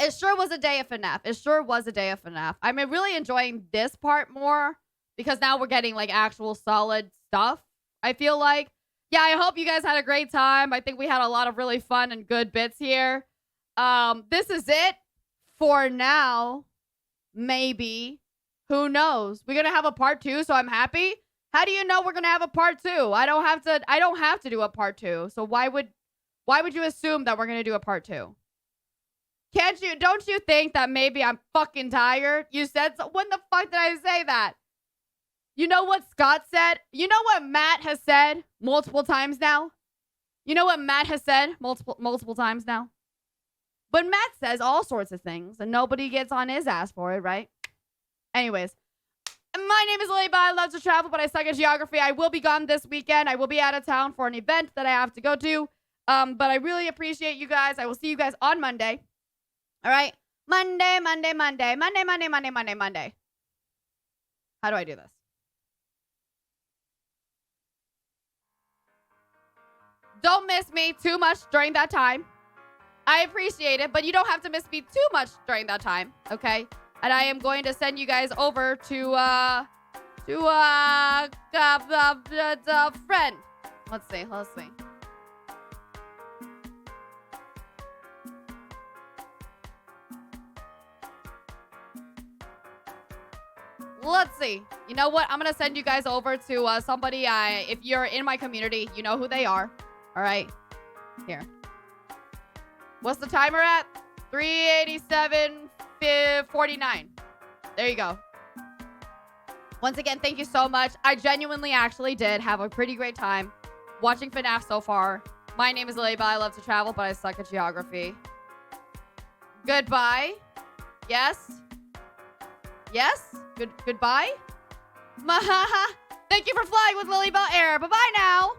It sure was a day of FNAF. I'm really enjoying this part more because now we're getting like actual solid stuff, I feel like. Yeah, I hope you guys had a great time. I think we had a lot of really fun and good bits here. This is it for now. Maybe. Who knows? We're going to have a part 2, so I'm happy. How do you know we're going to have a part 2? I don't have to do a part 2. So why would you assume that we're going to do a part 2? Don't you think that maybe I'm fucking tired? You said so. When the fuck did I say that? You know what Scott said? You know what Matt has said multiple times now? But Matt says all sorts of things and nobody gets on his ass for it, right? Anyways, my name is Lilybelle. I love to travel, but I suck at geography. I will be gone this weekend. I will be out of town for an event that I have to go to. But I really appreciate you guys. I will see you guys on Monday. All right? Monday. How do I do this? Don't miss me too much during that time. I appreciate it, but you don't have to miss me too much during that time, okay? And I am going to send you guys over to friend. Let's see. Let's see. You know what? I'm going to send you guys over to somebody. If you're in my community, you know who they are. All right. Here. What's the timer at? 387.49. There you go. Once again, thank you so much. I genuinely actually did have a pretty great time watching FNAF so far. My name is Lilybelle. I love to travel, but I suck at geography. Goodbye. Yes. Goodbye. Thank you for flying with Lilybelle Air. Bye-bye now.